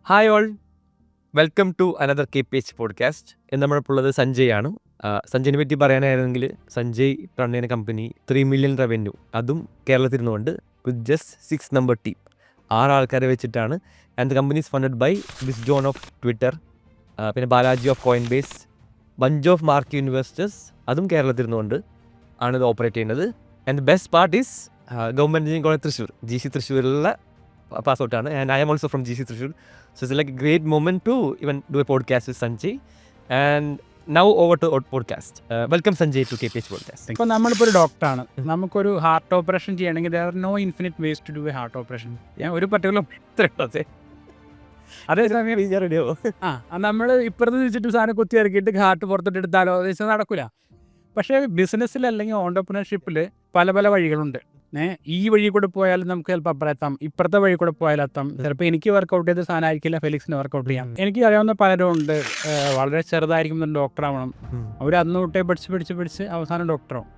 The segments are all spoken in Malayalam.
Hi all, welcome to another K P H podcast. ഇന്ന് നമ്മളിപ്പോൾ ഉള്ളത് സഞ്ജയ് ആണ്. സഞ്ജയിനെ പറ്റി പറയാനായിരുന്നെങ്കിൽ സഞ്ജയ് റൺ ചെയ്യുന്ന കമ്പനി 3 മില്യൺ റവന്യൂ, അതും കേരളത്തിൽ ഇരുന്നുകൊണ്ട് വിത്ത് ജസ്റ്റ് 6 നമ്പർ ടീം, 6 ആൾക്കാരെ വെച്ചിട്ടാണ്. And the company is funded by Biz John of Twitter, പിന്നെ Balaji of Coinbase, bunch of mark investors, അതും കേരളത്തിൽ ഇരുന്നുകൊണ്ട് ആണ് ഇത് ഓപ്പറേറ്റ് ചെയ്യുന്നത്. And the best part is government engineering college Thrissur, GC തൃശ്ശൂരിലുള്ള പാസ്ഔട്ടാണ്. And I'm also from GC Thrissur. So it's like a great moment to even do a podcast with Sanjay. And now over to our podcast. Welcome Sanjay to KPH Podcast. ഇപ്പോൾ നമ്മളിപ്പോൾ ഒരു ഡോക്ടറാണ്. നമുക്കൊരു ഹാർട്ട് ഓപ്പറേഷൻ ചെയ്യണമെങ്കിൽ there are no infinite ways to do a heart operation. ഞാൻ ഒരു പർട്ടിക്കുലർ നമ്മൾ ഇപ്പുറത്ത് വെച്ചിട്ട് സാധനം കുത്തി ഇറക്കിയിട്ട് ഹാർട്ട് പുറത്തോട്ട് എടുത്താലോ വെച്ചാൽ നടക്കില്ല. പക്ഷേ ബിസിനസ്സിൽ അല്ലെങ്കിൽ ഓണ്ടർപ്രണർഷിപ്പിൽ പല പല വഴികളുണ്ട്. ഈ വഴി കൂടെ പോയാലും നമുക്ക് ചിലപ്പോൾ അപ്പുറത്താം, ഇപ്പുറത്തെ വഴി കൂടെ പോയാലും എത്താം. ചിലപ്പോൾ എനിക്ക് വർക്കൗട്ട് ചെയ്ത സാധനം ആയിരിക്കില്ല ഫെലിക്സിന് വർക്കൗട്ട് ചെയ്യാം. എനിക്ക് അറിയാവുന്ന പലരും ഉണ്ട്. വളരെ ചെറുതായിരിക്കും ഡോക്ടറാവണം. അവർ അന്ന് തൊട്ടേ പഠിച്ച് അവസാനം ഡോക്ടറാവും.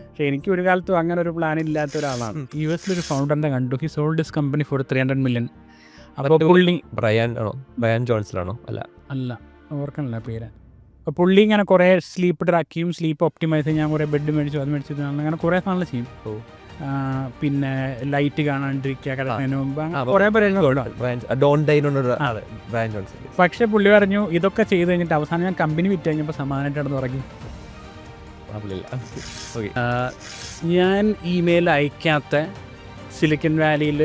പക്ഷേ എനിക്ക് ഒരു കാലത്തും അങ്ങനെ ഒരു പ്ലാൻ ഇല്ലാത്ത ഒരാളാണ്. US ഒരു ഫൗണ്ടറിനെ കണ്ടു. He sold his company for 300 million. അപ്പോൾ പുള്ളി ബ്രയാൻ ജോൺസണാണോ? അല്ല, ഓർക്കണില്ല പേര്. അപ്പോൾ പുള്ളി ഇങ്ങനെ കുറേ സ്ലീപ്പ് ട്രാക്കിയും സ്ലീപ്പ് ഒപ്റ്റിമൈസ് ചെയ്യാൻ കുറേ ബെഡ് മേടിച്ചു, അത് മേടിച്ചു, അങ്ങനെ കുറേ സാധനങ്ങൾ ചെയ്യും. പിന്നെ ലൈറ്റ് കാണാണ്ടിരിക്കുക, കിടക്കുന്നതിന് മുമ്പ് കുറേ പക്ഷെ പുള്ളി പറഞ്ഞു ഇതൊക്കെ ചെയ്ത് കഴിഞ്ഞിട്ട് അവസാനം ഞാൻ കമ്പനി വിറ്റ് കഴിഞ്ഞപ്പോൾ സമാധാനമായിട്ട് കിടന്ന് ഉറങ്ങി. ഞാൻ ഇമെയിൽ അയക്കാത്ത സിലിക്കൺ വാലിയിൽ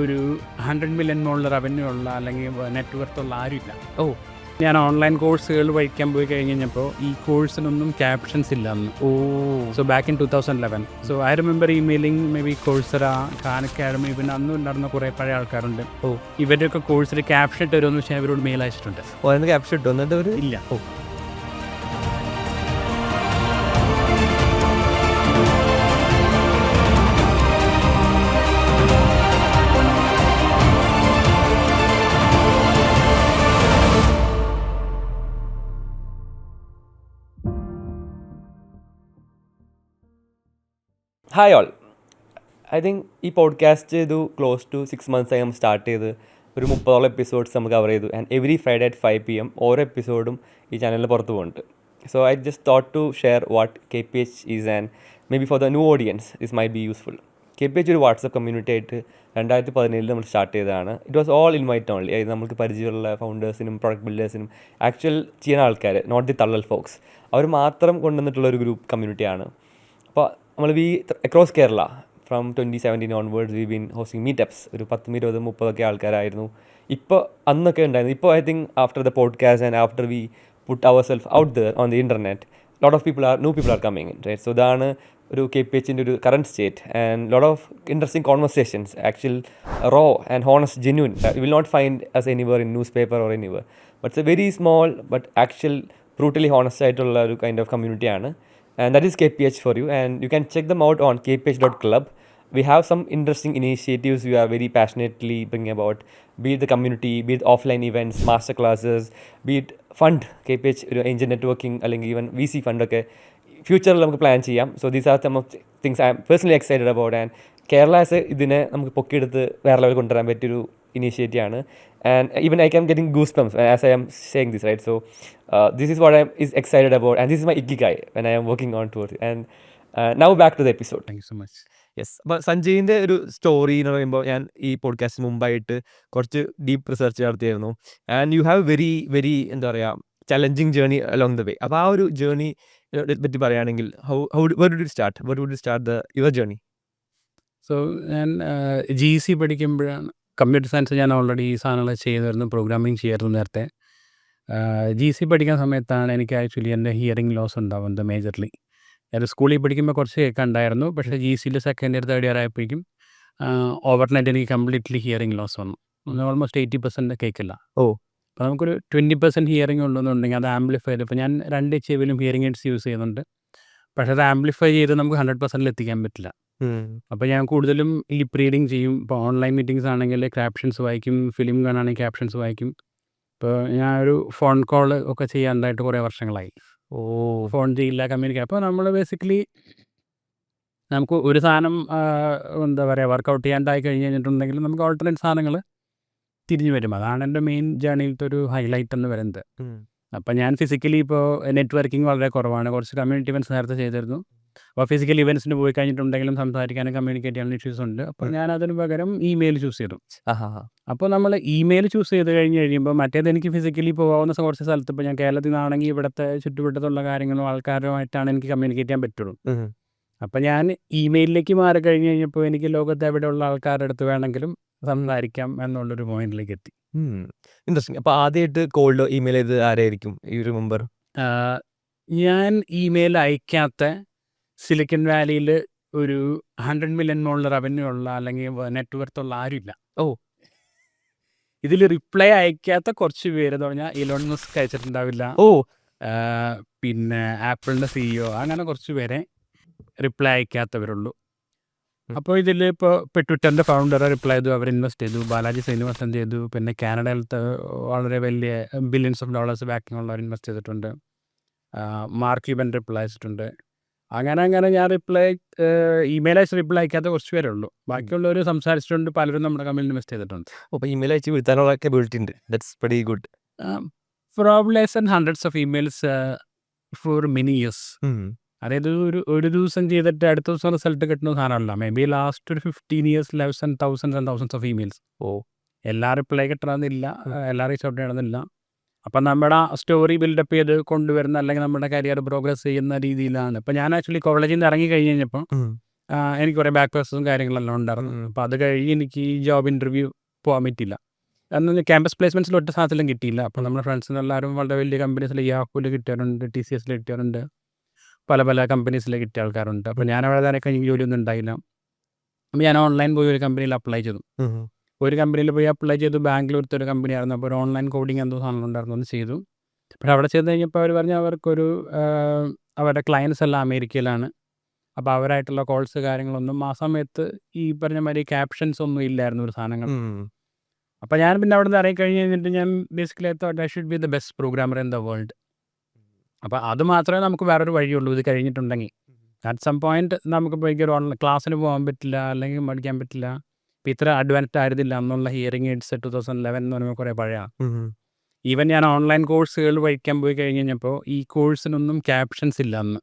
ഒരു 100 million മുകളിൽ റവന്യൂ ഉള്ള അല്ലെങ്കിൽ നെറ്റ്വർത്തുള്ള ആരുമില്ല. ഞാൻ ഓൺലൈൻ കോഴ്സുകൾ പഠിക്കാൻ പോയി കഴിഞ്ഞപ്പോൾ ഈ കോഴ്സിനൊന്നും ക്യാപ്ഷൻസ് ഇല്ല അന്ന്. So back in 2011. So I remember emailing maybe Coursera, Khan Academy, പിന്നെ അന്നും ഉണ്ടായിരുന്ന കുറേ പഴയ ആൾക്കാരുണ്ട്. ഇവരുടെയൊക്കെ കോഴ്സിൽ ക്യാപ്ഷൻ ഇട്ട് വരുമെന്ന് വെച്ചാൽ അവരോട് മെയിൽ അയച്ചിട്ടുണ്ട്. ക്യാപ്ഷൻ ഇട്ടു എന്നിട്ട് ഇല്ല. ഹായ് ഓൾ, ഐ തിങ്ക് ഈ പോഡ്കാസ്റ്റ് ചെയ്തു ക്ലോസ് ടു 6 months ആയി നമ്മൾ സ്റ്റാർട്ട് ചെയ്ത്. ഒരു 30 എപ്പിസോഡ്സ് നമ്മൾ കവർ ചെയ്തു. And every Friday at 5 PM ഓരോ എപ്പിസോഡും ഈ ചാനലിൽ പുറത്ത് പോകുന്നുണ്ട്. So I just thought to share what KPH is and maybe for the new audience this might be useful. KPH ഒരു വാട്സപ്പ് കമ്മ്യൂണിറ്റി ആയിട്ട് 2017 നമ്മൾ സ്റ്റാർട്ട് ചെയ്തതാണ്. It was all invite only. അതായത് നമുക്ക് പരിചയമുള്ള ഫൗണ്ടേഴ്സിനും പ്രൊഡക്റ്റ് ബിൽഡേഴ്സിനും ആക്ച്വൽ ചെയ്യുന്ന ആൾക്കാർ, നോട്ട് ദി തള്ളൽ ഫോക്സ്, അവർ മാത്രം കൊണ്ടുവന്നിട്ടുള്ളൊരു ഗ്രൂപ്പ് കമ്മ്യൂണിറ്റിയാണ്. അപ്പോൾ നമ്മൾ across Kerala from 2017 onwards we been hosting meetups. ഒരു 10, 20, 30 ആൾക്കാരായിരുന്നു. ഇപ്പോൾ അന്നൊക്കെ ഉണ്ടായിരുന്നു. ഇപ്പോൾ I think after the podcast and after we put our self out there on the internet, lot of new people are coming in, right? So ഇതാണ് ഒരു KPHൻ്റെ ഒരു current state. And lot of interesting conversations, actual raw and honest genuine. You will not find us anywhere in newspaper or anywhere. But it's a very small but actual brutally honest ആയിട്ടുള്ള ഒരു കൈൻഡ് ഓഫ് കമ്മ്യൂണിറ്റിയാണ്. And that is KPH for you, and you can check them out on kph.club. We have some interesting initiatives we are very passionately bringing about, be it the community, be it offline events, master classes, be it fund, KPH angel networking, അല്ലെങ്കിൽ even VC fund ഒക്കെ ഫ്യൂച്ചറിൽ നമുക്ക് പ്ലാൻ ചെയ്യാം. So these are some of things I M personally excited about. And Kerala's ഇതിനെ നമുക്ക് പൊക്കിയെടുത്ത് വേറെ ലെവൽ കൊണ്ടുവരാൻ പറ്റിയൊരു ഇനീഷ്യേറ്റീവ് ആണ്. And even I am getting goosebumps as I am saying this, right? So this is what I am excited about, and this is my ikigai when I am working on towards it. And now back to the episode. Thank you so much. Yes, അപ്പോൾ സഞ്ജയിൻ്റെ ഒരു സ്റ്റോറി എന്ന് പറയുമ്പോൾ, ഞാൻ ഈ പോഡ്കാസ്റ്റ് മുമ്പായിട്ട് കുറച്ച് ഡീപ്പ് റിസർച്ച് നടത്തിയായിരുന്നു. And you have very very എന്താ പറയുക challenging journey along the way. അപ്പോൾ ആ ഒരു ജേർണി പറ്റി പറയുകയാണെങ്കിൽ where did you start your journey? So ഞാൻ GC പഠിക്കുമ്പോഴാണ്, കമ്പ്യൂട്ടർ സയൻസ് ഞാൻ ഓൾറെഡി ഈ സാധനങ്ങൾ ചെയ്തിരുന്നു, പ്രോഗ്രാമിങ് ചെയ്യായിരുന്നു നേരത്തെ. GC പഠിക്കുന്ന സമയത്താണ് എനിക്ക് ആക്ച്വലി എൻ്റെ ഹിയറിംഗ് ലോസ് ഉണ്ടാവുന്നത് മേജർലി. ഞാൻ സ്കൂളിൽ പഠിക്കുമ്പോൾ കുറച്ച് കേൾക്കുന്നുണ്ടായിരുന്നു. പക്ഷേ GCയിൽ സെക്കൻഡ് ഇയർ തേർഡ് ഇയർ ആയപ്പോഴേക്കും ഓവർനൈറ്റ് എനിക്ക് കംപ്ലീറ്റ്ലി ഹിയറിംഗ് ലോസ് വന്നു. ഓൾമോസ്റ്റ് 80% കേൾക്കില്ല. അപ്പോൾ നമുക്കൊരു 20% ഹിയറിംഗ് ഉണ്ടെന്നുണ്ടെങ്കിൽ അത് ആംപ്ലിഫൈ ചെയ്ത്, ഇപ്പോൾ ഞാൻ 2 ചെവിയിലും ഹിയറിംഗ് എയ്ഡ്സ് യൂസ് ചെയ്യുന്നുണ്ട്. പക്ഷേ അത് ആംപ്ലിഫൈ ചെയ്ത് നമുക്ക് 100% എത്തിക്കാൻ പറ്റില്ല. അപ്പോൾ ഞാൻ കൂടുതലും ലിപ്പ് റീഡിങ് ചെയ്യും. ഇപ്പോൾ ഓൺലൈൻ മീറ്റിംഗ്സ് ആണെങ്കിൽ ക്യാപ്ഷൻസ് വായിക്കും, ഫിലിം കാണുകയാണെങ്കിൽ ക്യാപ്ഷൻസ് വായിക്കും. ഇപ്പോൾ ഞാൻ ഒരു ഫോൺ കോൾ ഒക്കെ ചെയ്യാണ്ടായിട്ട് കുറേ വർഷങ്ങളായി. ഫോൺ ചെയ്യില്ല, കമ്മ്യൂണിക്കേറ്റ്. അപ്പോൾ നമ്മൾ ബേസിക്കലി നമുക്ക് ഒരു സാധനം എന്താ പറയുക വർക്കൗട്ട് ചെയ്യാണ്ടായി കഴിഞ്ഞ് കഴിഞ്ഞിട്ടുണ്ടെങ്കിൽ നമുക്ക് ഓൾട്ടർനേറ്റ് സാധനങ്ങൾ തിരിഞ്ഞു വരും. അതാണ് എൻ്റെ മെയിൻ ജേർണിയിലത്തെ ഒരു ഹൈലൈറ്റ് എന്ന് പറയുന്നത്. അപ്പം ഞാൻ ഫിസിക്കലി ഇപ്പോൾ നെറ്റ്വർക്കിംഗ് വളരെ കുറവാണ്. കുറച്ച് കമ്മ്യൂണിറ്റി ഇവൻറ്റ്സ് നേരത്തെ ചെയ്തിരുന്നു. അപ്പോൾ ഫിസിക്കൽ ഇവൻറ്റ്സിന് പോയി കഴിഞ്ഞിട്ടുണ്ടെങ്കിലും സംസാരിക്കാനും കമ്മ്യൂണിക്കേറ്റ് ചെയ്യാനുള്ള ഇഷ്യൂസ് ഉണ്ട്. അപ്പോൾ ഞാൻ അതിന് പകരം ഇമെയിൽ ചൂസ് ചെയ്തു. അപ്പോൾ നമ്മൾ ഇമെയിൽ ചൂസ് ചെയ്ത് കഴിയുമ്പോൾ മറ്റേത് എനിക്ക് ഫിസിക്കലി പോകാവുന്ന കുറച്ച് സ്ഥലത്ത് ഇപ്പോൾ ഞാൻ കേരളത്തിൽ നിന്നാണെങ്കിൽ ഇവിടുത്തെ ചുറ്റുവട്ടത്തുള്ള കാര്യങ്ങളും ആൾക്കാരുമായിട്ടാണ് എനിക്ക് കമ്മ്യൂണിക്കേറ്റ് ചെയ്യാൻ പറ്റുള്ളൂ. അപ്പം ഞാൻ ഇമെയിലിലേക്ക് മാറി കഴിഞ്ഞപ്പോൾ എനിക്ക് ലോകത്ത് എവിടെയുള്ള ആൾക്കാരുടെ അടുത്ത് വേണമെങ്കിലും സംസാരിക്കാം എന്നുള്ളൊരു പോയിന്റിലേക്ക് എത്തി. ഇൻട്രസ്റ്റിംഗ്. അപ്പോൾ ആദ്യമായിട്ട് കോൾഡ് ഇമെയിൽ ചെയ്ത് ആരായിരിക്കും ഈ ഒരു മെമ്പർ? ഞാൻ ഇമെയിൽ അയക്കാത്ത സിലിക്കൺ വാലിയിൽ ഒരു 100 മില്യൺ മുകളിൽ റവന്യൂ ഉള്ള അല്ലെങ്കിൽ നെറ്റ്വർത്തുള്ള ആരുമില്ല. ഇതിൽ റിപ്ലൈ അയക്കാത്ത കുറച്ച് പേര് എന്ന് പറഞ്ഞാൽ ഇലോൺ മസ്ക് അയച്ചിട്ടുണ്ടാവില്ല. പിന്നെ ആപ്പിളിൻ്റെ CEO അങ്ങനെ കുറച്ച് പേരെ റിപ്ലൈ അയക്കാത്തവരുള്ളൂ. അപ്പോൾ ഇതിൽ ഇപ്പോൾ ട്വിറ്ററിൻ്റെ ഫൗണ്ടർ റിപ്ലൈ ചെയ്തു, അവർ ഇൻവെസ്റ്റ് ചെയ്തു. ബാലാജി ശ്രീനിവാസൻ ചെയ്തു. പിന്നെ കാനഡയിലത്തെ വളരെ വലിയ ബില്യൺസ് ഓഫ് ഡോളേഴ്സ് ബാക്കിംഗ് ഉള്ളവർ ഇൻവെസ്റ്റ് ചെയ്തിട്ടുണ്ട്. മാർക്ക് ക്യൂബൻ റിപ്ലൈ അയച്ചിട്ടുണ്ട്. അങ്ങനെ ഞാൻ ഇമെയിൽ അയച്ച് റിപ്ലൈ അയക്കാത്ത കുറച്ച് പേരേ ഉള്ളൂ. ബാക്കിയുള്ളവർ സംസാരിച്ചിട്ടുണ്ട്. പലരും നമ്മുടെ കമ്പനിയിൽ ഇൻവെസ്റ്റ് ചെയ്തിട്ടുണ്ട്. അപ്പോൾ ഇമെയിൽ അയച്ച് വീഴ്ത്താനുള്ള കേപ്പബിലിറ്റി ഉണ്ട്. That's very good. Probably hundreds of emails for many years. അതായത് ഒരു ദിവസം ചെയ്തിട്ട് അടുത്ത ദിവസം റിസൾട്ട് കിട്ടുന്ന സാധനമല്ല. മേ ബി ലാസ്റ്റ് ഒരു 15 years തൗസൻഡ്സ് ഓഫ് ഇമെയിൽസ്. എല്ലാ റിപ്ലൈ കിട്ടണമെന്നില്ല, എല്ലാ റീച്ച് ഔട്ട് ചെയ്യണമെന്നില്ല. അപ്പം നമ്മുടെ സ്റ്റോറി ബിൽഡപ്പ് ചെയ്ത് കൊണ്ടുവരുന്ന അല്ലെങ്കിൽ നമ്മുടെ കരിയർ പ്രോഗ്രസ് ചെയ്യുന്ന രീതിയിലാണ്. ഇപ്പം ഞാൻ ആക്ച്വലി കോളേജിൽ നിന്ന് ഇറങ്ങി കഴിഞ്ഞ് കഴിഞ്ഞപ്പോൾ എനിക്ക് കുറേ ബാക്ക് പേഴ്സും കാര്യങ്ങളെല്ലാം ഉണ്ടായിരുന്നു. അപ്പോൾ അത് കഴിഞ്ഞ് എനിക്ക് ഈ ജോബ് ഇൻ്റർവ്യൂ പോകാൻ പറ്റില്ല. അന്ന് ക്യാമ്പസ് പ്ലേസ്മെൻറ്റ്സിൽ ഒറ്റ സാധനത്തിലും കിട്ടിയില്ല. അപ്പോൾ നമ്മുടെ ഫ്രണ്ട്സിനെല്ലാവരും വളരെ വലിയ കമ്പനീസിൽ യാഹൂവിൽ കിട്ടിയവരുണ്ട്, TCSൽ കിട്ടിയവരുണ്ട്, പല കമ്പനീസിൽ കിട്ടിയ ആൾക്കാരുണ്ട്. അപ്പോൾ ഞാൻ അവിടെ തന്നെ കഴിഞ്ഞ് ജോലിയൊന്നും ഉണ്ടായില്ല. അപ്പോൾ ഞാൻ ഓൺലൈൻ പോയി ഒരു കമ്പനിയിൽ അപ്ലൈ ചെയ്തു. ഒരു കമ്പനിയിൽ പോയി അപ്ലൈ ചെയ്തു. ബാംഗ്ലൂരത്തെ ഒരു കമ്പനി ആയിരുന്നു. അപ്പോൾ ഒരു ഓൺലൈൻ കോഡിങ് എന്തോ സാധനം ഉണ്ടായിരുന്നു, ഒന്ന് ചെയ്തു. പക്ഷേ അവിടെ ചെയ്ത് കഴിഞ്ഞപ്പോൾ അവർ പറഞ്ഞു അവർക്കൊരു അവരുടെ ക്ലയൻസ് എല്ലാം അമേരിക്കയിലാണ്. അപ്പോൾ അവരായിട്ടുള്ള കോൾസ് കാര്യങ്ങളൊന്നും ആ സമയത്ത് ഈ പറഞ്ഞ മാതിരി ക്യാപ്ഷൻസ് ഒന്നും ഇല്ലായിരുന്നു ഒരു സാധനങ്ങൾ. അപ്പോൾ ഞാൻ പിന്നെ അവിടെ നിന്ന് ഇറങ്ങി കഴിഞ്ഞ് കഴിഞ്ഞിട്ട് ഞാൻ basically I thought I should be the best programmer in the world. അപ്പോൾ അത് മാത്രമേ നമുക്ക് വേറൊരു വഴിയുള്ളൂ ഇത് കഴിഞ്ഞിട്ടുണ്ടെങ്കിൽ. അറ്റ് സം പോയിന്റ് നമുക്ക് ഇപ്പോൾ ഒരു ക്ലാസ്സിന് പോകാൻ പറ്റില്ല, അല്ലെങ്കിൽ പഠിക്കാൻ പറ്റില്ല. ഇപ്പോൾ ഇത്ര അഡ്വാൻസ്ഡ് ആയിരുന്നില്ല എന്നുള്ള ഹിയറിംഗ് എയ്ഡ്സ് 2011 എന്ന് പറയുമ്പോൾ കുറേ പഴയ. ഈവൻ ഞാൻ ഓൺലൈൻ കോഴ്സുകൾ പഠിക്കാൻ പോയി കഴിഞ്ഞ് കഴിഞ്ഞപ്പോൾ ഈ കോഴ്സിനൊന്നും ക്യാപ്ഷൻസ് ഇല്ല അന്ന്.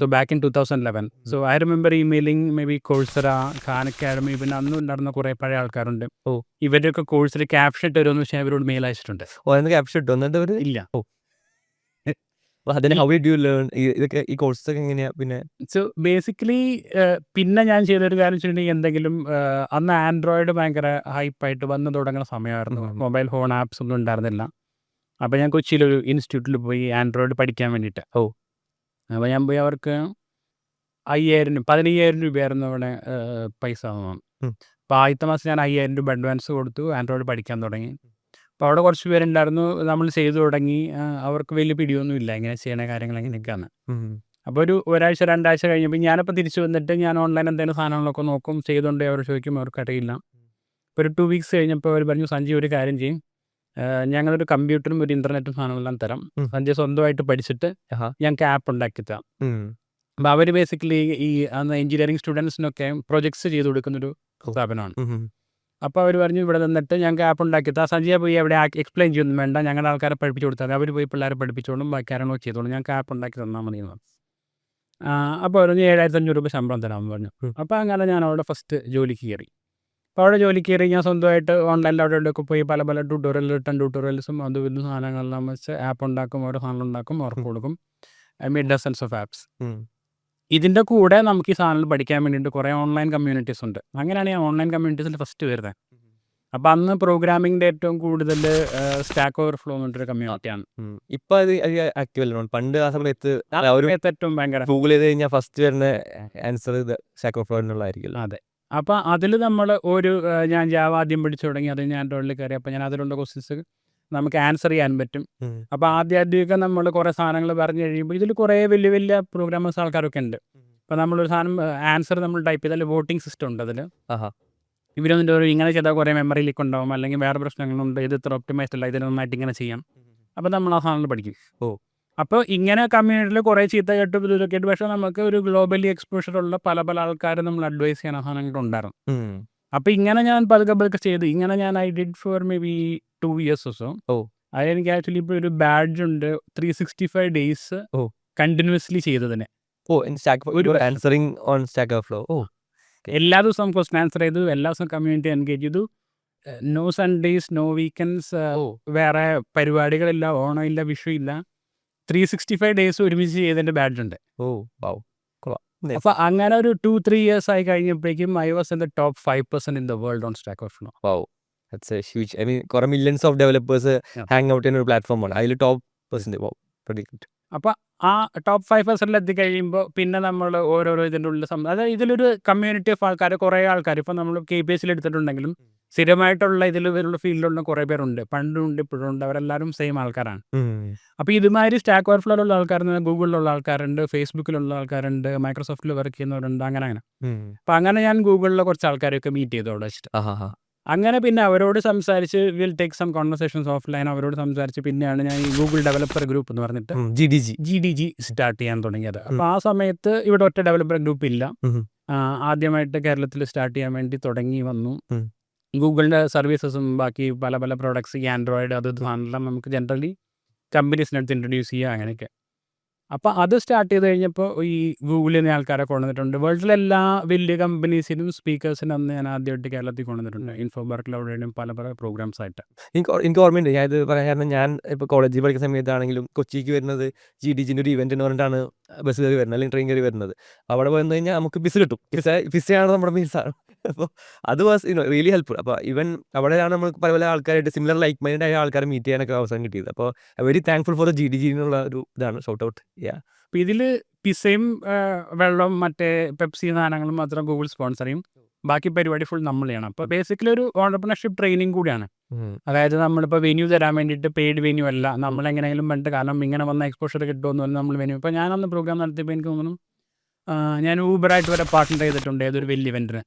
So back in 2011. So I remember emailing maybe Coursera, Khan Academy, പിന്നെ അന്ന് ഉണ്ടായിരുന്ന കുറേ പഴയ ആൾക്കാരുണ്ട്. ഇവരുടെയൊക്കെ കോഴ്സിൽ ക്യാപ്ഷൻ ഇട്ട് വരുമെന്ന് വെച്ചാൽ ഇവരോട് മെയിൽ അയച്ചിട്ടുണ്ട്. ക്യാപ്ഷൻ ഇട്ടു എന്നിട്ട് ഇല്ല. അതിന് ഹൗ ഡിഡ് യു ലേൺ ഇതൊക്കെ ഈ കോഴ്സൊക്കെ എങ്ങനെയാ? പിന്നെ സോ ബേസിക്കലി പിന്നെ ഞാൻ ചെയ്തൊരു കാര്യം വെച്ചിട്ടുണ്ടെങ്കിൽ എന്തെങ്കിലും അന്ന് ആൻഡ്രോയിഡ് ഭയങ്കര ഹൈപ്പായിട്ട് വന്ന് തുടങ്ങുന്ന സമയമായിരുന്നു. മൊബൈൽ ഫോൺ ആപ്സ് ഒന്നും ഉണ്ടായിരുന്നില്ല. അപ്പോൾ ഞാൻ കൊച്ചിയിലൊരു ഇൻസ്റ്റിറ്റ്യൂട്ടിൽ പോയി ആൻഡ്രോയിഡ് പഠിക്കാൻ വേണ്ടിയിട്ട്. അപ്പോൾ ഞാൻ പോയി അവർക്ക് 15,000 രൂപയായിരുന്നു അവിടെ പൈസ തന്നു. അപ്പോൾ ആദ്യത്തെ മാസം ഞാൻ 5,000 രൂപ അഡ്വാൻസ് കൊടുത്തു. ആൻഡ്രോയിഡ് പഠിക്കാൻ തുടങ്ങി. അപ്പോൾ അവിടെ കുറച്ച് പേരുണ്ടായിരുന്നു. നമ്മൾ ചെയ്തു തുടങ്ങി. അവർക്ക് വലിയ പിടിയൊന്നും ഇല്ല എങ്ങനെ ചെയ്യണ കാര്യങ്ങൾ എങ്ങനെയൊക്കെയാണ്. അപ്പോൾ ഒരു ഒരാഴ്ച 2 ആഴ്ച കഴിഞ്ഞപ്പോൾ ഞാനപ്പോൾ തിരിച്ചു വന്നിട്ട് ഞാൻ ഓൺലൈൻ എന്തെങ്കിലും സാധനങ്ങളൊക്കെ നോക്കും, ചെയ്തുകൊണ്ട് അവർ ചോദിക്കും, അവർക്ക് അറിയില്ല. ഇപ്പോൾ ഒരു 2 weeks കഴിഞ്ഞപ്പോൾ അവർ പറഞ്ഞു, സഞ്ജയ് ഒരു കാര്യം ചെയ്യും, ഞങ്ങളൊരു കമ്പ്യൂട്ടറും ഒരു ഇൻ്റർനെറ്റും സാധനങ്ങളെല്ലാം തരാം, സഞ്ജയ് സ്വന്തമായിട്ട് പഠിച്ചിട്ട് ഞങ്ങൾക്ക് ആപ്പ് ഉണ്ടാക്കി തരാം. അപ്പോൾ അവർ ബേസിക്കലി ഈ അന്ന് എഞ്ചിനീയറിംഗ് സ്റ്റുഡൻസിനൊക്കെ പ്രൊജക്ട്സ് ചെയ്ത് കൊടുക്കുന്നൊരു സ്ഥാപനമാണ്. അപ്പോൾ അവർ പറഞ്ഞു ഇവിടെ നിന്നിട്ട് ഞങ്ങൾക്ക് ആപ്പ് ഉണ്ടാക്കി തരാം, സഞ്ജയ് പോയി അവിടെ എക്സ്പ്ലെയിൻ ചെയ്യൊന്നും വേണ്ട, ഞങ്ങളുടെ ആൾക്കാരെ പഠിപ്പിച്ചു കൊടുത്താൽ അവർ പോയി പിള്ളേരെ പഠിപ്പിച്ചോളും, ബാക്കി കാര്യങ്ങളൊക്കെ ചെയ്തോളും, ഞങ്ങൾക്ക് ആപ്പ് ഉണ്ടാക്കി തന്നാൽ മതി എന്ന് പറഞ്ഞു. അപ്പോൾ അവർ 7,500 രൂപ ശമ്പളം തരാമെന്ന് പറഞ്ഞു. അപ്പോൾ അങ്ങനെ ഞാൻ അവിടെ ഫസ്റ്റ് ജോലിക്ക് കയറി. അപ്പോൾ അവിടെ ജോലിക്ക് കയറി ഞാൻ സ്വന്തമായിട്ട് ഓൺലൈനിൽ അവിടെ ഇവിടെയൊക്കെ പോയി പല ട്യൂട്ടോറിയൽസും അതും ഇതും സാധനങ്ങളെല്ലാം വെച്ച് ആപ്പ് ഉണ്ടാക്കും, ഓരോ സാധനം ഉണ്ടാക്കും, അവർക്ക് കൊടുക്കും. I mean dozens of apps. ഇതിൻ്റെ കൂടെ നമുക്ക് ഈ സാധനങ്ങൾ പഠിക്കാൻ വേണ്ടിയിട്ട് കുറേ ഓൺലൈൻ കമ്മ്യൂണിറ്റീസ് ഉണ്ട്. അങ്ങനെയാണ് ഞാൻ ഓൺലൈൻ കമ്മ്യൂണിറ്റീസിൽ ഫസ്റ്റ് വരുന്നത്. അപ്പോൾ അന്ന് പ്രോഗ്രാമിങ്ങിൻ്റെ ഏറ്റവും കൂടുതൽ സ്റ്റാക്ക് ഓവർഫ്ലോ എന്ന് പറഞ്ഞൊരു കമ്മ്യൂണിറ്റിയാണ്. ഇപ്പോൾ അത് ആക്റ്റീവ് അല്ല. പണ്ട് ആ സമയത്ത് ഏറ്റവും ഭയങ്കര ഗൂഗിൾ ചെയ്ത് കഴിഞ്ഞാൽ ഫസ്റ്റ് വരുന്ന ആൻസർ സ്റ്റാക്ക് ഓവർഫ്ലോ എന്നുള്ളതായിരിക്കും. അതെ. അപ്പോൾ അതിൽ നമ്മൾ ഞാൻ ജാവ ആദ്യം പഠിച്ചു തുടങ്ങി, അത് ഞാൻ റോളിൽ കയറി. അപ്പോൾ ഞാൻ അതിലുള്ള ക്വസ്റ്റ്യൻസ് നമുക്ക് ആൻസർ ചെയ്യാൻ പറ്റും. അപ്പോൾ ആദ്യമൊക്കെ നമ്മൾ കുറേ സാധനങ്ങൾ പറഞ്ഞു കഴിയുമ്പോൾ ഇതിൽ കുറേ വലിയ പ്രോഗ്രാമേഴ്സ് ആൾക്കാരൊക്കെ ഉണ്ട്. അപ്പോൾ നമ്മളൊരു സാധനം ആൻസർ നമ്മൾ ടൈപ്പ് ചെയ്താൽ വോട്ടിംഗ് സിസ്റ്റം ഉണ്ട് അതിൽ. ഇവരൊന്നിൻ്റെ ഒരു ഇങ്ങനെ ചെയ്താൽ കുറേ മെമ്മറി ലീക്ക് ഉണ്ടാവും, അല്ലെങ്കിൽ വേറെ പ്രശ്നങ്ങളുണ്ട്, ഇത് ഇത്ര ഒപ്റ്റിമൈസ്ഡ് അല്ല, ഇതിന് നന്നായിട്ട് ഇങ്ങനെ ചെയ്യാം. അപ്പോൾ നമ്മൾ ആ സാധനങ്ങൾ പഠിക്കും. അപ്പോൾ ഇങ്ങനെ കമ്മ്യൂണിറ്റിയിൽ കുറേ ചീത്ത കേട്ട് ഇതൊക്കെ ആയിട്ട്, പക്ഷേ നമുക്ക് ഒരു ഗ്ലോബലി എക്സ്പോഷർ ഉള്ള പല ആൾക്കാരെ നമ്മൾ അഡ്വൈസ് ചെയ്യാൻ ആ സാധനങ്ങൾ ഉണ്ടായിരുന്നു. അപ്പോൾ ഇങ്ങനെ ഞാൻ പതുക്കെ ചെയ്ത് ഇങ്ങനെ ഞാൻ I did for may be 2 years or so. ഓ അതെനിക്ക് ആക്ച്വലി ഇപ്പോൾ ഒരു ബാഡ്ജ് ഉണ്ട് 365 ഡേയ്സ് ഓ കണ്ടിന്യൂസ്ലി ചെയ്തതിന്. ഓ ഇൻ സ്റ്റാക്ക് ഒരു വർഷം. Answering on stack overflow. ഓ എല്ലാ ദിവസവും ക്വസ്റ്റൻ ആൻസർ ചെയ്തു, എല്ലാ ദിവസവും കമ്മ്യൂണിറ്റി എൻഗേജ് ചെയ്തു. നോ സൺഡേയ്സ്, നോ വീക്കെൻഡ്സ്, ഓ വേറെ പരിപാടികളില്ല, ഓണം ഇല്ല, വിഷു ഇല്ല. 365 ഡേയ്സ് ഒരുമിച്ച് ചെയ്തതിൻ്റെ ബാഡ്ജ് ഉണ്ട്. ഓ വൗ കൊള്ളാം. Nice. അപ്പോൾ അങ്ങനെ ഒരു 2-3 years ആയി കഴിഞ്ഞപ്പോഴേക്കും I was in the top 5% in the world on stack overflow. Wow, that's a huge. I mean, കുറെ millions of developers Yeah. hang out in ഒരു പ്ലാറ്റ്ഫോമാണ്. അതിൽ top percent. Wow, pretty good. അപ്പോൾ ആ ടോപ്പ് 5% എത്തിക്കഴിയുമ്പോൾ പിന്നെ നമ്മൾ ഓരോരോ ഇതിൻ്റെ ഉള്ളിൽ അതായത് ഇതിലൊരു കമ്മ്യൂണിറ്റി ഓഫ് ആൾക്കാർ, കുറേ ആൾക്കാർ ഇപ്പോൾ നമ്മൾ KPSL എടുത്തിട്ടുണ്ടെങ്കിലും സ്ഥിരമായിട്ടുള്ള ഇതിലുള്ള ഫീൽഡിലുള്ള കുറേ പേരുണ്ട്, പണ്ടുണ്ട് ഇപ്പോഴും ഉണ്ട്, അവരെല്ലാവരും സെയിം ആൾക്കാരാണ്. അപ്പോൾ ഇതുമാതിരി സ്റ്റാക്ക് ഓവർഫ്ലോയിലുള്ള ആൾക്കാരുണ്ട്, ഗൂഗിളിലുള്ള ആൾക്കാരുണ്ട്, ഫേസ്ബുക്കിലുള്ള ആൾക്കാരുണ്ട്, മൈക്രോസോഫ്റ്റിൽ വർക്ക് ചെയ്യുന്നവരുണ്ട്, അങ്ങനെ. അപ്പോൾ അങ്ങനെ ഞാൻ ഗൂഗിളിലെ കുറച്ച് ആൾക്കാരെയൊക്കെ മീറ്റ് ചെയ്തു അവിടെ വെച്ചിട്ട്. അങ്ങനെ പിന്നെ അവരോട് സംസാരിച്ച് will take some conversations offline. അവരോട് സംസാരിച്ച് പിന്നെയാണ് ഞാൻ ഈ ഗൂഗിൾ ഡെവലപ്പർ ഗ്രൂപ്പ് എന്ന് പറഞ്ഞിട്ട് GDG സ്റ്റാർട്ട് ചെയ്യാൻ തുടങ്ങിയത്. അപ്പോൾ ആ സമയത്ത് ഇവിടെ ഒറ്റ ഡെവലപ്പർ ഗ്രൂപ്പ് ഇല്ല. ആദ്യമായിട്ട് കേരളത്തിൽ സ്റ്റാർട്ട് ചെയ്യാൻ വേണ്ടി തുടങ്ങി വന്നു. ഗൂഗിളിൻ്റെ സർവീസസും ബാക്കി പല പല പ്രോഡക്ട്സ്, ഈ ആൻഡ്രോയിഡ് അത് സാധനമെല്ലാം നമുക്ക് ജനറലി കമ്പനീസിനടുത്ത് ഇൻട്രൊഡ്യൂസ് ചെയ്യുക, അങ്ങനെയൊക്കെ. അപ്പോൾ അത് സ്റ്റാർട്ട് ചെയ്ത് കഴിഞ്ഞപ്പോൾ ഈ ഗൂഗിളിൽ നിന്ന് ആൾക്കാരെ കൊണ്ടുവന്നിട്ടുണ്ട്. വേൾഡിലെ എല്ലാ വലിയ കമ്പനീസിനും സ്പീക്കേഴ്സിനും അന്ന് ഞാൻ ആദ്യമായിട്ട് കേരളത്തിൽ കൊണ്ടുവന്നിട്ടുണ്ട്. ഇൻഫോബാർക്കിൽ അവിടെയും പല പല പ്രോഗ്രാംസ് ആയിട്ട്. എനിക്ക് ഓർമ്മയുണ്ട്, ഞാൻ ഇത് പറയാൻ കാരണം ഞാൻ ഇപ്പോൾ കോളേജിൽ പഠിക്കുന്ന സമയത്താണെങ്കിലും കൊച്ചിക്ക് വരുന്നത് GDGൻ്റെ ഒരു ഇവന്റ് എന്ന് പറഞ്ഞിട്ടാണ് ബസ് കയറി വരുന്നത്, അല്ലെങ്കിൽ ട്രെയിൻ കയറി വരുന്നത്. അവിടെ വന്നു കഴിഞ്ഞാൽ നമുക്ക് പിസ്സ കിട്ടും. പിസ്സയാണ് നമ്മുടെ മെയിൻ സാധനം. അപ്പോൾ അത് വാസ് റിയലി ഹെൽപ്ഫുൾ. അപ്പോൾ ഈവൻ അവിടെയാണ് നമ്മൾ പല പല ആൾക്കാരായിട്ട് സിമിലർ ലൈക്ക് മൈൻഡ് ആയ ആൾക്കാരെ മീറ്റ് ചെയ്യാനൊക്കെ അവസരം കിട്ടിയത്. അപ്പോൾ very thankful for the GDG എന്നുള്ള ഒരു ഇതാണ് ഷൗട്ട് ഔട്ട്. അപ്പോൾ ഇതിൽ പിസയും വെള്ളം മറ്റേ പെപ്സി സാധനങ്ങളും മാത്രം ഗൂഗിൾ സ്പോൺസർ ചെയ്യും, ബാക്കി പരിപാടി ഫുൾ നമ്മൾ ചെയ്യണം. അപ്പോൾ ബേസിക്കലി ഒരു ഓണ്ടർപ്രണർഷിപ്പ് ട്രെയിനിങ് കൂടിയാണ്. അതായത് നമ്മളിപ്പോൾ വെന്യൂ തരാൻ വേണ്ടിയിട്ട് പെയ്ഡ് വെന്യൂ അല്ല, നമ്മളെങ്ങനെയെങ്കിലും വേണ്ട, കാരണം ഇങ്ങനെ വന്ന എക്സ്പോഷർ കിട്ടുമെന്ന് പറഞ്ഞാൽ നമ്മൾ വെന്യൂ. ഇപ്പോൾ ഞാനന്ന് പ്രോഗ്രാം നടത്തിയപ്പോൾ എനിക്ക് തോന്നുന്നു ഞാൻ ഊബറായിട്ട് വരെ പാർട്ട്ണർ ചെയ്തിട്ടുണ്ട് ഏതൊരു വലിയ ഇവൻറ്റിന്.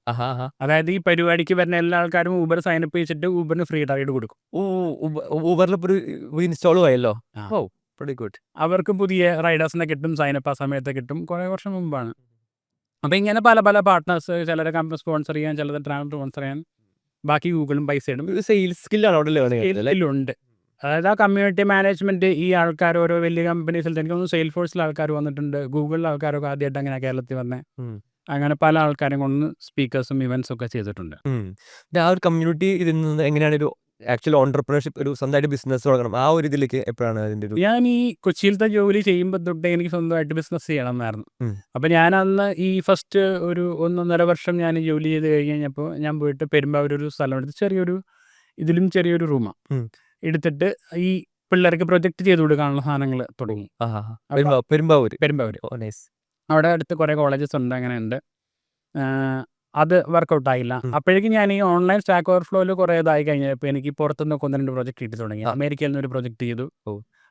അതായത് ഈ പരിപാടിക്ക് വരുന്ന എല്ലാ ആൾക്കാരും ഊബർ സൈനപ്പ് ചെയ്തിട്ട് ഊബറിന് ഫ്രീ റൈഡ് കൊടുക്കും. ഊബറിൽ ഇൻസ്റ്റാൾ ആയല്ലോ. pretty good. അവർക്ക് പുതിയ റൈഡേഴ്സിനെ കിട്ടും, സൈനപ്പ് ആ സമയത്ത് കിട്ടും, കുറേ വർഷം മുമ്പാണ്. അപ്പോൾ ഇങ്ങനെ പല പല പാർട്ട്നേഴ്സ്, ചിലരെ കമ്പനി സ്പോൺസർ ചെയ്യാൻ, ചിലത് ട്രാവൽ സ്പോൺസർ ചെയ്യാൻ, ബാക്കി ഗൂഗിളും പൈസ ഇടും. സെയിൽസ് സ്കില്ലാണ് അവിടെ സ്കില്ലുണ്ട്. അതായത് ആ കമ്മ്യൂണിറ്റി മാനേജ്മെൻറ്റ്, ഈ ആൾക്കാർ ഓരോ വലിയ കമ്പനീസിൽ എനിക്ക് തോന്നുന്നു സെയിൽ ഫോഴ്സിൽ ആൾക്കാർ വന്നിട്ടുണ്ട്, ഗൂഗിളിൽ ആൾക്കാരൊക്കെ ആദ്യമായിട്ട് അങ്ങനെ കേരളത്തിൽ വന്നേ, അങ്ങനെ പല ആൾക്കാരും കൊണ്ട് സ്പീക്കേഴ്സും ഇവൻറ്റ്സും ഒക്കെ ചെയ്തിട്ടുണ്ട്. ആ ഒരു കമ്മ്യൂണിറ്റി ഇതിൽ നിന്ന് എങ്ങനെയാണ് ഒരു ആക്ച്വൽ ഓണ്ടർപ്രണർഷിപ്പ്, ഒരു സ്വന്തമായിട്ട് ബിസിനസ് തുടങ്ങണം, ആ ഒരു ഇതിലേക്ക് എപ്പോഴാണ് അതിൻ്റെ ഒരു? ഞാൻ ഈ കൊച്ചിയിലത്തെ ജോലി ചെയ്യുമ്പോൾ തൊട്ടേ എനിക്ക് സ്വന്തമായിട്ട് ബിസിനസ് ചെയ്യണം എന്നായിരുന്നു. അപ്പോൾ ഞാൻ അന്ന് ഈ ഫസ്റ്റ് ഒരു 1.5 വർഷം ഞാൻ ജോലി ചെയ്ത് കഴിഞ്ഞപ്പോൾ ഞാൻ പോയിട്ട് പെരുമ്പാവൂർ ഒരു സ്ഥലം എടുത്ത് ചെറിയൊരു റൂമാണ് എടുത്തിട്ട് ഈ പിള്ളേർക്ക് പ്രൊജക്റ്റ് ചെയ്ത് കൊടുക്കാനുള്ള സാധനങ്ങൾ തുടങ്ങി. പെരുമ്പാവൂർ അവിടെ അടുത്ത് കുറേ കോളേജസ് ഉണ്ട്, അങ്ങനെ ഉണ്ട്. അത് വർക്കൗട്ട് ആയില്ല. അപ്പോഴേക്കും ഞാൻ ഈ ഓൺലൈൻ സ്റ്റാക്ക് ഓവർഫ്ലോയിൽ കുറേ ഇതായി കഴിഞ്ഞപ്പോൾ എനിക്ക് പുറത്തുനിന്നൊക്കെ 1-2 പ്രൊജക്റ്റ് കിട്ടി തുടങ്ങി. അമേരിക്കയിൽ നിന്ന് ഒരു പ്രൊജക്റ്റ് ചെയ്തു,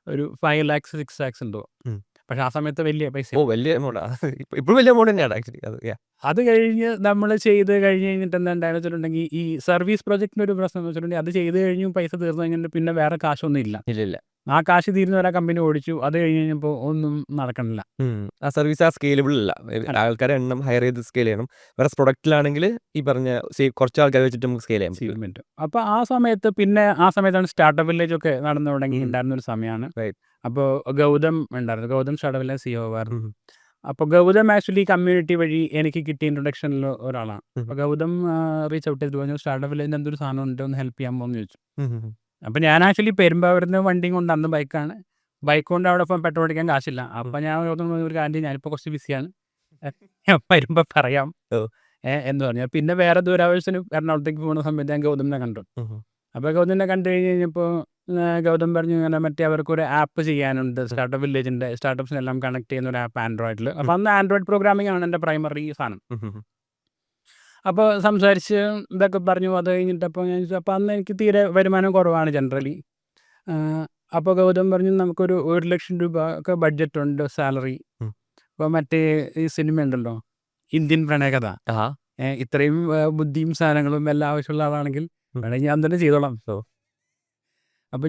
ഒരു 5 lakhs 6 lakhs ഉണ്ടോ. പക്ഷെ ആ സമയത്ത് വലിയ പൈസ, വലിയ എമൗണ്ട്, ഇപ്പോഴും വലിയ എമൗണ്ട് തന്നെയാണ് ആക്ച്വലി. അത് കഴിഞ്ഞ് നമ്മൾ ചെയ്ത് കഴിഞ്ഞിട്ട് എന്താണെന്ന് വെച്ചിട്ടുണ്ടെങ്കിൽ ഈ സർവീസ് പ്രൊജക്റ്റിൻ്റെ ഒരു പ്രശ്നം എന്ന് വെച്ചിട്ടുണ്ടെങ്കിൽ അത് ചെയ്ത് കഴിഞ്ഞു പൈസ തീർന്നു കഴിഞ്ഞിട്ട് പിന്നെ വേറെ കാശൊന്നും ഇല്ല. ആ കാശ് തീരുന്നവരെ കമ്പനി ഓടിച്ചു. അത് കഴിഞ്ഞ് കഴിഞ്ഞപ്പോൾ ഒന്നും നടക്കണില്ല. ആ സർവീസ് ആ സ്കെയിലബിൾ അല്ല, ആൾക്കാരെ എണ്ണം ഹയർ ചെയ്ത് സ്കെയിൽ ചെയ്യണം. വേറെ പ്രൊഡക്റ്റിലാണെങ്കിൽ ഈ പറഞ്ഞ കുറച്ച് ആൾക്കാരെ വെച്ചിട്ട് നമുക്ക് സ്കെയിൽ ചെയ്യാൻ പറ്റും. അപ്പോൾ ആ സമയത്താണ് സ്റ്റാർട്ടപ്പ് വില്ലേജ് ഒക്കെ നടന്നു തുടങ്ങി ഉണ്ടായിരുന്നൊരു സമയമാണ്. അപ്പോൾ ഗൗതം ഉണ്ടായിരുന്നു, ഗൗതം സ്റ്റാർട്ടപ്പ് വില്ലേജ് CEO ആയിരുന്നു. അപ്പോൾ ഗൗതം ആക്ച്വലി കമ്മ്യൂണിറ്റി വഴി എനിക്ക് കിട്ടിയ ഇൻട്രൊഡക്ഷനിൽ ഒരാളാണ്. അപ്പോൾ ഗൗതം റീച്ച് ഔട്ട് ചെയ്ത് പറഞ്ഞു, സ്റ്റാർട്ടപ്പ് വില്ലേജിന് എന്തൊരു സാധനം ഉണ്ട്, ഒന്ന് ഹെൽപ്പ് ചെയ്യാൻ പോകുമെന്ന് ചോദിച്ചു. അപ്പോൾ ഞാൻ ആക്ച്വലി പെരുമ്പാവൂരിന്ന് വണ്ടിയും കൊണ്ട്, അന്ന് ബൈക്ക് കൊണ്ട് അവിടെ ഇപ്പം പെട്രോൾ അടിക്കാൻ കാശില്ല. അപ്പോൾ ഞാൻ ഒരു കാര്യം, ഞാനിപ്പോൾ കുറച്ച് ബിസിയാണ്, ഞാൻ വരുമ്പോൾ പറയാം എന്ന് പറഞ്ഞു. പിന്നെ വേറെ ദൂരാവശ്യത്തിന് എറണാകുളത്തേക്ക് പോകുന്ന സമയത്ത് ഞാൻ ഗൗതമിനെ കണ്ടു. അപ്പോൾ ഗൗതമിനെ കണ്ടു കഴിഞ്ഞ് കഴിഞ്ഞപ്പോൾ ഗൗതം പറഞ്ഞു, ഇങ്ങനെ മറ്റേ അവർക്കൊരു ആപ്പ് ചെയ്യാനുണ്ട്, സ്റ്റാർട്ടപ്പ് വില്ലേജിൻ്റെ സ്റ്റാർട്ടപ്സിനെല്ലാം കണക്ട് ചെയ്യുന്ന ഒരു ആപ്പ് ആൻഡ്രോയിഡിൽ. അപ്പോൾ അന്ന് ആൻഡ്രോയിഡ് പ്രോഗ്രാമിംഗ് ആണ് എൻ്റെ പ്രൈമറി സാധനം. അപ്പോൾ സംസാരിച്ച് ഇതൊക്കെ പറഞ്ഞു. അത് കഴിഞ്ഞിട്ടപ്പോൾ ഞാൻ ചോദിച്ചു, അപ്പോൾ അന്ന് എനിക്ക് തീരെ വരുമാനം കുറവാണ് ജനറലി. അപ്പോൾ ഗൗതം പറഞ്ഞു, നമുക്കൊരു 1 ലക്ഷം രൂപ ഒക്കെ ബഡ്ജറ്റ് ഉണ്ട് സാലറി. അപ്പോൾ മറ്റേ ഈ സിനിമ ഉണ്ടല്ലോ, ഇന്ത്യൻ പ്രണയകഥ, ഇത്രയും ബുദ്ധിയും സാധനങ്ങളും എല്ലാം ആവശ്യമുള്ള ആളാണെങ്കിൽ വേണമെങ്കിൽ ഞാൻ തന്നെ ചെയ്തോളാം. അപ്പോൾ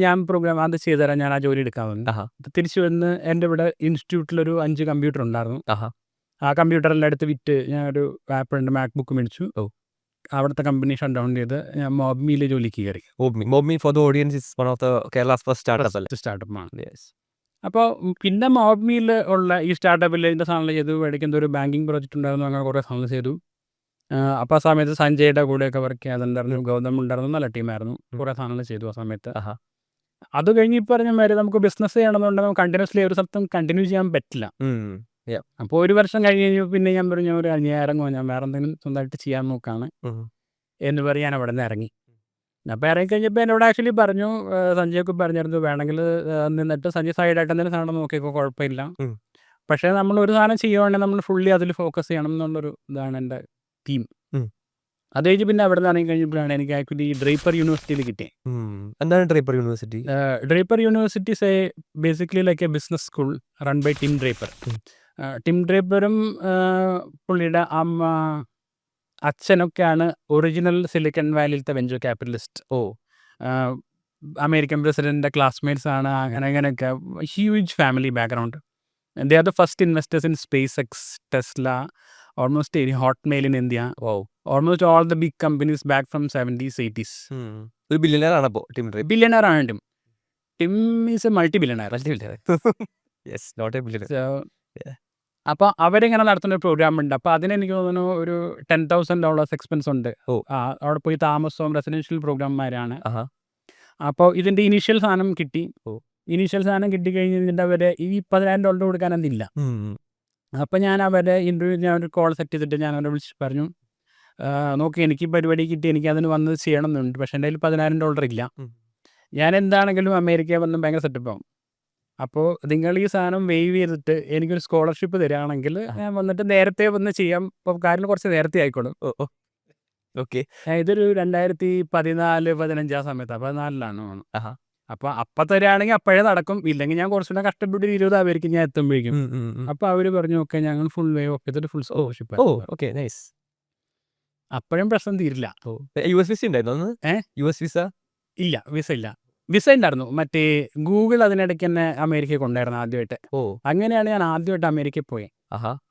ഞാൻ പ്രോഗ്രാം അത് ചെയ്തുതരാം, ഞാൻ ആ ജോലി എടുക്കാമെന്ന്. തിരിച്ചു വന്ന് എൻ്റെ ഇവിടെ ഇൻസ്റ്റിറ്റ്യൂട്ടിലൊരു 5 കമ്പ്യൂട്ടർ ഉണ്ടായിരുന്നു. ആ കമ്പ്യൂട്ടറെല്ലാം എടുത്ത് വിറ്റ് ഞാൻ ഒരു ആപ്പിളിൻ്റെ മാക്ബുക്ക് മേടിച്ചു. അവിടുത്തെ കമ്പനി ഷട്ട് ഡൗൺ ചെയ്ത് ഞാൻ മോബ്മിയിൽ ജോലിക്ക് കയറി. Mobme for the audience is one of the Kerala's first startup അല്ലേ? സ്റ്റാർട്ടപ്പാണ്. Yes. അപ്പോൾ പിന്നെ മോബ്മിയിൽ ഉള്ള ഈ സ്റ്റാർട്ടപ്പിൽ ഇതിൻ്റെ സാധനങ്ങൾ ചെയ്തു. ഇടയ്ക്ക് ഒരു ബാങ്കിങ് പ്രോജക്റ്റ് ഉണ്ടായിരുന്നു, അങ്ങനെ കുറേ സാധനങ്ങൾ ചെയ്തു. അപ്പോൾ ആ സമയത്ത് സഞ്ജയുടെ കൂടെയൊക്കെ വർക്ക് ചെയ്യാതുണ്ടായിരുന്നു, ഗൗതം ഉണ്ടായിരുന്നു, നല്ല ടീമായിരുന്നു, കുറേ സാധനങ്ങൾ ചെയ്തു ആ സമയത്ത്. അത് കഴിഞ്ഞ് ഈ പറഞ്ഞ മാതിരി നമുക്ക് ബിസിനസ് ചെയ്യണമെന്നുണ്ടെങ്കിൽ കണ്ടിന്യൂസ്ലി ഒരു സ്ഥലത്തും കണ്ടിന്യൂ ചെയ്യാൻ പറ്റില്ല. അപ്പോൾ ഒരു വർഷം കഴിഞ്ഞ് പിന്നെ ഞാൻ പറഞ്ഞു ഞാൻ ഇറങ്ങുമോ, ഞാൻ വേറെ എന്തെങ്കിലും സ്വന്തമായിട്ട് ചെയ്യാൻ നോക്കാണ് എന്ന് പറഞ്ഞ് ഞാൻ അവിടെ നിന്ന് ഇറങ്ങി. അപ്പോൾ ഇറങ്ങിക്കഴിഞ്ഞപ്പോൾ എന്നോട് ആക്ച്വലി പറഞ്ഞു, സഞ്ജയൊക്കെ പറഞ്ഞിരുന്നു വേണമെങ്കിൽ നിന്നിട്ട് സഞ്ജയ് സൈഡായിട്ട് എന്തെങ്കിലും സാധനം നോക്കിയപ്പോൾ കുഴപ്പമില്ല, പക്ഷേ നമ്മൾ ഒരു സാധനം ചെയ്യുവാണെങ്കിൽ നമ്മൾ ഫുള്ളി അതിൽ ഫോക്കസ് ചെയ്യണം എന്നുള്ളൊരു ഇതാണ് എൻ്റെ തീം. അത് കഴിഞ്ഞ് പിന്നെ അവിടെ നിന്ന് ഇറങ്ങി കഴിഞ്ഞപ്പോഴാണ് എനിക്ക് ആക്ച്വലി ഡ്രേപ്പർ യൂണിവേഴ്സിറ്റിയിൽ കിട്ടിയത്. എന്താണ് Draper University? Draper University basically like a business school run by Tim Draper. Tim ഡ്രേപ്പറും പുള്ളിയുടെ അമ്മ അച്ഛനൊക്കെയാണ് ഒറിജിനൽ സിലിക്കൺ വാലിയിലത്തെ വെഞ്ചർ ക്യാപിറ്റലിസ്റ്റ്. അമേരിക്കൻ പ്രസിഡന്റിൻ്റെ ക്ലാസ്മേറ്റ്സ് ആണ്, അങ്ങനെയൊക്കെ huge family background. They are the first investors in SpaceX, Tesla, almost Hotmail in India. Almost all the big companies back from 70s, 80s. ഒരു ബില്യണർ ആണ് അപ്പോൾ ടിം ഡ്രേപ്പർ. ബില്യണർ ആണ് Tim. Tim is A multi billionaire. Yes, not a billionaire. അപ്പോൾ അവരിങ്ങനെ നടത്തുന്ന ഒരു പ്രോഗ്രാം ഉണ്ട്. അപ്പോൾ അതിന് എനിക്ക് തോന്നുന്നു ഒരു $10,000 എക്സ്പെൻസ് ഉണ്ട്. അവിടെ പോയി താമസവും റെസിഡൻഷ്യൽ പ്രോഗ്രാംമാരാണ്. അപ്പോൾ ഇതിൻ്റെ ഇനീഷ്യൽ സാധനം കിട്ടി. ഇനീഷ്യൽ സാധനം കിട്ടിക്കഴിഞ്ഞിട്ട് അവർ ഈ $10,000 കൊടുക്കാനൊന്നില്ല. അപ്പോൾ ഞാൻ അവരുടെ ഇൻ്റർവ്യൂ ഞാൻ ഒരു കോൾ സെറ്റ് ചെയ്തിട്ട് ഞാൻ അവരെ വിളിച്ച് പറഞ്ഞു, നോക്കി എനിക്ക് പരിപാടി കിട്ടി, എനിക്ക് അതിന് വന്നത് ചെയ്യണമെന്നുണ്ട്, പക്ഷേ എൻ്റെ കയ്യിൽ $10,000 ഇല്ല. ഞാൻ എന്താണെങ്കിലും അമേരിക്കയിൽ വന്ന് ഭയങ്കര സെറ്റപ്പാകും. അപ്പോൾ നിങ്ങൾ ഈ സാധനം വെയ്വ് ചെയ്തിട്ട് എനിക്കൊരു സ്കോളർഷിപ്പ് തരികയാണെങ്കിൽ ഞാൻ വന്നിട്ട് നേരത്തെ വന്ന് ചെയ്യാം. ഇപ്പോൾ കാര്യം കുറച്ച് നേരത്തെ ആയിക്കോളും. ഓക്കെ. ഇതൊരു 2014-15 ആ സമയത്താണ്, 14 അപ്പോൾ തരികയാണെങ്കിൽ അപ്പോഴേ നടക്കും, ഇല്ലെങ്കിൽ ഞാൻ കുറച്ചുകൂടെ കഷ്ടപ്പെട്ട് 20 ആയിരിക്കും ഞാൻ എത്തുമ്പോഴേക്കും. അപ്പോൾ അവർ പറഞ്ഞു ഓക്കെ ഞങ്ങൾ ഫുൾ വേ ഓഫ് ചെയ്തിട്ട് ഫുൾ സ്കോളർഷിപ്പ്. Okay, nice. അപ്പോഴും പ്രശ്നം തീരില്ല. US വിസ ഉണ്ടായിരുന്നു? US വിസ ഇല്ല, വിസ ഉണ്ടായിരുന്നു. മറ്റേ ഗൂഗിൾ അതിനിടയ്ക്ക് തന്നെ അമേരിക്കയിൽ കൊണ്ടായിരുന്നു ആദ്യമായിട്ട്. അങ്ങനെയാണ് ഞാൻ ആദ്യമായിട്ട് അമേരിക്കയിൽ പോയത്.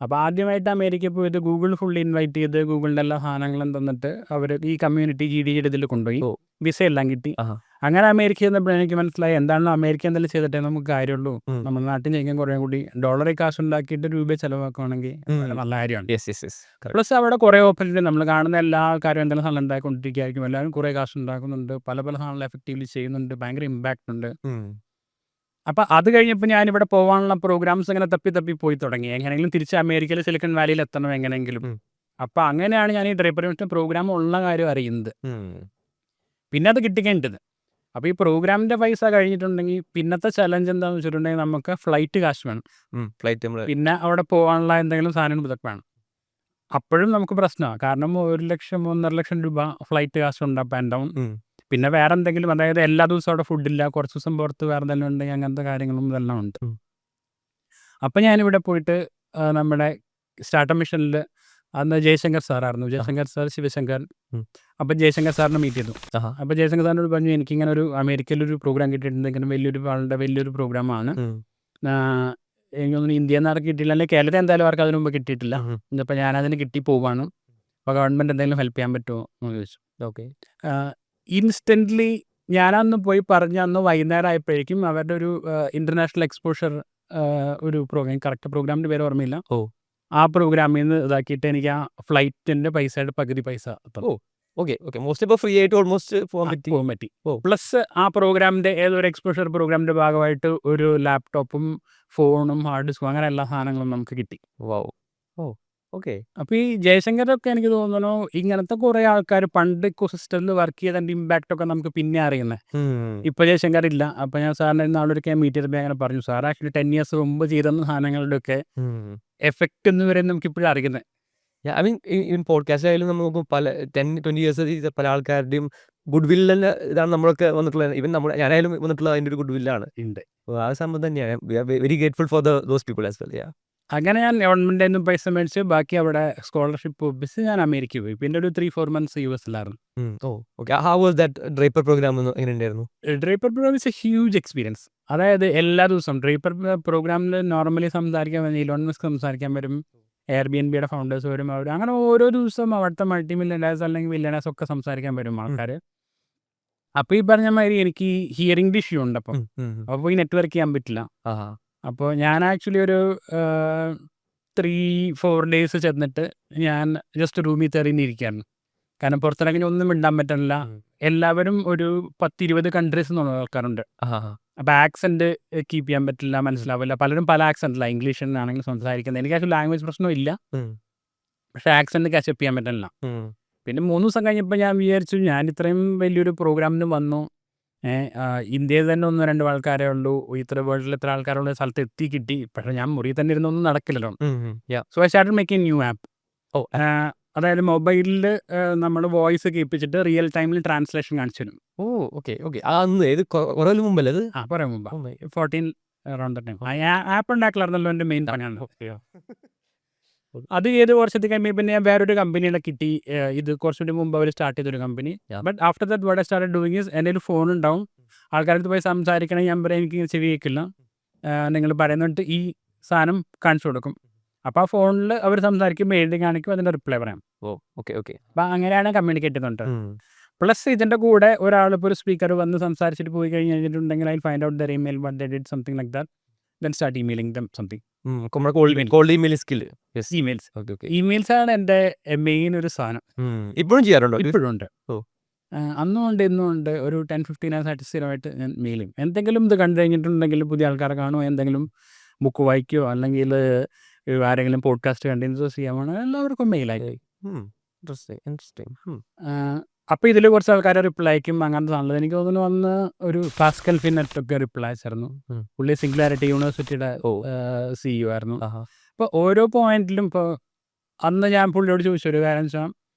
അപ്പോൾ ആദ്യമായിട്ട് അമേരിക്കയിൽ പോയത് ഗൂഗിൾ ഫുള്ളി ഇൻവൈറ്റ് ചെയ്ത് ഗൂഗിളിൻ്റെ എല്ലാ സാധനങ്ങളും തന്നിട്ട് അവർ ഈ കമ്മ്യൂണിറ്റി GDയുടെ ഇതിൽ കൊണ്ടുപോയി, വിസ എല്ലാം കിട്ടി. അങ്ങനെ അമേരിക്ക ചെന്നപ്പോഴാണ് എനിക്ക് മനസ്സിലായി എന്താണല്ലോ അമേരിക്ക എന്തെങ്കിലും ചെയ്തിട്ടേ നമുക്ക് കാര്യമുള്ളൂ. നമ്മുടെ നാട്ടിൽ ചെയ്യാൻ കുറേ കൂടി ഡോളറിൽ കാശ് ഉണ്ടാക്കിയിട്ട് രൂപ ചിലവാക്കുകയാണെങ്കിൽ നല്ല കാര്യമാണ്. പ്ലസ് അവിടെ കുറേ ഓപ്പർച്യൂണിറ്റി, നമ്മൾ കാണുന്ന എല്ലാ ആൾക്കാരും എന്തെങ്കിലും സാധനം ഉണ്ടാക്കിക്കൊണ്ടിരിക്കുകയായിരിക്കും, എല്ലാവരും കുറേ കാശ് ഉണ്ടാക്കുന്നുണ്ട്, പല സാധനങ്ങൾ എഫക്റ്റീവ്ലി ചെയ്യുന്നുണ്ട്, ഭയങ്കര ഇമ്പാക്റ്റ് ഉണ്ട്. അപ്പോൾ അത് കഴിഞ്ഞപ്പോൾ ഞാനിവിടെ പോകാനുള്ള പ്രോഗ്രാംസ് ഇങ്ങനെ തപ്പി പോയി തുടങ്ങി, എങ്ങനെയെങ്കിലും തിരിച്ച് അമേരിക്കയിൽ സിലിക്കൺ വാലിയിൽ എത്തണം എങ്ങനെയെങ്കിലും. അപ്പോൾ അങ്ങനെയാണ് ഞാൻ ഈ ഡ്രേപ്പർ പ്രോഗ്രാം ഉള്ള കാര്യം അറിയുന്നത്. പിന്നെ അത് കിട്ടിക്കേണ്ടത്. അപ്പോൾ ഈ പ്രോഗ്രാമിൻ്റെ പൈസ കഴിഞ്ഞിട്ടുണ്ടെങ്കിൽ പിന്നത്തെ ചലഞ്ച് എന്താണെന്ന് വെച്ചിട്ടുണ്ടെങ്കിൽ നമുക്ക് ഫ്ലൈറ്റ് കാശ് വേണം, പിന്നെ അവിടെ പോകാനുള്ള എന്തെങ്കിലും സാധനങ്ങൾ ഇതൊക്കെ വേണം. അപ്പോഴും നമുക്ക് പ്രശ്നമാണ്, കാരണം 1 ലക്ഷം 1.5 ലക്ഷം രൂപ ഫ്ലൈറ്റ് കാശ് ഉണ്ട് അപ്പ് ആൻഡ് ഡൗൺ. പിന്നെ വേറെ എന്തെങ്കിലും, അതായത് എല്ലാ ദിവസവും അവിടെ ഫുഡില്ല, കുറച്ച് ദിവസം പുറത്ത് വേറെ എന്തെങ്കിലും ഉണ്ടെങ്കിൽ അങ്ങനത്തെ കാര്യങ്ങളും ഇതെല്ലാം ഉണ്ട്. അപ്പം ഞാനിവിടെ പോയിട്ട് നമ്മുടെ സ്റ്റാർട്ടപ്പ് മിഷനിൽ അന്ന് ജയശങ്കർ സാറായിരുന്നു, ജയശങ്കർ സാർ, ശിവശങ്കർ. അപ്പം ജയശങ്കർ സാറിനെ മീറ്റ് ചെയ്തു. അപ്പോൾ ജയശങ്കർ സാറിനോട് പറഞ്ഞു എനിക്കിങ്ങനെ ഒരു അമേരിക്കയിലൊരു പ്രോഗ്രാം കിട്ടിയിട്ടുണ്ട്, ഇങ്ങനെ വലിയൊരു പ്രോഗ്രാമാണ്, എനിക്കൊന്നും ഇന്ത്യയിൽ നിന്ന് ആർക്ക് കിട്ടിയില്ല, അല്ലെങ്കിൽ കേരളത്തിൽ എന്തായാലും ആർക്ക് അതിന് മുമ്പ് കിട്ടിയിട്ടില്ല. അപ്പോൾ ഞാനതിന് കിട്ടി പോവാണ്, അപ്പോൾ ഗവൺമെൻറ് എന്തെങ്കിലും ഹെൽപ്പ് ചെയ്യാൻ പറ്റുമോ എന്ന് ചോദിച്ചു. ഓക്കെ. ഇൻസ്റ്റൻ്റ്ലി ഞാനന്ന് പോയി പറഞ്ഞ് അന്ന് വൈകുന്നേരം ആയപ്പോഴേക്കും അവരുടെ ഒരു ഇൻ്റർനാഷണൽ എക്സ്പോഷർ ഒരു പ്രോഗ്രാം, കറക്റ്റ് പ്രോഗ്രാമിൻ്റെ പേര് ഓർമ്മയില്ല, ആ പ്രോഗ്രാമിൽ നിന്ന് ഇതാക്കിയിട്ട് എനിക്ക് ആ ഫ്ലൈറ്റിൻ്റെ പൈസയുടെ പകുതി പൈസ. മോസ്റ്റ്ലി ഇപ്പോൾ ഫ്രീ ആയിട്ട് ഓൾമോസ്റ്റ് പോകാൻ പറ്റി. പ്ലസ് ആ പ്രോഗ്രാമിൻ്റെ ഏതൊരു എക്സ്പോഷർ പ്രോഗ്രാമിൻ്റെ ഭാഗമായിട്ട് ഒരു ലാപ്ടോപ്പും ഫോണും ഹാർഡ് ഡിസ്കും അങ്ങനെ എല്ലാ സാധനങ്ങളും നമുക്ക് കിട്ടി. ഓക്കെ. അപ്പോൾ ഈ ജയശങ്കരൊക്കെ എനിക്ക് തോന്നുന്നു ഇങ്ങനത്തെ കുറേ ആൾക്കാർ പണ്ട് ഇക്കോസിസ്റ്റമിൽ വർക്ക് ചെയ്തതിൻ്റെ ഇമ്പാക്റ്റൊക്കെ നമുക്ക് പിന്നെ അറിയുന്നത്. ഇപ്പോൾ ജയശങ്കർ ഇല്ല. അപ്പോൾ ഞാൻ സാറിനെ നാളൊരിക്കൽ മീറ്റ് ചെയ്തപ്പോൾ അങ്ങനെ പറഞ്ഞു, സാർ ആക്ച്വലി 10 years മുമ്പ് ചെയ്തെന്ന സാധനങ്ങളുടെയൊക്കെ എഫക്റ്റ് എന്ന് വരെ നമുക്കിപ്പോഴും അറിയുന്നത്. ഐ മീൻ ഈവൻ പോഡ്കാസ്റ്റ് ആയാലും നമുക്ക് പല 10-20 years പല ആൾക്കാരുടെയും ഗുഡ് വില്ലിന് ഇതാണ് നമ്മളൊക്കെ വന്നിട്ടുള്ളത്. ഈവൻ ഞാനായാലും വന്നിട്ടുള്ള അതിൻ്റെ ഒരു ഗുഡ് വില്ലാണ് ഉണ്ട്. ആ സംഭവം തന്നെയാണ്. We are very grateful for those people as well. അങ്ങനെ ഞാൻ ഗവൺമെൻറ്റിൽ നിന്നും പൈസ മേടിച്ച് ബാക്കി അവിടെ സ്കോളർഷിപ്പ് ഒപ്പിച്ച് ഞാൻ അമേരിക്കയിൽ പോയി. പിന്നെ ഒരു 3-4 months US-ലായിരുന്നു. How was that Draper program? എങ്ങനെ ഉണ്ടായിരുന്നു? Draper program is a huge experience. അതായത് എല്ലാ ദിവസവും ഡ്രേപ്പർ പ്രോഗ്രാമിൽ നോർമലി സംസാരിക്കാൻ വരും, ഇലോൺ മസ്ക് സംസാരിക്കാൻ വരും, എയർബിഎൻബിയുടെ ഫൗണ്ടേഴ്സ് വരും. അവർ അങ്ങനെ ഓരോ ദിവസവും അവിടുത്തെ മൾട്ടി മില്യണേഴ്സ് അല്ലെങ്കിൽ മില്യണേഴ്സ് ഒക്കെ സംസാരിക്കാൻ വരും ആൾക്കാർ. അപ്പോൾ ഈ പറഞ്ഞ മാതിരി എനിക്ക് ഹിയറിംഗ് ഇഷ്യൂ ഉണ്ട്. അപ്പോൾ പോയി നെറ്റ്വർക്ക് ചെയ്യാൻ പറ്റില്ല. അപ്പോൾ ഞാൻ ആക്ച്വലി ഒരു 3-4 ഡേയ്സ് ചെന്നിട്ട് ഞാൻ ജസ്റ്റ് റൂമിൽ തെറിഞ്ഞിരിക്കുകയാണ്. കാരണം പുറത്തിറങ്ങി ഒന്നും മിണ്ടാൻ പറ്റില്ല. എല്ലാവരും ഒരു 10-20 കൺട്രീസ് എന്നുള്ള ആൾക്കാരുണ്ട്. അപ്പോൾ ആക്സെൻറ്റ് കീപ്പ് ചെയ്യാൻ പറ്റില്ല, മനസ്സിലാവില്ല. പലരും പല ആക്സെൻറ്റില്ല, ഇംഗ്ലീഷിലാണെങ്കിലും സംസാരിക്കുന്നത്. എനിക്ക് ആക്ച്വലി ലാംഗ്വേജ് പ്രശ്നമില്ല, പക്ഷേ ആക്സെൻറ്റ് കാച്ചപ്പ് ചെയ്യാൻ പറ്റില്ല. പിന്നെ 3 ദിവസം കഴിഞ്ഞപ്പോൾ ഞാൻ വിചാരിച്ചു ഞാൻ ഇത്രയും വലിയൊരു പ്രോഗ്രാമിന് വന്നു, ഇന്ത്യയിൽ തന്നെ 1-2 ആൾക്കാരേ ഉള്ളൂ, ഇത്ര വേൾഡിൽ എത്ര ആൾക്കാരുള്ള സ്ഥലത്ത് എത്തി കിട്ടി. പക്ഷേ ഞാൻ മുറിയിൽ തന്നെ ഇരുന്നൊന്നും നടക്കില്ലല്ലോ. So I started making new app. അതായത് മൊബൈലിൽ നമ്മൾ വോയിസ് കേൾപ്പിച്ചിട്ട് റിയൽ ടൈമിൽ ട്രാൻസ്ലേഷൻ കാണിച്ചു തരും. കുറേ മുമ്പല്ലേ അത്? കുറേ മുമ്പ് 14 അറൗണ്ട് ടൈം. ആപ്പ് ഉണ്ടാക്കലായിരുന്നല്ലോ എൻ്റെ മെയിൻ പണിയാണ്. അത് ഏത് വർഷത്തിൽ കഴിയുമ്പോൾ പിന്നെ ഞാൻ വേറൊരു കമ്പനിയുടെ കിട്ടി. ഇത് കുറച്ചുകൂടി മുമ്പ് അവർ സ്റ്റാർട്ട് ചെയ്തൊരു company. But after that what I started doing is, എൻ്റെ ഒരു ഫോൺ ഉണ്ടാവും, ആൾക്കാരടുത്ത് പോയി സംസാരിക്കണേ ഞാൻ പറയാം എനിക്ക് ചെവി കേൾക്കില്ല, നിങ്ങൾ പറയുന്നിട്ട് ഈ സാധനം കാണിച്ചു കൊടുക്കും. അപ്പോൾ ആ ഫോണിൽ അവർ സംസാരിക്കും, എഴുതി കാണിക്കും, അതിൻ്റെ റിപ്ലൈ പറയാം. അപ്പോൾ അങ്ങനെയാണ് കമ്മ്യൂണിക്കേറ്റ് ചെയ്യുന്നുണ്ട്. പ്ലസ് ഇതിൻ്റെ കൂടെ ഒരാളിപ്പോൾ ഒരു സ്പീക്കർ വന്ന് സംസാരിച്ചിട്ട് പോയി കഴിഞ്ഞിട്ടുണ്ടെങ്കിൽ I find out their email but they did something like that, then start emailing them something. Emails ആണ് എൻ്റെ മെയിൻ ഒരു സാധനം. ഇപ്പോഴും ചെയ്യാറുണ്ടോ? ഇപ്പോഴും ഉണ്ട്. അന്നും ഉണ്ട്, ഇന്നും ഉണ്ട്. ഒരു 10-15 ആയിട്ട് സ്ഥിരമായിട്ട് ഞാൻ മെയിൽ ചെയ്യും. എന്തെങ്കിലും ഇത് കണ്ടു കഴിഞ്ഞിട്ടുണ്ടെങ്കിൽ പുതിയ ആൾക്കാരെ കാണുമോ, എന്തെങ്കിലും ബുക്ക് വായിക്കുകയോ അല്ലെങ്കിൽ ആരെങ്കിലും പോഡ്കാസ്റ്റ് കണ്ടിന്യൂസ് ചെയ്യാമോ, എല്ലാവർക്കും മെയിലായി. അപ്പോൾ ഇതിൽ കുറച്ച് ആൾക്കാർ റിപ്ലൈ അയക്കും, അങ്ങനത്തെ സാധനം. എനിക്ക് തോന്നുന്നു വന്ന് ഒരു പാസ്കൽ ഫിനെറ്റൊക്കെ റിപ്ലൈ അയച്ചായിരുന്നു. പുള്ളി സിംഗുലാരിറ്റി യൂണിവേഴ്സിറ്റിയുടെ CEO ആയിരുന്നു. അപ്പോൾ ഓരോ പോയിന്റിലും ഇപ്പോൾ അന്ന് ഞാൻ പുള്ളിയോട് ചോദിച്ചൊരു കാര്യം വെച്ചാൽ,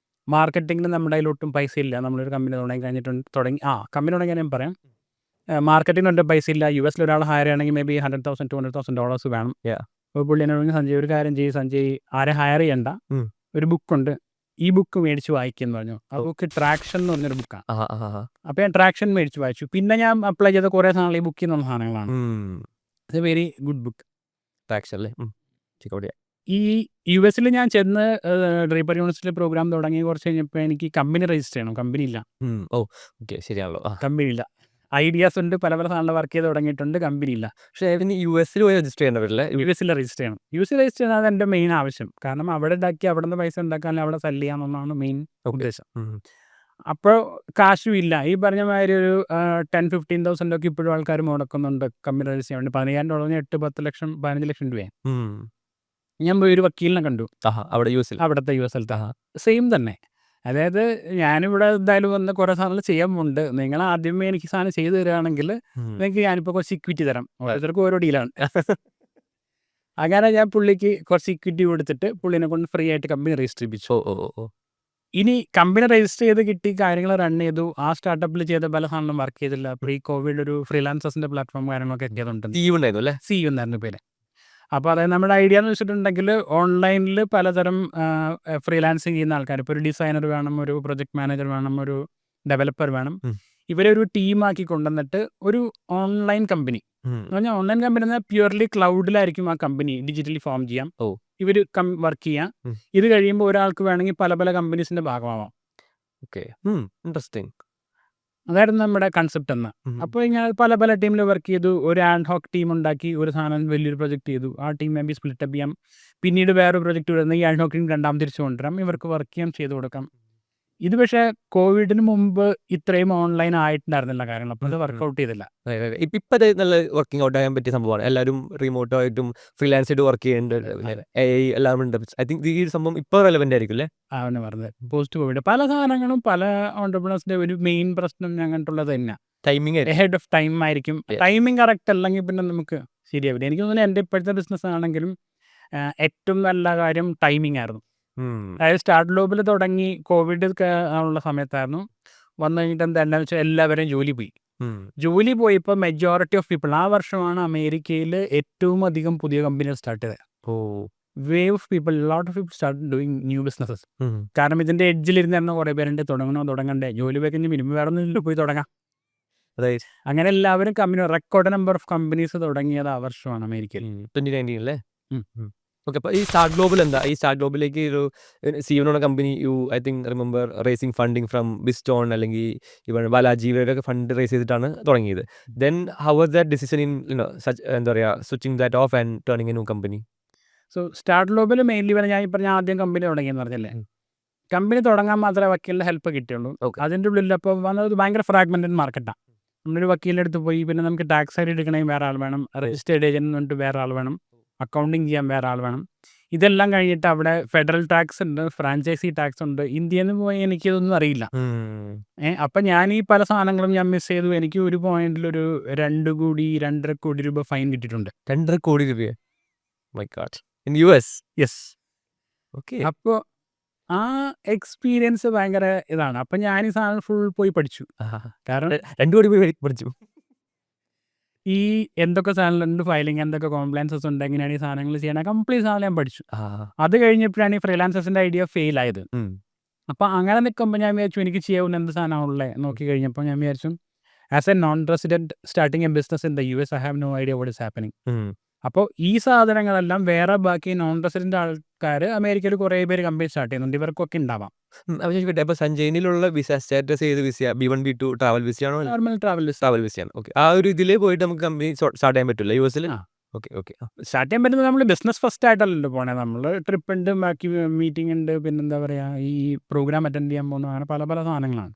മാർക്കറ്റിങ്ങിന് നമ്മുടെ കയ്യിലൊട്ടും പൈസ ഇല്ല, നമ്മളൊരു കമ്പനി കമ്പനി തുടങ്ങി ഞാൻ പറയാം, മാർക്കറ്റിങ്ങിനൊട്ടും പൈസ ഇല്ല, US ഒരാൾ ഹയർ ചെയ്യണമെങ്കിൽ മേ ബി $100,000-$200,000 വേണം. അപ്പോൾ പുള്ളി എന്നോട് സഞ്ജയ് ഒരു കാര്യം ചെയ്യും, സഞ്ജയ് ആരെ ഹയർ ചെയ്യണ്ട, ഒരു ബുക്കുണ്ട്, ഈ ബുക്ക് മേടിച്ച് വായിക്കുമെന്ന് പറഞ്ഞു. ആ ബുക്ക് ട്രാക്ഷൻ എന്ന് പറഞ്ഞൊരു ബുക്കാണ്. അപ്പോൾ ഞാൻ ട്രാക്ഷൻ മേടിച്ച് വായിച്ചു. പിന്നെ ഞാൻ അപ്ലൈ ചെയ്ത കുറേ സാധനങ്ങൾ ഈ ബുക്കിൽ നിന്നുള്ള സാധനങ്ങളാണ്. It's a very good book, traction അല്ലേ. ഈ US ഞാൻ ചെന്ന് ഡ്രൈപ്പർ യൂണിവേഴ്സിറ്റിയിൽ പ്രോഗ്രാം തുടങ്ങി കുറച്ച് കഴിഞ്ഞപ്പോൾ എനിക്ക് കമ്പനി രജിസ്റ്റർ ചെയ്യണം. കമ്പനി ഇല്ല. ശരിയാണല്ലോ, കമ്പനി ഇല്ല. ഐഡിയാസ് ഉണ്ട്, പല സാധനങ്ങൾ വർക്ക് ചെയ്ത് തുടങ്ങിയിട്ടുണ്ട്, കമ്പനി ഇല്ല. പക്ഷേ US പോയി രജിസ്റ്റർ ചെയ്യേണ്ടവരല്ലേ? US രജിസ്റ്റർ ചെയ്യണം. US രജിസ്റ്റർ ചെയ്യുന്നത് എൻ്റെ മെയിൻ ആവശ്യം. കാരണം അവിടെ ഉണ്ടാക്കി അവിടെ നിന്ന് പൈസ ഉണ്ടാക്കാൻ, അവിടെ സെല് ചെയ്യാമെന്നാണ് മെയിൻ ഉദ്ദേശം. അപ്പോൾ കാശും ഇല്ല. ഈ പറഞ്ഞ മാതിരി ഒരു 10-15,000 ഒക്കെ ഇപ്പോഴും ആൾക്കാർ മുടക്കുന്നുണ്ട് കമ്പനി രജിസ്റ്റർ ചെയ്യാൻ വേണ്ടി. $15,000 8-10 ലക്ഷം 15 ലക്ഷം രൂപയാണ്. ഞാൻ പോയി ഒരു വക്കീലിനെ കണ്ടു അവിടുത്തെ US സെയിം തന്നെ. അതായത് ഞാനിവിടെ എന്തായാലും വന്ന് കുറേ സാധനങ്ങൾ ചെയ്യാമുണ്ട്, നിങ്ങൾ ആദ്യമേ എനിക്ക് സാധനം ചെയ്തു തരികയാണെങ്കിൽ നിങ്ങൾക്ക് ഞാനിപ്പോൾ കുറച്ച് ഇക്വിറ്റി തരാം. ഓരോരുത്തർക്കും ഓരോ ഡീലാണ്. അങ്ങനെ ഞാൻ പുള്ളിക്ക് കുറച്ച് ഇക്വിറ്റി കൊടുത്തിട്ട് പുള്ളിനെ കൊണ്ട് ഫ്രീ ആയിട്ട് കമ്പനി രജിസ്റ്റർ ചെയ്യിപ്പിച്ചു. ഇനി കമ്പനി രജിസ്റ്റർ ചെയ്ത് കിട്ടി, കാര്യങ്ങൾ റൺ ചെയ്തു. ആ സ്റ്റാർട്ടപ്പിൽ ചെയ്ത പല സാധനങ്ങളും വർക്ക് ചെയ്തില്ല. പ്രീ കോവിഡ് ഒരു ഫ്രീലാൻസേഴ്സിൻ്റെ പ്ലാറ്റ്ഫോം കാര്യങ്ങളൊക്കെ എത്തിയതുണ്ട്. CEO എന്നായിരുന്നു പേര്. അപ്പോൾ അതായത് നമ്മുടെ ഐഡിയ എന്ന് വെച്ചിട്ടുണ്ടെങ്കിൽ ഓൺലൈനിൽ പലതരം ഫ്രീലാൻസിങ് ചെയ്യുന്ന ആൾക്കാർ, ഇപ്പോൾ ഒരു ഡിസൈനർ വേണം, ഒരു പ്രൊജക്ട് മാനേജർ വേണം, ഒരു ഡെവലപ്പർ വേണം, ഇവരെ ഒരു ടീമാക്കി കൊണ്ടുവന്നിട്ട് ഒരു ഓൺലൈൻ കമ്പനി എന്ന് പറഞ്ഞാൽ, ഓൺലൈൻ കമ്പനി എന്നാൽ പ്യുവർലി ക്ലൗഡിലായിരിക്കും ആ കമ്പനി ഡിജിറ്റലി ഫോം ചെയ്യാം, ഇവർ വർക്ക് ചെയ്യാം. ഇത് കഴിയുമ്പോൾ ഒരാൾക്ക് വേണമെങ്കിൽ പല കമ്പനീസിൻ്റെ ഭാഗമാവാം. ഇൻട്രസ്റ്റിംഗ്. അതായിരുന്നു നമ്മുടെ കൺസെപ്റ്റ് എന്ന്. അപ്പോൾ ഞാൻ പല ടീമിൽ വർക്ക് ചെയ്തു. ഒരു ആഡ് ഹോക്ക് ടീം ഉണ്ടാക്കി, ഒരു സാധനം വലിയൊരു പ്രൊജക്റ്റ് ചെയ്തു. ആ ടീം മേ ബി സ്പ്ലിറ്റപ്പ് ചെയ്യാം. പിന്നീട് വേറൊരു പ്രൊജക്റ്റ് വരുന്ന ഈ ആഡ് ഹോക്ക് ടീം രണ്ടാമത് തിരിച്ചു കൊണ്ടുവരാം, ഇവർക്ക് വർക്ക് ചെയ്യാൻ ചെയ്തു കൊടുക്കാം. ഇത് പക്ഷേ കോവിഡിന് മുമ്പ് ഇത്രയും ഓൺലൈൻ ആയിട്ടുണ്ടായിരുന്നില്ല കാര്യങ്ങൾ. അപ്പോൾ ഇത് വർക്കൗട്ട് ചെയ്തില്ല. ഇപ്പം അത് നല്ല വർക്കിംഗ് ഔട്ട് ചെയ്യാൻ പറ്റിയ സംഭവമാണ്. എല്ലാവരും റിമോട്ടായിട്ടും ഫ്രീലാൻസ് ആയിട്ട് വർക്ക് ചെയ്യുന്നുണ്ട്, AI എല്ലാം ഉണ്ട്. ഐ തിങ്ക് ഈ സംഭവം ഇപ്പോൾ റെലവൻ്റ് ആയിരിക്കും അല്ലേ? അവനെ പറഞ്ഞത് പോസ്റ്റ് കോവിഡ് പല സാധനങ്ങളും പല ഓൺടർപ്രണേഴ്സിൻ്റെ ഒരു മെയിൻ പ്രശ്നം ഞങ്ങൾക്കുള്ളത് തന്നെ ടൈമിങ്, ഹെഡ് ഓഫ് ടൈം ആയിരിക്കും. ടൈമിംഗ് കറക്റ്റ് അല്ലെങ്കിൽ പിന്നെ നമുക്ക് ശരിയാവില്ല. എനിക്ക് തോന്നുന്നു എൻ്റെ ഇപ്പോഴത്തെ ബിസിനസ് ആണെങ്കിലും ഏറ്റവും നല്ല കാര്യം ടൈമിംഗ് ആയിരുന്നു. അതായത് സ്റ്റാർട്ട് ലോബിൽ തുടങ്ങി കോവിഡ് ഉള്ള സമയത്തായിരുന്നു. വന്നു കഴിഞ്ഞിട്ട് എന്താണെന്ന് വെച്ചാൽ എല്ലാവരും ജോലി പോയപ്പോൾ മെജോറിറ്റി ഓഫ് പീപ്പിൾ ആ വർഷമാണ് അമേരിക്കയിൽ ഏറ്റവും അധികം പുതിയ കമ്പനികൾ സ്റ്റാർട്ട് ചെയ്തത്. Wave of people, lot of people start doing new businesses. കാരണം ഇതിൻ്റെ എഡ്ജിലിരുന്ന കുറേ പേരുണ്ട്, തുടങ്ങണ്ടേ, ജോലി വെക്കഞ്ഞ് മിനിമം വേറെ ഒന്നും പോയി തുടങ്ങാം. അങ്ങനെ എല്ലാവരും company record number of companies തുടങ്ങിയത് ആ വർഷമാണ് അമേരിക്കയിൽ. 2019 അല്ലേ? ഓക്കെ. അപ്പോൾ ഈ സ്റ്റാർട്ട് ഗ്ലോബൽ എന്താ? ഈ സ്റ്റാർട്ട് ഗ്ലോബലിലേക്ക് ഒരു സീവൻ എന്ന company I think remember raising funding from Biz Stone അല്ലെങ്കിൽ ഇവൺ ബാലാജി ഇവരൊക്കെ ഫണ്ട് റേസ് ചെയ്തിട്ടാണ് തുടങ്ങിയത്. Then how was that decision in എന്താ പറയുക switching that off and turning a new company? So Start Global mainly ഞാൻ ആദ്യം കമ്പനി തുടങ്ങിയെന്ന് പറഞ്ഞല്ലേ, കമ്പനി തുടങ്ങാൻ മാത്രമേ വക്കീലിൻ്റെ ഹെൽപ്പ് കിട്ടിയുള്ളൂ. ഓക്കെ. അതിൻ്റെ ഉള്ളിൽ അപ്പോൾ വന്നത് ഭയങ്കര ഫ്രാഗ്മെൻറ്റഡ് മാർക്കറ്റാണ്. നമ്മളൊരു വക്കീലിൻ്റെ അടുത്ത് പോയി പിന്നെ നമുക്ക് ടാക്സ് ഐഡി എടുക്കണമെങ്കിൽ വേറെ ആൾ വേണം, രജിസ്റ്റേർഡ് ഏജൻറ് എന്ന് പറഞ്ഞിട്ട് വേറെ ആൾ വേണം, അക്കൗണ്ടിങ് ചെയ്യാൻ വേറെ ആൾ വേണം. ഇതെല്ലാം കഴിഞ്ഞിട്ട് അവിടെ ഫെഡറൽ ടാക്സ് ഉണ്ട്, ഫ്രാഞ്ചൈസി ടാക്സ് ഉണ്ട്. ഇന്ത്യയിൽ നിന്ന് പോയി എനിക്കിതൊന്നും അറിയില്ല. അപ്പം ഞാൻ ഈ പല സാധനങ്ങളും ഞാൻ മിസ് ചെയ്തു. എനിക്ക് ഒരു പോയിന്റിലൊരു 2.5 കോടി രൂപ ഫൈൻ കിട്ടിയിട്ടുണ്ട്. 2.5 കോടി രൂപയോ? My God. In US? Yes. Okay. അപ്പോൾ ആ എക്സ്പീരിയൻസ് ഭയങ്കര ഇതാണ്. അപ്പം ഞാൻ ഈ സാധനം ഫുൾ പോയി പഠിച്ചു. കാരണം 2 കോടി പോയി പഠിച്ചു. ഈ എന്തൊക്കെ സാധനങ്ങളുണ്ട്, ഫയലിംഗ് എന്തൊക്കെ കോംപ്ലയൻസസ് ഉണ്ട്, എങ്ങനെയാണ് ഈ സാധനങ്ങൾ ചെയ്യണം, കംപ്ലീറ്റ് സാധനം ഞാൻ പഠിച്ചു. അത് കഴിഞ്ഞപ്പോഴാണ് ഈ ഫ്രീലാൻസേഴ്സിൻ്റെ ഐഡിയ ഫെയിൽ ആയത്. അപ്പോൾ അങ്ങനെ നിൽക്കുമ്പോൾ ഞാൻ വിചാരിച്ചു എനിക്ക് ചെയ്യാവുന്ന എന്ത് സാധനമാണുള്ളത് നോക്കി കഴിഞ്ഞപ്പോൾ ഞാൻ വിചാരിച്ചു as a non resident starting a business in the US I have no idea what is happening. അപ്പോൾ ഈ സാധനങ്ങളെല്ലാം വേറെ ബാക്കി നോൺ റെസിഡൻറ്റ് ആൾക്കാർ അമേരിക്കയിൽ കുറേ പേര് കമ്പനി സ്റ്റാർട്ട് ചെയ്യുന്നുണ്ട്, ഇവർക്കൊക്കെ ഉണ്ടാവാം. അപ്പോൾ സഞ്ജയനിലുള്ള വിസ സ്റ്റാറ്റസ് ഏത് വിസ? B1 B2 ട്രാവൽ വിസയാണോ? നോർമൽ ട്രാവൽ ട്രാവൽ വിസയാണ്. ഓക്കെ. ആ ഒരു ഇതിൽ പോയിട്ട് നമുക്ക് കമ്പനി സ്റ്റാർട്ട് ചെയ്യാൻ പറ്റില്ല US-ൽ? ഓക്കെ. ഓക്കെ. സ്റ്റാർട്ട് ചെയ്യാൻ പറ്റുന്നത് നമ്മൾ ബിസിനസ് ഫസ്റ്റ് ആയിട്ടല്ലല്ലോ പോണേ. നമ്മൾ ട്രിപ്പ് ഉണ്ട്, ബാക്കി മീറ്റിംഗ് ഉണ്ട്, പിന്നെന്താ പറയുക ഈ പ്രോഗ്രാം അറ്റൻഡ് ചെയ്യാൻ പോകുന്ന അങ്ങനെ പല പല സാധനങ്ങളാണ്.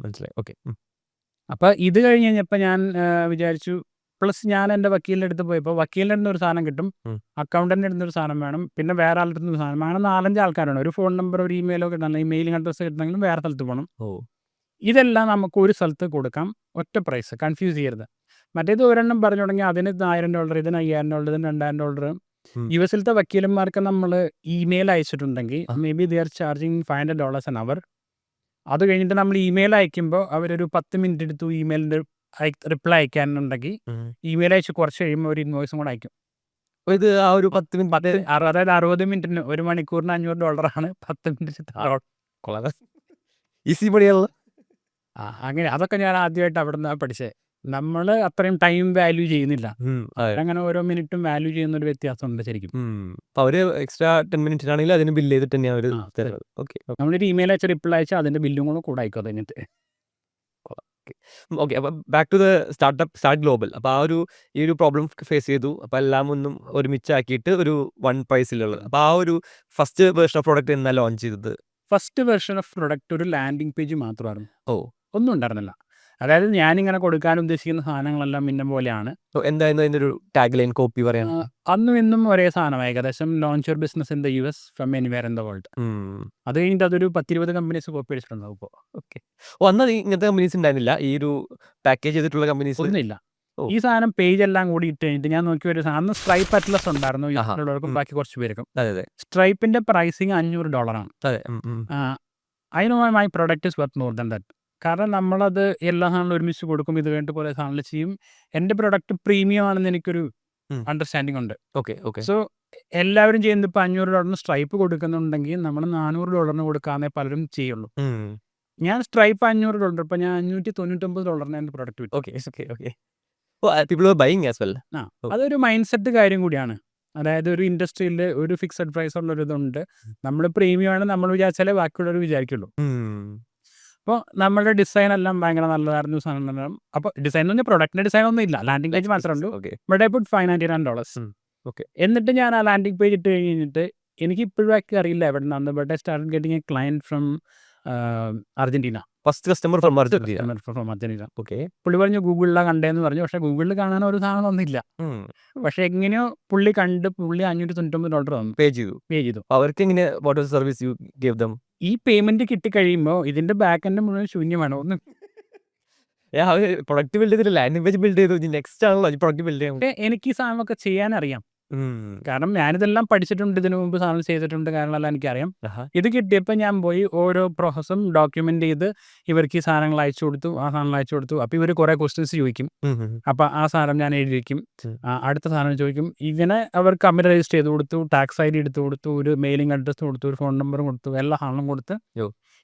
മനസ്സിലായി. ഓക്കെ. അപ്പോൾ ഇത് കഴിഞ്ഞ് കഴിഞ്ഞപ്പോൾ ഞാൻ വിചാരിച്ചു, പ്ലസ് ഞാൻ എൻ്റെ വക്കീലിൻ്റെ അടുത്ത് പോയപ്പോൾ വക്കീലിൻ്റെ അടുത്ത് ഒരു സാധനം കിട്ടും, അക്കൗണ്ടൻ്റെ അടുത്ത് ഒരു സാധനം വേണം, പിന്നെ വേറെ ആളുടെ അടുത്ത് ഒരു സാധനം, അങ്ങനെ 4-5 ആൾക്കാരാണ്. ഒരു ഫോൺ നമ്പർ ഒരു ഇമെയിലോ കിട്ടണം, ഈ മെയിലിംഗ് അഡ്രസ്സ് കിട്ടണമെങ്കിലും വേറെ സ്ഥലത്ത് പോകണം. ഇതെല്ലാം നമുക്ക് ഒരു സ്ഥലത്ത് കൊടുക്കാം, ഒറ്റ പ്രൈസ്, കൺഫ്യൂസ് ചെയ്യരുത്. മറ്റേത് ഒരെണ്ണം പറഞ്ഞു തുടങ്ങി അതിന് $1000, ഇതിന് $5000, ഇതിന് $2000. US-ലത്തെ വക്കീലന്മാർക്ക് നമ്മൾ ഇമെയിൽ അയച്ചിട്ടുണ്ടെങ്കിൽ maybe they are charging $500 an hour. അത് കഴിഞ്ഞിട്ട് നമ്മൾ ഇമെയിൽ അയക്കുമ്പോൾ അവരൊരു 10 മിനിറ്റ് എടുത്തു ഇമെയിലിൻ്റെ റിപ്ലൈ അയക്കാനുണ്ടെങ്കിൽ ഇമെയിൽ അയച്ച് കുറച്ച് കഴിയുമ്പോൾ ഒരു ഇൻവോയ്സും കൂടെ അയക്കും. ഇത് ആ ഒരു 10 മിനിറ്റ്, അതായത് 60 മിനിറ്റിന് ഒരു മണിക്കൂറിന് $500 10 മിനിറ്റ്. ഈസി പണിയാണല്ലോ. അങ്ങനെ അതൊക്കെ ഞാൻ ആദ്യമായിട്ട് അവിടെ നിന്നാണ് പഠിച്ചത്. നമ്മൾ അത്രയും ടൈം വാല്യൂ ചെയ്യുന്നില്ല, അങ്ങനെ ഓരോ മിനിറ്റും വാല്യൂ ചെയ്യുന്ന ഒരു വ്യത്യാസമുണ്ട് ശരിക്കും. അപ്പോൾ അവർ എക്സ്ട്രാ 10 മിനിറ്റിനാണെങ്കിൽ അതിന് ബില്ല് ചെയ്തിട്ട് തന്നെയാണ് അവർ തരുന്നത്. ഓക്കെ. നമ്മളൊരു ഇമെയിൽ അയച്ച റിപ്ലൈ അയച്ചാൽ അതിൻ്റെ ബില്ലും കൂടെ ആയിക്കോ കഴിഞ്ഞിട്ട്. ഓക്കെ. അപ്പോൾ back to the Start Global. അപ്പോൾ ആ ഈ ഒരു പ്രോബ്ലം ഫേസ് ചെയ്തു. അപ്പോൾ എല്ലാം ഒന്നും ഒരുമിച്ചാക്കിയിട്ട് ഒരു വൺ പ്രൈസിലുള്ളത്. അപ്പോൾ ആ ഒരു ഫസ്റ്റ് വേർഷൻ ഓഫ് പ്രോഡക്റ്റ് എന്നാണ് ലോഞ്ച് ചെയ്തത്? ഫസ്റ്റ് വെർഷൻ ഓഫ് പ്രൊഡക്റ്റ് ഒരു ലാൻഡിംഗ് പേജ് മാത്രമായിരുന്നു. ഒന്നും ഉണ്ടായിരുന്നില്ല. അതായത് ഞാനിങ്ങനെ കൊടുക്കാൻ ഉദ്ദേശിക്കുന്ന സാധനങ്ങളെല്ലാം ഇന്ന പോലെയാണ്. എന്തായിരുന്നു അതിൻ്റെ ഒരു ടാഗ് ലൈൻ കോപ്പി പറയാൻ? അന്നും ഇന്നും ഒരേ സാധനം, ഏകദേശം launch your business in the US from anywhere in the world. അത് കഴിഞ്ഞിട്ട് അതൊരു 10-20 കമ്പനീസ് കോപ്പി അടിച്ചിട്ടുണ്ടാവും ഇപ്പോൾ. ഓക്കെ. അന്ന് ഇങ്ങനത്തെ കമ്പനീസ് ഉണ്ടായിരുന്നില്ല, ഈ ഒരു പാക്കേജ് ചെയ്തിട്ടുള്ള കമ്പനീസ് ഒന്നുമില്ല. ഈ സാധനം പേജ് എല്ലാം കൂടി ഇട്ട് കഴിഞ്ഞിട്ട് ഞാൻ നോക്കിയ ഒരു സാധനം, അന്ന് സ്ട്രൈപ്പ് അറ്റ്ലസ് ഉണ്ടായിരുന്നു യുള്ളവർക്കും ബാക്കി കുറച്ച് പേർക്കും. സ്ട്രൈപ്പിൻ്റെ പ്രൈസിങ് $500. അതെ. I know my product is worth more than that. കാരണം നമ്മളത് എല്ലാ സാധനങ്ങളും ഒരുമിച്ച് കൊടുക്കും, ഇത് കഴിഞ്ഞിട്ട് പോലെ സാധനങ്ങൾ ചെയ്യും. എൻ്റെ പ്രൊഡക്റ്റ് പ്രീമിയം ആണെന്ന് എനിക്കൊരു അണ്ടർസ്റ്റാൻഡിങ് ഉണ്ട്. ഓക്കെ. സോ എല്ലാവരും ചെയ്യുന്നത് ഇപ്പോൾ $500 സ്ട്രൈപ്പ് കൊടുക്കുന്നുണ്ടെങ്കിൽ നമ്മൾ $400 കൊടുക്കാന്നേ പലരും ചെയ്യുള്ളൂ. ഞാൻ സ്ട്രൈപ്പ് $500, ഇപ്പം ഞാൻ $599 എൻ്റെ പ്രൊഡക്റ്റ് വിറ്റു. Okay. People are buying as well. അതൊരു മൈൻഡ് സെറ്റ് കാര്യം കൂടിയാണ്. അതായത് ഒരു ഇൻഡസ്ട്രിയിൽ ഒരു ഫിക്സഡ് പ്രൈസ് ഉള്ളൊരിതുണ്ട്. നമ്മൾ പ്രീമിയം ആണ് നമ്മൾ വിചാരിച്ചാലേ ബാക്കിയുള്ളവർ വിചാരിക്കുള്ളൂ. അപ്പോൾ നമ്മുടെ ഡിസൈൻ എല്ലാം ഭയങ്കര നല്ലതായിരുന്നു സാധനം. അപ്പോൾ ഡിസൈൻ എന്ന് പറഞ്ഞാൽ പ്രൊഡക്റ്റിൻ്റെ ഡിസൈൻ ഒന്നും ഇല്ല, ലാൻഡിംഗ് പേജ് മാത്രമേ ഉള്ളൂ. But I put $599. എന്നിട്ട് ഞാൻ ആ ലാൻഡിംഗ് പേജ് ഇട്ട് കഴിഞ്ഞിട്ട് എനിക്ക് ഇപ്പോഴൊക്കെ അറിയില്ല എവിടെ നിന്നാണ്, but I started getting A client from Argentina. First customer from Argentina. Okay. പുള്ളി പറഞ്ഞു ഗൂഗിളിലാണ് കണ്ടതെന്ന് പറഞ്ഞു. പക്ഷേ ഗൂഗിളിൽ കാണാൻ ഒരു സാധനം ഒന്നുമില്ല. പക്ഷെ എങ്ങനെയോ പുള്ളി കണ്ട് പുള്ളി $599 തന്നു, പേ ചെയ്തു. അവർക്ക് എങ്ങനെ what was service U gave dum? ഈ പേയ്മെന്റ് കിട്ടിക്കഴിയുമ്പോൾ ഇതിന്റെ ബാക്ക് എൻഡ് മുഴുവൻ ശൂന്യമാണ്. ഒന്ന് പ്രൊഡക്റ്റ് ബിൽഡ് ചെയ്തിട്ട് ലാൻഡിംഗ് പേജ് ബിൽഡ് ചെയ്തു, നെക്സ്റ്റ് ആണല്ലോ പ്രൊഡക്റ്റ് ബിൽഡ് ചെയ്യാൻ. എനിക്ക് ഈ സാധനമൊക്കെ ചെയ്യാൻ അറിയാം, കാരണം ഞാനിതെല്ലാം പഠിച്ചിട്ടുണ്ട്, ഇതിനു മുമ്പ് സാധനം ചെയ്തിട്ടുണ്ട്, കാര്യങ്ങളെല്ലാം എനിക്കറിയാം. ഇത് കിട്ടിയപ്പോൾ ഞാൻ പോയി ഓരോ പ്രോസസ്സും ഡോക്യുമെന്റ് ചെയ്ത് ഇവർക്ക് ഈ സാധനങ്ങൾ അയച്ചു കൊടുത്തു, ആ സാധനങ്ങൾ അയച്ചു കൊടുത്തു. അപ്പോൾ ഇവർ കുറേ ക്വസ്റ്റ്യൻസ് ചോദിക്കും, അപ്പോൾ ആ സാധനം ഞാൻ എഴുതി വയ്ക്കും. അടുത്ത സാധനം ചോദിക്കും, ഇങ്ങനെ അവർ കമ്പനി രജിസ്റ്റർ ചെയ്ത് കൊടുത്തു, ടാക്സ് ID എടുത്ത് കൊടുത്തു, ഒരു മെയിലിംഗ് അഡ്രസ്സ് കൊടുത്തു, ഒരു ഫോൺ നമ്പറും കൊടുത്തു, എല്ലാ സാധനവും കൊടുത്ത്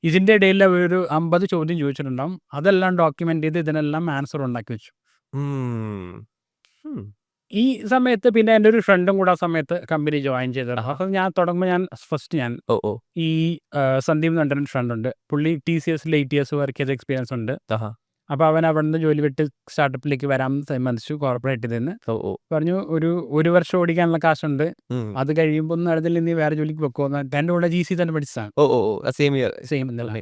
ഇതിൻ്റെ ഇടയിൽ ഒരു 50 ചോദ്യം ചോദിച്ചിട്ടുണ്ടാവും. അതെല്ലാം ഡോക്യുമെന്റ് ചെയ്ത് ഇതിനെല്ലാം ആൻസർ ഉണ്ടാക്കി വെച്ചു. ഈ സമയത്ത് പിന്നെ എൻ്റെ ഒരു ഫ്രണ്ടും കൂടെ ആ സമയത്ത് കമ്പനി ജോയിൻ ചെയ്തതാണ്. അപ്പം ഞാൻ തുടങ്ങുമ്പോൾ ഞാൻ ഓ ഓ ഈ സന്ദീപ് എന്ന് പറഞ്ഞൊരു ഫ്രണ്ടുണ്ട്. പുള്ളി TCSൽ 8 ഇയേഴ്സ് വർക്ക് ചെയ്ത എക്സ്പീരിയൻസ് ഉണ്ട്. ആഹാ അപ്പോൾ അവൻ അവിടെ നിന്ന് ജോലി വിട്ട് സ്റ്റാർട്ടപ്പിലേക്ക് വരാൻ തീരുമാനിച്ചു. കോർപ്പറേറ്റിൽ നിന്ന് ഓ ഓ പറഞ്ഞു ഒരു വർഷം ഓടിക്കാനുള്ള കാശുണ്ട്, ഉം. അത് കഴിയുമ്പോൾ ഒന്നും നടന്നില്ല, നീ വേറെ ജോലിക്ക് വെക്കുമെന്ന്. എൻ്റെ കൂടെ GC തന്നെ പഠിച്ചതാണ്, ഓ ഓ സെയിം ഇയർ സെയിം എന്നുള്ള.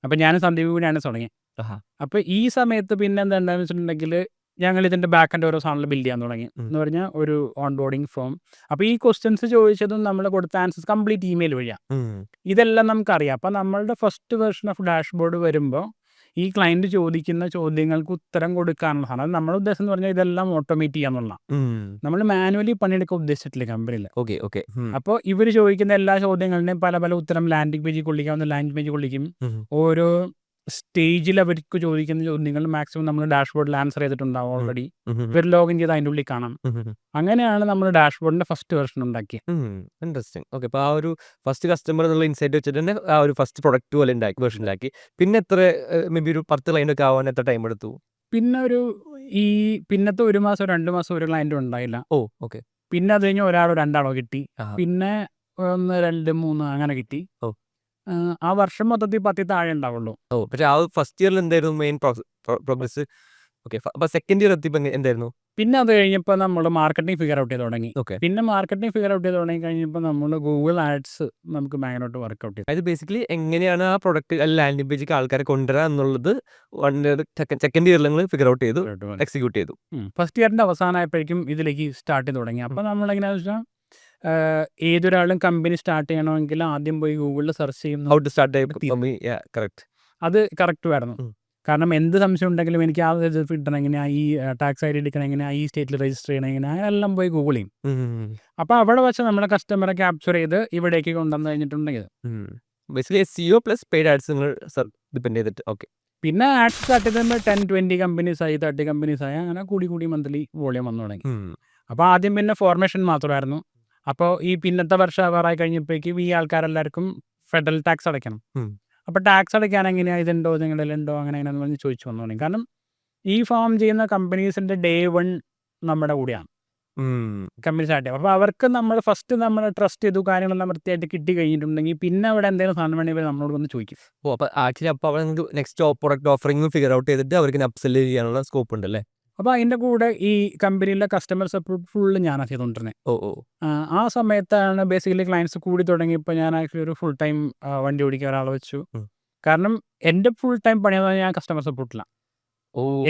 അപ്പം ഞാനും സന്ദീപ് കൂടിയാണ് തുടങ്ങി. ആഹാ അപ്പോൾ ഈ സമയത്ത് പിന്നെ എന്താണെന്ന് വെച്ചിട്ടുണ്ടെങ്കിൽ ഞങ്ങൾ ഇതിൻ്റെ ബാക്ക് ആൻഡ് ഓരോ സാധനങ്ങൾ ബിൽഡ് ചെയ്യാൻ തുടങ്ങി. എന്ന് പറഞ്ഞാൽ ഒരു ഓൺ ബോർഡിങ് ഫോം. അപ്പോൾ ഈ ക്വസ്റ്റ്യൻസ് ചോദിച്ചതും നമ്മൾ കൊടുത്ത ആൻസേഴ്സ് കംപ്ലീറ്റ് ഇമെയിൽ വഴിയാണ്. ഇതെല്ലാം നമുക്കറിയാം. അപ്പം നമ്മളുടെ ഫസ്റ്റ് വേർഷൻ ഓഫ് ഡാഷ്ബോർഡ് വരുമ്പോൾ ഈ ക്ലയൻറ്റ് ചോദിക്കുന്ന ചോദ്യങ്ങൾക്ക് ഉത്തരം കൊടുക്കാനുള്ള സാധനം. നമ്മുടെ ഉദ്ദേശം എന്ന് പറഞ്ഞാൽ ഇതെല്ലാം ഓട്ടോമേറ്റ് ചെയ്യാന്നുള്ള. നമ്മൾ മാനുവലി പണിയെടുക്കാൻ ഉദ്ദേശിച്ചിട്ടില്ല കമ്പനിയിൽ. ഓക്കെ ഓക്കെ അപ്പോൾ ഇവർ ചോദിക്കുന്ന എല്ലാ ചോദ്യങ്ങളുടെയും പല പല ഉത്തരം ലാൻഡിംഗ് പേജിൽ കൊള്ളിക്കാവുന്ന ലാൻഡിംഗ് പേജിൽ കൊള്ളിക്കും. ഓരോ സ്റ്റേജിൽ അവർക്ക് ചോദിക്കുന്ന ചോദ്യങ്ങൾ മാക്സിമം നമ്മൾ ഡാഷ്ബോർഡിൽ ആൻസർ ചെയ്തിട്ടുണ്ടാവും ഓൾറെഡി. ഇവർ ലോഗിൻ ചെയ്ത് അതിൻ്റെ ഉള്ളിൽ കാണാം. അങ്ങനെയാണ് നമ്മൾ ഡാഷ്ബോർഡിൻ്റെ ഫസ്റ്റ് വെർഷൻ ഉണ്ടാക്കിയത്. ഇൻട്രസ്റ്റിംഗ്. ഓക്കെ, അപ്പോൾ ആ ഒരു ഫസ്റ്റ് കസ്റ്റമർ എന്നുള്ള ഇൻസൈറ്റ് വെച്ചിട്ട് തന്നെ ആ ഒരു ഫസ്റ്റ് പ്രൊഡക്റ്റ് പോലെ വേർഷൻ ഉണ്ടാക്കി. പിന്നെ എത്ര മേ ബി ഒരു 10 ക്ലൈൻ്റ് ആവാൻ എത്ര ടൈം എടുത്തു? പിന്നെ പിന്നത്തെ 1 മാസം 2 മാസം ഒരു ക്ലയൻറ്റും ഉണ്ടായില്ല. ഓ ഓക്കെ. പിന്നെ അത് കഴിഞ്ഞ് ഒരാളോ 2 ആളോ കിട്ടി. പിന്നെ 1 2 3 അങ്ങനെ കിട്ടി. ഓ. ആ വർഷം മൊത്തത്തിൽ 10 താഴെ ഉണ്ടാവുള്ളൂ. ഓ, പക്ഷേ ആ ഫസ്റ്റ് ഇയറിൽ എന്തായിരുന്നു മെയിൻ പ്രോഗ്രസ്? ഓക്കെ, അപ്പോൾ സെക്കൻഡ് ഇയർ എത്തിയപ്പോൾ എന്തായിരുന്നു? പിന്നെ അത് കഴിഞ്ഞപ്പോൾ നമ്മൾ മാർക്കറ്റിംഗ് ഫിഗർ ഔട്ട് ചെയ്ത് തുടങ്ങി. ഓക്കെ, പിന്നെ മാർക്കറ്റിംഗ് ഫിഗർ ഔട്ട് ചെയ്ത് തുടങ്ങി കഴിഞ്ഞപ്പോൾ നമ്മൾ ഗൂഗിൾ ആഡ്സ് നമുക്ക് ഭയങ്കരമായിട്ട് വർക്കൗട്ട് ചെയ്തു. അതായത് ബേസിക്കലി എങ്ങനെയാണ് ആ പ്രൊഡക്റ്റ് ലാൻഡിംഗ് പേജിലേക്ക് ആൾക്കാരെ കൊണ്ടുവരാൻ എന്നുള്ളത് സെക്കൻഡ് ഇയറിൽ നിങ്ങൾ ഫിഗർ ഔട്ട് ചെയ്തു, എക്സിക്യൂട്ട് ചെയ്തു. ഫസ്റ്റ് ഇയറിൻ്റെ അവസാനമായപ്പോഴേക്കും ഇതിലേക്ക് സ്റ്റാർട്ട് ചെയ്ത് തുടങ്ങി. അപ്പോൾ നമ്മളെങ്ങനെയാണെന്ന് വെച്ചാൽ ഏതൊരാളും കമ്പനി സ്റ്റാർട്ട് ചെയ്യണമെങ്കിൽ ആദ്യം പോയി ഗൂഗിളിൽ സെർച്ച് ചെയ്യുന്നു. How to start correct. അത് കറക്റ്റ് ആയിരുന്നു. കാരണം എന്ത് സംശയം ഉണ്ടെങ്കിലും എനിക്ക് ആ കിട്ടണം എങ്ങനെയാണ്, ഈ ടാക്സ് ID എടുക്കണം എങ്ങനെയാണ്, ഈ സ്റ്റേറ്റിൽ രജിസ്റ്റർ ചെയ്യണം എങ്ങനെയാണ്, എല്ലാം പോയി ഗൂഗിൾ ചെയ്യും. അപ്പോൾ അവിടെ വെച്ച് നമ്മുടെ കസ്റ്റമറെ ക്യാപ്ചർ ചെയ്ത് ഇവിടേക്ക് കൊണ്ടുവന്ന് കഴിഞ്ഞിട്ടുണ്ടെങ്കിൽ basically SEO plus paid ads നിങ്ങൾ ഡിപ്പെൻഡ് ചെയ്തിട്ട്. ഓക്കെ, പിന്നെ ആഡ്സ് സ്റ്റാർട്ട് ചെയ്തപ്പോൾ 10-20 കമ്പനീസായി, 30 കമ്പനീസായി, അങ്ങനെ കൂടി മന്ത്ലി വോളിയം വന്നു തുടങ്ങി. അപ്പോൾ ആദ്യം പിന്നെ ഫോർമേഷൻ മാത്രമായിരുന്നു. അപ്പോൾ ഈ പിന്നത്തെ വർഷം അവറായി കഴിഞ്ഞപ്പോഴേക്കും ഈ ആൾക്കാരെല്ലാവർക്കും ഫെഡറൽ ടാക്സ് അടയ്ക്കണം. അപ്പോൾ ടാക്സ് അടയ്ക്കാൻ എങ്ങനെയാണ്, ഇതുണ്ടോ നിങ്ങളിലുണ്ടോ അങ്ങനെ എങ്ങനെയാണെന്ന് പറഞ്ഞ് ചോദിച്ചു വന്നു തുടങ്ങി. കാരണം ഈ ഫോം ചെയ്യുന്ന കമ്പനീസിൻ്റെ Day 1 നമ്മുടെ കൂടെയാണ് കമ്പനി സ്റ്റാർട്ട് ചെയ്യുക. അപ്പോൾ അവർക്ക് നമ്മൾ ഫസ്റ്റ് നമ്മൾ ട്രസ്റ്റ് ചെയ്തു, കാര്യങ്ങളെല്ലാം വൃത്തിയായിട്ട് കിട്ടി കഴിഞ്ഞിട്ടുണ്ടെങ്കിൽ പിന്നെ അവിടെ എന്തെങ്കിലും സാധനം വേണമെങ്കിൽ നമ്മളോട് വന്ന് ചോദിക്കും. ഓ, അപ്പോൾ ആക്ച്വലി അപ്പോൾ അവർ next product offering figure out ചെയ്തിട്ട് അവർക്ക് അപ്സെല് ചെയ്യാനുള്ള സ്കോപ്പ് ഉണ്ട് അല്ലേ? അപ്പോൾ അതിൻ്റെ കൂടെ ഈ കമ്പനിയിലെ കസ്റ്റമർ സപ്പോർട്ട് ഫുള്ള് ഞാനാണ് ചെയ്തുകൊണ്ടിരുന്നത്. ഓ ആ സമയത്താണ് ബേസിക്കലി ക്ലയൻസ് കൂടി തുടങ്ങിയപ്പോൾ ഞാൻ ആക്ച്വലി ഒരു ഫുൾ ടൈം വണ്ടി ഓടിക്കാൻ ഒരാളെ വെച്ചു. കാരണം എൻ്റെ ഫുൾ ടൈം പണിയെന്ന് ഞാൻ കസ്റ്റമർ സപ്പോർട്ടിലാണ്.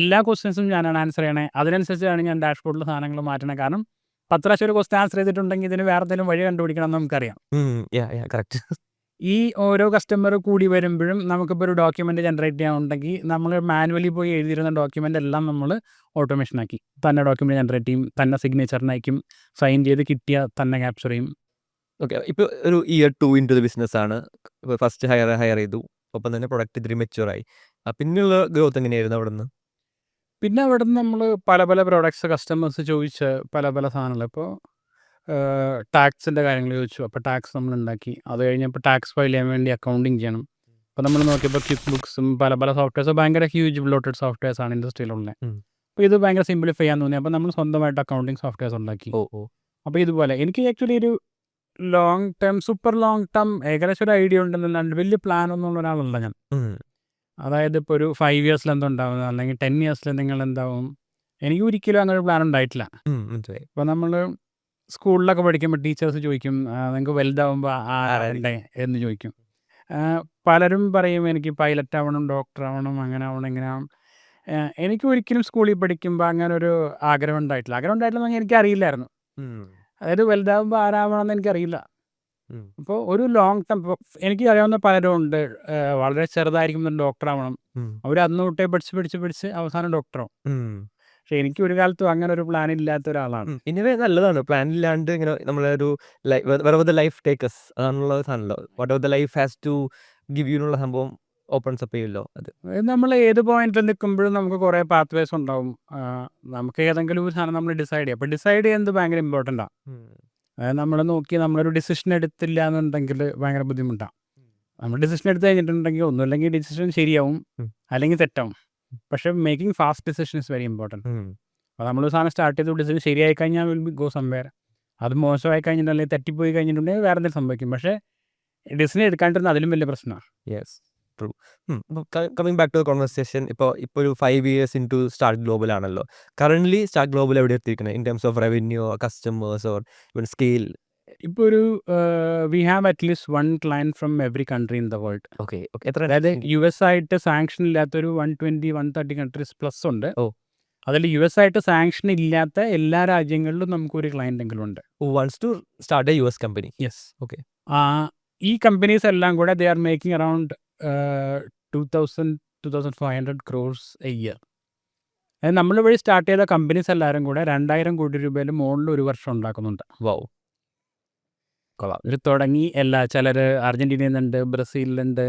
എല്ലാ ക്വസ്റ്റ്യൻസും ഞാനാണ് ആൻസർ ചെയ്യണേ. അതിനനുസരിച്ചാണ് ഞാൻ ഡാഷ്ബോർഡിൽ സാധനങ്ങൾ മാറ്റണേ. കാരണം 10 പ്രാവശ്യം ഒരു ക്വസ്റ്റ്യൻ ആൻസർ ചെയ്തിട്ടുണ്ടെങ്കിൽ ഇതിന് വേറെ എന്തെങ്കിലും വഴി കണ്ടുപിടിക്കണം എന്ന് നമുക്കറിയാം. കറക്റ്റ്. ഈ ഓരോ കസ്റ്റമർ കൂടി വരുമ്പോഴും നമുക്കിപ്പോൾ ഒരു ഡോക്യുമെൻ്റ് ജനറേറ്റ് ചെയ്യാനുണ്ടെങ്കിൽ നമ്മൾ മാനുവലി പോയി എഴുതിയിരുന്ന ഡോക്യുമെൻ്റ് എല്ലാം നമ്മൾ ഓട്ടോമേഷൻ ആക്കി തന്നെ ഡോക്യുമെൻ്റ് ജനറേറ്റ് ചെയ്യും, തന്നെ സിഗ്നേച്ചറിനയക്കും, സൈൻ ചെയ്ത് കിട്ടിയ തന്നെ ക്യാപ്ചർ ചെയ്യും. ഓക്കെ, ഇപ്പോൾ ഒരു year 2 ഇൻറ്റു ദ ബിസിനസ്സാണ്. ഇപ്പോൾ ഫസ്റ്റ് ഹയർ ചെയ്തു, ഒപ്പം തന്നെ പ്രൊഡക്റ്റ് ഇത്തിരി മെച്യൂറായി. പിന്നെയുള്ള ഗ്രോത്ത് എങ്ങനെയായിരുന്നു അവിടെ നിന്ന്? പിന്നെ അവിടെ നിന്ന് നമ്മൾ പല പ്രോഡക്ട്സ് കസ്റ്റമേഴ്സ് ചോദിച്ച് പല സാധനങ്ങൾ. ഇപ്പോൾ ടാക്സിൻ്റെ കാര്യങ്ങൾ ചോദിച്ചു. അപ്പോൾ ടാക്സ് നമ്മൾ ഉണ്ടാക്കി. അത് കഴിഞ്ഞപ്പോൾ ടാക്സ് ഫയൽ ചെയ്യാൻ വേണ്ടി അക്കൗണ്ടിങ് ചെയ്യണം. അപ്പോൾ നമ്മൾ നോക്കിയപ്പോൾ ക്വിക്ക് ബുക്സും പല സോഫ്റ്റ്വെയർസും ഭയങ്കര ഹ്യൂജ് ബ്ലോട്ടഡ് സോഫ്റ്റ്വെയർസാണ് ഇൻഡസ്ട്രിയിലുള്ളത്. അപ്പോൾ ഇത് ഭയങ്കര സിംപ്ലിഫൈ ചെയ്യാൻ തോന്നി. അപ്പോൾ നമ്മൾ സ്വന്തമായിട്ട് അക്കൗണ്ടിങ് സോഫ്റ്റ്വെയർസ് ഉണ്ടാക്കി. അപ്പോൾ ഇതുപോലെ എനിക്ക് ആക്ച്വലി ഒരു സൂപ്പർ ലോങ് ടേം ഏകദേശം ഒരു ഐഡിയ ഉണ്ടെന്നല്ലാണ്ട് വലിയ പ്ലാൻ ഒന്നുള്ള ഒരാളല്ല ഞാൻ. അതായത് ഇപ്പോൾ ഒരു 5 ഇയേഴ്സിൽ എന്തുണ്ടാവും അല്ലെങ്കിൽ 10 ഇയേഴ്സിൽ നിങ്ങൾ എന്താവും, എനിക്ക് ഒരിക്കലും അങ്ങനെ ഒരു പ്ലാൻ ഉണ്ടായിട്ടില്ല. ഇപ്പോൾ നമ്മൾ സ്കൂളിലൊക്കെ പഠിക്കുമ്പോൾ ടീച്ചേഴ്സ് ചോദിക്കും നിങ്ങൾക്ക് വലുതാവുമ്പോൾ ആരണ്ടേ എന്ന് ചോദിക്കും. പലരും പറയും എനിക്ക് പൈലറ്റ് ആവണം, ഡോക്ടർ ആവണം, അങ്ങനെ ആവണം, ഇങ്ങനെ ആവണം. എനിക്ക് ഒരിക്കലും സ്കൂളിൽ പഠിക്കുമ്പോൾ അങ്ങനെ ഒരു ആഗ്രഹം ഉണ്ടായിട്ടില്ല. എനിക്കറിയില്ലായിരുന്നു. അതായത് വലുതാവുമ്പോൾ ആരാവണമെന്ന് എനിക്കറിയില്ല. അപ്പോൾ ഒരു ലോങ് ടേം എനിക്ക് അറിയാവുന്ന പലരും ഉണ്ട്, വളരെ ചെറുതായിരിക്കും ഡോക്ടർ ആവണം. അവർ അന്ന് തൊട്ടേ പഠിച്ച് അവസാനം ഡോക്ടറാവും. പക്ഷെ എനിക്ക് ഒരു കാലത്തും അങ്ങനെ ഒരു പ്ലാൻ ഇല്ലാത്ത ഒരാളാണ്. ഇനിവേ നല്ലതാണ് പ്ലാൻ ഇല്ലാണ്ട് ഇങ്ങനെ നമ്മളൊരു ലൈഫ് ടേക്കസ് അതാണുള്ള സാധനമല്ലോ. Whatever the life has to give you എന്നുള്ള സംഭവം ഓപ്പൺസ് അപ്പ് ചെയ്യുമല്ലോ. അത് നമ്മൾ ഏത് പോയിന്റിൽ നിൽക്കുമ്പോഴും നമുക്ക് കുറേ പാത്വേസ് ഉണ്ടാവും. നമുക്ക് ഏതെങ്കിലും ഒരു സാധനം നമ്മൾ ഡിസൈഡ് ചെയ്യും. അപ്പോൾ ഡിസൈഡ് ചെയ്യുന്നത് ഭയങ്കര ഇമ്പോർട്ടൻ്റാണ്. അതായത് നമ്മൾ നോക്കി നമ്മളൊരു ഡിസിഷൻ എടുത്തില്ല എന്നുണ്ടെങ്കിൽ ഭയങ്കര ബുദ്ധിമുട്ടാണ്. നമ്മൾ ഡിസിഷൻ എടുത്ത് കഴിഞ്ഞിട്ടുണ്ടെങ്കിൽ ഒന്നുമില്ലെങ്കിൽ ഡിസിഷൻ ശരിയാവും അല്ലെങ്കിൽ തെറ്റാവും. പക്ഷെ making fast decision is very important. അപ്പോൾ നമ്മൾ സാധനം സ്റ്റാർട്ട് ചെയ്ത് ഡിസൈൻ ശരിയായി കഴിഞ്ഞാൽ വിൽ ബി ഗോ സംവെയർ. അത് മോശമായി കഴിഞ്ഞിട്ട് അല്ലെങ്കിൽ തെറ്റിപ്പോയി കഴിഞ്ഞിട്ടുണ്ടെങ്കിൽ വേറെ എന്തെങ്കിലും സംഭവിക്കും. പക്ഷേ ഡിസൈൻ എടുക്കാണ്ടിരുന്ന അതിലും വലിയ പ്രശ്നമാണ്. Yes, true. Coming back to the conversation, ഇപ്പോൾ ഒരു 5 years ഇൻടു സ്റ്റാർട്ട് ഗ്ലോബൽ ആണല്ലോ. കറൻ്റ്ലി സ്റ്റാർട്ട് ഗ്ലോബൽ എവിടെ എത്തിയിരിക്കുന്നത് in terms of revenue, customers or even scale? ഇപ്പോൾ ഒരു we have at least 1 client from every country in the world. Okay okay. എത്ര? അതായത് US ആയിട്ട് സാങ്ഷൻ ഇല്ലാത്തൊരു 120-130 കൺട്രീസ് പ്ലസ് ഉണ്ട്. ഓ. അതിൽ US ആയിട്ട് സാങ്ഷൻ ഇല്ലാത്ത എല്ലാ രാജ്യങ്ങളിലും നമുക്കൊരു ക്ലയൻ്റ് എങ്കിലും ഉണ്ട്. Once to start a US company? Yes. Okay. ഈ കമ്പനീസ് എല്ലാം കൂടെ they are making around 2,000-2,500 crores a year. അതായത് നമ്മൾ വഴി സ്റ്റാർട്ട് ചെയ്ത കമ്പനീസ് എല്ലാവരും കൂടെ 2,000 കോടി രൂപയിൽ മുകളിൽ ഒരു വർഷം ഉണ്ടാക്കുന്നുണ്ട്. വൗ. ഇത് തുടങ്ങി ചിലർ അർജൻറ്റീനയിൽ നിന്നുണ്ട്, ബ്രസീലിലുണ്ട്,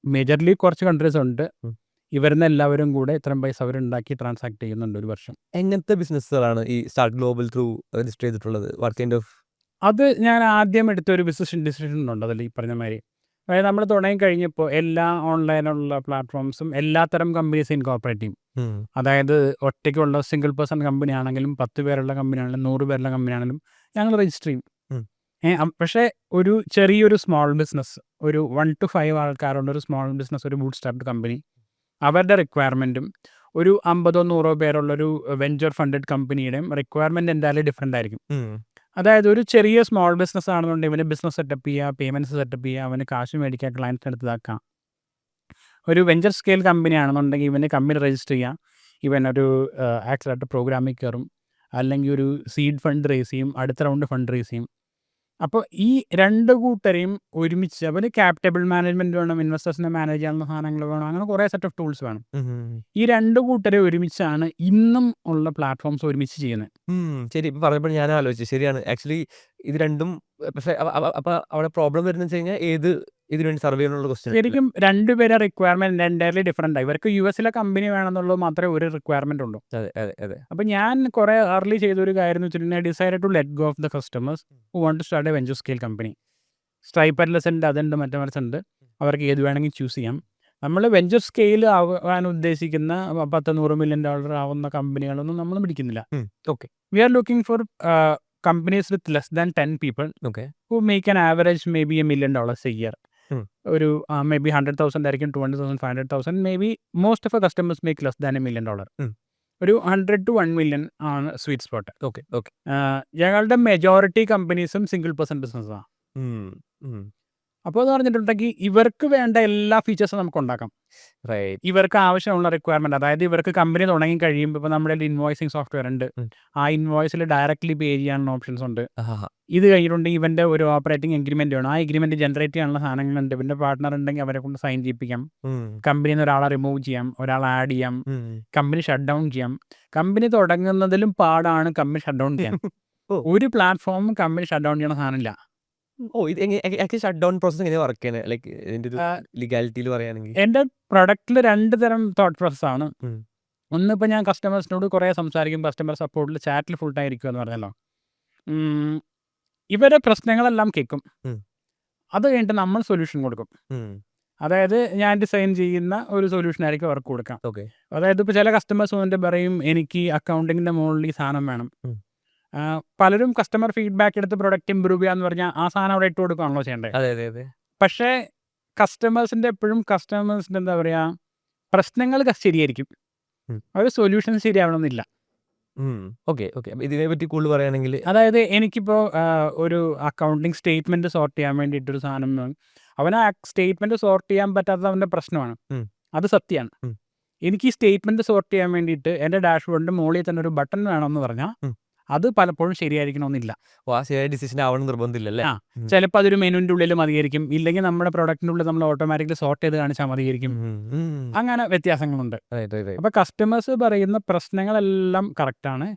മേജർലി കുറച്ച് കൺട്രീസ് ഉണ്ട്. ഇവരുന്ന എല്ലാവരും കൂടെ ഇത്രയും പൈസ അവരുണ്ടാക്കി ട്രാൻസാക്ട് ചെയ്യുന്നുണ്ട് ഒരു വർഷം. എങ്ങനത്തെ ബിസിനസ്സുകളാണ് ഈ സ്റ്റാർട്ട് ഗ്ലോബൽ ത്രൂ രജിസ്റ്റർ ചെയ്തിട്ടുള്ളത്? What kind of? അത് ഞാൻ ആദ്യം എടുത്തൊരു ഡിസിഷൻ ഉണ്ട് അതിൽ ഈ പറഞ്ഞ മാതിരി. അതായത് നമ്മൾ തുടങ്ങി കഴിഞ്ഞപ്പോൾ എല്ലാ ഓൺലൈനുള്ള പ്ലാറ്റ്ഫോംസും എല്ലാത്തരം കമ്പനീസ് ഇൻകോർപ്പറേറ്റ് ചെയ്യും. അതായത് ഒറ്റയ്ക്കുള്ള സിംഗിൾ പേഴ്സൺ കമ്പനി ആണെങ്കിലും 10 പേരുള്ള കമ്പനി ആണെങ്കിലും 100 പേരുള്ള കമ്പനി ആണെങ്കിലും ഞങ്ങൾ രജിസ്റ്റർ ചെയ്യും. പക്ഷേ ഒരു ചെറിയൊരു സ്മോൾ ബിസിനസ്, ഒരു 1 to 5 ആൾക്കാരുള്ള ഒരു സ്മോൾ ബിസിനസ്, ഒരു ബൂട്ട് സ്റ്റാർട്ട് കമ്പനി, അവരുടെ റിക്വയർമെൻറ്റും ഒരു 50-100 പേരുള്ളൊരു വെഞ്ചർ ഫണ്ടഡ് കമ്പനിയുടെയും റിക്വയർമെൻറ്റ് എന്തായാലും ഡിഫറെൻ്റ് ആയിരിക്കും. അതായത് ഒരു ചെറിയ സ്മോൾ ബിസിനസ് ആണെന്നുണ്ടെങ്കിൽ ഇവന് ബിസിനസ് സെറ്റപ്പ് ചെയ്യുക, പേയ്മെൻറ്റ്സ് സെറ്റപ്പ് ചെയ്യുക, അവന് കാശ് മേടിക്കുക, ക്ലയൻറ്റിന് എടുത്തതാക്കാം. ഒരു വെഞ്ചർ സ്കെയിൽ കമ്പനി ആണെന്നുണ്ടെങ്കിൽ ഇവന് കമ്പനി രജിസ്റ്റർ ചെയ്യാം, ഇവൻ ഒരു ആക്സിലേറ്റർ പ്രോഗ്രാമിൽ കയറും, അല്ലെങ്കിൽ ഒരു സീഡ് ഫണ്ട് റേസ് ചെയ്യും, അടുത്ത റൗണ്ട് ഫണ്ട് റേസ് ചെയ്യും. അപ്പോൾ ഈ 2 കൂട്ടരെയും ഒരുമിച്ച് അവന് ക്യാപിറ്റബിൾ മാനേജ്മെൻറ്റ് വേണം, ഇൻവെസ്റ്റേഴ്സിനെ മാനേജ് ചെയ്യാനുള്ള സാധനങ്ങൾ വേണം, അങ്ങനെ കുറേ സെറ്റ് ഓഫ് ടൂൾസ് വേണം. ഈ 2 കൂട്ടരെ ഒരുമിച്ചാണ് ഇന്നും ഉള്ള പ്ലാറ്റ്ഫോംസ് ഒരുമിച്ച് ചെയ്യുന്നത്. ശരി. ഇപ്പം പറഞ്ഞപ്പോൾ ഞാൻ ആലോചിച്ചു, ശരിയാണ്. ആക്ച്വലി ഇത് രണ്ടും, പക്ഷേ അപ്പോൾ അവിടെ പ്രോബ്ലം വരുന്നത് വെച്ച് കഴിഞ്ഞാൽ ഇതിനു വേണ്ടി സർവേ ചെയ്യാനുള്ള ക്വസ്റ്റ്യൻ. ശരിക്കും 2 പേരെ റിക്വയർമെൻറ്റ് എൻ്റയർലി ഡിഫറെൻ്റ് ആയി. ഇവർക്ക് US കമ്പനി വേണമെന്നുള്ളത് മാത്രമേ ഒരു റിക്വയർമെൻറ്റ് ഉള്ളൂ. അതെ അതെ അതെ. അപ്പോൾ ഞാൻ കുറേ ഏർലി ചെയ്തൊരു കാര്യം എന്ന് വെച്ചിട്ടുണ്ടെങ്കിൽ decide to let go of the customers who want to start a venture scale company. Stripe Atlas ഉണ്ട്, അതുണ്ട്, മറ്റേ മറിച്ചുണ്ട്. അവർക്ക് ഏത് വേണമെങ്കിൽ ചൂസ് ചെയ്യാം. നമ്മൾ വെഞ്ചർ സ്കെയിൽ ആവാൻ ഉദ്ദേശിക്കുന്ന $10-100 million ആവുന്ന കമ്പനികളൊന്നും നമ്മൾ പിടിക്കുന്നില്ല. Okay. We are looking for companies with less than 10 people okay. who make an average maybe $1 million a year. ഒരു maybe 100,000 ആയിരിക്കും, 200,000, 500,000. maybe most of our customers make less than $1 million. ഒരു 100 to 1 million ആണ് സ്വീറ്റ് സ്പോട്ട്. Okay okay. ഞങ്ങളുടെ മെജോറിറ്റി കമ്പനീസും സിംഗിൾ പേഴ്സൺ ബിസിനസ്സാണ്. അപ്പോൾ എന്ന് പറഞ്ഞിട്ടുണ്ടെങ്കിൽ ഇവർക്ക് വേണ്ട എല്ലാ ഫീച്ചേഴ്സും നമുക്ക് ഉണ്ടാക്കാം. റൈറ്റ്. ഇവർക്ക് ആവശ്യമുള്ള റിക്വയർമെൻറ്റ്, അതായത് ഇവർക്ക് കമ്പനി തുടങ്ങി കഴിയുമ്പോൾ ഇപ്പോൾ നമ്മുടെ ഇൻവോയ്സിങ് സോഫ്റ്റ്വെയർ ഉണ്ട്, ആ ഇൻവോയ്സിൽ ഡയറക്റ്റ്ലി പേ ചെയ്യാനുള്ള ഓപ്ഷൻസ് ഉണ്ട്. ഇത് കഴിഞ്ഞിട്ടുണ്ടെങ്കിൽ ഇവൻ്റെ ഒരു ഓപ്പറേറ്റിംഗ് എഗ്രിമെൻ്റ് വേണം, ആ എഗ്രിമെൻറ്റ് ജനറേറ്റ് ചെയ്യാനുള്ള സാധനങ്ങളുണ്ട്. ഇവൻ്റെ പാർട്ട്ണർ ഉണ്ടെങ്കിൽ അവരെ കൊണ്ട് സൈൻ ചെയ്യിപ്പിക്കാം, കമ്പനിയിൽ നിന്ന് ഒരാളെ റിമൂവ് ചെയ്യാം, ഒരാളെ ആഡ് ചെയ്യാം, കമ്പനി ഷട്ട് ഡൗൺ ചെയ്യാം. കമ്പനി തുടങ്ങുന്നതിലും പാടാണ് കമ്പനി ഷട്ട് ഡൗൺ ചെയ്യാൻ. ഒരു പ്ലാറ്റ്ഫോമും കമ്പനി ഷട്ട് ഡൗൺ ചെയ്യണ സാധനമില്ല. ഇത് ആക്ച്വലി ഷട്ട് ഡൗൺ പ്രോസസ് എങ്ങനെയാണ് വർക്ക് ചെയ്യുന്നത്? ലൈക്ക് ഇതിൻ്റെ ഒരു ലീഗാലിറ്റിയിൽ പറയുകയാണെങ്കിൽ എൻ്റെ പ്രൊഡക്റ്റിൽ 2 തരം തോട്ട് പ്രോസസ്സാണ്. ഒന്ന്, ഇപ്പോൾ ഞാൻ കസ്റ്റമേഴ്സിനോട് കുറേ സംസാരിക്കും, കസ്റ്റമർ സപ്പോർട്ടിൽ ചാറ്റിൽ ഫുൾ ടൈം ഇരിക്കും എന്ന് പറഞ്ഞല്ലോ. ഇവരെ പ്രശ്നങ്ങളെല്ലാം കേൾക്കും, അത് കഴിഞ്ഞിട്ട് നമ്മൾ സൊല്യൂഷൻ കൊടുക്കും. അതായത് ഞാൻ ഡിസൈൻ ചെയ്യുന്ന ഒരു സൊല്യൂഷൻ ആയിരിക്കും അവർക്ക് കൊടുക്കാം. ഓക്കെ. അതായത് ഇപ്പോൾ ചില കസ്റ്റമേഴ്സ് വന്നിട്ട് പറയും എനിക്ക് അക്കൗണ്ടിങ്ങിൻ്റെ മുകളിൽ ഈ സാധനം വേണം. പലരും കസ്റ്റമർ ഫീഡ്ബാക്ക് എടുത്ത് പ്രൊഡക്റ്റ് ഇമ്പ്രൂവ് ചെയ്യാന്ന് പറഞ്ഞാൽ ആ സാധനം അവിടെ ഇട്ട് കൊടുക്കുകയാണല്ലോ ചെയ്യേണ്ടത്. അതെ അതെ അതെ. പക്ഷേ കസ്റ്റമേഴ്സിൻ്റെ എന്താ പറയുക, പ്രശ്നങ്ങൾ ശരിയായിരിക്കും, അവർ സൊല്യൂഷൻ ശരിയാവണമെന്നില്ല. Okay okay. അപ്പോൾ ഇതിനെ പറ്റി കൂടുതൽ പറയുകയാണെങ്കിൽ, അതായത് എനിക്കിപ്പോൾ ഒരു അക്കൗണ്ടിങ് സ്റ്റേറ്റ്മെൻറ്റ് സോർട്ട് ചെയ്യാൻ വേണ്ടിയിട്ടൊരു സാധനം, അവൻ ആ സ്റ്റേറ്റ്മെൻറ്റ് സോർട്ട് ചെയ്യാൻ പറ്റാത്തത് അവൻ്റെ പ്രശ്നമാണ്, അത് സത്യമാണ്. എനിക്ക് ഈ സ്റ്റേറ്റ്മെൻറ്റ് സോർട്ട് ചെയ്യാൻ വേണ്ടിയിട്ട് എൻ്റെ ഡാഷ്ബോർഡിൻ്റെ മുകളിൽ തന്നെ ഒരു ബട്ടൺ വേണമെന്ന് പറഞ്ഞാൽ അത് പലപ്പോഴും ശരിയായിരിക്കണമെന്നില്ല. ശരിയായ ഡിസിഷൻ ആവണം നിർബന്ധമില്ലല്ലേ? ചിലപ്പോൾ അതൊരു മെനുവിൻ്റെ ഉള്ളിൽ മതിയായിരിക്കും, ഇല്ലെങ്കിൽ നമ്മുടെ പ്രൊഡക്റ്റിൻ്റെ ഉള്ളിൽ നമ്മൾ ഓട്ടോമാറ്റിക്കലി സോർട്ട് ചെയ്ത് കാണിച്ചാൽ മതിയായിരിക്കും. അങ്ങനെ വ്യത്യാസങ്ങളുണ്ട്. അപ്പോൾ കസ്റ്റമേഴ്സ് പറയുന്ന പ്രശ്നങ്ങളെല്ലാം കറക്റ്റാണ്,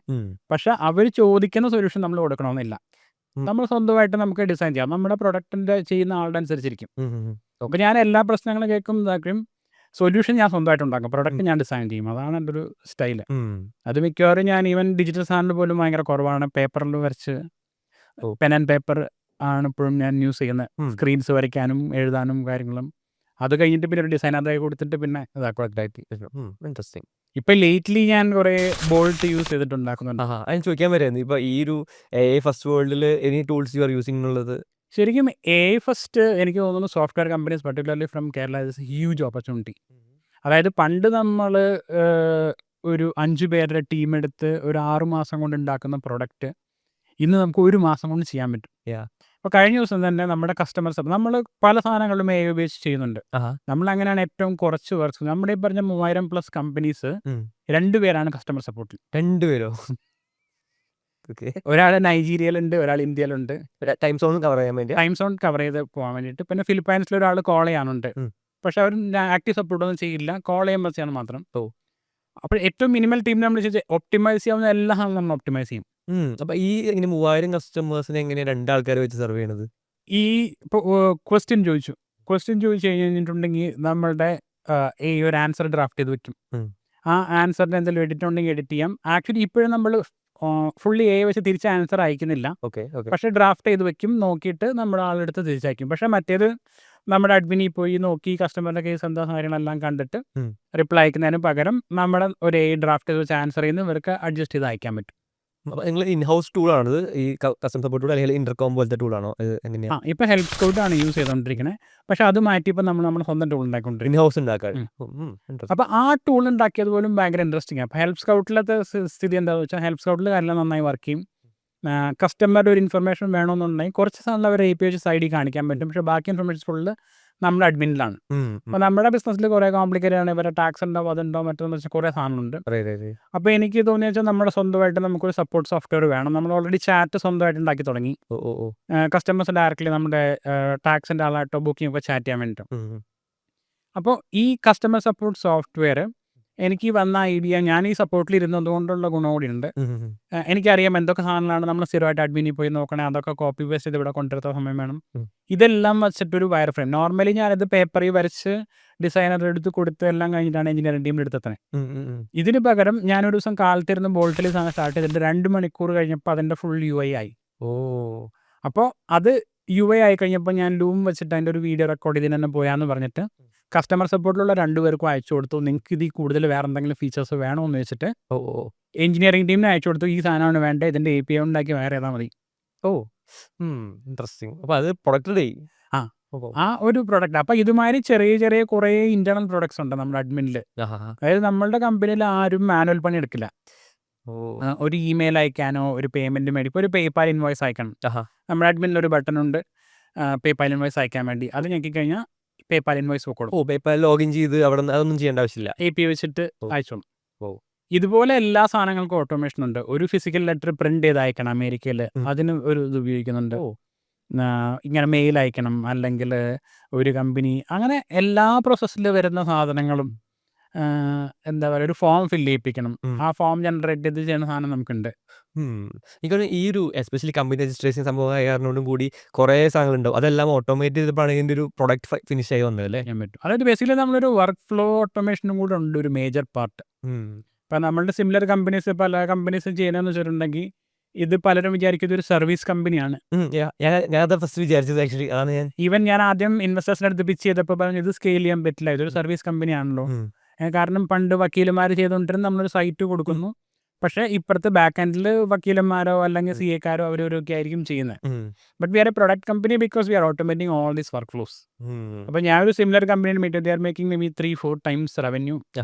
പക്ഷെ അവർ ചോദിക്കുന്ന സൊല്യൂഷൻ നമ്മൾ കൊടുക്കണമെന്നില്ല. നമ്മൾ സ്വന്തമായിട്ട് നമുക്ക് ഡിസൈൻ ചെയ്യാം, നമ്മുടെ പ്രൊഡക്റ്റിൻ്റെ ചെയ്യുന്ന ആളുടെ അനുസരിച്ചിരിക്കും. അപ്പോൾ ഞാൻ എല്ലാ പ്രശ്നങ്ങളും കേൾക്കും, സൊല്യൂഷൻ ഞാൻ സ്വന്തമായിട്ട് ഉണ്ടാക്കും, പ്രൊഡക്റ്റ് ഞാൻ ഡിസൈൻ ചെയ്യും. അതാണ് എൻ്റെ ഒരു സ്റ്റൈല്. അത് മിക്കവാറും ഞാൻ ഈവൻ ഡിജിറ്റൽ സാധനം പോലും ഭയങ്കര കുറവാണ്, പേപ്പറിൽ വരച്ച്, പെൻ ആൻഡ് പേപ്പർ ആണ് ഇപ്പോഴും ഞാൻ യൂസ് ചെയ്യുന്നത്, സ്ക്രീൻസ് വരയ്ക്കാനും എഴുതാനും കാര്യങ്ങളും. അത് കഴിഞ്ഞിട്ട് പിന്നെ ഒരു ഡിസൈൻ അതായി കൊടുത്തിട്ട് പിന്നെ ഇൻട്രസ്റ്റിംഗ്. ഇപ്പം ലേറ്റ്ലി ഞാൻ കുറേ ബോൾട്ട് യൂസ് ചെയ്തിട്ടുണ്ടാക്കുന്നുണ്ട്. അതിന് ചോദിക്കാൻ വരുമായിരുന്നു. ഇപ്പോൾ ഈ ഒരു AI ഫസ്റ്റ് വേൾഡിൽ any tools you are using എന്നുള്ളത്. ശരിക്കും AI ഫസ്റ്റ് എനിക്ക് തോന്നുന്നു software companies particularly from Kerala is a huge opportunity. അതായത് പണ്ട് നമ്മൾ ഒരു 5 പേരുടെ ടീം എടുത്ത് ഒരു 6 മാസം കൊണ്ട് ഉണ്ടാക്കുന്ന പ്രൊഡക്റ്റ് ഇന്ന് നമുക്ക് 1 മാസം കൊണ്ട് ചെയ്യാൻ പറ്റും. അപ്പോൾ കഴിഞ്ഞ ദിവസം തന്നെ നമ്മുടെ കസ്റ്റമേഴ്സ് നമ്മൾ പല സാധനങ്ങളിലും AI ഉപയോഗിച്ച് ചെയ്യുന്നുണ്ട്. നമ്മളങ്ങനെയാണ് ഏറ്റവും കുറച്ച് വർക്ക്സ് നമ്മുടെ ഈ പറഞ്ഞ 3000+ കമ്പനീസ് 2 പേരാണ് കസ്റ്റമർ സപ്പോർട്ടിൽ. 2 പേരോ? ഓക്കെ. ഒരാൾ നൈജീരിയയിലുണ്ട്, ഒരാൾ ഇന്ത്യയിലുണ്ട്. ടൈം സോൺ കവർ ചെയ്യാൻ വേണ്ടി. ടൈം സോൺ കവർ ചെയ്ത് പോകാൻ വേണ്ടിയിട്ട്. പിന്നെ ഫിലിപ്പൈൻസിൽ ഒരാൾ കോൾ ചെയ്യാനുണ്ട്. പക്ഷെ അവർ ആക്റ്റീവ് സപ്പോർട്ടൊന്നും ചെയ്യില്ല, കോൾ ചെയ്യുമ്പോൾ ചെയ്യാൻ മാത്രം. അപ്പോൾ ഏറ്റവും മിനിമൽ ടീം നമ്മൾ ഒപ്റ്റിമൈസ് ചെയ്യാവുന്ന എല്ലാ സാധനവും നമ്മൾ ഒപ്റ്റിമൈസ് ചെയ്യും. അപ്പോൾ ഈ ഇങ്ങനെ 3000 കസ്റ്റമേഴ്സിനെ എങ്ങനെയാണ് 2 ആൾക്കാരെ വെച്ച് സെർവ് ചെയ്യണത്? ഈ ഇപ്പോൾ ക്വസ്റ്റ്യൻ ചോദിച്ചു കഴിഞ്ഞിട്ടുണ്ടെങ്കിൽ നമ്മളുടെ ഒരു ആൻസർ ഡ്രാഫ്റ്റ് ചെയ്ത് വെക്കും. ആ ആൻസറിന് എന്തെങ്കിലും എഡിറ്റ് ഉണ്ടെങ്കിൽ എഡിറ്റ് ചെയ്യാം. ആക്ച്വലി ഇപ്പോഴും നമ്മൾ ഫുള്ളി AI വെച്ച് തിരിച്ച് ആൻസർ അയക്കുന്നില്ല. പക്ഷേ ഡ്രാഫ്റ്റ് ചെയ്ത് വെക്കും, നോക്കിയിട്ട് നമ്മുടെ ആളെടുത്ത് തിരിച്ചയക്കും. പക്ഷേ മറ്റേത് നമ്മുടെ അഡ്മിനിൽ പോയി നോക്കി കസ്റ്റമറിൻ്റെ കേസ് എന്താ കാര്യങ്ങളെല്ലാം കണ്ടിട്ട് റിപ്ലൈ അയക്കുന്നതിന് പകരം നമ്മുടെ ഒരു AI ഡ്രാഫ്റ്റ് ചെയ്ത് വെച്ച് ആൻസർ ചെയ്യുന്ന ഇവർക്ക് അഡ്ജസ്റ്റ് ചെയ്ത് അയക്കാൻ പറ്റും. അപ്പോൾ നിങ്ങൾ ഇൻഹൗസ് ടൂളാണത് ഈ കസ്റ്റമർ സപ്പോർട്ട് ടൂൾ, അല്ലെങ്കിൽ ഇന്റർകോം പോലത്തെ ടൂളാണോ? എങ്ങനെയാണ്? ഇപ്പോൾ ഹെൽപ്പ് സ്കൗട്ടാണ് യൂസ് ചെയ്തുകൊണ്ടിരിക്കുന്നത്. പക്ഷേ അത് മാറ്റിയപ്പോൾ നമ്മുടെ സ്വന്തം ടൂൾ ഉണ്ടാക്കിക്കൊണ്ടിരിക്കും, ഇൻഹൗസ് ഉണ്ടാക്കാൻ. അപ്പോൾ ആ ടൂൾ ഉണ്ടാക്കിയത് പോലും ഭയങ്കര ഇൻട്രസ്റ്റിംഗ് ആണ്. അപ്പോൾ ഹെൽപ്പ് സ്കൗട്ടിലത്തെ സ്ഥിതി എന്താണെന്ന് വെച്ചാൽ ഹെൽപ്പ് സ്കൗട്ടിൽ കാര്യങ്ങൾ നന്നായി വർക്ക് ചെയ്യും. കസ്റ്റമറുടെ ഒരു ഇൻഫർമേഷൻ വേണമെന്നുണ്ടെങ്കിൽ കുറച്ച് സാധനം അവർ API വെച്ച് സൈഡിൽ കാണിക്കാൻ പറ്റും. പക്ഷേ ബാക്കി ഇൻഫർമേഷൻ ഫുള്ള് നമ്മുടെ അഡ്മിനിലാണ്. അപ്പോൾ നമ്മുടെ ബിസിനസ്സിൽ കുറേ കോംപ്ലിക്കേറ്റഡ് ആണ്. ഇവരുടെ ടാക്സ് ഉണ്ടാവും, അതുണ്ടോ മറ്റൊന്ന് വെച്ചാൽ കുറേ സാധനമുണ്ട്. അപ്പോൾ എനിക്ക് തോന്നിയ വെച്ചാൽ നമ്മുടെ സ്വന്തമായിട്ട് നമുക്കൊരു സപ്പോർട്ട് സോഫ്റ്റ്വെയർ വേണം. നമ്മൾ ഓൾറെഡി ചാറ്റ് സ്വന്തമായിട്ട് ഉണ്ടാക്കി തുടങ്ങി. കസ്റ്റമേഴ്സ് ഡയറക്റ്റ്ലി നമ്മുടെ ടാക്സിൻ്റെ ആളായിട്ടോ ബുക്കിംഗ് ഒക്കെ ചാറ്റ് ചെയ്യാൻ വേണ്ടിയിട്ട്. അപ്പോൾ ഈ കസ്റ്റമർ സപ്പോർട്ട് സോഫ്റ്റ്വെയർ എനിക്ക് വന്ന ഐഡിയ, ഞാൻ ഈ സപ്പോർട്ടിൽ ഇരുന്നതുകൊണ്ടുള്ള ഗുണം കൂടിയുണ്ട്. എനിക്കറിയാം എന്തൊക്കെ സാധനങ്ങളാണ് നമ്മൾ സ്ഥിരമായിട്ട് അഡ്മിനിൽ പോയി നോക്കണേ, അതൊക്കെ കോപ്പി പേസ്റ്റ് ചെയ്ത് ഇവിടെ കൊണ്ടുവരുന്ന സമയം വേണം. ഇതെല്ലാം വെച്ചിട്ടൊരു വയർ ഫ്രെയിം നോർമലി ഞാനത് പേപ്പറിൽ വരച്ച് ഡിസൈനർ എടുത്ത് കൊടുത്ത് എല്ലാം കഴിഞ്ഞിട്ടാണ് എഞ്ചിനീയറിംഗ് ടീമിൽ എടുത്തെത്തണേ. ഇതിന് പകരം ഞാനൊരു ദിവസം കാലത്തിരുന്ന് ബോൾട്ടിൽ സാധനം സ്റ്റാർട്ട് ചെയ്തിട്ട് 2 മണിക്കൂർ കഴിഞ്ഞപ്പോൾ അതിൻ്റെ ഫുൾ UI ആയി. അപ്പോൾ അത് UI ആയി കഴിഞ്ഞപ്പോൾ ഞാൻ ലൂം വെച്ചിട്ട് അതിൻ്റെ ഒരു വീഡിയോ റെക്കോർഡ് ചെയ്തിന് തന്നെ പോയാന്ന് പറഞ്ഞിട്ട് കസ്റ്റമർ സപ്പോർട്ടിലുള്ള 2 പേർക്കും അയച്ചു കൊടുത്തു. നിങ്ങൾക്ക് ഇതിൽ കൂടുതൽ വേറെ എന്തെങ്കിലും ഫീച്ചേഴ്സ് വേണോ എന്ന് വെച്ചിട്ട് എഞ്ചിനീയറിംഗ് ടീമിന് അയച്ചു കൊടുത്തു. ഈ സാധനമാണ് വേണ്ടത്, ഇതിൻ്റെ API ഉണ്ടാക്കി വേറെ ചെയ്താൽ മതി. ഇൻട്രസ്റ്റിംഗ്. അപ്പോൾ അത് പ്രൊഡക്റ്റ് ആ ഒരു പ്രൊഡക്റ്റ്. അപ്പോൾ ഇതുമാതിരി ചെറിയ ചെറിയ കുറേ ഇന്റേണൽ പ്രൊഡക്ട്സ് ഉണ്ട് നമ്മുടെ അഡ്മിനിൽ. അതായത് നമ്മളുടെ കമ്പനിയിൽ ആരും മാനുവൽ പണി എടുക്കില്ല. ഒരു ഇമെയിൽ അയക്കാനോ ഒരു പേയ്മെൻറ്റ് മേടി, ഇപ്പോൾ ഒരു പേപ്പാൽ ഇൻവോയ്സ് അയക്കണം, നമ്മുടെ അഡ്മിനിൽ ഒരു ബട്ടൺ ഉണ്ട് പേപ്പാൽ ഇൻവോയ്സ് അയക്കാൻ വേണ്ടി. അത് ഞെക്കി കഴിഞ്ഞാൽ പേപ്പാൽ ഇൻവോയ്സ് കൊടുക്കും. പേപ്പാൽ ലോഗിൻ ചെയ്ത് അവിടെ അതൊന്നും ചെയ്യേണ്ട ആവശ്യമില്ല, API വെച്ചിട്ട് അയച്ചോളും. ഇതുപോലെ എല്ലാ സാധനങ്ങൾക്കും ഓട്ടോമേഷൻ ഉണ്ട്. ഒരു ഫിസിക്കൽ ലെറ്റർ പ്രിന്റ് ചെയ്ത് അയക്കണം അമേരിക്കയിൽ, അതിന് ഒരു ഇത് ഉപയോഗിക്കുന്നുണ്ട്. ഇങ്ങനെ മെയിൽ അയക്കണം, അല്ലെങ്കിൽ ഒരു കമ്പനി, അങ്ങനെ എല്ലാ പ്രോസസ്സിൽ വരുന്ന സാധനങ്ങളും എന്താ പറയുക, ഒരു ഫോം ഫില്ല് ചെയ്യിപ്പിക്കണം, ആ ഫോം ജനറേറ്റ് ചെയ്ത് ചെയ്യുന്ന സാധനം നമുക്കുണ്ട്. എനിക്ക് ഈ ഒരു എസ്പെഷ്യലി കമ്പനി രജിസ്ട്രേഷൻ സംഭവം കാരണോടും കൂടി കുറേ സാധനങ്ങളുണ്ടാവും, അതെല്ലാം ഓട്ടോമേറ്റ് ചെയ്തപ്പോഴാണ് ഇതിൻ്റെ ഒരു പ്രൊഡക്റ്റ് ഫിനിഷ് ആയി വന്നതല്ലേ? ചെയ്യാൻ പറ്റും. അതായത് ബേസിക്കലി നമ്മളൊരു വർക്ക് ഫ്ലോ ഓട്ടോമേഷനും കൂടെ ഉണ്ട്, ഒരു മേജർ പാർട്ട്. ഇപ്പം നമ്മളുടെ സിമിലർ കമ്പനീസ് പല കമ്പനീസും ചെയ്യുന്നതെന്ന് വെച്ചിട്ടുണ്ടെങ്കിൽ ഇത് പലരും വിചാരിക്കും ഇതൊരു സർവീസ് കമ്പനിയാണ്. ഞാൻ ഫസ്റ്റ് വിചാരിച്ചത് ആക്ച്വലി അതാണ്. ഈവൻ ഞാൻ ആദ്യം ഇൻവെസ്റ്റേഴ്സിനെ അടുത്ത് പിച്ച് ചെയ്തപ്പോൾ പറഞ്ഞു ഇത് സ്കെയിൽ ചെയ്യാൻ പറ്റില്ല, ഇതൊരു സർവീസ് കമ്പനിയാണല്ലോ. കാരണം പണ്ട് വക്കീലന്മാർ ചെയ്തുകൊണ്ടിരുന്ന നമ്മളൊരു സൈറ്റ് കൊടുക്കുന്നു, പക്ഷേ ഇപ്പുറത്ത് ബാക്ക് എൻഡിൽ വക്കീലന്മാരോ അല്ലെങ്കിൽ CA-കാരോ അവരൊക്കെ ആയിരിക്കും ചെയ്യുന്നത്. But we are a product company because we are automating all these workflows. അപ്പോൾ ഞാൻ ഒരു സിമിലർ കമ്പനിയിൽ meet they are making maybe 3-4 times revenue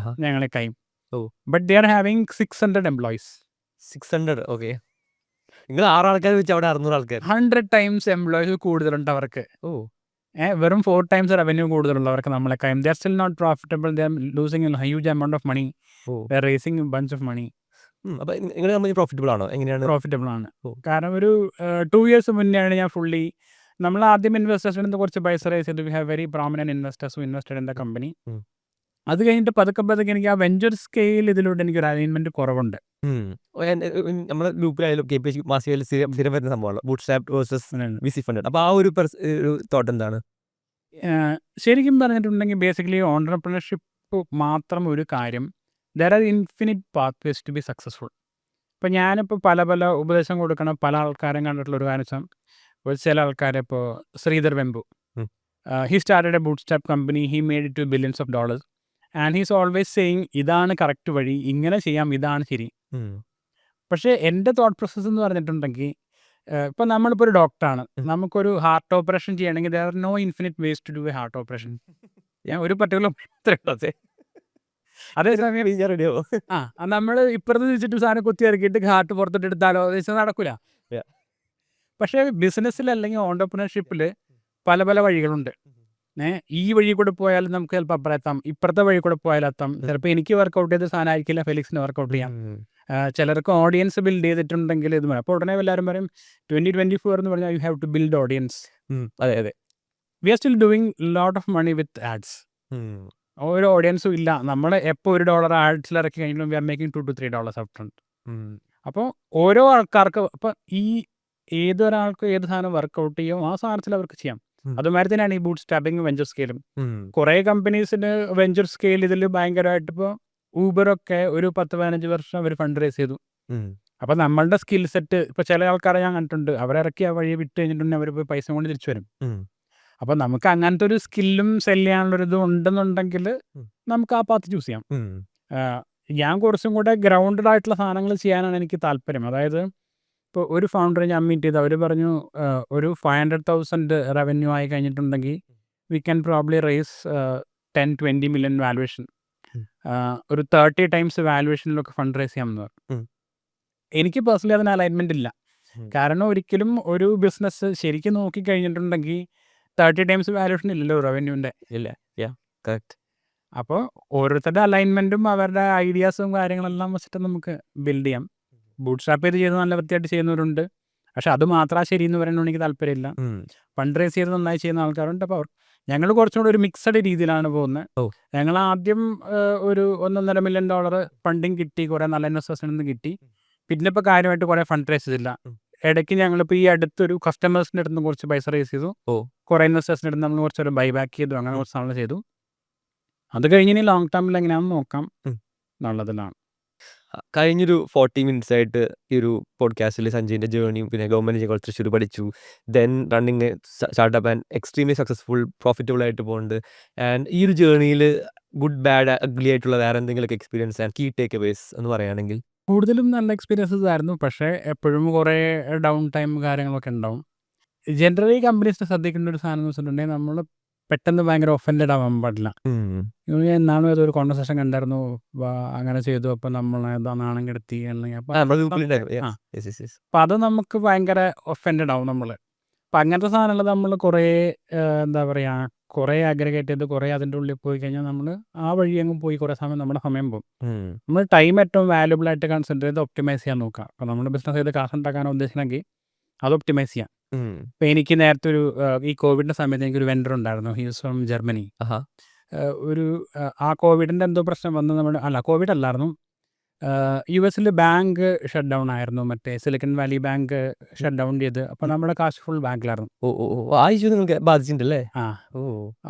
ഞങ്ങളെ കൈം. But they are having 600 employees. 600? Okay. നിങ്ങൾ 6 ആൾക്കാർ വെച്ച് അവിടെ 600 ആൾക്കാർ, 100 ടൈംസ് എംപ്ലോയീസ് കൂടുതലുണ്ട് അവർക്ക്. വെറും 4 ടൈംസ് റവന്യൂ കൂടുതലുള്ളവർക്ക് നമ്മളെ കൈം. They are still not profitable, they are losing a huge amount of money, they are raising bunch of money. അപ്പോൾ നിങ്ങൾ കമ്പനി പ്രോഫിറ്റബിൾ ആണോ? എങ്ങനെയാണ് പ്രോഫിറ്റബിൾ ആണ്? കാരണം ഒരു 2 years മുന്നെയാണ് ഞാൻ ഫുള്ളി, നമ്മൾ ആദ്യം ഇൻവെസ്റ്റേഴ്സിൽ നിന്ന് കുറച്ച് പൈസ റേസ് ചെയ്ത്, we have very prominent investors who invested in the company. അത് കഴിഞ്ഞിട്ട് പതുക്കെ എനിക്ക് ആ വെഞ്ചർ സ്കെയിൽ ഇതിലൂടെ എനിക്കൊരു അലൈൻമെൻറ്റ് കുറവുണ്ട്. നമ്മുടെ ഗ്രൂപ്പിലായാലും KPH മാസികയിൽ സ്ഥിരം വരുന്ന സംഭവമാണ് ബൂട്ട്സ്ട്രാപ്പ് വേഴ്സസ് VC ഫണ്ടഡ്. അപ്പോൾ ആ ഒരു തോട്ട് എന്താണ്? ശരിക്കും പറഞ്ഞിട്ടുണ്ടെങ്കിൽ ബേസിക്കലി ഓൺട്രപ്രണർഷിപ്പ് മാത്രം ഒരു കാര്യം, there are infinite pathways to be successful. ഇപ്പോൾ ഞാനിപ്പോൾ പല ഉപദേശം കൊടുക്കണം പല ആൾക്കാരും കണ്ടിട്ടുള്ള ഒരു കാര്യം, ചില ആൾക്കാരെ ഇപ്പോൾ Sridhar Vembu, he started a bootstrap company, he made it to billions of dollars and he's always saying ഇതാണ് കറക്റ്റ് വഴി, ഇങ്ങനെ ചെയ്യാം, ഇതാണ് ശരി. പക്ഷേ എൻ്റെ തോട്ട് പ്രോസസ്സ് എന്ന് പറഞ്ഞിട്ടുണ്ടെങ്കിൽ ഇപ്പം നമ്മളിപ്പോൾ ഒരു ഡോക്ടറാണ്, നമുക്കൊരു ഹാർട്ട് ഓപ്പറേഷൻ ചെയ്യണമെങ്കിൽ there are no infinite ways to do a heart operation. ഞാൻ ഒരു പർട്ടിക്കുലർ അതേസമയം റെഡിയാവോ? നമ്മൾ ഇപ്പുറത്ത് വെച്ചിട്ട് സാധനം കുത്തി ഇറക്കിയിട്ട് ഹാർട്ട് പുറത്തോട്ട് എടുത്താലോ വെച്ചാൽ നടക്കില്ല. Yeah. പക്ഷേ ബിസിനസ്സിൽ അല്ലെങ്കിൽ ഓണ്ടർപ്രണർഷിപ്പിൽ പല പല വഴികളുണ്ട്. ഈ വഴി കൂടെ പോയാൽ നമുക്ക് ചിലപ്പോൾ അപ്പുറത്തെത്താം, ഇപ്പുറത്തെ വഴി കൂടെ പോയാൽ എത്താം. ചിലപ്പോൾ എനിക്ക് വർക്കൗട്ട് ചെയ്ത സാധനമായിരിക്കില്ല ഫെലിക്സിന് വർക്കൗട്ട് ചെയ്യാം. ചിലർക്ക് ഓഡിയൻസ് ബിൽഡ് ചെയ്തിട്ടുണ്ടെങ്കിൽ ഇത് മതി. അപ്പോൾ ഉടനെ എല്ലാവരും പറയും 2024 എന്ന് പറഞ്ഞാൽ you have to build audience. അതെ അതെ. We are still doing lot of money with ads. ഒരു ഓഡിയൻസും ഇല്ല. നമ്മൾ എപ്പോൾ $1 ആഡ്സിൽ ഇറക്കി കഴിഞ്ഞാലും we are making $2 to $3 up front. അപ്പോൾ ഓരോ ആൾക്കാർക്ക് ഇപ്പം ഏതൊരാൾക്ക് ഏത് സാധനം വർക്കൗട്ട് ചെയ്യും ആ സാധനത്തിൽ അവർക്ക് ചെയ്യാം. അതുമാതിരി തന്നെയാണ് ഈ ബൂട്ട് സ്റ്റാപ്പിംഗ് വെഞ്ചർ സ്കെയിലും. കുറേ കമ്പനീസിന് വെഞ്ചർ സ്കെയിൽ ഇതിൽ ഭയങ്കരമായിട്ട് ഇപ്പോൾ ഊബറൊക്കെ ഒരു 10-15 വർഷം അവർ ഫണ്ട് റേസ് ചെയ്തു. അപ്പോൾ നമ്മളുടെ സ്കിൽ സെറ്റ് ഇപ്പോൾ ചില ആൾക്കാരെ ഞാൻ കണ്ടിട്ടുണ്ട്, അവരിറക്കി ആ വഴി വിട്ട് കഴിഞ്ഞിട്ടുണ്ടെങ്കിൽ അവർ പോയി പൈസ കൊണ്ട് തിരിച്ചു വരും. അപ്പോൾ നമുക്ക് അങ്ങനത്തെ ഒരു സ്കില്ലും സെല് ചെയ്യാനുള്ളൊരിതും ഉണ്ടെന്നുണ്ടെങ്കിൽ നമുക്ക് ആ പാത്ത് ചൂസ് ചെയ്യാം. ഞാൻ കുറച്ചും കൂടെ ഗ്രൗണ്ടഡ് ആയിട്ടുള്ള സാധനങ്ങൾ ചെയ്യാനാണ് എനിക്ക് താല്പര്യം. അതായത് ഇപ്പോൾ ഒരു ഫൗണ്ടറെ ഞാൻ മീറ്റ് ചെയ്ത് അവർ പറഞ്ഞു ഒരു 500,000 റവന്യൂ ആയി കഴിഞ്ഞിട്ടുണ്ടെങ്കിൽ we can probably raise 10-20 million valuation. ഒരു 30 times വാലുവേഷനിലൊക്കെ ഫണ്ട് റേസ് ചെയ്യാമെന്ന് പറഞ്ഞു. എനിക്ക് പേഴ്സണലി അതിന് അലൈൻമെൻ്റ് ഇല്ല. കാരണം ഒരിക്കലും ഒരു ബിസിനസ് ശരിക്കും നോക്കിക്കഴിഞ്ഞിട്ടുണ്ടെങ്കിൽ 30 times വാലുവേഷൻ ഇല്ലല്ലോ റവന്യൂവിൻ്റെ. ഇല്ല. കറക്റ്റ്. അപ്പോൾ ഓരോരുത്തരുടെ അലൈൻമെൻറ്റും അവരുടെ ഐഡിയാസും കാര്യങ്ങളെല്ലാം വെച്ചിട്ട് നമുക്ക് ബിൽഡ് ചെയ്യാം. ബൂട്ട് സ്ട്രാപ്പ് ചെയ്ത് ചെയ്ത് നല്ല വൃത്തിയായിട്ട് ചെയ്യുന്നവരുണ്ട്. പക്ഷെ അത് മാത്രം ശരി എന്ന് പറയാനൊന്നും എനിക്ക് താല്പര്യമില്ല. ഫണ്ട് റേസ് ചെയ്ത് നന്നായി ചെയ്യുന്ന ആൾക്കാരുണ്ട്. അപ്പോൾ ഞങ്ങൾ കുറച്ചും കൂടി ഒരു മിക്സഡ് രീതിയിലാണ് പോകുന്നത്. ഞങ്ങൾ ആദ്യം ഒരു $1.5 million ഫണ്ടിങ് കിട്ടി, കുറേ നല്ല ഇൻവെസ്റ്റേഴ്സിൽ നിന്ന് കിട്ടി. പിന്നെ ഇപ്പോൾ കാര്യമായിട്ട് കുറേ ഫണ്ട് റേസ് ചെയ്തില്ല. ഇടയ്ക്ക് ഞങ്ങളിപ്പോൾ ഈ അടുത്തൊരു കസ്റ്റമേഴ്സിൻ്റെ അടുത്ത് നിന്ന് കുറച്ച് പൈസ റേസ് ചെയ്തു, കുറേ ഇൻവെസ്റ്റേഴ്സിൻ്റെ അടുത്ത് നമ്മൾ കുറച്ചൊരു ബൈ ബാക്ക് ചെയ്തു, അങ്ങനെ കുറച്ച് സാധനങ്ങൾ ചെയ്തു. അത് കഴിഞ്ഞ് ഇനി ലോങ് ടേമിൽ എങ്ങനെയാണെന്ന് നോക്കാം എന്നുള്ളതിലാണ്. കഴിഞ്ഞൊരു 40 minutes ആയിട്ട് ഈ ഒരു പോഡ്കാസ്റ്റിൽ സഞ്ജയിൻ്റെ ജേർണിയും പിന്നെ ഗവൺമെൻറ് കോളേജ് തൃശ്ശൂർ പഠിച്ചു, then running startup and extremely successful profitable ആയിട്ട് പോകുന്നുണ്ട്. ആൻഡ് ഈ ഒരു ജേർണിയിൽ ഗുഡ് ബാഡ് അഗ്ലി ആയിട്ടുള്ള വേറെ എന്തെങ്കിലുമൊക്കെ experience and key takeaways എന്ന് പറയുകയാണെങ്കിൽ? കൂടുതലും നല്ല എക്സ്പീരിയൻസസ് ആയിരുന്നു, പക്ഷേ എപ്പോഴും കുറേ ഡൗൺ ടൈം കാര്യങ്ങളൊക്കെ ഉണ്ടാവും. ജനറലി കമ്പനീസിനെ ശ്രദ്ധിക്കേണ്ട ഒരു സാധനം എന്ന് വെച്ചിട്ടുണ്ടെങ്കിൽ നമ്മൾ പെട്ടെന്ന് ഭയങ്കര ഒഫൻഡഡ് ആവാൻ പാടില്ല. എന്നാണ് ഏതൊരു കോൺവെർസേഷൻ കണ്ടായിരുന്നു, അങ്ങനെ ചെയ്തു അപ്പോൾ നമ്മളെ നാണം കെടുത്തി അല്ലെങ്കിൽ അപ്പം അത് നമുക്ക് ഭയങ്കര ഒഫൻഡഡ് ആവും നമ്മൾ. അപ്പം അങ്ങനത്തെ സാധനങ്ങൾ നമ്മൾ കുറേ എന്താ പറയുക കുറേ അഗ്രഗേറ്റ് ചെയ്ത് കുറേ അതിൻ്റെ ഉള്ളിൽ പോയി കഴിഞ്ഞാൽ നമ്മൾ ആ വഴി അങ്ങ് പോയി കുറേ സമയം നമ്മുടെ സമയം പോകും. നമ്മൾ ടൈം ഏറ്റവും വാല്യുബിൾ ആയിട്ട് കൺസിഡർ ചെയ്ത് ഒപ്റ്റിമൈസ് ചെയ്യാൻ നോക്കുക. അപ്പോൾ നമ്മൾ ബിസിനസ് ചെയ്ത് കാശ് ഉണ്ടാക്കാനോ ഉദ്ദേശിക്കണമെങ്കിൽ അത് ഒപ്റ്റിമൈസ് ചെയ്യാം. ഇപ്പം എനിക്ക് നേരത്തെ ഒരു ഈ കോവിഡിൻ്റെ സമയത്ത് എനിക്കൊരു വെൻഡർ ഉണ്ടായിരുന്നു, ഹീസ് ഫ്രം ജർമ്മനി. ഒരു ആ കോവിഡിൻ്റെ എന്തോ പ്രശ്നം വന്ന് നമ്മൾ കോവിഡ് അല്ലായിരുന്നു, US ബാങ്ക് ഷട്ട് ഡൗൺ ആയിരുന്നു, മറ്റേ Silicon Valley Bank shut down ചെയ്ത്. അപ്പോൾ നമ്മുടെ കാശ് ഫുൾ ബാങ്കിലായിരുന്നു. ബാധിച്ചിട്ടുണ്ടല്ലേ?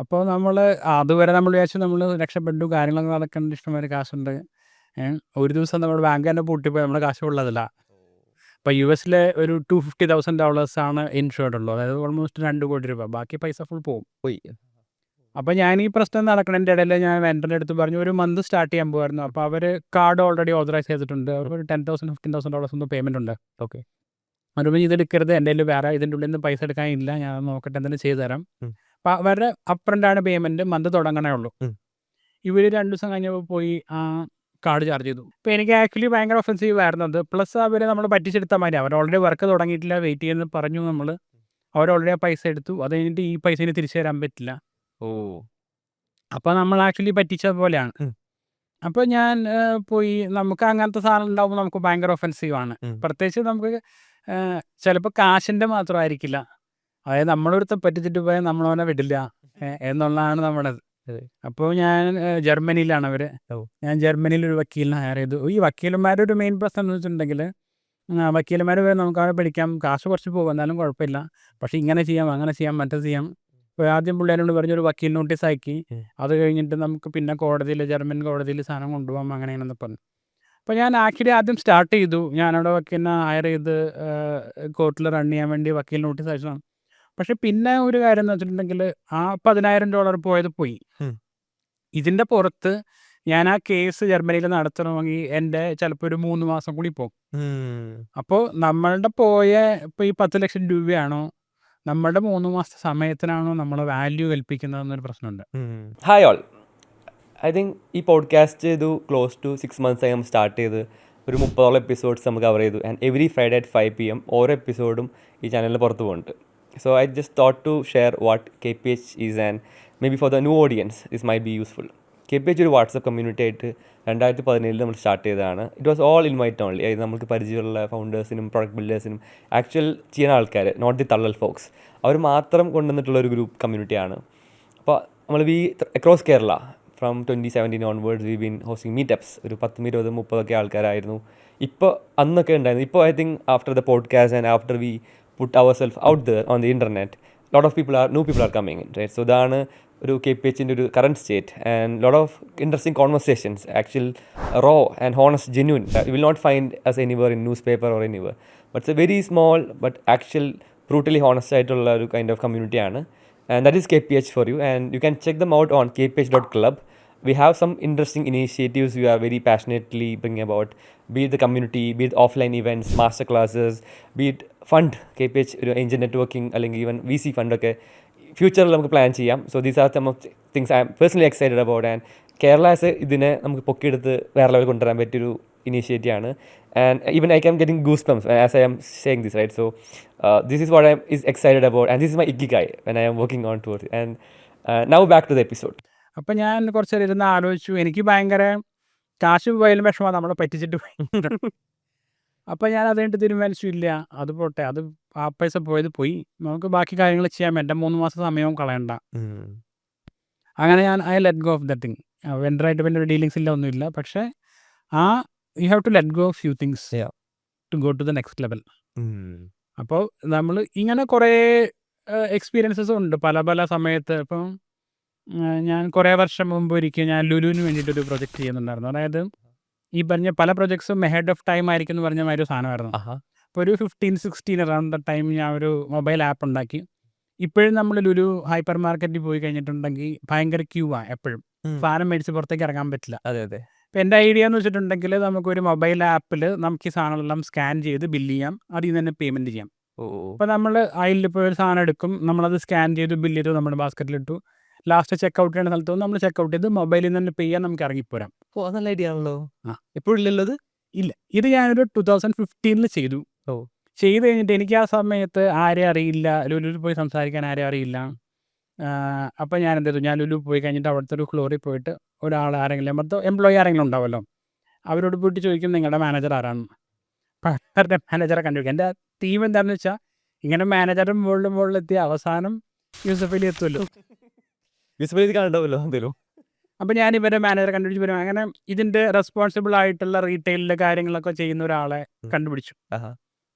അപ്പോൾ നമ്മൾ അതുവരെ നമ്മൾ വിചാരിച്ചു നമ്മൾ രക്ഷപ്പെട്ടു, കാര്യങ്ങളൊക്കെ നടക്കേണ്ട ഇഷ്ടംമാതിരി കാശുണ്ട്. ഒരു ദിവസം നമ്മുടെ ബാങ്ക് തന്നെ പൂട്ടിപ്പോയി, നമ്മുടെ കാശ് ഉള്ളതില്ല. അപ്പോൾ US ഒരു $250,000 ആണ് ഇൻഷുർഡ് ഉള്ളൂ, അതായത് ഓൾമോസ്റ്റ് 2 കോടി രൂപ. ബാക്കി പൈസ ഫുൾ പോയി. അപ്പോൾ ഞാൻ ഈ പ്രശ്നം നടക്കുന്നതിൻ്റെ ഇടയിൽ ഞാൻ വെൻഡറിൻ്റെ അടുത്ത് പറഞ്ഞു ഒരു മന്ത് സ്റ്റാർട്ട് ചെയ്യാൻ പോകുമായിരുന്നു. അപ്പോൾ അവർ കാർഡ് ഓൾറെഡി ഓതറൈസ് ചെയ്തിട്ടുണ്ട്, അവർക്ക് ഒരു $10,000-15,000 ഒന്നും പേയ്മെൻറ്റ് ഉണ്ട്. ഓക്കെ, അതുകൊണ്ട് ഇതെടുക്കരുത്, എൻ്റെ കയ്യിൽ വേറെ ഇതിൻ്റെ ഉള്ളിൽ നിന്ന് പൈസ എടുക്കാനില്ല, ഞാൻ നോക്കട്ടെ എന്തെങ്കിലും ചെയ്തു തരാം. അപ്പോൾ അവരുടെ അപ്രൻ്റാണ് പേയ്മെൻറ്റ്, മന്ത് തുടങ്ങണേ ഉള്ളൂ. ഇവർ 2 ദിവസം കഴിഞ്ഞപ്പോൾ പോയി ആ കാർഡ് ചാർജ് ചെയ്തു. അപ്പോൾ എനിക്ക് ആക്ച്വലി ഭയങ്കര ഒഫൻസീവ് ആയിരുന്നു അത്. പ്ലസ് അവർ നമ്മൾ പറ്റിച്ചെടുത്താൽ മതി, അവർ ഓൾറെഡി വർക്ക് തുടങ്ങിയിട്ടില്ല, വെയിറ്റ് ചെയ്യുന്നത് പറഞ്ഞു നമ്മൾ. അവർ ഓൾറെഡി ആ പൈസ എടുത്തു, അത് കഴിഞ്ഞിട്ട് ഈ പൈസ ഇനി തിരിച്ചു തരാൻ പറ്റില്ല. അപ്പോൾ നമ്മൾ ആക്ച്വലി പറ്റിച്ച പോലെയാണ്. അപ്പോൾ ഞാൻ പോയി, നമുക്ക് അങ്ങനത്തെ സാധനം ഉണ്ടാകുമ്പോൾ നമുക്ക് ഭയങ്കര ഒഫൻസീവാണ്. പ്രത്യേകിച്ച് നമുക്ക് ചിലപ്പോൾ കാശിൻ്റെ മാത്രമായിരിക്കില്ല, അതായത് നമ്മളൊരുത്ത പറ്റിച്ചിട്ട് പോയാൽ നമ്മളവനെ വിടില്ല എന്നുള്ളതാണ് നമ്മുടെ. അപ്പോൾ ഞാൻ ജർമ്മനിയിലാണ് അവർ. ഞാൻ ജർമ്മനിയിൽ ഒരു വക്കീലിനെ ഹയർ ചെയ്തു. ഈ വക്കീലന്മാരുടെ ഒരു മെയിൻ പ്രശ്നം എന്ന് വെച്ചിട്ടുണ്ടെങ്കിൽ വക്കീലന്മാർ നമുക്ക് അവരെ പഠിക്കാം, കാശ് കുറച്ച് പോകും, എന്നാലും കുഴപ്പമില്ല, പക്ഷേ ഇങ്ങനെ ചെയ്യാം, അങ്ങനെ ചെയ്യാം, മറ്റത് ചെയ്യാം. അപ്പോൾ ആദ്യം പിള്ളേരോട് പറഞ്ഞൊരു വക്കീൽ നോട്ടീസ് ആക്കി, അത് കഴിഞ്ഞിട്ട് നമുക്ക് പിന്നെ കോടതിയിൽ, ജർമ്മൻ കോടതിയിൽ സാധനം കൊണ്ടുപോകാം, അങ്ങനെയാണെന്ന് പറഞ്ഞു. അപ്പോൾ ഞാൻ ആക്ച്വലി ആദ്യം സ്റ്റാർട്ട് ചെയ്തു, ഞാനവിടെ വക്കീലിനെ ഹയർ ചെയ്ത് കോർട്ടിൽ റൺ ചെയ്യാൻ വേണ്ടി വക്കീൽ നോട്ടീസ് അയച്ചതാണ്. പക്ഷെ പിന്നെ ഒരു കാര്യം എന്ന് വെച്ചിട്ടുണ്ടെങ്കിൽ ആ $10,000 പോയത് പോയി. ഇതിൻ്റെ പുറത്ത് ഞാൻ ആ കേസ് ജർമ്മനിയിൽ നടത്തണമെങ്കിൽ എൻ്റെ ചിലപ്പോൾ ഒരു 3 മാസം കൂടി പോകും. അപ്പോൾ നമ്മളുടെ പോയ ഇപ്പോൾ ഈ 10 ലക്ഷം രൂപയാണോ നമ്മളുടെ 3 മാസത്തെ സമയത്തിനാണോ നമ്മൾ വാല്യൂ കൽപ്പിക്കുന്നതെന്നൊരു പ്രശ്നമുണ്ട്. ഹായ് ഓൾ, ഐ തിങ്ക് ഈ പോഡ്കാസ്റ്റ് ചെയ്തു ക്ലോസ് ടു 6 months ആയി നമ്മൾ സ്റ്റാർട്ട് ചെയ്ത് ഒരു 30 എപ്പിസോഡ്സ് നമ്മൾ കവർ ചെയ്തു. And every Friday at 5 PM ഓരോ എപ്പിസോഡും ഈ ചാനലിൽ പുറത്ത് പോകുന്നുണ്ട്. So I just thought to share what KPH is and maybe for the new audience this might be useful. KPH ഒരു വാട്സപ്പ് കമ്മ്യൂണിറ്റി ആയിട്ട് 2017 നമ്മൾ സ്റ്റാർട്ട് ചെയ്തതാണ്. It was all invite only. അതായത് നമുക്ക് പരിചയമുള്ള ഫൗണ്ടേഴ്സിനും പ്രൊഡക്റ്റ് ബിൽഡേഴ്സിനും ആക്ച്വൽ ചെയ്യുന്ന ആൾക്കാർ, നോട്ട് ദി തള്ളൽ ഫോക്സ്, അവർ മാത്രം കൊണ്ടുവന്നിട്ടുള്ളൊരു ഗ്രൂപ്പ് കമ്മ്യൂണിറ്റിയാണ്. അപ്പോൾ നമ്മൾ across Kerala from 2017 onwards we been hosting meetups. ഒരു 10, 20, 30 ആൾക്കാരായിരുന്നു. ഇപ്പോൾ അന്നൊക്കെ ഉണ്ടായിരുന്നു. ഇപ്പോൾ I think after the podcast and after we put our self out there on the internet, lot of new people are coming in, right? So ഇതാണ് ഒരു KPHൻ്റെ ഒരു current state and lot of interesting conversations, actual raw and honest genuine. You will not find as anywhere in newspaper or anywhere, but it's a very small but actual brutally honest ആയിട്ടുള്ള ഒരു കൈൻഡ് ഓഫ് കമ്മ്യൂണിറ്റിയാണ്. And that is KPH for you, and you can check them out on kph.club. We have some interesting initiatives we are very passionately bringing about, be it the community, be it offline events, master classes, be it fund, KPH angel networking, അല്ലെങ്കിൽ even VC fund ഒക്കെ ഫ്യൂച്ചറിൽ നമുക്ക് പ്ലാൻ ചെയ്യാം. So these are some of things I M personally excited about. And Kerala ഇതിനെ നമുക്ക് പൊക്കിയെടുത്ത് വേറെ ലെവൽ കൊണ്ടുവരാൻ പറ്റിയൊരു ഇനീഷ്യേറ്റീവ് ആണ്. And even I am getting goosebumps as I am saying this, right? So this is what I am excited about, and this is my ikigai when I am working on towards it. And now back to the episode. അപ്പം ഞാൻ കുറച്ച് നേരം ഇരുന്ന് ആലോചിച്ചു. എനിക്ക് ഭയങ്കര കാശ് പോയാലും വിഷമമാണ്, നമ്മളെ പറ്റിച്ചിട്ട് പോയി. അപ്പം ഞാൻ അതുകഴിഞ്ഞിട്ട് തീരുമാനിച്ചു, ഇല്ല അത് പോട്ടെ, അത് ആ പൈസ പോയത് പോയി, നമുക്ക് ബാക്കി കാര്യങ്ങൾ ചെയ്യാം, എൻ്റെ 3 മാസം സമയവും കളയണ്ട. അങ്ങനെ ഞാൻ let go of the thing. വെൻഡറായിട്ട് പിന്നെ ഒരു ഡീലിങ്സ് ഇല്ല, ഒന്നുമില്ല. പക്ഷേ you have to let go of few things to go to the next level. അപ്പോൾ നമ്മൾ ഇങ്ങനെ കുറേ എക്സ്പീരിയൻസസ് ഉണ്ട് പല പല സമയത്ത്. ഇപ്പം ഞാൻ കുറേ വർഷം മുമ്പ് ഒരിക്കൽ ഞാൻ ലുലുവിന് വേണ്ടിയിട്ടൊരു പ്രൊജക്റ്റ് ചെയ്യുന്നുണ്ടായിരുന്നു. അതായത് ഈ പറഞ്ഞ പല പ്രൊജക്ട്സും ഹെഡ് ഓഫ് ടൈം ആയിരിക്കും എന്ന് പറഞ്ഞ മാതിരി ഒരു സാധനമായിരുന്നു. അപ്പോൾ ഒരു 15-16 അറൗണ്ട് ദ ടൈം ഞാൻ ഒരു മൊബൈൽ ആപ്പ് ഉണ്ടാക്കി. ഇപ്പോഴും നമ്മൾ ലുലു ഹൈപ്പർ മാർക്കറ്റിൽ പോയി കഴിഞ്ഞിട്ടുണ്ടെങ്കിൽ ഭയങ്കര ക്യൂ ആണ് എപ്പോഴും. സാധനം മേടിച്ച് പുറത്തേക്ക് ഇറങ്ങാൻ പറ്റില്ല. അതെ അതെ. ഇപ്പം എൻ്റെ ഐഡിയ എന്ന് വെച്ചിട്ടുണ്ടെങ്കിൽ നമുക്കൊരു മൊബൈൽ ആപ്പിൽ നമുക്ക് ഈ സാധനങ്ങളെല്ലാം സ്കാൻ ചെയ്ത് ബില്ല് ചെയ്യാം, അതിൽ നിന്ന് തന്നെ പേയ്മെൻറ്റ് ചെയ്യാം. അപ്പോൾ നമ്മൾ അതിൽ ഇപ്പോൾ ഒരു സാധനം എടുക്കും, നമ്മളത് സ്കാൻ ചെയ്ത് ബില്ല് ചെയ്തു നമ്മുടെ ബാസ്ക്കറ്റിലിട്ടു, ലാസ്റ്റ് ചെക്ക് ഔട്ട് ചെയ്യുന്ന സ്ഥലത്ത് നമ്മൾ ചെക്ക് ഔട്ട് ചെയ്ത് മൊബൈലിൽ നിന്ന് തന്നെ പേ ചെയ്യാൻ നമുക്ക് ഇറങ്ങിപ്പോരാം. നല്ല ഐഡിയ ആണല്ലോ. എപ്പോഴും ഇല്ല, ഇത് ഞാനൊരു 2015 ചെയ്തു. ചെയ്ത് കഴിഞ്ഞിട്ട് എനിക്ക് ആ സമയത്ത് ആരെയും അറിയില്ല, ലുലുവിൽ പോയി സംസാരിക്കാൻ ആരെയും അറിയില്ല. അപ്പോൾ ഞാൻ എന്ത് ചെയ്തു, ഞാൻ ലുലു പോയി കഴിഞ്ഞിട്ട് അവിടുത്തെ ഒരു ഫ്ലോറിൽ പോയിട്ട് ഒരാൾ ആരെങ്കിലും അവിടുത്തെ എംപ്ലോയി ആരെങ്കിലും ഉണ്ടാവുമല്ലോ, അവരോട് പോയിട്ട് ചോദിക്കും നിങ്ങളുടെ മാനേജർ ആരാണ്. അപ്പം അവരുടെ മാനേജറെ കണ്ടുപിടിക്കും. എൻ്റെ തീം എന്താണെന്ന് വെച്ചാൽ ഇങ്ങനെ മാനേജറും മുകളിലെത്തിയ അവസാനം യൂസഫ് അലി എത്തുമല്ലോ. അപ്പം ഞാൻ ഇവരുടെ മാനേജറെ കണ്ടുപിടിച്ച് വരും. അങ്ങനെ ഇതിൻ്റെ റെസ്പോൺസിബിൾ ആയിട്ടുള്ള റീറ്റെയിലിൻ്റെ കാര്യങ്ങളൊക്കെ ചെയ്യുന്ന ഒരാളെ കണ്ടുപിടിച്ചു.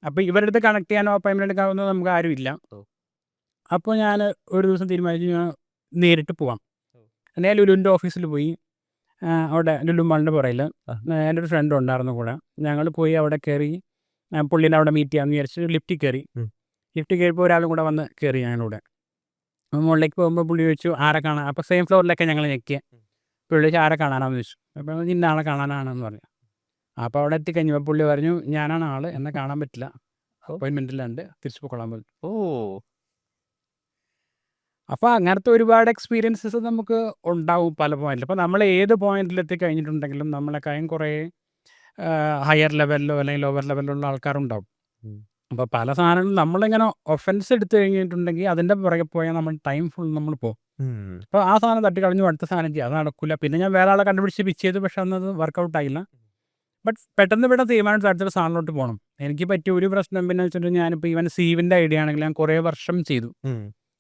അപ്പോൾ ഇവരുടെ അടുത്ത് കണക്ട് ചെയ്യാനോ അപ്പോയിൻമെൻ്റ് എടുക്കാനോ നമുക്ക് ആരുമില്ല. അപ്പോൾ ഞാൻ ഒരു ദിവസം തീരുമാനിച്ചു ഞാൻ നേരിട്ട് പോവാം. ഞാൻ ലുലുവിൻ്റെ ഓഫീസിൽ പോയി. അവിടെ ലുലു മാളിൻ്റെ പുറയിൽ എൻ്റെ ഒരു ഫ്രണ്ട് ഉണ്ടായിരുന്നു കൂടെ. ഞങ്ങൾ പോയി അവിടെ കയറി, പുള്ളീനെ അവിടെ മീറ്റ് ചെയ്യാമെന്ന് വിചാരിച്ച് ലിഫ്റ്റിൽ കയറി. ലിഫ്റ്റിൽ കയറിയപ്പോൾ ഒരാളും കൂടെ വന്ന് കയറി ഞങ്ങളുടെ. അപ്പോൾ മുകളിലേക്ക് പോകുമ്പോൾ പുള്ളി ചോദിച്ചു ആരെ കാണാൻ. അപ്പോൾ സെയിം ഫ്ലോറിലൊക്കെ ഞങ്ങൾ ഞെക്കിയ. പുള്ളി ചോദിച്ചു ആരെ കാണാനാണെന്ന് ചോദിച്ചു. അപ്പോൾ ഇന്ന ആളെ കാണാനാണെന്ന് പറഞ്ഞു. അപ്പോൾ അവിടെ എത്തിക്കഴിഞ്ഞപ്പോൾ പുള്ളി പറഞ്ഞു ഞാനാണ് ആൾ, എന്നെ കാണാൻ പറ്റില്ല, അപ്പോയിൻമെൻറ്റില്ലാണ്ട് തിരിച്ചു പോയിക്കൊള്ളാൻ പറഞ്ഞു. അപ്പോൾ അങ്ങനത്തെ ഒരുപാട് എക്സ്പീരിയൻസസ് നമുക്ക് ഉണ്ടാവും പല പോയിന്റിൽ. അപ്പോൾ നമ്മൾ ഏത് പോയിന്റിലെത്തി കഴിഞ്ഞിട്ടുണ്ടെങ്കിലും നമ്മളെക്കാളും കുറേ ഹയർ ലെവലിലോ അല്ലെങ്കിൽ ലോവർ ലെവലിലുള്ള ആൾക്കാരുണ്ടാവും. അപ്പോൾ പല സാധനങ്ങളും നമ്മളിങ്ങനെ ഒഫൻസ് എടുത്തു കഴിഞ്ഞിട്ടുണ്ടെങ്കിൽ അതിൻ്റെ പുറകെ പോയാൽ നമ്മൾ ടൈം ഫുൾ നമ്മൾ പോകും. അപ്പോൾ ആ സാധനം തട്ടി കളഞ്ഞു അടുത്ത സാധനം ചെയ്യുക, അത് നടക്കില്ല. പിന്നെ ഞാൻ വേറെ ആളെ കണ്ടുപിടിച്ച് പിച്ച് ചെയ്തു, പക്ഷെ അന്നത് വർക്കൗട്ട് ആയില്ല. ബട്ട് പെട്ടെന്ന് ഇവിടെ തീരുമാനിച്ച് അടുത്തൊരു സാധനത്തിലോട്ട് പോകണം. എനിക്ക് പറ്റിയ ഒരു പ്രശ്നം പിന്നെ വെച്ചിട്ടുണ്ടെങ്കിൽ ഞാനിപ്പോൾ ഈവൻ സീവിൻ്റെ ഐഡിയ ആണെങ്കിൽ ഞാൻ കുറേ വർഷം ചെയ്തു.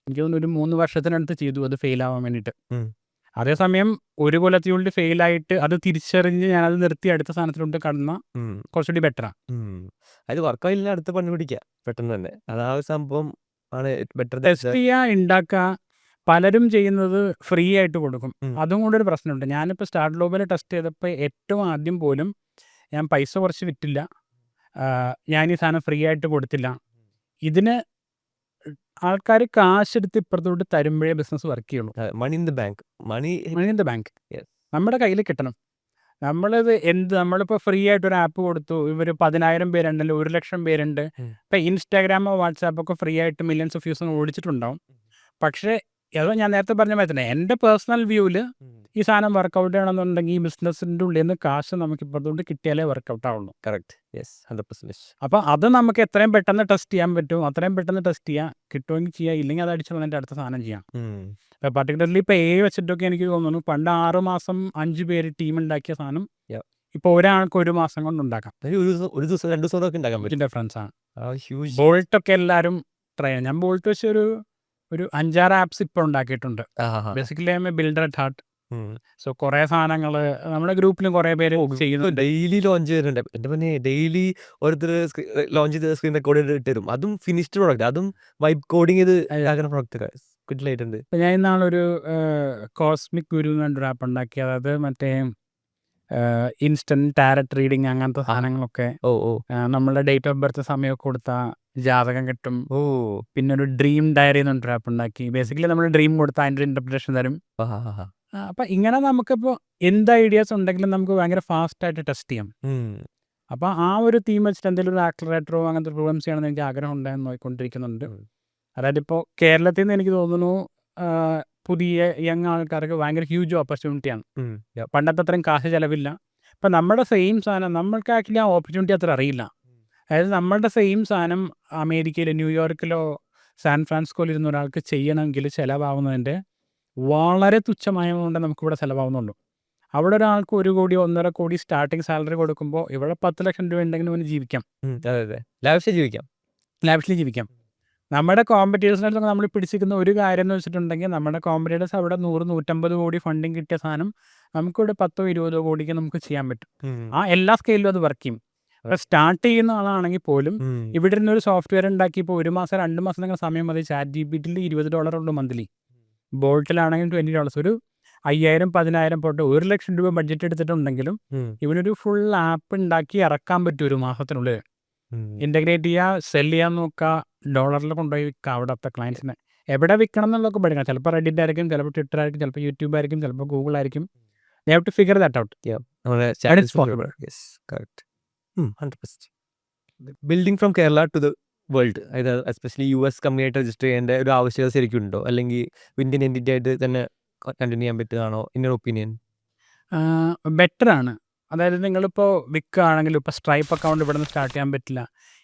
എനിക്ക് തോന്നുന്നു ഒരു 3 വർഷത്തിനടുത്ത് ചെയ്തു അത് ഫെയിൽ ആവാൻ വേണ്ടിയിട്ട്. അതേസമയം ഒരു കൊല്ലത്തിനുള്ളിൽ ഫെയിലായിട്ട് അത് തിരിച്ചറിഞ്ഞ് ഞാനത് നിർത്തി അടുത്ത സാധനത്തിലോട്ട് കടന്ന കുറച്ചുകൂടി ബെറ്ററാണ്. അത് വർക്കായില്ല, അടുത്ത പണി പിടിക്കുക പെട്ടെന്ന് തന്നെ. അതാ സംഭവം ആണ് ബെറ്റർ. ടെസ്റ്റ് ചെയ്യുക, ഉണ്ടാക്കുക. പലരും ചെയ്യുന്നത് ഫ്രീ ആയിട്ട് കൊടുക്കും. അതും കൊണ്ടൊരു പ്രശ്നമുണ്ട്. ഞാനിപ്പോൾ സ്റ്റാർട്ട് ഗ്ലോബൽ ടെസ്റ്റ് ചെയ്തപ്പോൾ ഏറ്റവും ആദ്യം പോലും ഞാൻ പൈസ കുറച്ച് വിറ്റില്ല, ഞാൻ ഈ സാധനം ഫ്രീ ആയിട്ട് കൊടുത്തില്ല. ഇതിന് ആൾക്കാർ കാശെടുത്ത് ഇപ്പുറത്തോട്ട് തരുമ്പോഴേ ബിസിനസ് വർക്ക് ചെയ്യുള്ളൂ. Money in the bank, money money in the bank Yes. നമ്മുടെ കയ്യിൽ കിട്ടണം. നമ്മളിപ്പോൾ ഫ്രീ ആയിട്ട് ഒരു ആപ്പ് കൊടുത്തു, ഇവർ 10,000 പേരുണ്ടല്ലോ, 1,00,000 പേരുണ്ട്. ഇപ്പം ഇൻസ്റ്റാഗ്രാമോ വാട്സാപ്പോ ഒക്കെ ഫ്രീ ആയിട്ട് മില്യൺസ് ഓഫ് വ്യൂസ് ഓടിച്ചിട്ടുണ്ടാവും. പക്ഷേ അത് ഞാൻ നേരത്തെ പറഞ്ഞ മാതിരി തന്നെ എൻ്റെ പേഴ്സണൽ വ്യൂവിൽ ഈ സാധനം വർക്കൗട്ട് ചെയ്യണമെന്നുണ്ടെങ്കിൽ ഈ ബിസിനസ്സിൻ്റെ ഉള്ളിൽ നിന്ന് കാശ് നമുക്ക് ഇപ്പുറത്തോട്ട് കിട്ടിയാലേ വർക്കൗട്ട് ആവുള്ളൂ. കറക്റ്റ്. യെസ്, 100%. അപ്പോൾ അത് നമുക്ക് എത്രയും പെട്ടെന്ന് ടെസ്റ്റ് ചെയ്യാൻ പറ്റും അത്രയും പെട്ടെന്ന് ടെസ്റ്റ് ചെയ്യാം. കിട്ടുമെങ്കിൽ ചെയ്യാം, ഇല്ലെങ്കിൽ അത് അടിച്ചു വന്നിട്ട് അടുത്ത സാധനം ചെയ്യാം. പർട്ടിക്കുലർലി ഇപ്പോൾ വെച്ചിട്ടൊക്കെ എനിക്ക് തോന്നുന്നു പണ്ട് 6 മാസം 5 പേര് ടീം ഉണ്ടാക്കിയ സാധനം Yeah. ഇപ്പോൾ ഒരാൾക്ക് 1 മാസം കൊണ്ട് ഉണ്ടാക്കാം. ഒരു ദിവസം 2 ദിവസം ഒക്കെ ഉണ്ടാക്കാൻ പറ്റും. ഡിഫറൻസ് ആണ്. ഹ്യൂജ്. ബോൾട്ടൊക്കെ എല്ലാവരും ട്രൈ ചെയ്യാം. ഞാൻ ബോൾട്ട് വെച്ച് ഒരു 5-6 ആപ്സ് ഇപ്പോൾ ഉണ്ടാക്കിയിട്ടുണ്ട്. Basically I M A builder at heart. So കുറേ സാധനങ്ങൾ നമ്മുടെ ഗ്രൂപ്പിലും കുറേ പേര് ചെയ്യുന്നു. ഡെയിലി ലോഞ്ച് ചെയ്യുന്നുണ്ട്. എൻ്റെ പിന്നെ ഡെയിലി ഓരോരുത്തർ ലോഞ്ച് ചെയ്ത് സ്ക്രീൻ റെക്കോർഡ് ചെയ്ത് ഇട്ട് തരും. അതും ഫിനിഷ്ഡ് പ്രോഡക്റ്റ്, അതും വൈബ് കോഡിങ് ചെയ്ത് ആകുന്ന പ്രോഡക്റ്റ് കിട്ടിയിട്ടുണ്ട്. ഇപ്പം ഞാൻ ഇന്നാളൊരു കോസ്മിക് ഗുരു എന്ന് പറഞ്ഞൊരു ആപ്പ് ഉണ്ടാക്കി. അതായത് മറ്റേ ഇൻസ്റ്റൻറ്റ് ടാരറ്റ് റീഡിങ് അങ്ങനത്തെ സാധനങ്ങളൊക്കെ നമ്മളുടെ ഡേറ്റ് ഓഫ് ബർത്ത് സമയമൊക്കെ കൊടുത്താൽ ജാതകം കിട്ടും. പിന്നെ ഒരു ഡ്രീം ഡയറി എന്ന് പറഞ്ഞൊരു ആപ്പ് ഉണ്ടാക്കി. ബേസിക്കലി നമ്മൾ ഡ്രീം കൊടുത്താൽ അതിൻ്റെ ഇൻ്റർപ്രിറ്റേഷൻ തരും. അപ്പം ഇങ്ങനെ നമുക്കിപ്പോൾ എന്ത് ഐഡിയാസ് ഉണ്ടെങ്കിലും നമുക്ക് ഭയങ്കര ഫാസ്റ്റായിട്ട് ടെസ്റ്റ് ചെയ്യാം. അപ്പോൾ ആ ഒരു തീം വെച്ചിട്ട് എന്തെങ്കിലും ഒരു ആക്സലറേറ്ററോ അങ്ങനത്തെ പ്രോഗ്രാംസ് ചെയ്യണമെന്ന് എനിക്ക് ആഗ്രഹം ഉണ്ടായെന്ന് നോക്കിക്കൊണ്ടിരിക്കുന്നുണ്ട്. അതായത് ഇപ്പോൾ കേരളത്തിൽ നിന്ന് എനിക്ക് തോന്നുന്നു പുതിയ യങ് ആൾക്കാർക്ക് ഭയങ്കര ഹ്യൂജ് ഓപ്പർച്യൂണിറ്റിയാണ്. പണ്ടത്തെ അത്രയും കാശ് ചിലവില്ല. ഇപ്പം നമ്മുടെ സെയിം സാധനം നമ്മൾക്ക് ആക്ച്വലി ആ ഓപ്പർച്യൂണിറ്റി അത്ര അറിയില്ല. അതായത് നമ്മളുടെ സെയിം സാധനം അമേരിക്കയിലോ ന്യൂയോർക്കിലോ സാൻ ഫ്രാൻസിസ്കോയിൽ ഇരുന്ന ഒരാൾക്ക് ചെയ്യണമെങ്കിൽ ചിലവാകുന്നതിൻ്റെ വളരെ തുച്ഛമായ കൊണ്ട് നമുക്കിവിടെ ചിലവാകുന്നുള്ളൂ. അവിടെ ഒരാൾക്ക് 1 കോടി 1.5 കോടി സ്റ്റാർട്ടിങ് സാലറി കൊടുക്കുമ്പോൾ ഇവിടെ 10 ലക്ഷം രൂപ ഉണ്ടെങ്കിലും അവന് ജീവിക്കാം. ലാവിഷ്ലി ജീവിക്കാം. നമ്മുടെ കോമ്പറ്റീറ്റേഴ്സിനടുത്തൊക്കെ നമ്മൾ പിടിച്ചിരിക്കുന്ന ഒരു കാര്യം എന്ന് വെച്ചിട്ടുണ്ടെങ്കിൽ നമ്മുടെ കോമ്പറ്റീറ്റേഴ്സ് അവിടെ 100-150 കോടി ഫണ്ടിങ് കിട്ടിയ സാധനം നമുക്കിവിടെ 10-20 കോടിക്ക് നമുക്ക് ചെയ്യാൻ പറ്റും. ആ എല്ലാ സ്കെയിലും അത് വർക്ക് ചെയ്യും. അപ്പോൾ സ്റ്റാർട്ട് ചെയ്യുന്ന ആളാണെങ്കിൽ പോലും ഇവിടെ ഇരുന്നൊരു സോഫ്റ്റ്വെയർ ഉണ്ടാക്കി ഇപ്പോൾ 1 മാസം 2 മാസം നിങ്ങൾ സമയം മതി. ChatGPTയിൽ $20 ഉള്ളൂ മന്ത്ലി. ബോൾട്ടിലാണെങ്കിൽ $20. ഒരു 5,000-10,000 പോട്ട് 1 ലക്ഷം രൂപ ബഡ്ജറ്റ് എടുത്തിട്ടുണ്ടെങ്കിലും ഇവനൊരു ഫുൾ ആപ്പ് ഉണ്ടാക്കി ഇറക്കാൻ പറ്റും 1 മാസത്തിനുള്ളിൽ. ഇൻ്റഗ്രേറ്റ് ചെയ്യുക, സെല് ചെയ്യാൻ നോക്കുക, ഡോളറിൽ കൊണ്ടുപോയി വിൽക്കുക അവിടുത്തെ ക്ലയൻസിനെ. എവിടെ വിൽക്കണം എന്നുള്ളതൊക്കെ പഠിക്കണം. ചിലപ്പോൾ റെഡിറ്റ് ആയിരിക്കും, ചിലപ്പോൾ ട്വിറ്റർ ആയിരിക്കും, ചിലപ്പോൾ യൂട്യൂബ് ആയിരിക്കും, ചിലപ്പോൾ ഗൂഗിൾ ആയിരിക്കും. You have to figure that out. Building from Kerala to the world, അതായത് എസ്പെഷ്യലി US കമ്പനിയായിട്ട് രജിസ്റ്റർ ചെയ്യേണ്ട ഒരു ആവശ്യകത ശരിക്കും ഉണ്ടോ, അല്ലെങ്കിൽ ഇന്ത്യൻ എൻറ്റിറ്റി ആയിട്ട് തന്നെ കണ്ടിന്യൂ ചെയ്യാൻ പറ്റുന്നതാണോ ഇൻ യുവർ ഒപ്പീനിയൻ? ബെറ്ററാണ്. അതായത് നിങ്ങളിപ്പോൾ വിൽക്കുകയാണെങ്കിലും ഇപ്പോൾ സ്ട്രൈപ്പ് അക്കൗണ്ട് ഇവിടെ നിന്ന് സ്റ്റാർട്ട് ചെയ്യാൻ പറ്റില്ല.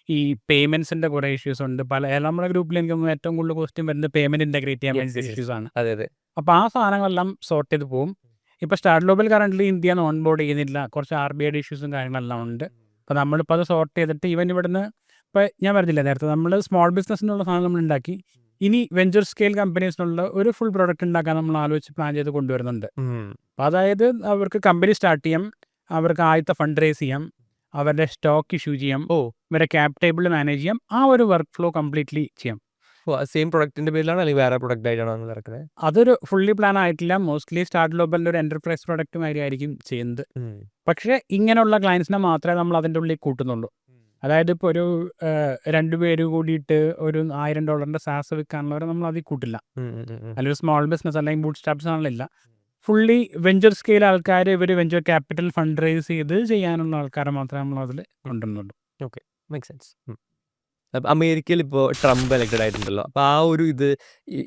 ഈ പേയ്മെൻറ്റ്സിൻ്റെ കുറേ ഇഷ്യൂസ് ഉണ്ട്. നമ്മുടെ ഗ്രൂപ്പിൽ എനിക്ക് ഏറ്റവും കൂടുതൽ ക്വസ്റ്റ്യൻ വരുന്നത് പേയ്മെൻറ്റ് ഇൻ്റഗ്രേറ്റ് ചെയ്യാൻ വേണ്ടി ഇഷ്യൂസാണ്. അതെ. അപ്പോൾ ആ സാധനങ്ങളെല്ലാം സോർട്ട് ചെയ്ത് പോകും. ഇപ്പോൾ start global current India on board ചെയ്യുന്നില്ല. കുറച്ച് RBI ഇഷ്യൂസും കാര്യങ്ങളെല്ലാം ഉണ്ട്. അപ്പോൾ നമ്മളിപ്പോൾ അത് സോർട്ട് ചെയ്തിട്ട് ഇവൻ ഇവിടുന്ന് ഇപ്പോൾ ഞാൻ പറഞ്ഞില്ല നേരത്തെ നമ്മൾ സ്മോൾ ബിസിനസ്സിനുള്ള സാധനം നമ്മൾ ഉണ്ടാക്കി. ഇനി വെഞ്ചർ സ്കെയിൽ കമ്പനീസിനുള്ള ഒരു ഫുൾ പ്രോഡക്റ്റ് ഉണ്ടാക്കാൻ നമ്മൾ ആലോചിച്ച് പ്ലാൻ ചെയ്ത് കൊണ്ടുവരുന്നുണ്ട്. അപ്പോൾ അതായത് അവർക്ക് കമ്പനി സ്റ്റാർട്ട് ചെയ്യാം, അവർക്ക് ആദ്യത്തെ ഫണ്ട് റേസ് ചെയ്യാം, അവരുടെ സ്റ്റോക്ക് ഇഷ്യൂ ചെയ്യാം, ഇവരുടെ ക്യാപ് ടേബിൾ മാനേജ് ചെയ്യാം, ആ ഒരു വർക്ക് ഫ്ലോ കംപ്ലീറ്റ്ലി ചെയ്യാം. സെയിം പ്രൊഡക്റ്റിൻ്റെ പേരിലാണോ അല്ലെങ്കിൽ വേറെ പ്രൊഡക്റ്റ് ആയിട്ടാണോ നടക്കുന്നത്? അതൊരു ഫുള്ളി പ്ലാൻ ആയിട്ടില്ല. മോസ്റ്റ്ലി സ്റ്റാർട്ട് ഗ്ലോബലിൻ്റെ ഒരു എൻ്റർപ്രൈസ് പ്രൊഡക്റ്റ് മാതിരി ആയിരിക്കും ചെയ്യുന്നത്. പക്ഷേ ഇങ്ങനെയുള്ള ക്ലയൻസിനെ മാത്രമേ നമ്മൾ അതിൻ്റെ ഉള്ളിൽ കൂട്ടുന്നുള്ളൂ. അതായത് ഇപ്പോൾ ഒരു 2 പേര് കൂടിയിട്ട് ഒരു $1,000 സാസ് വിൽക്കാനുള്ളവരെ നമ്മൾ അതിൽ കൂട്ടില്ല. അല്ലെങ്കിൽ സ്മോൾ ബിസിനസ് അല്ലെങ്കിൽ ബൂട്ട് സ്റ്റാർട്ട്സ് ആണെന്നില്ല. ഫുള്ളി വെഞ്ചർ സ്കെയിൽ ആൾക്കാർ, ഇവർ വെഞ്ചർ ക്യാപിറ്റൽ ഫണ്ട് റേസ് ചെയ്ത് ചെയ്യാനുള്ള ആൾക്കാരെ മാത്രമേ നമ്മൾ അതിൽ കൊണ്ടുവരുന്നുള്ളൂ. Okay, make sense. അപ്പം അമേരിക്കയിൽ ഇപ്പോൾ ട്രംപ് എലക്റ്റഡ് ആയിട്ടുണ്ടല്ലോ. അപ്പോൾ ആ ഒരു ഇത്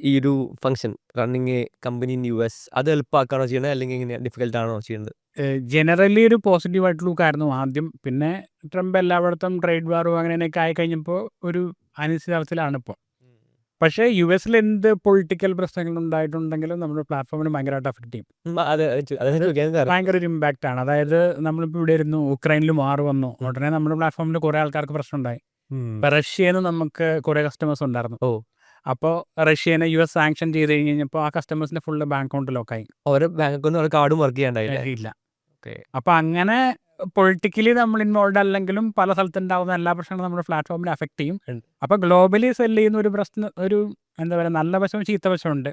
ഈ ഒരു function running company in US അത് എളുപ്പമാക്കാണോ ചെയ്യണത്, അല്ലെങ്കിൽ ഇങ്ങനെ ഡിഫിക്കൽട്ടാണോ ചെയ്യുന്നത്? ജനറലി ഒരു പോസിറ്റീവായിട്ടുള്ള ലുക്കായിരുന്നു ആദ്യം. പിന്നെ ട്രംപ് എല്ലായിടത്തും ട്രേഡ് വാറും അങ്ങനെയൊക്കെ ആയി കഴിഞ്ഞപ്പോൾ ഒരു അനിശ്ചിതാവസ്ഥയിലാണ് ഇപ്പോൾ. പക്ഷേ US എന്ത് പൊളിറ്റിക്കൽ പ്രശ്നങ്ങൾ ഉണ്ടായിട്ടുണ്ടെങ്കിലും നമ്മുടെ പ്ലാറ്റ്ഫോമിന് ഭയങ്കരമായിട്ട് അഫക്റ്റ് ചെയ്യും. ഭയങ്കര ഒരു ഇമ്പാക്റ്റ് ആണ്. അതായത് നമ്മളിപ്പോൾ ഇവിടെ ഇരുന്നു, ഉക്രൈനിൽ വാർ വന്നു, ഉടനെ നമ്മുടെ പ്ലാറ്റ്ഫോമിൽ കുറേ ആൾക്കാർക്ക് പ്രശ്നമുണ്ടായി. ഇപ്പം റഷ്യയിൽ നിന്ന് നമുക്ക് കുറേ കസ്റ്റമേഴ്സ് ഉണ്ടായിരുന്നു. അപ്പോൾ റഷ്യനെ US സാങ്ഷൻ ചെയ്ത് കഴിഞ്ഞപ്പോൾ ആ കസ്റ്റമേഴ്സിൻ്റെ ഫുള്ള് ബാങ്ക് അക്കൗണ്ട് ലോക്കായി. ഓരോ ബാങ്ക് അക്കൗണ്ട് കാർഡും വർക്ക് ചെയ്യാണ്ടായില്ല. അപ്പോൾ അങ്ങനെ പൊളിറ്റിക്കലി നമ്മൾ ഇൻവോൾവ് അല്ലെങ്കിലും പല സ്ഥലത്തുണ്ടാകുന്ന എല്ലാ പ്രശ്നങ്ങളും നമ്മുടെ പ്ലാറ്റ്ഫോമിനെ അഫക്റ്റ് ചെയ്യും. അപ്പോൾ ഗ്ലോബലി സെല് ചെയ്യുന്ന ഒരു പ്രശ്നം, ഒരു എന്താ പറയുക, നല്ല വശവും ചീത്ത വശമുണ്ട്.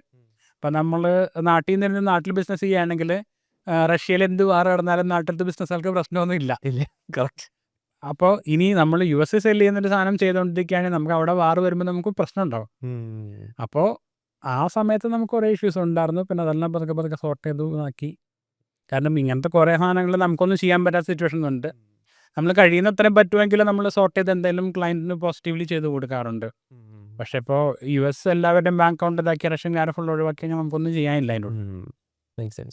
അപ്പോൾ നമ്മൾ നാട്ടിൽ നിന്ന് നാട്ടിൽ ബിസിനസ് ചെയ്യുകയാണെങ്കിൽ റഷ്യയിൽ എന്ത് വാർ നടന്നാലും നാട്ടിലത്തെ ബിസിനസ്സുകൾക്ക് പ്രശ്നമൊന്നും ഇല്ല. കറക്റ്റ്. അപ്പോൾ ഇനി നമ്മൾ US സെല് ചെയ്യുന്നൊരു സാധനം ചെയ്തുകൊണ്ടിരിക്കുകയാണെങ്കിൽ നമുക്ക് അവിടെ വാർ വരുമ്പോൾ നമുക്ക് പ്രശ്നം ഉണ്ടാവും. അപ്പോൾ ആ സമയത്ത് നമുക്ക് കുറേ ഇഷ്യൂസ് ഉണ്ടായിരുന്നു. പിന്നെ അതെല്ലാം പതുക്കെ പതുക്കെ സോർട്ട് ചെയ്തു ആക്കി. കാരണം ഇങ്ങനത്തെ കുറേ സാധനങ്ങൾ നമുക്കൊന്നും ചെയ്യാൻ പറ്റാത്ത സിറ്റുവേഷൻ ഉണ്ട്. നമ്മൾ കഴിയുന്നത്രയും പറ്റുമെങ്കിൽ നമ്മൾ സോർട്ട് ചെയ്ത് എന്തെങ്കിലും ക്ലയൻറ്റിന് പോസിറ്റീവ്ലി ചെയ്ത് കൊടുക്കാറുണ്ട്. പക്ഷേ ഇപ്പോൾ US എല്ലാവരുടെയും ബാങ്ക് അക്കൗണ്ട് ഇതാക്കി റഷ്യൻകാരെ ഫുൾ ഒഴിവാക്കി കഴിഞ്ഞാൽ നമുക്കൊന്നും ചെയ്യാനില്ല അതിനോട്.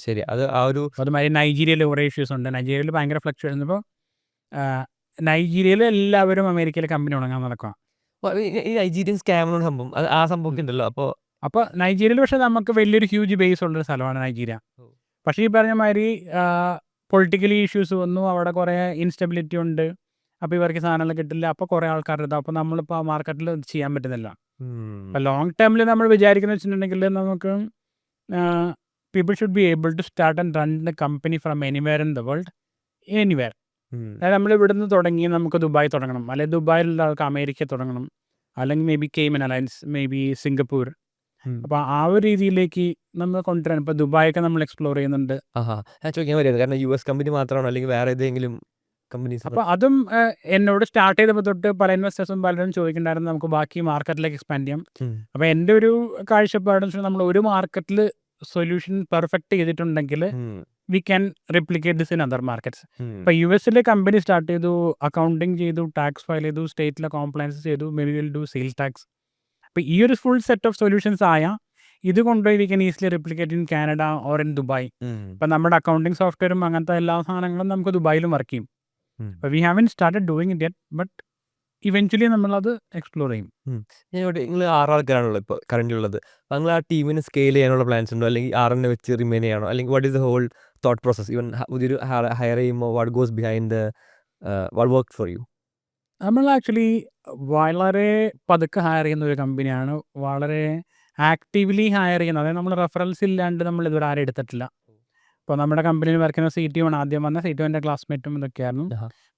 ശരി, അത് ആ ഒരു അതുമാതിരി നൈജീരിയയിൽ കുറേ ഇഷ്യൂസ് ഉണ്ട്. നൈജീരിയയിൽ ഭയങ്കര ഫ്ലക്ച്വേഷൻ. ഇപ്പോൾ നൈജീരിയയിൽ എല്ലാവരും അമേരിക്കയിൽ കമ്പനി തുടങ്ങാൻ നടക്കുക. ഈ നൈജീരിയൻ സ്കാം സംഭവം ആ സംഭവം ഉണ്ടല്ലോ. അപ്പോൾ നൈജീരിയയിൽ പക്ഷേ നമുക്ക് വലിയൊരു ഹ്യൂജ് ബേസ് ഉള്ളൊരു സ്ഥലമാണ് നൈജീരിയ. പക്ഷേ ഈ പറഞ്ഞ മാതിരി പൊളിറ്റിക്കലി ഇഷ്യൂസ് വന്നു, അവിടെ കുറേ ഇൻസ്റ്റബിലിറ്റി ഉണ്ട്. അപ്പോൾ ഇവർക്ക് സാധനങ്ങൾ കിട്ടില്ല. അപ്പോൾ കുറേ ആൾക്കാരുടെ ഇതാവും. അപ്പോൾ നമ്മളിപ്പോൾ ആ മാർക്കറ്റിൽ ചെയ്യാൻ പറ്റുന്നില്ല. അപ്പോൾ ലോങ് ടേമിൽ നമ്മൾ വിചാരിക്കുന്നത് വെച്ചിട്ടുണ്ടെങ്കിൽ നമുക്ക് people should be able to start and run the company from anywhere in the world, anywhere. അതായത് നമ്മൾ ഇവിടുന്ന് തുടങ്ങി നമുക്ക് ദുബായ് തുടങ്ങണം, അല്ലെങ്കിൽ ദുബായിലുള്ള ആൾക്ക് അമേരിക്ക തുടങ്ങണം, അല്ലെങ്കിൽ may be കെയ്മൻ alliance, may be Singapore. അപ്പോൾ ആ ഒരു രീതിയിലേക്ക് നമ്മൾ കൊണ്ടുവരാൻ ഇപ്പോൾ ദുബായൊക്കെ നമ്മൾ എക്സ്പ്ലോർ ചെയ്യുന്നുണ്ട്. ഞാൻ ചോദിക്കാൻ വരുന്നത് കാരണം US കമ്പനി മാത്രമാണോ അല്ലെങ്കിൽ വേറെ ഏതെങ്കിലും കമ്പനീസ്? അപ്പോൾ അതും എന്നോട് സ്റ്റാർട്ട് ചെയ്തപ്പോൾ തൊട്ട് പല ഇൻവെസ്റ്റേഴ്സും പലരും ചോദിക്കുന്നുണ്ടായിരുന്നു നമുക്ക് ബാക്കി മാർക്കറ്റിലേക്ക് എക്സ്പാൻഡ് ചെയ്യാം. അപ്പോൾ എൻ്റെ ഒരു കാഴ്ചപ്പാടെന്ന് വെച്ചാൽ നമ്മൾ ഒരു മാർക്കറ്റിൽ സൊല്യൂഷൻ പെർഫെക്റ്റ് ചെയ്തിട്ടുണ്ടെങ്കിൽ we can replicate this in other markets. ഇപ്പോൾ US കമ്പനി സ്റ്റാർട്ട് ചെയ്തു, അക്കൗണ്ടിങ് ചെയ്തു, ടാക്സ് ഫയൽ ചെയ്തു, സ്റ്റേറ്റിലെ കോംപ്ലയൻസ് ചെയ്തു, may be will do sales tax. അപ്പോൾ ഈ ഒരു ഫുൾ സെറ്റ് ഓഫ് സൊല്യൂഷൻസ് ആയാൽ ഇത് കൊണ്ടുപോയി we can easily replicate in Canada or in Dubai. ഇപ്പം നമ്മുടെ അക്കൗണ്ടിങ് സോഫ്റ്റ്വെയറും അങ്ങനത്തെ എല്ലാ സാധനങ്ങളും നമുക്ക് ദുബായിലും വർക്ക് ചെയ്യും. അപ്പോൾ we haven't started doing it yet, but eventually നമ്മളത് എക്സ്പ്ലോർ ചെയ്യും. നിങ്ങൾ 6 ആൾക്കാരാണല്ലോ ഇപ്പോൾ കറന്റ് ഉള്ളത്. അപ്പോൾ നിങ്ങൾ ആ ടീമിന് സ്കെയിൽ ചെയ്യാനുള്ള പ്ലാൻസ് ഉണ്ടോ, അല്ലെങ്കിൽ 6 വെച്ച് റിമെയിൻ ചെയ്യണോ, അല്ലെങ്കിൽ what is the whole thought process? Even പുതിയൊരു ഹയർ ചെയ്യുമ്പോൾ what goes behind what work for you? നമ്മൾ ആക്ച്വലി വളരെ പതുക്കെ ഹയർ ചെയ്യുന്ന ഒരു കമ്പനിയാണ്, വളരെ ആക്റ്റീവ്ലി ഹയർ ചെയ്യുന്നത്. അതായത് നമ്മൾ റെഫറൻസ് ഇല്ലാണ്ട് നമ്മൾ ഇതുവരെ ആരും എടുത്തിട്ടില്ല. ഇപ്പോൾ നമ്മുടെ കമ്പനിയിൽ വർക്ക് ചെയ്യുന്ന CTO ആണ് ആദ്യം വന്ന. CTOൻ്റെ ക്ലാസ്മേറ്റും ഇതൊക്കെയായിരുന്നു.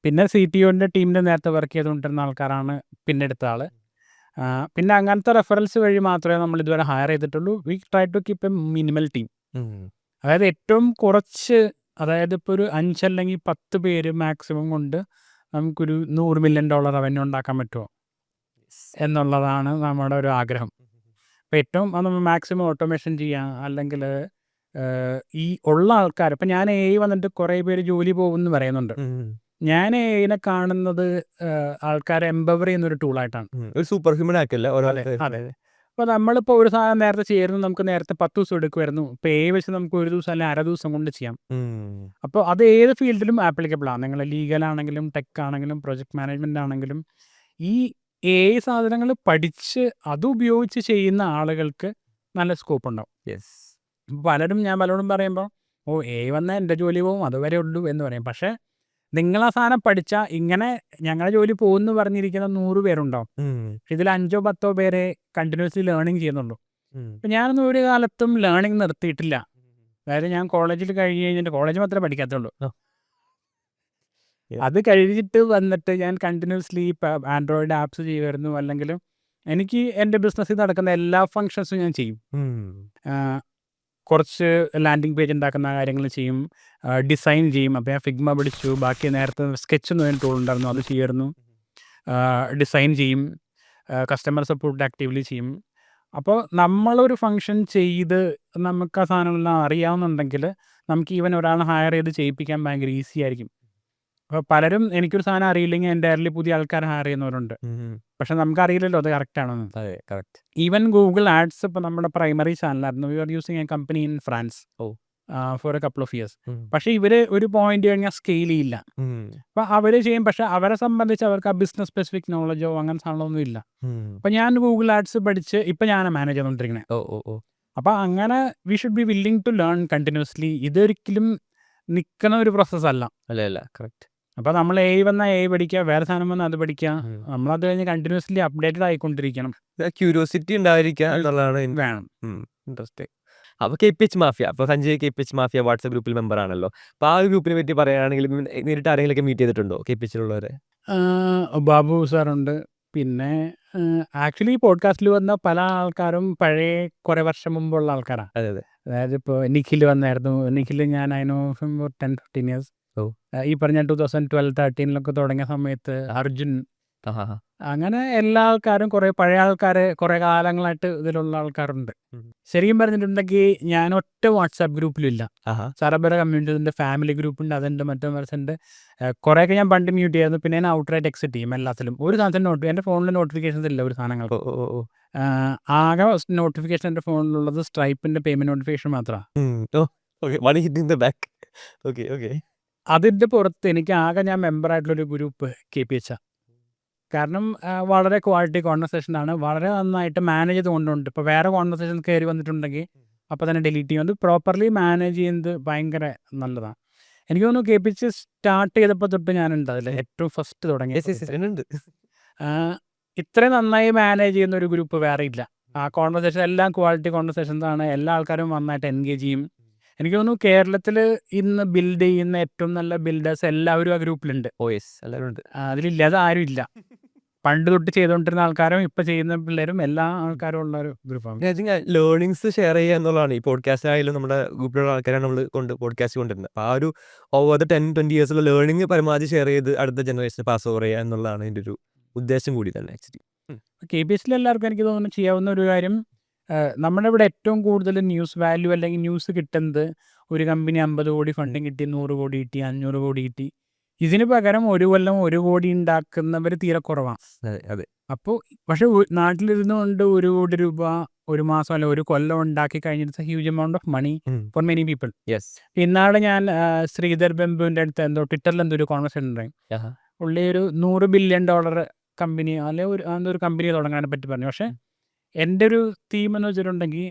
പിന്നെ CTOൻ്റെ ടീമിൻ്റെ നേരത്തെ വർക്ക് ചെയ്തുകൊണ്ടിരുന്ന ആൾക്കാരാണ് പിന്നെ എടുത്ത ആൾ. പിന്നെ അങ്ങനത്തെ റെഫറൻസ് വഴി മാത്രമേ നമ്മൾ ഇതുവരെ ഹയർ ചെയ്തിട്ടുള്ളൂ. We try to keep a minimal team. അതായത് ഏറ്റവും കുറച്ച്, അതായത് ഇപ്പോൾ ഒരു 5 അല്ലെങ്കിൽ 10 പേര് മാക്സിമം കൊണ്ട് നമുക്കൊരു $100 million റവന്യൂ ഉണ്ടാക്കാൻ പറ്റുമോ എന്നുള്ളതാണ് നമ്മുടെ ഒരു ആഗ്രഹം. അപ്പോൾ ഏറ്റവും അത് നമ്മൾ മാക്സിമം ഓട്ടോമേഷൻ ചെയ്യാം, അല്ലെങ്കിൽ ഈ ഉള്ള ആൾക്കാർ. ഇപ്പം ഞാൻ AI വന്നിട്ട് കുറേ പേര് ജോലി പോകുമെന്ന് പറയുന്നുണ്ട്. ഞാൻ AIനെ കാണുന്നത് ആൾക്കാരെ എംപവർ ചെയ്യുന്നൊരു ടൂളായിട്ടാണ്. ഒരു സൂപ്പർ ഹ്യൂമൻ ആക്കല്ല. അതെ. അപ്പോൾ നമ്മളിപ്പോൾ ഒരു സാധനം നേരത്തെ ചെയ്യുന്നത് നമുക്ക് നേരത്തെ 10 ദിവസം എടുക്കുമായിരുന്നു. ഇപ്പോൾ AI വെച്ച് നമുക്ക് ഒരു ദിവസം അല്ലെങ്കിൽ 1/2 ദിവസം കൊണ്ട് ചെയ്യാം. അപ്പോൾ അത് ഏത് ഫീൽഡിലും ആപ്ലിക്കബിൾ ആണ്. നിങ്ങൾ ലീഗൽ ആണെങ്കിലും ടെക് ആണെങ്കിലും പ്രൊജക്ട് മാനേജ്മെൻ്റ് ആണെങ്കിലും ഈ AI സാധനങ്ങൾ പഠിച്ച് അത് ഉപയോഗിച്ച് ചെയ്യുന്ന ആളുകൾക്ക് നല്ല സ്കോപ്പ് ഉണ്ടാവും. ഞാൻ പലരോടും പറയുമ്പോൾ AI വന്നാൽ എൻ്റെ ജോലി പോകും, അതുവരെ ഉള്ളൂ എന്ന് പറയും. പക്ഷേ നിങ്ങൾ ആ സാധനം പഠിച്ചാൽ ഇങ്ങനെ ഞങ്ങളുടെ ജോലി പോകുമെന്ന് പറഞ്ഞിരിക്കുന്ന 100 പേരുണ്ടാവും. ഇതിൽ 5 or 10 പേരെ കണ്ടിന്യൂസ്ലി ലേണിംഗ് ചെയ്യുന്നുള്ളൂ. അപ്പം ഞാനൊന്നും ഒരു കാലത്തും ലേണിംഗ് നിർത്തിയിട്ടില്ല. അതായത് ഞാൻ കോളേജിൽ കഴിഞ്ഞ് കഴിഞ്ഞിട്ട്, കോളേജ് മാത്രമേ പഠിക്കാത്തുള്ളൂ, അത് കഴിഞ്ഞിട്ട് വന്നിട്ട് ഞാൻ കണ്ടിന്യൂസ്ലി ആൻഡ്രോയിഡ് ആപ്സ് ചെയ്യുമായിരുന്നു. അല്ലെങ്കിൽ എനിക്ക് എൻ്റെ ബിസിനസ്സിൽ നടക്കുന്ന എല്ലാ ഫങ്ഷൻസും ഞാൻ ചെയ്യും. കുറച്ച് ലാൻഡിങ് പേജ് ഉണ്ടാക്കുന്ന കാര്യങ്ങൾ ചെയ്യും, ഡിസൈൻ ചെയ്യും. അപ്പോൾ ഞാൻ ഫിഗ്മ പഠിച്ചു. ബാക്കി നേരത്തെ സ്കെച്ച് എന്ന് പറഞ്ഞ ടൂൾ ഉണ്ടായിരുന്നു, അത് ചെയ്യുമായിരുന്നു. ഡിസൈൻ ചെയ്യും, കസ്റ്റമർ സപ്പോർട്ട് ആക്റ്റീവ്ലി ചെയ്യും. അപ്പോൾ നമ്മളൊരു ഫങ്ഷൻ ചെയ്ത് നമുക്ക് ആ സാധനമെല്ലാം അറിയാവുന്നുണ്ടെങ്കിൽ നമുക്ക് ഈവൻ ഒരാളെ ഹയർ ചെയ്ത് ചെയ്യിപ്പിക്കാൻ ഭയങ്കര ഈസി ആയിരിക്കും. അപ്പോൾ പലരും എനിക്കൊരു സാധനം അറിയില്ലെങ്കിൽ എൻ്റയർലി പുതിയ ആൾക്കാരെ ഹയർ ചെയ്യുന്നവരുണ്ട്. പക്ഷെ നമുക്കറിയില്ലല്ലോ അത് കറക്റ്റ് ആണെന്ന്. ഈവൻ ഗൂഗിൾ ആഡ്സ് ഇപ്പോൾ നമ്മുടെ പ്രൈമറി ചാനലായിരുന്നു. We are using a company in France for a couple of years. പക്ഷേ ഇവർ ഒരു പോയിന്റ് കഴിഞ്ഞാൽ സ്കെയിൽ ചെയ്യില്ല. അപ്പോൾ അവർ ചെയ്യും, പക്ഷെ അവരെ സംബന്ധിച്ച് അവർക്ക് ആ ബിസിനസ് സ്പെസിഫിക് നോളജോ അങ്ങനെ സാധനമൊന്നും ഇല്ല. അപ്പോൾ ഞാൻ ഗൂഗിൾ ആഡ്സ് പഠിച്ച് ഇപ്പം ഞാൻ മാനേജ് ചെയ്തുകൊണ്ടിരിക്കുന്നത്. അപ്പോൾ അങ്ങനെ we should be willing to learn continuously. ഇതൊരിക്കലും നിൽക്കുന്ന ഒരു പ്രോസസ്സല്ല. അല്ല, കറക്റ്റ്. അപ്പോൾ നമ്മൾ AI വന്നാൽ AI പഠിക്കുക, വേറെ സാധനം വന്നാൽ അത് പഠിക്കുക. നമ്മളത് കഴിഞ്ഞ് കണ്ടിന്യൂസ്ലി അപ്ഡേറ്റഡ് ആയിക്കൊണ്ടിരിക്കണം. ക്യൂരിയോസിറ്റി ഉണ്ടായിരിക്കുക എന്നുള്ളതാണ് വേണം. ഇൻട്രസ്റ്റിംഗ്. അപ്പോൾ KPH മാഫിയ, അപ്പോൾ സഞ്ജയ് KPH മാഫിയ വാട്സപ്പ് ഗ്രൂപ്പിൽ മെമ്പർ ആണല്ലോ. അപ്പോൾ ആ ഒരു ഗ്രൂപ്പിനെ പറ്റി പറയുകയാണെങ്കിൽ നേരിട്ട് ആരെങ്കിലുമൊക്കെ മീറ്റ് ചെയ്തിട്ടുണ്ടോ KPHലുള്ളവരെ? ബാബു സാറുണ്ട്. പിന്നെ ആക്ച്വലി പോഡ്കാസ്റ്റിൽ വന്ന പല ആൾക്കാരും പഴയ കുറേ വർഷം മുമ്പുള്ള ആൾക്കാരാണ്. അതെ. അതായത് ഇപ്പോൾ നിഖിൽ വന്നായിരുന്നു. നിഖിൽ ഞാൻ അതിന് 10-15 years. ഓ. ഈ പറഞ്ഞ 2012-13 തുടങ്ങിയ സമയത്ത് അർജുൻ, ആഹാ. അങ്ങനെ എല്ലാ ആൾക്കാരും കുറേ പഴയ ആൾക്കാർ കുറേ കാലങ്ങളായിട്ട് ഇതിലുള്ള ആൾക്കാരുണ്ട്. ശരിക്കും പറഞ്ഞിട്ടുണ്ടെങ്കിൽ ഞാൻ ഒറ്റ വാട്സാപ്പ് ഗ്രൂപ്പിലില്ല. ആഹാ. സറബറ കമ്മ്യൂണിറ്റിൻ്റെ ഫാമിലി ഗ്രൂപ്പുണ്ട്, അതുണ്ട്, മറ്റേ മറിച്ചുണ്ട്. കുറേയൊക്കെ ഞാൻ പണ്ട് മ്യൂട്ട് ചെയ്യായിരുന്നു, പിന്നെ ഞാൻ ഔട്ട്റൈറ്റ് എക്സിറ്റ് ചെയ്യും എല്ലാത്തിലും. ഒരു സാധനത്തിന് എൻ്റെ ഫോണിൽ നോട്ടിഫിക്കേഷൻസ് ഇല്ല ഒരു സാധനങ്ങൾക്ക്. ഓ. ആകെ നോട്ടിഫിക്കേഷൻ എൻ്റെ ഫോണിലുള്ളത് സ്ട്രൈപ്പിൻ്റെ പേയ്മെൻറ്റ് നോട്ടിഫിക്കേഷൻ മാത്രമാണ്. ഓ. Okay. Money hitting the back. Okay okay. അതിൻ്റെ പുറത്ത് എനിക്ക് ആകെ ഞാൻ മെമ്പറായിട്ടുള്ളൊരു ഗ്രൂപ്പ് KPH. കാരണം വളരെ ക്വാളിറ്റി കോൺവെർസേഷനാണ്, വളരെ നന്നായിട്ട് മാനേജ് ചെയ്തുകൊണ്ടുണ്ട്. ഇപ്പോൾ വേറെ കോൺവെർസേഷൻ കയറി വന്നിട്ടുണ്ടെങ്കിൽ അപ്പോൾ തന്നെ ഡിലീറ്റ് ചെയ്യും. അത് പ്രോപ്പർലി മാനേജ് ചെയ്യുന്നത് ഭയങ്കര നല്ലതാണ്. എനിക്ക് തോന്നുന്നു KPH സ്റ്റാർട്ട് ചെയ്തപ്പോൾ തൊട്ട് ഞാനുണ്ട് അതിൽ ഏറ്റവും ഫസ്റ്റ് തുടങ്ങി. ഇത്രയും നന്നായി മാനേജ് ചെയ്യുന്ന ഒരു ഗ്രൂപ്പ് വേറെ ഇല്ല. ആ കോൺവെർസേഷൻ എല്ലാം ക്വാളിറ്റി കോൺവെർസേഷൻസ് ആണ്, എല്ലാ ആൾക്കാരും നന്നായിട്ട് എൻഗേജ് ചെയ്യും. എനിക്ക് തോന്നുന്നു കേരളത്തിൽ ഇന്ന് ബിൽഡ് ചെയ്യുന്ന ഏറ്റവും നല്ല ബിൽഡേഴ്സ് എല്ലാവരും ആ ഗ്രൂപ്പിലുണ്ട്. എല്ലാവരും ഉണ്ട്. അതിലില്ലാതെ ആരും ഇല്ല. പണ്ട് തൊട്ട് ചെയ്തുകൊണ്ടിരുന്ന ആൾക്കാരും ഇപ്പം ചെയ്യുന്ന പിള്ളേരും എല്ലാ ആൾക്കാരും ഉള്ള ഒരു ഗ്രൂപ്പാണ്. ഐ തിങ്ക് ലേണിങ്സ് ഷെയർ ചെയ്യുക എന്നുള്ളതാണ്. ഈ പോഡ്കാസ്റ്റ് ആയാലും നമ്മുടെ ഗ്രൂപ്പിലുള്ള ആൾക്കാരാണ് നമ്മൾ പോഡ്കാസ്റ്റ് കൊണ്ടുവരുന്നത്. അപ്പോൾ ആ ഒരു ഓവർ ദ 10-20 ഇയേഴ്സുള്ള ലേണിംഗ് പരമാവധി ഷെയർ ചെയ്ത് അടുത്ത ജനറേഷന് പാസ് ഓവർ ചെയ്യുക എന്നുള്ളതാണ് എൻ്റെ ഒരു ഉദ്ദേശം കൂടി തന്നെ ആക്ച്വലി. KPH എല്ലാവർക്കും എനിക്ക് തോന്നുന്നു ചെയ്യാവുന്ന ഒരു കാര്യം, നമ്മുടെ ഇവിടെ ഏറ്റവും കൂടുതൽ ന്യൂസ് വാല്യൂ അല്ലെങ്കിൽ ന്യൂസ് കിട്ടുന്നത് ഒരു കമ്പനി 50 കോടി ഫണ്ടിങ് കിട്ടി, 100 കോടി കിട്ടി, 500 കോടി കിട്ടി. ഇതിന് പകരം ഒരു കൊല്ലം 1 കോടി ഉണ്ടാക്കുന്നവർ തീരെ കുറവാണ്. അതെ. അപ്പോൾ പക്ഷേ നാട്ടിലിരുന്നു കൊണ്ട് 1 കോടി രൂപ ഒരു മാസം അല്ല ഒരു കൊല്ലം ഉണ്ടാക്കി കഴിഞ്ഞിട്ട് huge amount of money for many people. ഇന്നാളെ ഞാൻ ശ്രീധർ ബെമ്പുവിൻ്റെ അടുത്ത് ട്വിറ്ററിൽ ഒരു കോൺവെർസേഷൻ ഉണ്ടായി. പുള്ളി ഒരു $100 ബില്യൺ കമ്പനി അല്ലെങ്കിൽ ഒരു കമ്പനി തുടങ്ങാനെ പറ്റി പറഞ്ഞു. പക്ഷേ എൻ്റെ ഒരു തീം എന്ന് വെച്ചിട്ടുണ്ടെങ്കിൽ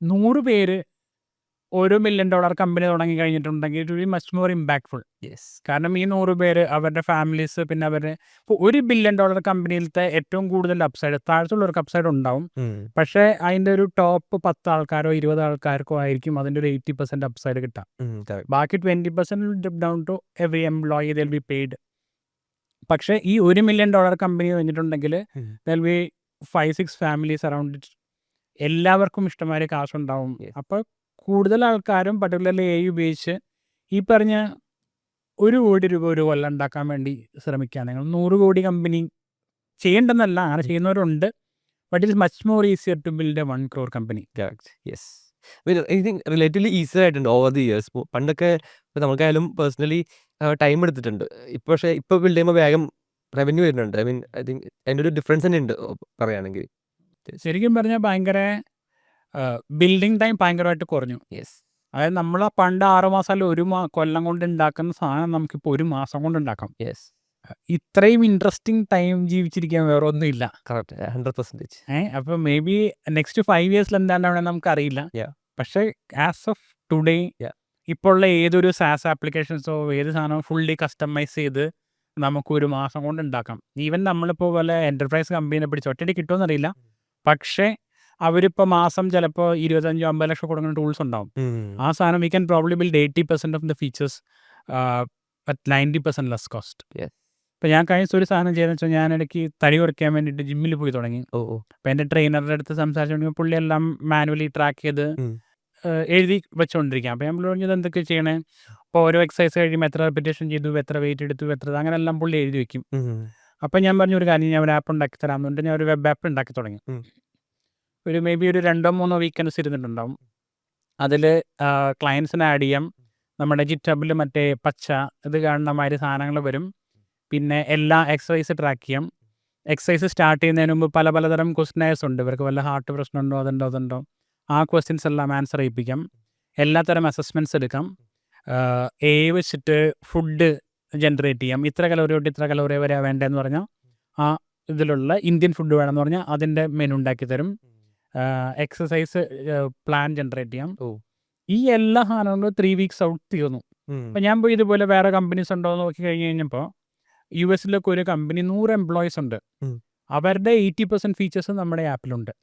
100 പേര് $1 മില്യൺ കമ്പനി തുടങ്ങി കഴിഞ്ഞിട്ടുണ്ടെങ്കിൽ it will be much more impactful. കാരണം ഈ 100 പേര് അവരുടെ ഫാമിലീസ്, പിന്നെ അവരുടെ ഇപ്പോൾ $1 ബില്യൺ കമ്പനിയിലത്തെ ഏറ്റവും കൂടുതൽ അപ്സൈഡ് താഴത്തുള്ളവർക്ക് അപ്സൈഡ് ഉണ്ടാവും. പക്ഷേ അതിൻ്റെ ഒരു ടോപ്പ് 10 ആൾക്കാരോ 20 ആൾക്കാർക്കോ ആയിരിക്കും അതിൻ്റെ ഒരു 80% അപ്സൈഡ് കിട്ടാം. ബാക്കി 20% down to every employee they'll be paid. പക്ഷേ ഈ $1 മില്യൺ കമ്പനി കഴിഞ്ഞിട്ടുണ്ടെങ്കിൽ they'll be 5-6 families around it. എല്ലാവർക്കും ഇഷ്ടമായ കാശുണ്ടാവും. അപ്പോൾ കൂടുതൽ ആൾക്കാരും പർട്ടിക്കുലർലി AI ഉപയോഗിച്ച് ഈ പറഞ്ഞ 1 കോടി രൂപ ഒരു കൊല്ലം ഉണ്ടാക്കാൻ വേണ്ടി ശ്രമിക്കുകയാണെങ്കിൽ 100 കോടി കമ്പനി ചെയ്യേണ്ടെന്നല്ല, അങ്ങനെ ചെയ്യുന്നവരുണ്ട്. But it is much more easier to build a 1 crore company. I think relatively easy ആയിട്ടുണ്ട് ഓവർ ദി ഇയേഴ്സ്. പണ്ടൊക്കെ നമുക്കായാലും പേഴ്സണലി ടൈം എടുത്തിട്ടുണ്ട്. പക്ഷേ ഇപ്പോൾ ബിൽഡ് ചെയ്യുമ്പോൾ വേഗം റവന്യൂ വരുന്നുണ്ട്. ഐ തിങ്ക് അതിൻ്റെ ഒരു ഡിഫറൻസ് തന്നെ ഉണ്ട് പറയുകയാണെങ്കിൽ. ശരിക്കും പറഞ്ഞാൽ ഭയങ്കര ബിൽഡിംഗ് ടൈം ഭയങ്കരമായിട്ട് കുറഞ്ഞു. അതായത് നമ്മൾ പണ്ട് 6 മാസം അല്ല 1 കൊല്ലം കൊണ്ട് ഉണ്ടാക്കുന്ന സാധനം നമുക്കിപ്പോൾ 1 മാസം കൊണ്ട് ഉണ്ടാക്കാം. ഇത്രയും ഇൻട്രസ്റ്റിംഗ് ടൈം ജീവിച്ചിരിക്കാൻ വേറെ ഒന്നുമില്ല. 100%. അപ്പോൾ മേ ബി നെക്സ്റ്റ് 5 ഇയേഴ്സിൽ എന്താണെന്ന് നമുക്കറിയില്ല. പക്ഷേ ആസ് ഓഫ് ടുഡേ ഇപ്പോൾ ഉള്ള ഏതൊരു SaaS ആപ്ലിക്കേഷൻസോ ഏത് സാധനവും ഫുള്ളി കസ്റ്റമൈസ് ചെയ്ത് നമുക്ക് 1 മാസം കൊണ്ട് ഉണ്ടാക്കാം. ഈവൻ നമ്മളിപ്പോൾ പോലെ എൻ്റർപ്രൈസ് കമ്പനീനെ പിടിച്ച് ഒറ്റയടി കിട്ടുമെന്നറിയില്ല. പക്ഷേ അവരിപ്പോൾ മാസം ചിലപ്പോൾ 25-50 ലക്ഷം കൊടുക്കുന്ന ടൂൾസ് ഉണ്ടാവും. ആ സാധനം V can probably build 80% of the features at 90% less cost. ഇപ്പോൾ ഞാൻ കഴിഞ്ഞ ഒരു സാധനം ചെയ്തെന്ന് വെച്ചാൽ ഞാൻ ഇടയ്ക്ക് തടി കുറയ്ക്കാൻ വേണ്ടിയിട്ട് ജിമ്മിൽ പോയി തുടങ്ങി. അപ്പോൾ എൻ്റെ ട്രെയിനറുടെ അടുത്ത് സംസാരിച്ചു പുള്ളി എല്ലാം മാനുവലി ട്രാക്ക് ചെയ്ത് എഴുതി വെച്ചുകൊണ്ടിരിക്കുക. അപ്പോൾ ഞാൻ പുള്ളി പറഞ്ഞത് എന്തൊക്കെ ചെയ്യണേ, അപ്പോൾ ഓരോ എക്സസൈസ് കഴിയുമ്പോൾ എത്ര റെപ്പിറ്റേഷൻ ചെയ്തു, എത്ര വെയിറ്റ് എടുത്തു, എത്ര അങ്ങനെ എല്ലാം പുള്ളി എഴുതി വെക്കും. അപ്പോൾ ഞാൻ പറഞ്ഞു ഒരു കാര്യം, ഞാൻ ഒരു ആപ്പ് ഉണ്ടാക്കി തരാമെന്നുണ്ട്. ഞാൻ ഒരു വെബ് ആപ്പ് ഉണ്ടാക്കി തുടങ്ങി. ഒരു മേ ബി ഒരു 2-3 വീക്കെൻഡ്സ് ഇരുന്നിട്ടുണ്ടാവും. അതിൽ ക്ലയൻസിനെ ആഡ് ചെയ്യാം. നമ്മുടെ ജിറ്റബിൽ മറ്റേ പച്ച ഇത് കാണുന്ന മാതിരി സാധനങ്ങൾ വരും. പിന്നെ എല്ലാ എക്സസൈസ് ട്രാക്ക് ചെയ്യാം. എക്സസൈസ് സ്റ്റാർട്ട് ചെയ്യുന്നതിന് മുമ്പ് പലതരം ക്വസ്റ്റ്യനേഴ്സ് ഉണ്ട്. ഇവർക്ക് വല്ല ഹാർട്ട് പ്രശ്നമുണ്ടോ അതുണ്ടോ ആ ക്വസ്റ്റ്യൻസ് എല്ലാം ആൻസർ ചെയ്യിപ്പിക്കാം. എല്ലാത്തരം അസസ്മെൻറ്റ്സ് എടുക്കാം. AI വെച്ചിട്ട് ഫുഡ് ജനറേറ്റ് ചെയ്യാം. ഇത്ര കലോറി തൊട്ട് ഇത്ര കലോറി വരെ വേണ്ടതെന്ന് പറഞ്ഞാൽ ആ ഇതിലുള്ള ഇന്ത്യൻ ഫുഡ് വേണമെന്ന് പറഞ്ഞാൽ അതിൻ്റെ മെനു ഉണ്ടാക്കി തരും. എക്സസൈസ് പ്ലാൻ ജനറേറ്റ് ചെയ്യാം. ഈ എല്ലാ സാധനങ്ങളും 3 വീക്സ് ഔട്ട് തീർന്നു. അപ്പോൾ ഞാൻ പോയി ഇതുപോലെ വേറെ കമ്പനീസ് ഉണ്ടോ എന്ന് നോക്കി കഴിഞ്ഞ് കഴിഞ്ഞപ്പോൾ US ഒരു കമ്പനി 100 എംപ്ലോയീസ് ഉണ്ട്. അവരുടെ 80% ഫീച്ചേഴ്സ് നമ്മുടെ ആപ്പിലുണ്ട്.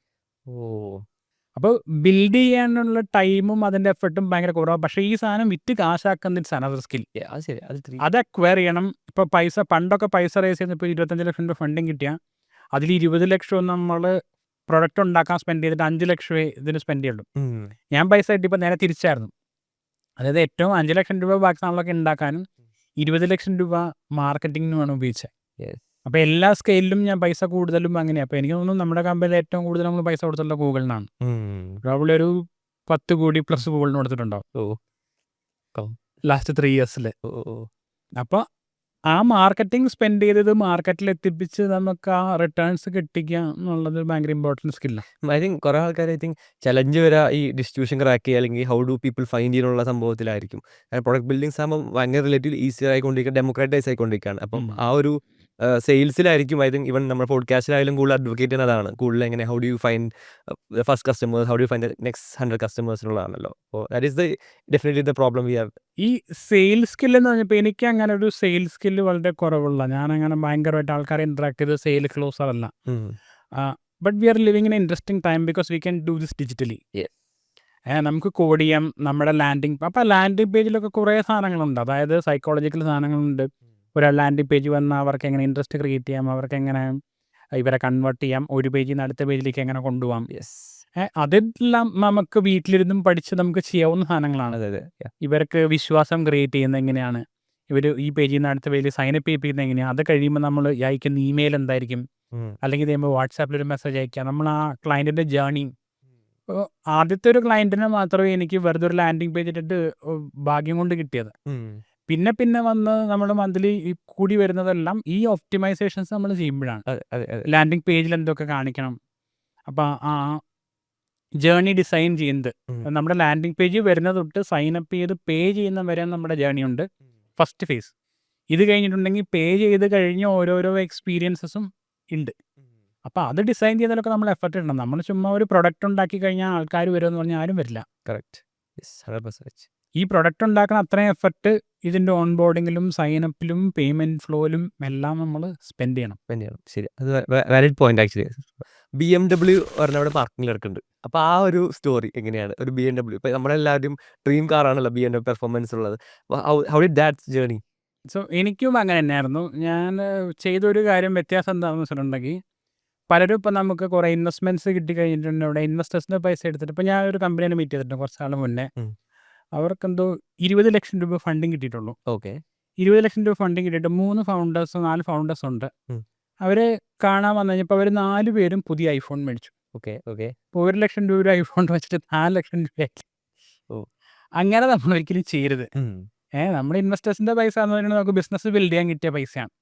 അപ്പോൾ ബിൽഡ് ചെയ്യാനുള്ള ടൈമും അതിൻ്റെ എഫർട്ടും ഭയങ്കര കുറവാണ്. പക്ഷേ ഈ സാധനം വിറ്റ് കാശാക്കുന്ന ഇറ്റ്സ് അനദർ സ്കിൽ. അത് അക്വയർ ചെയ്യണം. ഇപ്പോൾ പണ്ടൊക്കെ പൈസ റേസ് ചെയ്യുന്ന ഇപ്പോൾ 25 ലക്ഷം രൂപ ഫണ്ടിങ് കിട്ടിയാൽ അതിൽ 20 ലക്ഷം നമ്മൾ പ്രൊഡക്റ്റ് ഉണ്ടാക്കാൻ സ്പെൻഡ് ചെയ്തിട്ട് 5 ലക്ഷം ഇതിന് സ്പെൻഡ് ചെയ്യുള്ളൂ. ഞാൻ പൈസ കിട്ടിയപ്പോൾ നേരെ തിരിച്ചായിരുന്നു. അതായത് ഏറ്റവും 5 ലക്ഷം രൂപ ബാക്കി സാധനങ്ങളൊക്കെ ഉണ്ടാക്കാനും 20 ലക്ഷം രൂപ മാർക്കറ്റിങ്ങിന് വേണം ഉപയോഗിച്ചത്. യെസ്. അപ്പോൾ എല്ലാ സ്കെയിലിലും ഞാൻ പൈസ കൂടുതലും അങ്ങനെയാണ്. അപ്പോൾ എനിക്ക് തോന്നുന്നു നമ്മുടെ കമ്പനിയിൽ ഏറ്റവും കൂടുതൽ നമ്മൾ പൈസ കൊടുത്തുള്ള ഗൂഗിളിനാണ്. പ്രോബ്ലി ഒരു 10 കോടി പ്ലസ് ഗൂഗിളിന് കൊടുത്തിട്ടുണ്ടാവും ഓ ലാസ്റ്റ് 3 ഇയേഴ്സിൽ. ഓ അപ്പോൾ ആ മാർക്കറ്റിംഗ് സ്പെൻഡ് ചെയ്തത് മാർക്കറ്റിൽ എത്തിപ്പിച്ച് നമുക്ക് ആ റിട്ടേൺസ് കിട്ടിക്കുക എന്നുള്ളത് ഭയങ്കര ഇമ്പോർട്ടൻറ്റ് സ്കില്ലാണ്. ഐ തിങ്ക് കുറേ ആൾക്കാർ ചലഞ്ച് വരെ ഈ ഡിസ്ട്രിബ്യൂഷൻ ക്രാക്ക് ചെയ്യുക അല്ലെങ്കിൽ ഹൗ ഡു പീപ്പിൾ ഫൈൻഡ് ചെയ്യാനുള്ള സംഭവത്തിലായിരിക്കും. പ്രൊഡക്റ്റ് ബിൽഡിങ്സ് ആകുമ്പോൾ ഭയങ്കര റിലേറ്റീവ് ഈസി ആയിക്കൊണ്ടിരിക്കുക, ഡെമോക്രാറ്റൈസ് ആയിക്കൊണ്ടിരിക്കുകയാണ്. അപ്പം ആ ഒരു സെയിൽസിലായിരിക്കും ഐ തിങ്ക് ഈവൻ നമ്മുടെ പോഡ്കാസ്റ്റിലായാലും കൂടുതൽ അഡ്വക്കേറ്റ് ചെയ്യുന്നതാണ്. കൂടുതൽ എങ്ങനെ how do you find first customers, how do you find next 100 customers എന്നുള്ളതാണല്ലോ. അപ്പോൾ that is definitely the problem we have. ഈ സെയിൽസ് സ്കില്ല് എന്ന് പറഞ്ഞപ്പോൾ എനിക്ക് അങ്ങനെ ഒരു സെയിൽസ് സ്കില്ല് വളരെ കുറവുള്ള, ഞാനങ്ങനെ ഭയങ്കരമായിട്ട് ആൾക്കാരെ ഇൻട്രാക്ട് ചെയ്ത് സെയിൽ ക്ലോസർ അല്ല. But we are living in interesting time because we can do this digitally. നമുക്ക് കോഡ് ചെയ്യാം നമ്മുടെ ലാൻഡിങ്. അപ്പോൾ ലാൻഡിങ് പേജിലൊക്കെ കുറേ സാധനങ്ങളുണ്ട്, അതായത് സൈക്കോളജിക്കൽ സാധനങ്ങളുണ്ട്. ഒരാൾ ലാൻഡിങ് പേജ് വന്നാൽ അവർക്ക് എങ്ങനെ ഇൻട്രസ്റ്റ് ക്രിയേറ്റ് ചെയ്യാം, അവർക്ക് എങ്ങനെ ഇവരെ കൺവേർട്ട് ചെയ്യാം, ഒരു പേജിൽ നിന്ന് അടുത്ത പേജിലേക്ക് എങ്ങനെ കൊണ്ടുപോകാം. അതെല്ലാം നമുക്ക് വീട്ടിലിരുന്നും പഠിച്ച് നമുക്ക് ചെയ്യാവുന്ന സാധനങ്ങളാണ്. ഇവർക്ക് വിശ്വാസം ക്രിയേറ്റ് ചെയ്യുന്നത് എങ്ങനെയാണ്, ഇവർ ഈ പേജിൽ നിന്ന് അടുത്ത പേജിൽ സൈനപ്പ് ചെയ്യിപ്പിക്കുന്നത് എങ്ങനെയാണ്, അത് കഴിയുമ്പോൾ നമ്മൾ അയക്കുന്ന ഇമെയിൽ എന്തായിരിക്കും, അല്ലെങ്കിൽ ചെയ്യുമ്പോൾ വാട്സാപ്പിൽ ഒരു മെസ്സേജ് അയക്കുക, നമ്മൾ ആ ക്ലയൻറ്റിൻ്റെ ജേർണി. അപ്പോൾ ആദ്യത്തെ ഒരു ക്ലയൻറ്റിനെ മാത്രമേ എനിക്ക് വെറുതെ ഒരു ലാൻഡിങ് പേജ് ഇട്ടിട്ട് ഭാഗ്യം കൊണ്ട് കിട്ടിയത്. പിന്നെ പിന്നെ വന്ന് നമ്മൾ മന്ത്ലി കൂടി വരുന്നതെല്ലാം ഈ ഒപ്റ്റിമൈസേഷൻസ് നമ്മൾ ചെയ്യുമ്പോഴാണ്. ലാൻഡിങ് പേജിൽ എന്തൊക്കെ കാണിക്കണം, അപ്പോൾ ആ ജേർണി ഡിസൈൻ ചെയ്യുന്നത് നമ്മുടെ ലാൻഡിങ് പേജ് വരുന്നത് തൊട്ട് സൈനപ്പ് ചെയ്ത് പേ ചെയ്യുന്ന വരെ നമ്മുടെ ജേർണി ഉണ്ട്. ഫസ്റ്റ് ഫേസ് ഇത് കഴിഞ്ഞിട്ടുണ്ടെങ്കിൽ പേ ചെയ്ത് കഴിഞ്ഞ ഓരോരോ എക്സ്പീരിയൻസസും ഉണ്ട്. അപ്പോൾ അത് ഡിസൈൻ ചെയ്തതിലൊക്കെ നമ്മൾ എഫർട്ട് ഇടണം. നമ്മൾ ചുമ്മാ ഒരു പ്രൊഡക്റ്റ് ഉണ്ടാക്കി കഴിഞ്ഞാൽ ആൾക്കാർ വരുമെന്ന് പറഞ്ഞാൽ ആരും വരില്ല. കറക്റ്റ്. 100%. ഈ പ്രൊഡക്റ്റ് ഉണ്ടാക്കുന്ന അത്രയും എഫർട്ട് ഇതിൻ്റെ ഓൺ ബോർഡിങ്ങിലും സൈനപ്പിലും പേയ്മെൻറ്റ് ഫ്ലോയിലും എല്ലാം നമ്മൾ സ്പെൻഡ് ചെയ്യണം. ശരി, അത് വാലിഡ് പോയിന്റ് ആക്ച്വലി. BMW പറഞ്ഞ അവിടെ പാർക്കിംഗിൽ ഇറക്കുന്നുണ്ട്. അപ്പോൾ ആ ഒരു സ്റ്റോറി എങ്ങനെയാണ്? ഒരു BMW ഇപ്പോൾ നമ്മളെല്ലാവരും ഡ്രീം കാറാണല്ലോ BMW പെർഫോമൻസ് ഉള്ളത്. How did that journey? So എനിക്കും അങ്ങനെ തന്നെയായിരുന്നു. ഞാൻ ചെയ്തൊരു കാര്യം വ്യത്യാസം എന്താണെന്ന് വെച്ചിട്ടുണ്ടെങ്കിൽ, പലരും ഇപ്പോൾ നമുക്ക് കുറേ ഇൻവെസ്റ്റ്മെൻറ്റ്സ് കിട്ടിക്കഴിഞ്ഞിട്ടുണ്ട്. ഇവിടെ ഇൻവെസ്റ്റേഴ്സിൻ്റെ പൈസ എടുത്തിട്ട് ഇപ്പോൾ ഞാൻ ഒരു കമ്പനിയെ മീറ്റ് ചെയ്തിട്ടുണ്ട് കുറച്ച് നാൾ മുന്നേ. അവർക്കെന്തോ 20 ലക്ഷം രൂപ ഫണ്ടിങ് കിട്ടിയിട്ടുള്ളൂ. 20 ലക്ഷം രൂപ ഫണ്ടിങ് കിട്ടിയിട്ട് 4 ഫൗണ്ടേഴ്സ് ഉണ്ട്. അവരെ കാണാൻ വന്നു കഴിഞ്ഞപ്പോൾ അവർ 4 പേരും പുതിയ ഐഫോൺ മേടിച്ചു. ഇപ്പോൾ 1 ലക്ഷം രൂപ ഐഫോൺ വെച്ചിട്ട് 4 ലക്ഷം രൂപയാക്കി. അങ്ങനെ നമ്മൾ ഒരിക്കലും ചെയ്യരുത്. നമ്മുടെ ഇൻവെസ്റ്റേഴ്സിൻ്റെ പൈസ എന്ന് പറയുന്നത് നമുക്ക് ബിസിനസ് ബിൽഡ് ചെയ്യാൻ കിട്ടിയ പൈസയാണ്.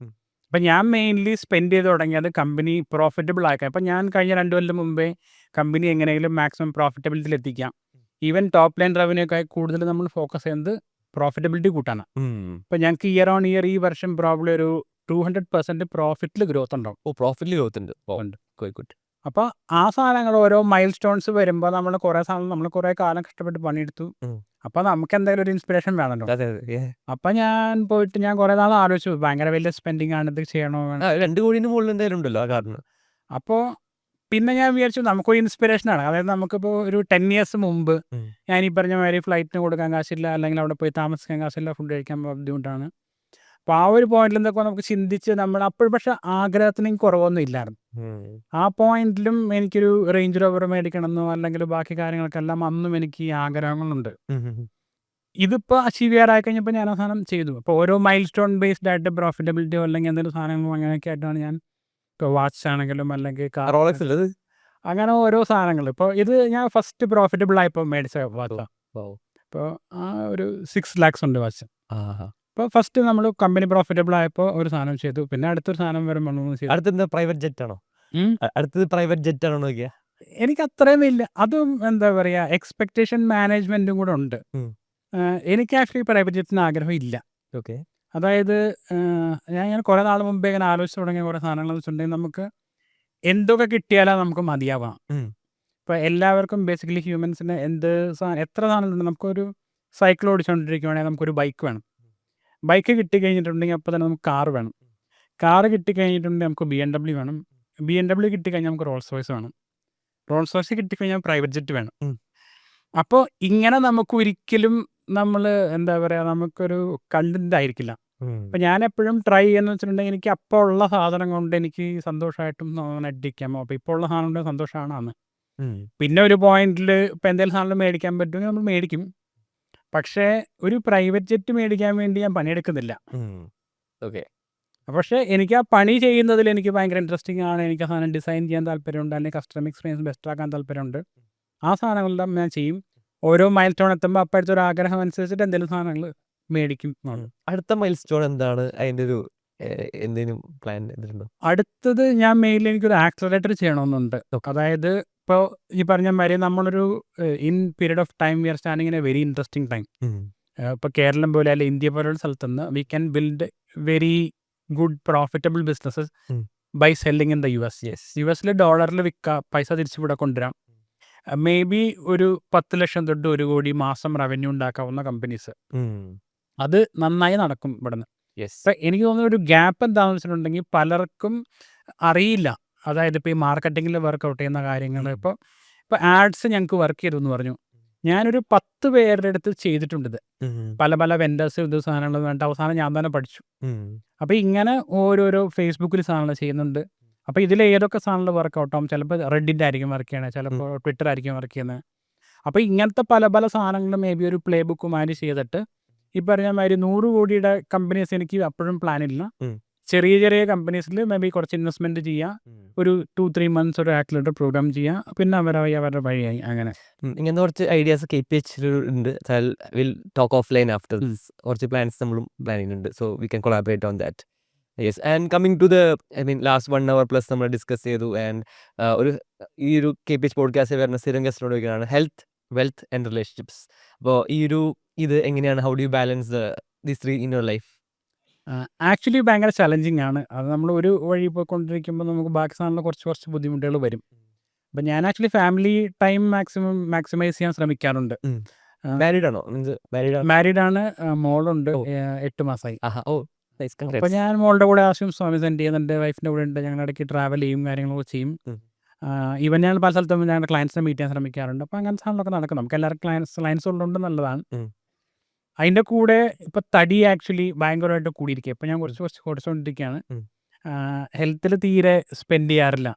അപ്പം ഞാൻ മെയിൻലി സ്പെൻഡ് ചെയ്ത് തുടങ്ങിയത് കമ്പനി പ്രോഫിറ്റബിൾ ആക്കാൻ. അപ്പം ഞാൻ കഴിഞ്ഞ 2 കൊല്ലം മുമ്പേ കമ്പനി എങ്ങനെയെങ്കിലും മാക്സിമം പ്രോഫിറ്റബിലിറ്റിയിൽ എത്തിക്കാം. ഈവൻ ടോപ്പ് ലൈൻ റവന്യൂക്കാൾ കൂടുതൽ നമ്മൾ ഫോക്കസ് ചെയ്യുന്നത് പ്രോഫിറ്റബിലിറ്റി കൂട്ടാനാണ്. അപ്പം ഞങ്ങൾക്ക് ഇയർ ഓൺ ഇയർ ഈ വർഷം പ്രോബ്ലി ഒരു 200% പ്രോഫിറ്റിൽ ഗ്രോത്ത് ഉണ്ടാവും. പ്രോഫിറ്റിൽ ഗ്രോത്ത് ഉണ്ട്. അപ്പോൾ ആ സാധനങ്ങൾ ഓരോ മൈൽ സ്റ്റോൺസ് വരുമ്പോൾ നമ്മൾ കുറേ സാധനം നമ്മൾ കുറേ കാലം കഷ്ടപ്പെട്ട് പണിയെടുത്തു. അപ്പോൾ നമുക്ക് എന്തായാലും ഒരു ഇൻസ്പിറേഷൻ വേണമല്ലോ. അപ്പം ഞാൻ പോയിട്ട് ഞാൻ കുറേ നാൾ ആലോചിച്ചു, ഭയങ്കര വലിയ സ്പെൻഡിങ് ആണ്, ഇത് ചെയ്യണോ 2 കോടിന് മുകളിൽ എന്തായാലും ഉണ്ടല്ലോ ആ കാരണം. അപ്പോൾ പിന്നെ ഞാൻ വിചാരിച്ചു നമുക്കൊരു ഇൻസ്പിറേഷനാണ്. അതായത് നമുക്കിപ്പോൾ ഒരു 10 ഇയേഴ്സ് മുമ്പ് ഞാൻ ഈ പറഞ്ഞ മാതിരി ഫ്ലൈറ്റിന് കൊടുക്കാൻ കാശില്ല, അല്ലെങ്കിൽ അവിടെ പോയി താമസിക്കാൻ കാശില്ല, ഫുഡ് കഴിക്കാൻ ബുദ്ധിമുട്ടാണ്. അപ്പോൾ ആ ഒരു പോയിന്റിൽ എന്തൊക്കെ നമുക്ക് ചിന്തിച്ച് നമ്മൾ അപ്പോൾ പക്ഷേ ആഗ്രഹത്തിന് കുറവൊന്നും ഇല്ലായിരുന്നു. ആ പോയിന്റിലും എനിക്കൊരു റേഞ്ച് റോവർ മേടിക്കണമെന്നോ അല്ലെങ്കിൽ ബാക്കി കാര്യങ്ങൾക്കെല്ലാം അന്നും എനിക്ക് ആഗ്രഹങ്ങളുണ്ട്. ഇതിപ്പോൾ അച്ചീവ് ചെയ്യാറായി കഴിഞ്ഞപ്പോൾ ഞാൻ ആ സാധനം ചെയ്തു. അപ്പോൾ ഓരോ മൈൽ സ്റ്റോൺ ബേസ്ഡ് ആയിട്ട് പ്രോഫിറ്റബിലിറ്റിയോ അല്ലെങ്കിൽ എന്തെങ്കിലും സാധനങ്ങളോ അങ്ങനെയൊക്കെ ആയിട്ടാണ് ഞാൻ ഇപ്പോൾ വാച്ച് ആണെങ്കിലും അല്ലെങ്കിൽ റോളക്സ് ഉള്ളത് അങ്ങനെ ഓരോ സാധനങ്ങൾ. ഇപ്പോൾ ഇത് ഞാൻ ഫസ്റ്റ് പ്രോഫിറ്റബിൾ ആയപ്പോൾ മേടിച്ച വാച്ചാണ്. ഇപ്പോൾ ആ ഒരു 6 lakhs ഉണ്ട് വാച്ച്. അപ്പോൾ ഫസ്റ്റ് നമ്മൾ കമ്പനി പ്രോഫിറ്റബിൾ ആയപ്പോൾ ഒരു സാധനം ചെയ്തു, പിന്നെ അടുത്തൊരു സാധനം വരുമ്പോൾ ചെയ്തു. അടുത്തെന്താ പ്രൈവറ്റ് ജെറ്റ് ആണോ? അടുത്തത് പ്രൈവറ്റ് ജെറ്റ് ആണോ നോക്കിയാ? എനിക്ക് അത്രയും ഇല്ല. അതും എന്താ പറയുക, എക്സ്പെക്ടേഷൻ മാനേജ്മെൻറ്റും കൂടെ ഉണ്ട്. എനിക്ക് ആക്ച്വലി പ്രൈവറ്റ് ജെറ്റിന് ആഗ്രഹം ഇല്ല. അതായത് ഞാൻ കുറേ നാൾ മുമ്പേ ഇങ്ങനെ ആലോചിച്ച് തുടങ്ങിയ കുറേ സാധനങ്ങൾ വെച്ചിട്ടുണ്ടെങ്കിൽ നമുക്ക് എന്തൊക്കെ കിട്ടിയാലാണ് നമുക്ക് മതിയാവാം. ഇപ്പോൾ എല്ലാവർക്കും ബേസിക്കലി ഹ്യൂമൻസിന് എത്ര സാധനങ്ങളുണ്ട്. നമുക്കൊരു സൈക്കിൾ ഓടിച്ചുകൊണ്ടിരിക്കുകയാണെങ്കിൽ നമുക്കൊരു ബൈക്ക് വേണം. ബൈക്ക് കിട്ടിക്കഴിഞ്ഞിട്ടുണ്ടെങ്കിൽ അപ്പോൾ തന്നെ നമുക്ക് കാർ വേണം. കാറ് കിട്ടിക്കഴിഞ്ഞിട്ടുണ്ടെങ്കിൽ നമുക്ക് BMW വേണം. BMW കിട്ടിക്കഴിഞ്ഞാൽ നമുക്ക് റോൾസ് റോയ്സ് വേണം. റോൾസ് റോയ്സ് കിട്ടിക്കഴിഞ്ഞാൽ പ്രൈവറ്റ് ജെറ്റ് വേണം. അപ്പോൾ ഇങ്ങനെ നമുക്ക് ഒരിക്കലും നമ്മൾ എന്താ പറയുക, നമുക്കൊരു കണ്ടന്റ് ആയിരിക്കില്ല. അപ്പം ഞാൻ എപ്പോഴും ട്രൈ ചെയ്യുന്ന വെച്ചിട്ടുണ്ടെങ്കിൽ എനിക്ക് അപ്പോൾ ഉള്ള സാധനം കൊണ്ട് എനിക്ക് സന്തോഷമായിട്ടും അടിക്കാമോ. അപ്പോൾ ഇപ്പോൾ ഉള്ള സാധനം കൊണ്ട് സന്തോഷമാണ് അന്ന്. പിന്നെ ഒരു പോയിന്റിൽ ഇപ്പം എന്തെങ്കിലും സാധനം മേടിക്കാൻ പറ്റുമെങ്കിൽ നമ്മൾ മേടിക്കും. പക്ഷേ ഒരു പ്രൈവറ്റ് ജെറ്റ് മേടിക്കാൻ വേണ്ടി ഞാൻ പണിയെടുക്കുന്നില്ല. ഓക്കെ. പക്ഷേ എനിക്ക് ആ പണി ചെയ്യുന്നതിൽ എനിക്ക് ഭയങ്കര ഇൻട്രസ്റ്റിംഗ് ആണ്. എനിക്ക് ആ സാധനം ഡിസൈൻ ചെയ്യാൻ താല്പര്യമുണ്ട്, അല്ലെങ്കിൽ കസ്റ്റമർ എക്സ്പീരിയൻസ് ബെസ്റ്റ് ആക്കാൻ താല്പര്യമുണ്ട്. ആ സാധനങ്ങളെല്ലാം ഞാൻ ചെയ്യും. ഓരോ മൈൽ സ്റ്റോൺ എത്തുമ്പോൾ അപ്പോഴത്തെ ഒരു ആഗ്രഹം അനുസരിച്ചിട്ട് എന്തെങ്കിലും സാധനങ്ങൾ മേടിക്കും. അടുത്ത മൈൽ സ്റ്റോൺ എന്താണ്? അതിൻ്റെ ഒരു എന്തെങ്കിലും പ്ലാൻ എന്തിട്ടുണ്ടോ? അടുത്തത് ഞാൻ മെയിൻലി എനിക്കൊരു ആക്സലറേറ്റർ ചെയ്യണമെന്നുണ്ട്. അതായത് ഇപ്പോൾ ഈ പറഞ്ഞ മാതിരി നമ്മളൊരു in period of time we are standing in a very interesting time. ഇപ്പോൾ കേരളം പോലെ അല്ലെങ്കിൽ ഇന്ത്യ പോലുള്ള സ്ഥലത്ത് നിന്ന് we can build very good profitable businesses by selling in the US. US ഡോളറിൽ വിൽക്കുക, പൈസ തിരിച്ചു ഇവിടെ കൊണ്ടുവരാം. മേ ബി ഒരു 10 ലക്ഷം തൊട്ട് 1 കോടി മാസം റവന്യൂ ഉണ്ടാക്കാവുന്ന കമ്പനീസ്. അത് നന്നായി നടക്കും ഇവിടുന്ന്. അപ്പം എനിക്ക് തോന്നുന്ന ഒരു ഗ്യാപ്പ് എന്താണെന്ന് വെച്ചിട്ടുണ്ടെങ്കിൽ പലർക്കും അറിയില്ല. അതായത് ഇപ്പോൾ ഈ മാർക്കറ്റിങ്ങിൽ വർക്കൗട്ട് ചെയ്യുന്ന കാര്യങ്ങൾ. ഇപ്പോൾ ആഡ്സ് ഞങ്ങൾക്ക് വർക്ക് ചെയ്തു എന്ന് പറഞ്ഞു. ഞാനൊരു 10 പേരുടെ അടുത്ത് ചെയ്തിട്ടുണ്ട് ഇത്. പല പല വെൻഡേഴ്സ് ഇത് സാധനങ്ങൾ വേണ്ട, അവസാനം ഞാൻ തന്നെ പഠിച്ചു. അപ്പോൾ ഇങ്ങനെ ഓരോരോ ഫേസ്ബുക്കിൽ സാധനങ്ങൾ ചെയ്യുന്നുണ്ട്. അപ്പോൾ ഇതിൽ ഏതൊക്കെ സാധനങ്ങൾ വർക്കൗട്ട് ആവും? ചിലപ്പോൾ റെഡിറ്റ് ആയിരിക്കും വർക്ക് ചെയ്യണത്, ചിലപ്പോൾ ട്വിറ്റർ ആയിരിക്കും വർക്ക് ചെയ്യുന്നത്. അപ്പോൾ ഇങ്ങനത്തെ പല പല സാധനങ്ങൾ മേ ബി ഒരു പ്ലേ ബുക്കുമാതിരി ചെയ്തിട്ട് ഈ പറഞ്ഞ മാതിരി 100 കോടിയുടെ കമ്പനീസ് എനിക്ക് അപ്പോഴും പ്ലാനില്ല. ചെറിയ ചെറിയ കമ്പനീസിൽ മേ ബി കുറച്ച് ഇൻവെസ്റ്റ്മെൻറ്റ് ചെയ്യുക, ഒരു 2-3 months ഒരു ആക്സിലേറ്റർ പ്രോഗ്രാം ചെയ്യുക, പിന്നെ അവരുടെ വഴിയായി അങ്ങനെ. ഇങ്ങനത്തെ കുറച്ച് ഐഡിയാസ് KPH ഉണ്ട്. Will talk offline after this. കുറച്ച് പ്ലാൻസ് നമ്മളും പ്ലാൻ ചെയ്യുന്നുണ്ട്. So we can collaborate on that. Yes. And coming to the last 1 hour plus നമ്മൾ ഡിസ്കസ് ചെയ്തു. ആൻഡ് ഈ ഒരു KPH പോഡ്കാസ്റ്റ് വരുന്ന സ്ഥിരം ഗസ്റ്റിനോട് ചോദിക്കുകയാണ് ഹെൽത്ത്, വെൽത്ത് ആൻഡ് റിലേഷൻഷിപ്സ്. അപ്പോൾ ഇത് എങ്ങനെയാണ്, how do U balance these 3 in your life? Actually ഭയങ്കര ചലഞ്ചിങ് ആണ്. അത് നമ്മൾ ഒരു വഴി പോയിക്കൊണ്ടിരിക്കുമ്പോൾ നമുക്ക് ബാക്കി സാധനങ്ങൾ കുറച്ച് ബുദ്ധിമുട്ടുകൾ വരും. അപ്പം ഞാൻ ആക്ച്വലി ഫാമിലി ടൈം മാക്സിമൈസ് ചെയ്യാൻ ശ്രമിക്കാറുണ്ട്. മാരീഡ് ആണോ? മാരീഡ് ആണ്, മോളുണ്ട്, 8 മാസമായി. അപ്പോൾ ഞാൻ മോളുടെ കൂടെ ആവശ്യം സ്വാമി സെൻഡ് ചെയ്യുന്നുണ്ട്, വൈഫിൻ്റെ കൂടെ ഉണ്ട്. ഞങ്ങൾ ഇടയ്ക്ക് ട്രാവൽ ചെയ്യും, കാര്യങ്ങളൊക്കെ ചെയ്യും. ഈവൻ ഞാൻ പല സ്ഥലത്തും ഞങ്ങളുടെ ക്ലയൻസിനെ മീറ്റ് ചെയ്യാൻ ശ്രമിക്കാറുണ്ട്. അപ്പോൾ അങ്ങനത്തെ സാധനങ്ങളൊക്കെ നടക്കും. നമുക്ക് എല്ലാവർക്കും ക്ലയൻസ് ഉള്ളതുകൊണ്ട് നല്ലതാണ്. അതിൻ്റെ കൂടെ ഇപ്പോൾ തടി ആക്ച്വലി ഭയങ്കരമായിട്ട് കൂടിയിരിക്കുക. ഇപ്പോൾ ഞാൻ കുറച്ച് കുറച്ചുകൊണ്ടിരിക്കുകയാണ്. ഹെൽത്തിൽ തീരെ സ്പെൻഡ് ചെയ്യാറില്ല.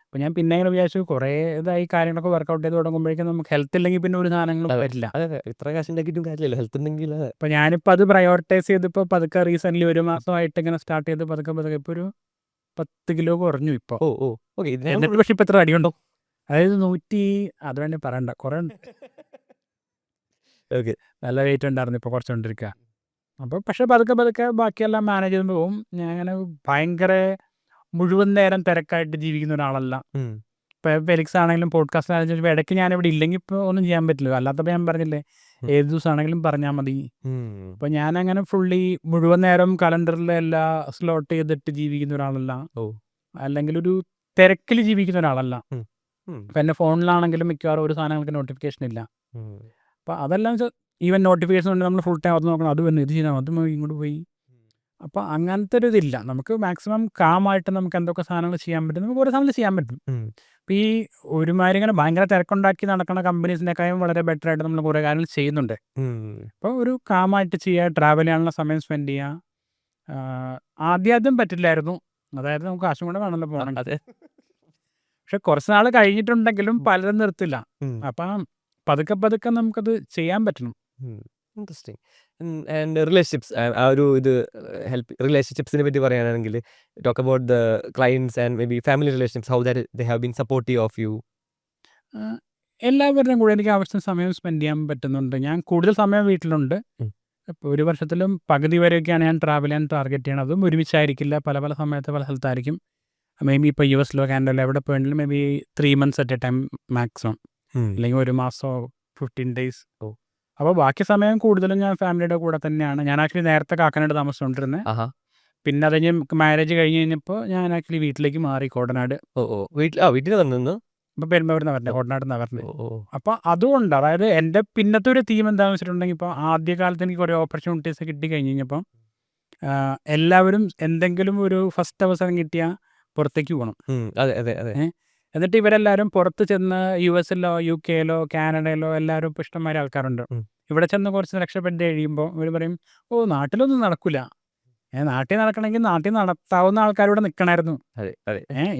അപ്പോൾ ഞാൻ പിന്നെ ഇങ്ങനെ വിചാരിച്ചു കുറേ ഇതായി കാര്യങ്ങളൊക്കെ വർക്കൗട്ട് ചെയ്ത് തുടങ്ങുമ്പോഴേക്കും നമുക്ക് ഹെൽത്ത് ഇല്ലെങ്കിൽ പിന്നെ ഒരു സാധനങ്ങളും വരില്ല. ഇത്ര കാശ് ഉണ്ടാക്കിയിട്ടും കാര്യമില്ല ഹെൽത്ത് ഉണ്ടെങ്കിൽ. അപ്പോൾ ഞാനിപ്പോൾ അത് പ്രയോറിറ്റൈസ് ചെയ്തിപ്പോൾ പതുക്കെ റീസെൻ്റ്ലി 1 മാസമായിട്ട് ഇങ്ങനെ സ്റ്റാർട്ട് ചെയ്ത് പതുക്കെ ഇപ്പോൾ ഒരു 10 കിലോ കുറഞ്ഞു ഇപ്പോൾ. എന്നിട്ട് പക്ഷെ ഇപ്പോൾ എത്ര അടിയുണ്ടോ? അതായത് 100, അത് വേണ്ടി പറയണ്ട, കുറേ ഉണ്ട്. നല്ല വെയിറ്റ് ഉണ്ടായിരുന്നു, ഇപ്പോൾ കുറച്ചുകൊണ്ടിരിക്കുക. അപ്പോൾ പക്ഷേ പതുക്കെ ബാക്കിയെല്ലാം മാനേജ് ചെയ്യുമ്പോൾ പോകും. ഞാൻ അങ്ങനെ ഭയങ്കര മുഴുവൻ നേരം തിരക്കായിട്ട് ജീവിക്കുന്ന ഒരാളല്ല. ഇപ്പോൾ ഫെലിക്സ് ആണെങ്കിലും പോഡ്കാസ്റ്റ് ആണെങ്കിലും ഇടയ്ക്ക് ഞാനിവിടെ ഇല്ലെങ്കിൽ ഇപ്പോൾ ഒന്നും ചെയ്യാൻ പറ്റില്ല. അല്ലാത്തപ്പോൾ ഞാൻ പറഞ്ഞില്ലേ, ഏത് ദിവസമാണെങ്കിലും പറഞ്ഞാൽ മതി. അപ്പോൾ ഞാനങ്ങനെ ഫുള്ളി മുഴുവൻ നേരം കലണ്ടറിൽ എല്ലാം സ്ലോട്ട് ചെയ്തിട്ട് ജീവിക്കുന്ന ഒരാളല്ല, അല്ലെങ്കിൽ ഒരു തിരക്കിൽ ജീവിക്കുന്ന ഒരാളല്ല. ഇപ്പം എൻ്റെ ഫോണിലാണെങ്കിലും മിക്കവാറും ഒരു സാധനങ്ങൾക്ക് നോട്ടിഫിക്കേഷൻ ഇല്ല. അപ്പോൾ അതെല്ലാം ഈവൻ നോട്ടിഫിക്കേഷൻ ഉണ്ട്, നമ്മൾ ഫുൾ ടൈം അത് നോക്കണം, അത് വന്നു ഇത് ചെയ്യണം, അത് ഇങ്ങോട്ട് പോയി. അപ്പോൾ അങ്ങനത്തെ ഒരു ഇതില്ല. നമുക്ക് മാക്സിമം കാമായിട്ട് നമുക്ക് എന്തൊക്കെ സാധനങ്ങൾ ചെയ്യാൻ പറ്റും, നമുക്ക് ഓരോ സാധനങ്ങൾ ചെയ്യാൻ പറ്റും. അപ്പോൾ ഈ ഒരുമാതിരി ഇങ്ങനെ ഭയങ്കര തിരക്കുണ്ടാക്കി നടക്കുന്ന കമ്പനീസിൻ്റെക്കാളും വളരെ ബെറ്റർ ആയിട്ട് നമ്മൾ കുറേ കാര്യങ്ങൾ ചെയ്യുന്നുണ്ട്. അപ്പോൾ ഒരു കാമായിട്ട് ചെയ്യുക, ട്രാവൽ ചെയ്യാനുള്ള സമയം സ്പെൻഡ് ചെയ്യുക. ആദ്യം പറ്റില്ലായിരുന്നു, അതായത് നമുക്ക് കാശും കൂടെ വേണമല്ലോ പോകണം. പക്ഷെ കുറച്ച് നാൾ കഴിഞ്ഞിട്ടുണ്ടെങ്കിലും പലരും നിർത്തില്ല. അപ്പം പതുക്കെ നമുക്കത് ചെയ്യാൻ പറ്റണം. ഇൻട്രസ്റ്റിംഗ്. ആൻഡ് റിലേഷൻഷിപ്സ്, ആ ഒരു റിലേഷൻഷിപ്സിനെ പറ്റി പറയുകയാണെങ്കിൽ talk about the clients and maybe family relationships, how that they have been supportive of you? എല്ലാവരുടെയും കൂടെ എനിക്ക് ആവശ്യം സമയം സ്പെൻഡ് ചെയ്യാൻ പറ്റുന്നുണ്ട്. ഞാൻ കൂടുതൽ സമയം വീട്ടിലുണ്ട്. ഇപ്പോൾ ഒരു വർഷത്തിലും പകുതി വരെയൊക്കെയാണ് ഞാൻ ട്രാവൽ ചെയ്യാൻ ടാർഗറ്റ് ചെയ്യണത്. അതും ഒരുമിച്ചായിരിക്കില്ല, പല പല സമയത്ത് പല സ്ഥലത്തായിരിക്കും. മേ ബി ഇപ്പോൾ US കാനഡയിലോ എവിടെ പോയെങ്കിലും may be 3 months at A time maximum, അല്ലെങ്കിൽ 1 മാസമോ 15 days. അപ്പോൾ ബാക്കി സമയം കൂടുതലും ഞാൻ ഫാമിലിയുടെ കൂടെ തന്നെയാണ്. ഞാൻ ആക്ച്വലി നേരത്തെ കാക്കനാട് താമസിച്ചുകൊണ്ടിരുന്നത്. പിന്നെ അത് കഴിഞ്ഞ് മാരേജ് കഴിഞ്ഞ് കഴിഞ്ഞപ്പോൾ ഞാൻ ആക്ച്വലി വീട്ടിലേക്ക് മാറി, കോടനാട്. വീട്ടിൽ വന്നു ഇപ്പോൾ പെരുമ്പാവൂരിൽ നിന്ന് വരണേ, കോടനാട് നിന്നാണ് വരണേ. അപ്പോൾ അതുകൊണ്ട് അതായത് എൻ്റെ പിന്നത്തെ ഒരു തീം എന്താണെന്ന് വെച്ചിട്ടുണ്ടെങ്കിൽ, ഇപ്പോൾ ആദ്യകാലത്ത് എനിക്ക് കുറേ ഓപ്പർച്യൂണിറ്റീസ് കിട്ടി കഴിഞ്ഞ് കഴിഞ്ഞപ്പോൾ എല്ലാവരും എന്തെങ്കിലും ഒരു ഫസ്റ്റ് അവസരം കിട്ടിയാൽ പുറത്തേക്ക് പോകണം. എന്നിട്ട് ഇവരെല്ലാവരും പുറത്ത് ചെന്ന് US UK കാനഡയിലോ എല്ലാവരും ഇപ്പോൾ ഇഷ്ടംമാതിരി ആൾക്കാരുണ്ട്. ഇവിടെ ചെന്ന് കുറച്ച് രക്ഷപ്പെട്ട് കഴിയുമ്പോൾ ഇവർ പറയും, നാട്ടിലൊന്നും നടക്കില്ല. നാട്ടിൽ നടക്കണമെങ്കിൽ നാട്ടിൽ നടത്താവുന്ന ആൾക്കാരിവിടെ നിൽക്കണമായിരുന്നു.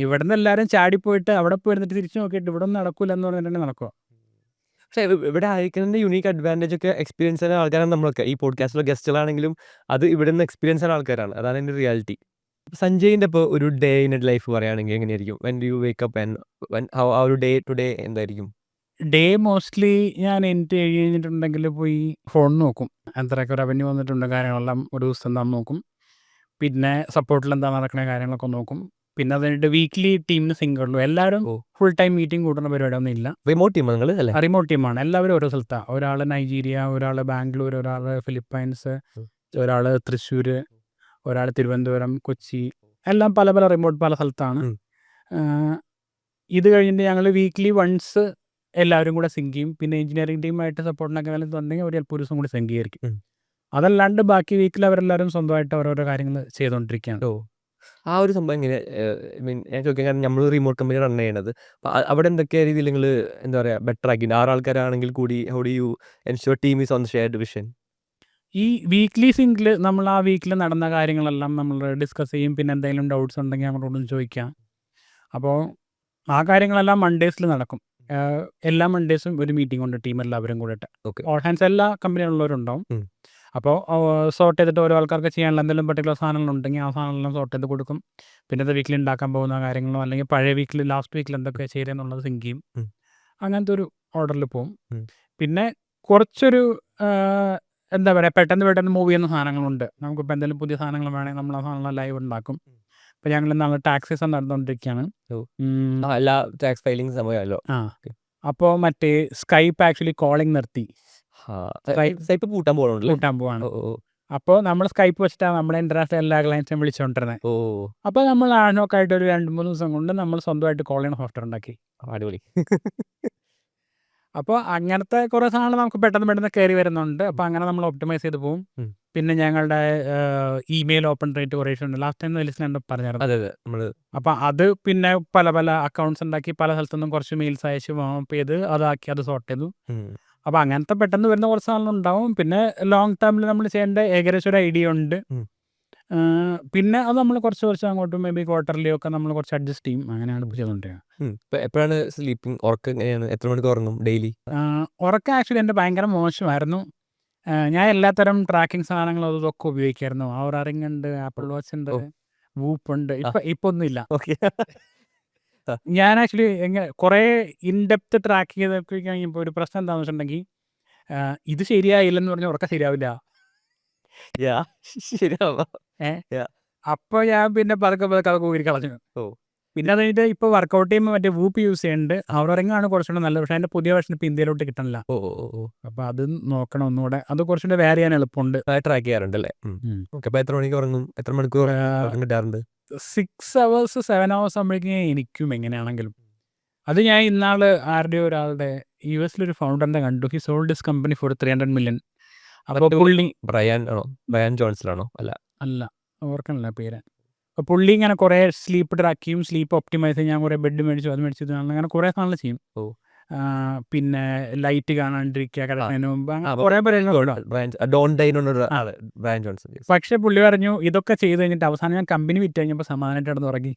ഇവിടെ നിന്ന് എല്ലാവരും ചാടിപ്പോയിട്ട് അവിടെ പോയിരുന്നിട്ട് തിരിച്ചു നോക്കിയിട്ട് ഇവിടെ ഒന്നും നടക്കില്ല എന്ന് പറഞ്ഞിട്ടുണ്ടെങ്കിൽ നടക്കുക. പക്ഷേ ഇവിടെ അയക്കുന്നതിൻ്റെ യുണീക്ക് അഡ്വാൻറ്റേജ് ഒക്കെ എക്സ്പീരിയൻസ് ചെയ്യുന്ന ആൾക്കാരാണ് നമ്മളൊക്കെ. ഈ പോഡ്കാസ്റ്റിലെ ഗസ്റ്റുകളാണെങ്കിലും അത് ഇവിടെ നിന്ന് എക്സ്പീരിയൻസ് ചെയ്യുന്ന ആൾക്കാരാണ്. അതാണ് അതിൻ്റെ റിയാലിറ്റി. സഞ്ജയിൻ്റെ ഇപ്പോൾ ഒരു ഡേ ഇൻ ലൈഫ് പറയുകയാണെങ്കിൽ എങ്ങനെയായിരിക്കും? When do you wake up and ആ ഒരു ഡേ ടു ഡേ എന്തായിരിക്കും? ഡേ മോസ്റ്റ്ലി ഞാൻ എനിക്ക് കഴിഞ്ഞിട്ടുണ്ടെങ്കിൽ പോയി ഫോൺ നോക്കും. എത്രയൊക്കെ റവന്യൂ വന്നിട്ടുണ്ട് കാര്യങ്ങളെല്ലാം ഒരു ദിവസം എന്താ നോക്കും. പിന്നെ സപ്പോർട്ടിൽ എന്താ നടക്കുന്ന കാര്യങ്ങളൊക്കെ നോക്കും. പിന്നെ അത് കഴിഞ്ഞിട്ട് വീക്ക്ലി ടീമിന് സിംഗിളുള്ളൂ. എല്ലാവരും ഫുൾ ടൈം മീറ്റിംഗ് കൂടുന്ന പരിപാടിയൊന്നും ഇല്ല. റിമോട്ട് ടീം നിങ്ങൾ അല്ലേ? റിമോട്ട് ടീമാണ്. എല്ലാവരും ഓരോ സ്ഥലത്താണ്. ഒരാൾ നൈജീരിയ, ഒരാൾ ബാംഗ്ലൂർ, ഒരാൾ ഫിലിപ്പൈൻസ്, ഒരാൾ തൃശ്ശൂർ, ഒരാൾ തിരുവനന്തപുരം, കൊച്ചി, എല്ലാം പല പല റിമോട്ട് പല സ്ഥലത്താണ്. ഇത് കഴിഞ്ഞിട്ട് ഞങ്ങൾ വീക്ക്ലി വൺസ് എല്ലാവരും കൂടെ സിങ്ക് ചെയ്യും. പിന്നെ എഞ്ചിനീയറിംഗ് ടീമായിട്ട് സപ്പോർട്ടിനൊക്കെ വന്നിട്ടുണ്ടെങ്കിൽ ഒരു ചിലപ്പോൾ ഒരു ദിവസം കൂടി സിങ്ക് ചെയ്തിരിക്കും. അതല്ലാണ്ട് ബാക്കി വീക്കിൽ അവരെല്ലാവരും സ്വന്തമായിട്ട് ഓരോരോ കാര്യങ്ങൾ ചെയ്തുകൊണ്ടിരിക്കുകയാണ്. ആ ഒരു സംഭവം എങ്ങനെ മീൻ ഞാൻ ചോദിക്കാൻ കാരണം നമ്മൾ റിമോട്ട് കമ്പനി റൺ ചെയ്യണത്. അപ്പോൾ അവിടെ എന്തൊക്കെ രീതിയിൽ നിങ്ങൾ എന്താ പറയുക ബെറ്റർ ആക്കി 6 ആൾക്കാരാണെങ്കിൽ കൂടി how do U ensure team is on shared vision? ഈ വീക്ക്ലി സിങ്കിൽ നമ്മൾ ആ വീക്കിൽ നടന്ന കാര്യങ്ങളെല്ലാം നമ്മൾ ഡിസ്കസ് ചെയ്യും. പിന്നെ എന്തെങ്കിലും ഡൗട്ട്സ് ഉണ്ടെങ്കിൽ നമ്മളോടൊന്ന് ചോദിക്കാം. അപ്പോൾ ആ കാര്യങ്ങളെല്ലാം മൺഡേസിൽ നടക്കും. എല്ലാ മൺഡേസും ഒരു മീറ്റിംഗ് ഉണ്ട് ടീം എല്ലാവരും കൂടിയിട്ട്. ഓൾ ഹാൻഡ്സ് എല്ലാ കമ്പനിയിലുള്ളവരുണ്ടാവും. അപ്പോൾ സോർട്ട് ചെയ്തിട്ട് ഓരോ ആൾക്കാർക്ക് ചെയ്യാനുള്ള എന്തെങ്കിലും പെർട്ടിക്കുലർ സാധനങ്ങളുണ്ടെങ്കിൽ ആ സാധനങ്ങളെല്ലാം സോർട്ട് ചെയ്ത് കൊടുക്കും. പിന്നത്തെ വീക്കിൽ ഉണ്ടാക്കാൻ പോകുന്ന കാര്യങ്ങളോ അല്ലെങ്കിൽ പഴയ വീക്കിൽ ലാസ്റ്റ് വീക്കിൽ എന്തൊക്കെ ചെയ്തെന്നുള്ളത് സിങ്ക് ചെയ്യും. അങ്ങനത്തെ ഒരു ഓർഡറിൽ പോകും. പിന്നെ കുറച്ചൊരു എന്താ പറയുക പെട്ടെന്ന് മൂവ് ചെയ്യുന്ന സാധനങ്ങളുണ്ട്. നമുക്കിപ്പോൾ എന്തെങ്കിലും പുതിയ സാധനങ്ങൾ വേണമെങ്കിൽ നമ്മൾ ആ സാധനങ്ങൾ ലൈവ് ഉണ്ടാക്കും. ഇപ്പോൾ ഞങ്ങൾ ഇന്നാണ് ടാക്സ് സീസൺ നടന്നുകൊണ്ടിരിക്കുകയാണ്. എല്ലാ ടാക്സ് ഫയലിംഗ് സമയമല്ലോ. അപ്പോൾ മറ്റേ സ്കൈപ്പ് ആക്ച്വലി കോളിംഗ് നിർത്തി. സ്കൈപ്പ് പൂട്ടാൻ പോവാണ്. അപ്പോൾ നമ്മൾ സ്കൈപ്പ് വെച്ചിട്ടാണ് നമ്മുടെ ഇൻ്റർനാഷണൽ എല്ലാ ക്ലയൻസിനും വിളിച്ചുകൊണ്ടിരുന്നത്. അപ്പോൾ നമ്മൾ ആഴമൊക്കെയായിട്ട് ഒരു 2-3 ദിവസം കൊണ്ട് നമ്മൾ സ്വന്തമായിട്ട് കോൾ ചെയ്യുന്ന സോഫ്റ്റ്വെയർ ഉണ്ടാക്കി. അടിപൊളി. അപ്പോൾ അങ്ങനത്തെ കുറേ സാധനങ്ങൾ നമുക്ക് പെട്ടെന്ന് കയറി വരുന്നുണ്ട്. അപ്പോൾ അങ്ങനെ നമ്മൾ ഒപ്റ്റിമൈസ് ചെയ്ത് പോകും. പിന്നെ ഞങ്ങളുടെ ഇമെയിൽ ഓപ്പൺ റേറ്റ് കുറേ ഉണ്ട്. ലാസ്റ്റ് ടൈം ലിസ്റ്റിൽ പറഞ്ഞിരുന്നു. അപ്പോൾ അത് പിന്നെ പല പല അക്കൗണ്ട്സ് ഉണ്ടാക്കി പല സ്ഥലത്തുനിന്നും കുറച്ച് മെയിൽസ് അയച്ച് വാമപ്പ് ചെയ്ത് അതാക്കി അത് സോർട്ട് ചെയ്തു. അപ്പോൾ അങ്ങനത്തെ പെട്ടെന്ന് വരുന്ന കുറച്ച് സാധനങ്ങളുണ്ടാവും. പിന്നെ ലോങ് ടേമിൽ നമ്മൾ ചെയ്യേണ്ട ഏകദേശം ഒരു ഐഡിയ ഉണ്ട്. പിന്നെ അത് നമ്മൾ കുറച്ച് അങ്ങോട്ടും മേ ബി ക്വാർട്ടർലി ഒക്കെ നമ്മൾ കുറച്ച് അഡ്ജസ്റ്റ് ചെയ്യും. അങ്ങനെയാണ് ഇപ്പോൾ ചെയ്തുകൊണ്ടിരിക്കുക. എപ്പോഴാണ് സ്ലീപ്പിംഗ്? ഉറക്കം എങ്ങനെയാണ്? എത്ര മണിക്ക് ഉറങ്ങും ഡെയിലി? ഉറക്കം ആക്ച്വലി എൻ്റെ ഭയങ്കര മോശമായിരുന്നു. ഞാൻ എല്ലാത്തരം ട്രാക്കിംഗ് സാധനങ്ങളും അതൊക്കെ ഉപയോഗിക്കായിരുന്നു. ആ റിംഗ് ഉണ്ട്, ആപ്പിൾ വാച്ച് ഉണ്ട്, വൂപ്പ് ഉണ്ട്. ഇപ്പൊ ഒന്നുമില്ല. ഞാൻ ആക്ച്വലി കുറേ ഇൻഡെപ്ത് ട്രാക്ക് ചെയ്തൊക്കെ കഴിഞ്ഞപ്പോൾ ഒരു പ്രശ്നം എന്താണെന്ന് വെച്ചിട്ടുണ്ടെങ്കിൽ ഇത് ശരിയായില്ലെന്ന് പറഞ്ഞാൽ ഉറക്കം ശരിയാവില്ല. അപ്പോൾ ഞാൻ പിന്നെ പതുക്കെ അതൊക്കെ ഊരി കളഞ്ഞു. പിന്നെ അത് കഴിഞ്ഞിട്ട് ഇപ്പോൾ വർക്കൗട്ട് ചെയ്യുമ്പോൾ മറ്റേ വൂപ്പ് യൂസ് ചെയ്യുന്നുണ്ട്. റിംഗാണ് കുറച്ചുകൂടെ നല്ലത്. പക്ഷേ അതിൻ്റെ പുതിയ വെർഷൻ ഇപ്പോൾ ഇന്ത്യയിലോട്ട് കിട്ടണില്ല. അപ്പോൾ അത് നോക്കണം ഒന്നുകൂടെ. അത് കുറച്ചുകൂടെ വേറെ ചെയ്യാൻ എളുപ്പമുണ്ട്. ട്രാക്ക് ചെയ്യാറുണ്ടല്ലേ? അപ്പോൾ എത്ര മണിക്ക് ഉറങ്ങും? എത്ര മണിക്കൂർ കിട്ടാറുണ്ട്? 6 hours 7 hours ആകുമ്പോഴേക്കും എനിക്കും എങ്ങനെയാണെങ്കിലും. അത് ഞാൻ ഇന്നാൾ ആരുടെയോ ഒരാളുടെ US-ലൊരു ഫൗണ്ടറിനെ കണ്ടു. He sold his company for 300 million. അപ്പോൾ പുള്ളി ബ്രയാൻ ജോൺസൺ അല്ല ഓർക്കണില്ല പേര്. അപ്പോൾ പുള്ളി ഇങ്ങനെ കുറേ സ്ലീപ്പ് ട്രാക്കിയും സ്ലീപ്പ് ഒപ്റ്റിമൈസ് ചെയ്യാൻ കുറേ ബെഡ് മേടിച്ചു അത് മേടിച്ചു അങ്ങനെ കുറേ സാധനങ്ങൾ ചെയ്യും. പിന്നെ ലൈറ്റ് കാണാണ്ടിരിക്കുക കിടക്കുന്നതിന് മുമ്പ് കുറേ പക്ഷെ പുള്ളി പറഞ്ഞു ഇതൊക്കെ ചെയ്ത് കഴിഞ്ഞിട്ട് അവസാനം ഞാൻ കമ്പനി വിറ്റ് കഴിഞ്ഞപ്പോൾ സമാധാനമായിട്ട് കിടന്ന് ഉറങ്ങി.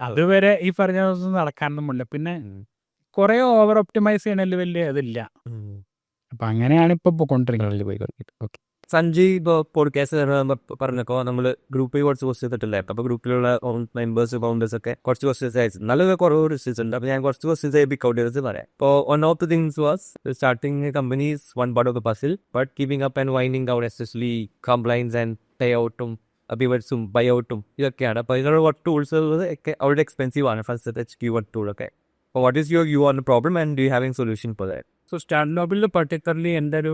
അതുവരെ ഈ പറഞ്ഞ ദിവസം നടക്കാനൊന്നുമില്ല. പിന്നെ കുറേ ഓവർ ഒപ്റ്റിമൈസ് ചെയ്യണതിൽ വലിയ ഇതില്ല. അപ്പം അങ്ങനെയാണ് ഇപ്പോൾ പോയിക്കൊണ്ടിരിക്കുന്നത്. സഞ്ജയ് ഇപ്പോൾ പോഡ്കാസ്റ്റ് പറഞ്ഞപ്പോൾ നമ്മൾ ഗ്രൂപ്പിൽ കുറച്ച് ക്വസ്റ്റ്യൻസ് ചെയ്തിട്ടില്ലായിരുന്നു. അപ്പോൾ ഗ്രൂപ്പിലുള്ള മെമ്പേഴ്സ് ഫൗണ്ടേഴ്സ് ഒക്കെ കുറച്ച് ക്വസ്റ്റ്യൻസ് അയച്ചു. നല്ല കുറവ് ക്വസ്റ്റ്യൻസ് ഉണ്ട്. അപ്പോൾ ഞാൻ കുറച്ച് ക്വസ്റ്റ്യൻസ് പിക്ക് ഔട്ട് ചെയ്തിട്ട് പറയാം. ഇപ്പോൾ one of the things was starting companies one part of the puzzle but keeping up and winding down especially compliance and pay ഔട്ടും പിവറ്റ്സും ബൈ ഔട്ടും ഇതൊക്കെയാണ്. അപ്പോൾ ഇതിനുള്ള കുറച്ച് ടൂൾസ് ഉള്ളത് ഒക്കെ അവിടെ എക്സ്പെൻസീവ് ആണ്. ഫസ്റ്റ് HQ ടൂളൊക്കെ. അപ്പോൾ what is your view on the problem and do you having solution for that? So സ്റ്റാൻഡ്നോബിളിൽ പർട്ടിക്കുലർലി എൻ്റെ ഒരു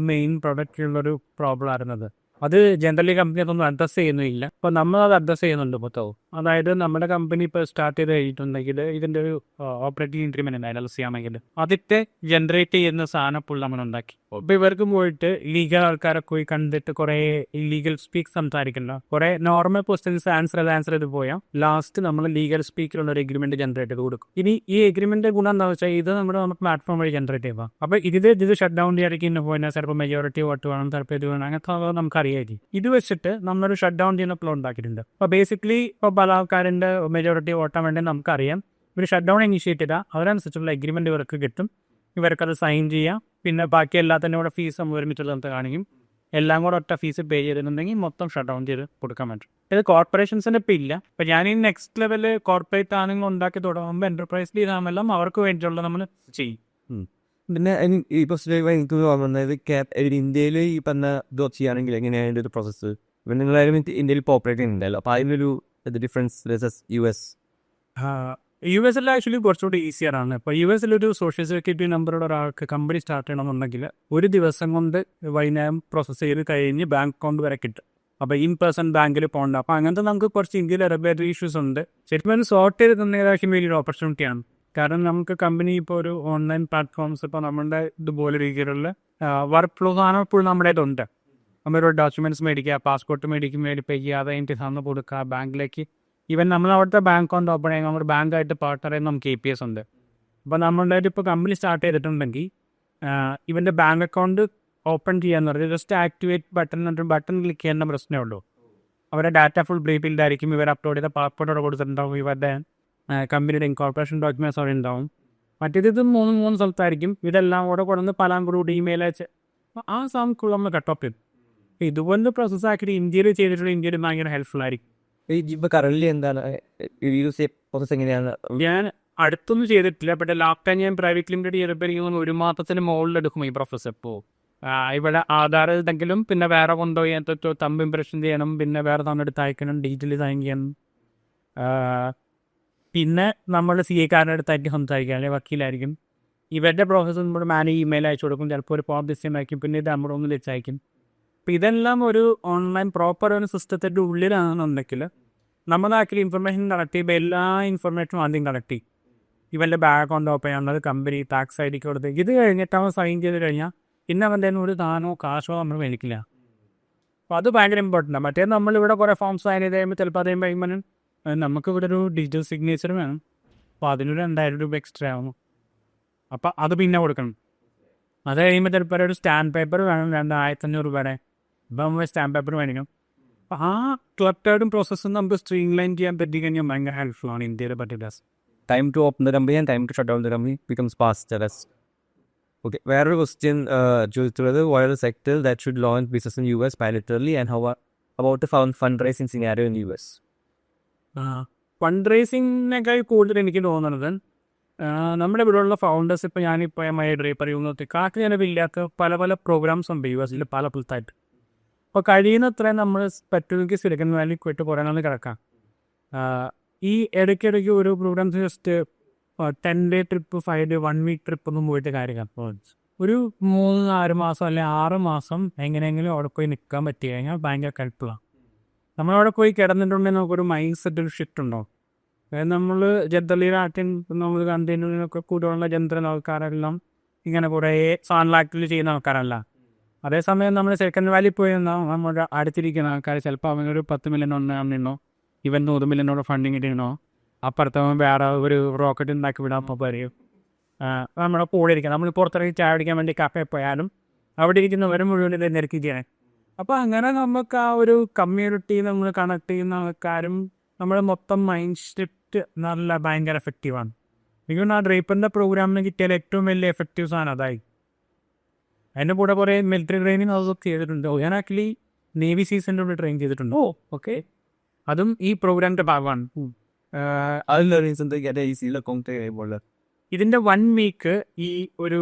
മെയിൻ പ്രൊഡക്റ്റിലുള്ളൊരു പ്രോബ്ലം ആയിരുന്നത് അത് ജനറലി കമ്പനി അതൊന്നും അഡ്രസ് ചെയ്യുന്നില്ല. അപ്പോൾ നമ്മളത് അഡ്രസ് ചെയ്യുന്നുണ്ട് മൊത്തവും. അതായത് നമ്മുടെ കമ്പനി ഇപ്പോൾ സ്റ്റാർട്ട് ചെയ്ത് കഴിഞ്ഞിട്ടുണ്ടെങ്കിൽ ഇതിൻ്റെ ഒരു ഓപ്പറേറ്റിംഗ് ഇൻക്രിമെൻ്റ് അനലൈസ് ചെയ്യാമെങ്കിൽ അതിട്ട് ജനറേറ്റ് ചെയ്യുന്ന സാധനം ഫുൾ നമ്മൾ ഉണ്ടാക്കി. ഇപ്പോൾ ഇവർക്ക് പോയിട്ട് ലീഗൽ ആൾക്കാരെ പോയി കണ്ടിട്ട് കുറേ ലീഗൽ സ്പീക്ക് സംസാരിക്കണ്ട, കുറേ നോർമൽ ക്വസ്റ്റ്യൻസ് ആൻസർ ചെയ്ത് പോയാൽ ലാസ്റ്റ് നമ്മൾ ലീഗൽ സ്പീക്കിലുള്ള ഒരു എഗ്രിമെൻറ്റ് ജനറേറ്റ് ചെയ്ത് കൊടുക്കും. ഇനി ഈ എഗ്രിമെൻ്റ് ഗുണം എന്താണെന്ന് വെച്ചാൽ ഇത് നമുക്ക് പ്ലാറ്റ്ഫോം വഴി ജനറേറ്റ് ചെയ്യാം. അപ്പോൾ ഇത് ഷട്ട് ഡൗൺ ചെയ്യാൻ പോയിന്നാൽ ചിലപ്പോൾ മെജോറിറ്റി വോട്ട് വേണം, ചിലപ്പോൾ ഇത് വേണം, അങ്ങനത്തെ നമുക്കറിയാം. ഇത് വെച്ചിട്ട് നമ്മളൊരു ഷട്ട് ഡൗൺ ചെയ്യുന്ന പ്ലോ ഉണ്ടാക്കിയിട്ടുണ്ട്. അപ്പോൾ ബേസിക്കലി ഇപ്പോൾ പല ആൾക്കാരുടെ മെജോറിറ്റി വോട്ടാൻ വേണ്ടി നമുക്കറിയാം ഒരു ഷട്ട് ഡൗൺ ഇനീഷ്യേറ്റ് ചെയ്താൽ അതിനനുസരിച്ചുള്ള എഗ്രിമെൻ്റ് ഇവർക്ക് കിട്ടും. ഇവർക്കത് സൈൻ ചെയ്യാം. പിന്നെ ബാക്കി എല്ലാത്തിൻ്റെ കൂടെ ഫീസ് നമ്മൾ ഒരുമിച്ചുള്ള നമുക്ക് കാണിക്കും. എല്ലാം കൂടെ ഒറ്റ ഫീസ് പേ ചെയ്തിട്ടുണ്ടെങ്കിൽ മൊത്തം ഷട്ട് ഡൗൺ ചെയ്ത് കൊടുക്കാൻ പറ്റും. ഇത് കോർപ്പറേഷൻസിൻ്റെ ഇപ്പം ഇല്ല. ഇപ്പം ഞാൻ ഈ നെക്സ്റ്റ് ലെവൽ കോർപ്പറേറ്റ് ആണെങ്കിൽ ഉണ്ടാക്കി തുടങ്ങുമ്പോൾ എൻ്റർപ്രൈസ് ഇതാകുമ്പോൾ അവർക്ക് വേണ്ടിയുള്ള നമ്മൾ ചെയ്യും. പിന്നെ ഇപ്പോൾ എനിക്ക് തോന്നുന്നത് ഇന്ത്യയിൽ ഈ പറഞ്ഞ ഇത് ചെയ്യുകയാണെങ്കിൽ എങ്ങനെയാണ് അതിൻ്റെ ഒരു പ്രോസസ്സ്? ഇപ്പം നിങ്ങളായാലും ഇന്ത്യയിൽ ഓപ്പറേറ്റ് ചെയ്യുന്നുണ്ടല്ലോ, അപ്പോൾ അതിനൊരു ഡിഫറൻസ് വേഴ്സസ് US. യു എസിൽ ആക്ച്വലി കുറച്ചുകൂടി ഈസിയറാണ്. ഇപ്പോൾ യു എസിലൊരു സോഷ്യൽ സെക്യൂരിറ്റി നമ്പറുള്ള ഒരാൾക്ക് കമ്പനി സ്റ്റാർട്ട് ചെയ്യണമെന്നുണ്ടെങ്കിൽ ഒരു ദിവസം കൊണ്ട് വൈകുന്നേരം പ്രോസസ്സ് ചെയ്ത് കഴിഞ്ഞ് ബാങ്ക് അക്കൗണ്ട് വരെ കിട്ടും. അപ്പോൾ ഇൻ പേഴ്സൺ ബാങ്കിൽ പോകണ്ട. അപ്പോൾ അങ്ങനത്തെ നമുക്ക് കുറച്ച് ഇന്ത്യയിൽ റെഗുലേറ്ററി ഇഷ്യൂസ് ഉണ്ട്. ശരിക്കും സോർട്ട് ചെയ്ത് തന്നേതാക്കി വലിയൊരു ഓപ്പർച്യൂണിറ്റിയാണ്. കാരണം നമുക്ക് കമ്പനി ഇപ്പോൾ ഒരു ഓൺലൈൻ പ്ലാറ്റ്ഫോംസ് ഇപ്പോൾ നമ്മുടെ ഇതുപോലെ രീതിയിലുള്ള വർക്ക് ഫ്ലോ സാധനം ഇപ്പോഴും നമ്മുടെ ഇതുണ്ട്. നമ്മളൊരു ഡോക്യുമെൻറ്റ്സ് മേടിക്കുക, പാസ്പോർട്ട് പേ ചെയ്യുക, അത് കഴിഞ്ഞിട്ട് സാധനം കൊടുക്കുക ബാങ്കിലേക്ക്. ഈവൻ നമ്മൾ അവിടുത്തെ ബാങ്ക് അക്കൗണ്ട് ഓപ്പൺ ചെയ്യുക, നമ്മുടെ ബാങ്കായിട്ട് പാർട്ട്ണർ ചെയ്യുന്ന നമുക്ക് APS ഉണ്ട്. അപ്പോൾ നമ്മളുടെ ഇപ്പോൾ കമ്പനി സ്റ്റാർട്ട് ചെയ്തിട്ടുണ്ടെങ്കിൽ ഇവൻ്റെ ബാങ്ക് അക്കൗണ്ട് ഓപ്പൺ ചെയ്യാന്ന് പറഞ്ഞാൽ ജസ്റ്റ് ആക്ടിവേറ്റ് ബട്ടൺ ക്ലിക്ക് ചെയ്യേണ്ട പ്രശ്നമേ ഉള്ളൂ. അവരുടെ ഡാറ്റ ഫുൾ ബ്രീഫിൽഡ് ആയിരിക്കും. ഇവർ അപ്ലോഡ് ചെയ്ത പാസ്പോർട്ടോടെ കൊടുത്തിട്ടുണ്ടാവും. ഇവരുടെ കമ്പനിയുടെ ഇൻകോർപ്പറേഷൻ ഡോക്യുമെൻറ്റ്സ് അവിടെ ഉണ്ടാവും. മറ്റേത് മൂന്ന് സ്ഥലത്തായിരിക്കും. ഇതെല്ലാം കൂടെ കൊണ്ടുവന്ന് പലാങ്കൂടെ ഇമെയിൽ അയച്ച് ആ സാധനം നമ്മൾ കട്ട് ഓഫ് ചെയ്തു. ഇതുപോലെ പ്രോസസ്സ് ആക്കിയിട്ട് ഇന്ത്യയിൽ ചെയ്തിട്ടുള്ള ഇന്ത്യയിൽ ഭയങ്കര ഹെൽപ്ഫുൾ ആയിരിക്കും. ഇപ്പോൾ കറൻറ്റ്ലി എന്താണ് പ്രോസസ്സ് എങ്ങനെയാണ്? ഞാൻ അടുത്തൊന്നും ചെയ്തിട്ടില്ല. പക്ഷേ ലാസ്റ്റ് ടൈം ഞാൻ പ്രൈവറ്റ് ലിമിറ്റഡ് ചെയ്തപ്പോൾ എനിക്ക് 1 മാസത്തിന് മുകളിലെടുക്കും ഈ പ്രോസസ്സ്. ഇപ്പോൾ ഇവിടെ ആധാർ ഉണ്ടെങ്കിലും പിന്നെ വേറെ കൊണ്ടുപോയി തമ്പ് ഇംപ്രഷൻ ചെയ്യണം, പിന്നെ വേറെ തന്നെടുത്ത് അയക്കണം, ഡീറ്റെയിൽ സൈൻ ചെയ്യണം. പിന്നെ നമ്മൾ CA കാരൻ്റെ അടുത്തായിരിക്കും സംസാരിക്കുക, അല്ലെങ്കിൽ വക്കീലായിരിക്കും. ഇവരുടെ പ്രോസസ്സ് നമ്മൾ മാനുവൽ ഇമെയിൽ അയച്ചു കൊടുക്കും. ചിലപ്പോൾ ഒരു ഫോം ഡിസൈൻ അയക്കും, പിന്നെ ഇത് നമ്മുടെ ഒന്ന് തിരിച്ചയക്കും. അപ്പോൾ ഇതെല്ലാം ഒരു ഓൺലൈൻ പ്രോപ്പർ ഒരു സിസ്റ്റത്തിൻ്റെ ഉള്ളിലാണെന്നുണ്ടെങ്കിൽ നമ്മൾ ആക്ച്വലി ഇൻഫർമേഷൻ കളക്ട് ചെയ്യുമ്പോൾ എല്ലാ ഇൻഫർമേഷനും ആദ്യം കളക്ട് ചെയ്യും. ഇവൻ്റെ ബാങ്ക് അക്കൗണ്ട് ഓപ്പൺ ചെയ്യുന്നത്, കമ്പനി ടാക്സ് ID കൊടുത്ത് ഇത് കഴിഞ്ഞിട്ട് അവൻ സൈൻ ചെയ്ത് കഴിഞ്ഞാൽ പിന്നെ അവൻ്റെ ഒരു താനോ കാശോ നമ്മൾ മേടിക്കില്ല. അപ്പോൾ അത് ഭയങ്കര ഇമ്പോർട്ടൻ്റ് ആണ്. മറ്റേ നമ്മളിവിടെ കുറേ ഫോം സൈൻ ചെയ്ത് കഴിയുമ്പോൾ ചിലപ്പോൾ അത് കഴിയുമ്പോൾ നമുക്ക് ഇവിടെ ഒരു ഡിജിറ്റൽ സിഗ്നേച്ചർ വേണം. അപ്പോൾ അതിനൊരു 2000 രൂപ എക്സ്ട്രാ ആവും. അപ്പോൾ അത് പിന്നെ കൊടുക്കണം. അത് കഴിയുമ്പോൾ ചിലപ്പോൾ ഒരു സ്റ്റാമ്പ് പേപ്പർ വേണം, 2500 രൂപയുടെ. ഇപ്പം നമ്മൾ സ്റ്റാമ്പ് പേപ്പർ മേടിക്കണം. അപ്പോൾ ആ ക്ലട്ടേർഡും പ്രോസസ്സും നമുക്ക് സ്ട്രീം ലൈൻ ചെയ്യാൻ പറ്റിക്കഴിഞ്ഞാൽ ഭയങ്കര ഹെൽപ്ഫുൾ ആണ് ഇന്ത്യയിലെ പർട്ടിക്കുലർസ്. Time to open the company and time to shut down the company becomes faster. Okay, വേറൊരു question ചോദിച്ചുള്ളത്, what are the sectors that should launch business in US bilaterally and how about the fundraising scenario in US? Fund റേസിങ്ങിനേക്കാൾ കൂടുതൽ എനിക്ക് തോന്നുന്നത് നമ്മുടെ ഇവിടെയുള്ള ഫൗണ്ടേഴ്സ്, ഇപ്പോൾ ഞാനിപ്പോൾ പറയുന്നത് കാക്ക് ഞാനില്ലാത്ത പല പ്രോഗ്രാംസ് ഉണ്ട് US പല പുറത്തായിട്ട്. അപ്പോൾ കഴിയുന്നത്രയും നമ്മൾ പറ്റുമെങ്കിൽ സിലിക്കൺ വാലി പോയിട്ട് കുറേ നാൾ കിടക്കാം. ഈ ഇടയ്ക്കിടയ്ക്ക് ഒരു programs just 10 day trip, 5 day 1 week trip ഒന്നും പോയിട്ട് കാര്യമില്ല. ഒരു 3-6 മാസം അല്ലെങ്കിൽ 6 മാസം എങ്ങനെയെങ്കിലും അവിടെ പോയി നിൽക്കാൻ പറ്റി കഴിഞ്ഞാൽ ഭയങ്കര ഹെൽപ്ഫുള്ളാണ്. നമ്മളവിടെ പോയി കിടന്നിട്ടുണ്ടെങ്കിൽ നമുക്കൊരു മൈൻഡ് സെറ്റ് ഒരു ഷിഫ്റ്റ് ഉണ്ടാവും. അതായത് നമ്മൾ ജനറലി നാട്ടിൽ നമ്മൾ കണ്ടതിനൊക്കെ കൂടുതലുള്ള ജനറൽ ആൾക്കാരെല്ലാം ഇങ്ങനെ കുറേ സാൻലാക്റ്റിൽ ചെയ്യുന്ന ആൾക്കാരല്ല. അതേസമയം നമ്മൾ സിലിക്കൺ വാലി പോയി നമ്മുടെ അടുത്തിരിക്കുന്ന ആൾക്കാർ ചിലപ്പോൾ അവനൊരു 10 മില്യൺ ഒന്നാണെന്നോ ഇവൻ 100 മില്യണോടെ ഫണ്ടിങ് ഇടണോ, അപ്പുറത്തവൻ വേറെ ഒരു റോക്കറ്റ് ഉണ്ടാക്കി വിടാൻ പറയും. നമ്മുടെ കൂടെ ഇരിക്കണം. നമ്മൾ പുറത്തിറങ്ങി ചായ അടിക്കാൻ വേണ്ടി കഫേ പോയാലും അവിടെ ഇരിക്കുന്നവരും മുഴുവൻ ഇത് നിരക്കിക്കുകയാണ്. അപ്പോൾ അങ്ങനെ നമുക്ക് ആ ഒരു കമ്മ്യൂണിറ്റി നമ്മൾ കണക്ട് ചെയ്യുന്ന ആൾക്കാരും നമ്മുടെ മൊത്തം മൈൻഡ് ഷിഫ്റ്റ് നല്ല ഭയങ്കര എഫക്റ്റീവാണ്. എനിക്ക് ആ ഡ്രേപ്പറിൻ്റെ പ്രോഗ്രാമിന് കിട്ടിയാൽ ഏറ്റവും വലിയ എഫക്റ്റീവ് സാധനം അതായി. അതിൻ്റെ കൂടെ കുറേ മിലിറ്ററി ട്രെയിനിങ് അതൊക്കെ ചെയ്തിട്ടുണ്ട്. ഞാൻ ആക്ച്വലി നേവി സീസണിൻ്റെ കൂടെ ട്രെയിൻ ചെയ്തിട്ടുണ്ട്. ഓക്കെ, അതും ഈ പ്രോഗ്രാമിൻ്റെ ഭാഗമാണ്. ഇതിൻ്റെ 1 week ഈ ഒരു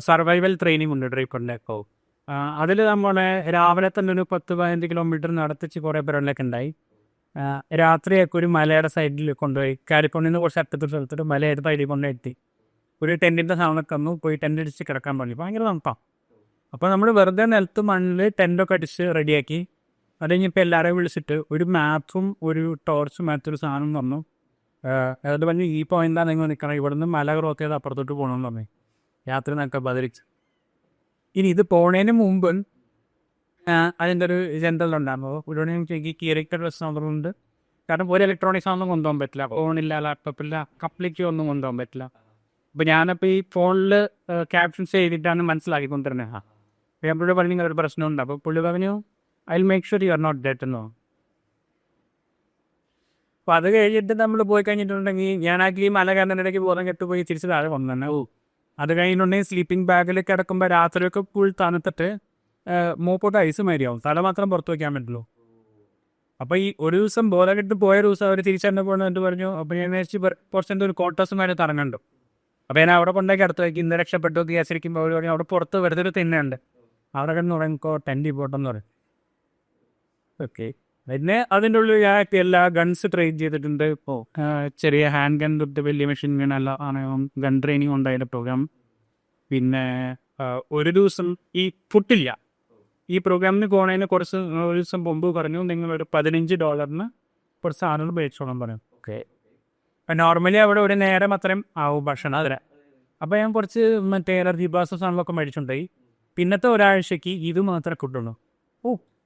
സർവൈവൽ ട്രെയിനിങ് ഉണ്ട് ഡ്രൈപ്പറിൻ്റെ. ഇപ്പോൾ അതിൽ നമ്മളെ രാവിലെ തന്നെ ഒരു 10-15 കിലോമീറ്റർ നടത്തിച്ച് കുറേ പേരുള്ളൊക്കെ ഉണ്ടായി. രാത്രിയൊക്കെ ഒരു മലയുടെ സൈഡിൽ കൊണ്ടുപോയി, കാലിഫോർണിയിൽ നിന്ന് കുറച്ച് അടുത്തൊരു സ്ഥലത്തൊരു മലയുടെ സൈഡിൽ കൊണ്ടുപോയി ഒരു ടെൻറ്റിൻ്റെ സാധനമൊക്കെ വന്നു പോയി ടെൻ്റ് അടിച്ച് കിടക്കാൻ പറഞ്ഞു. ഭയങ്കര തണുപ്പാണ്. അപ്പോൾ നമ്മൾ വെറുതെ നിലത്ത് മണ്ണിൽ ടെൻ്റൊക്കെ അടിച്ച് റെഡിയാക്കി അത് കഴിഞ്ഞപ്പോൾ എല്ലാവരെയും വിളിച്ചിട്ട് ഒരു മാപ്പും ഒരു ടോർച്ചും മാത്തൊരു സാധനം തന്നു. അതായത് പറഞ്ഞു ഈ പോയിന്റാണ് നിങ്ങൾ നിൽക്കണം, ഇവിടെ നിന്ന് മല ക്രോസ് ചെയ്ത് അപ്പുറത്തോട്ട് പോകണമെന്ന് പറഞ്ഞു. രാത്രി നിൽക്കുക ബദരിച്ച്. ഇനി ഇത് പോണതിന് മുമ്പ് അതിൻ്റെ ഒരു ജനറൽ ഉണ്ടാകുമ്പോൾ ഇവിടെ എനിക്ക് കീറിക്ക ഡ്രസ്സ് അതുകൊണ്ട്, കാരണം ഒരു ഇലക്ട്രോണിക്സ് ഒന്നും കൊണ്ടുപോകാൻ പറ്റില്ല, ഫോണില്ല, ലാപ്ടോപ്പില്ല, കപ്ലിക്ക് ഒന്നും കൊണ്ടുപോകാൻ പറ്റില്ല. അപ്പോൾ ഞാനപ്പോൾ ഈ ഫോണിൽ ക്യാപ്ഷൻസ് ചെയ്തിട്ടാണ് മനസ്സിലാക്കിക്കൊണ്ടിരുന്നത്. ഞാൻ പുള്ളി പറഞ്ഞു ഇങ്ങനെ ഒരു പ്രശ്നമുണ്ട്. അപ്പോൾ പുള്ളി പറഞ്ഞു I'll make sure you are not dead എന്നോ. അപ്പോൾ അത് കഴിഞ്ഞിട്ട് നമ്മൾ പോയി കഴിഞ്ഞിട്ടുണ്ടെങ്കിൽ ഞാൻ ആക്ച്വലി മല കയറുന്നതിനിടയ്ക്ക് ബോധം കെട്ടുപോയി തിരിച്ച് താഴെ വന്നു തന്നെ. അത് കഴിഞ്ഞിട്ടുണ്ടെങ്കിൽ സ്ലീപ്പിംഗ് ബാഗിൽ കിടക്കുമ്പോൾ രാത്രിയൊക്കെ ഫുൾ തണുത്തിട്ട് മൂപ്പോട്ട് ഐസ് മാതിരിയാവും, തല മാത്രം പുറത്ത് വയ്ക്കാൻ പറ്റുള്ളൂ. അപ്പോൾ ഈ ഒരു ദിവസം ബോധം കെട്ട് പോയ ദിവസം അവർ തിരിച്ചെന്നെ പോകുന്നത് പറഞ്ഞു. അപ്പോൾ ഞാൻ വിചാരിച്ച് കുറച്ചെന്തോ ഒരു ക്വാർട്ടേഴ്സുമായിട്ട് തറങ്ങുന്നുണ്ട്. അപ്പോൾ ഞാൻ അവിടെ കൊണ്ടേക്ക് അടുത്ത് വയ്ക്കും, ഇന്ന് രക്ഷപ്പെട്ടു വിചാരിച്ചിരിക്കുമ്പോൾ അവർ പറഞ്ഞു അവിടെ പുറത്ത് വെറുതെ ഒരു തിന്നുണ്ട്, അവിടെ കിടന്ന് തുടങ്ങിക്കോ ടെൻറ്റ് പോട്ടെന്ന് പറയും. ഓക്കെ, പിന്നെ അതിൻ്റെ ഉള്ളിൽ ഞാൻ എല്ലാ ഗൺസ് ട്രെയിൻ ചെയ്തിട്ടുണ്ട്. ഇപ്പോൾ ചെറിയ ഹാൻഡ് ഗൺ തൊട്ട് വലിയ മെഷീൻ ഗൺ എല്ലാം ആണ് ഗൺ ട്രെയിനിങ് ഉണ്ടായിരുന്ന പ്രോഗ്രാം. പിന്നെ ഒരു ദിവസം ഈ ഫുഡില്ല, ഈ പ്രോഗ്രാമിന് പോണതിന് കുറച്ച് ഒരു ദിവസം മുമ്പ് പറഞ്ഞു നിങ്ങളൊരു $15 കുറച്ച് സാധനങ്ങൾ മേടിച്ചോളാൻ പറയും. ഓക്കെ, നോർമലി അവിടെ ഒരു നേരം അത്രയും ആവും ഭക്ഷണം അതിന്. അപ്പോൾ ഞാൻ കുറച്ച് മറ്റേ എനർജി ബാസ് സാധനങ്ങളൊക്കെ മേടിച്ചിട്ടുണ്ടായി. പിന്നത്തെ ഒരാഴ്ചയ്ക്ക് ഇത് മാത്രമേ കിട്ടുള്ളൂ.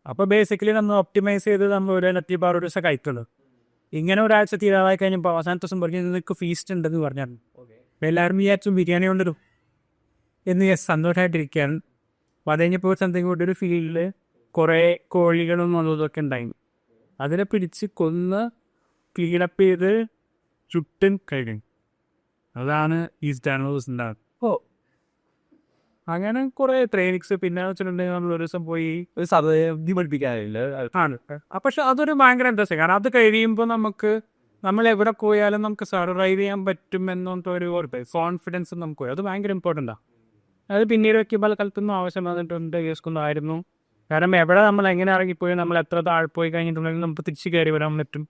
അപ്പോൾ ബേസിക്കലി നമ്മൾ ഒപ്റ്റിമൈസ് ചെയ്ത് നമ്മൾ ഒരു എനർജി ബാർ ഒരു ദിവസം കഴിക്കുള്ളൂ. ഇങ്ങനെ ഒരാഴ്ച തീരാറായി കഴിഞ്ഞപ്പോൾ അവസാനത്തെ ദിവസം പറഞ്ഞു നിങ്ങൾക്ക് ഫീസ്റ്റ് ഉണ്ടെന്ന് പറഞ്ഞായിരുന്നു. അപ്പോൾ എല്ലാവരും വിചാരിച്ചു ബിരിയാണി കൊണ്ടുവരും എന്ന് സന്തോഷമായിട്ടിരിക്കുകയാണ്. അപ്പോൾ അത് കഴിഞ്ഞപ്പോൾ സംതിങ് കൊണ്ട് ഒരു ഫീൽഡിൽ കുറേ കോഴികളും അതും ഉണ്ടായി. അതിനെ പിടിച്ച് കൊന്ന് ക്ലീനപ്പ് ചെയ്ത് ചുട്ടും കഴിഞ്ഞു. അതാണ് ഈസ്റ്റ് ആനിമൽസ് ഉണ്ടാകുന്നത്. അങ്ങനെ കുറേ ട്രെയിനിങ്സ്. പിന്നെ വെച്ചിട്ടുണ്ടെങ്കിൽ നമ്മൾ ഒരു ദിവസം പോയി ഒരു സദ്യ പഠിപ്പിക്കാനില്ല ആണ്. പക്ഷെ അതൊരു ഭയങ്കര ഇൻട്രസ്റ്റിംഗ്. കാരണം അത് കഴിയുമ്പോൾ നമ്മൾ എവിടെ പോയാലും നമുക്ക് സർവൈവ് ചെയ്യാൻ പറ്റും എന്നൊക്കെ ഒരു കോൺഫിഡൻസ് നമുക്ക് പോയി. അത് ഭയങ്കര ഇമ്പോർട്ടൻ്റാണ്. അത് പിന്നീട് വയ്ക്കുമ്പോൾ കാലത്തൊന്നും ആവശ്യം വന്നിട്ടുണ്ട് യൂസ്കൊണ്ടായിരുന്നു. കാരണം എവിടെ നമ്മൾ എങ്ങനെ ഇറങ്ങിപ്പോയി നമ്മൾ എത്ര താഴെ പോയി കഴിഞ്ഞിട്ടുണ്ടെങ്കിൽ നമുക്ക് തിരിച്ച് കയറി വരാൻ പറ്റും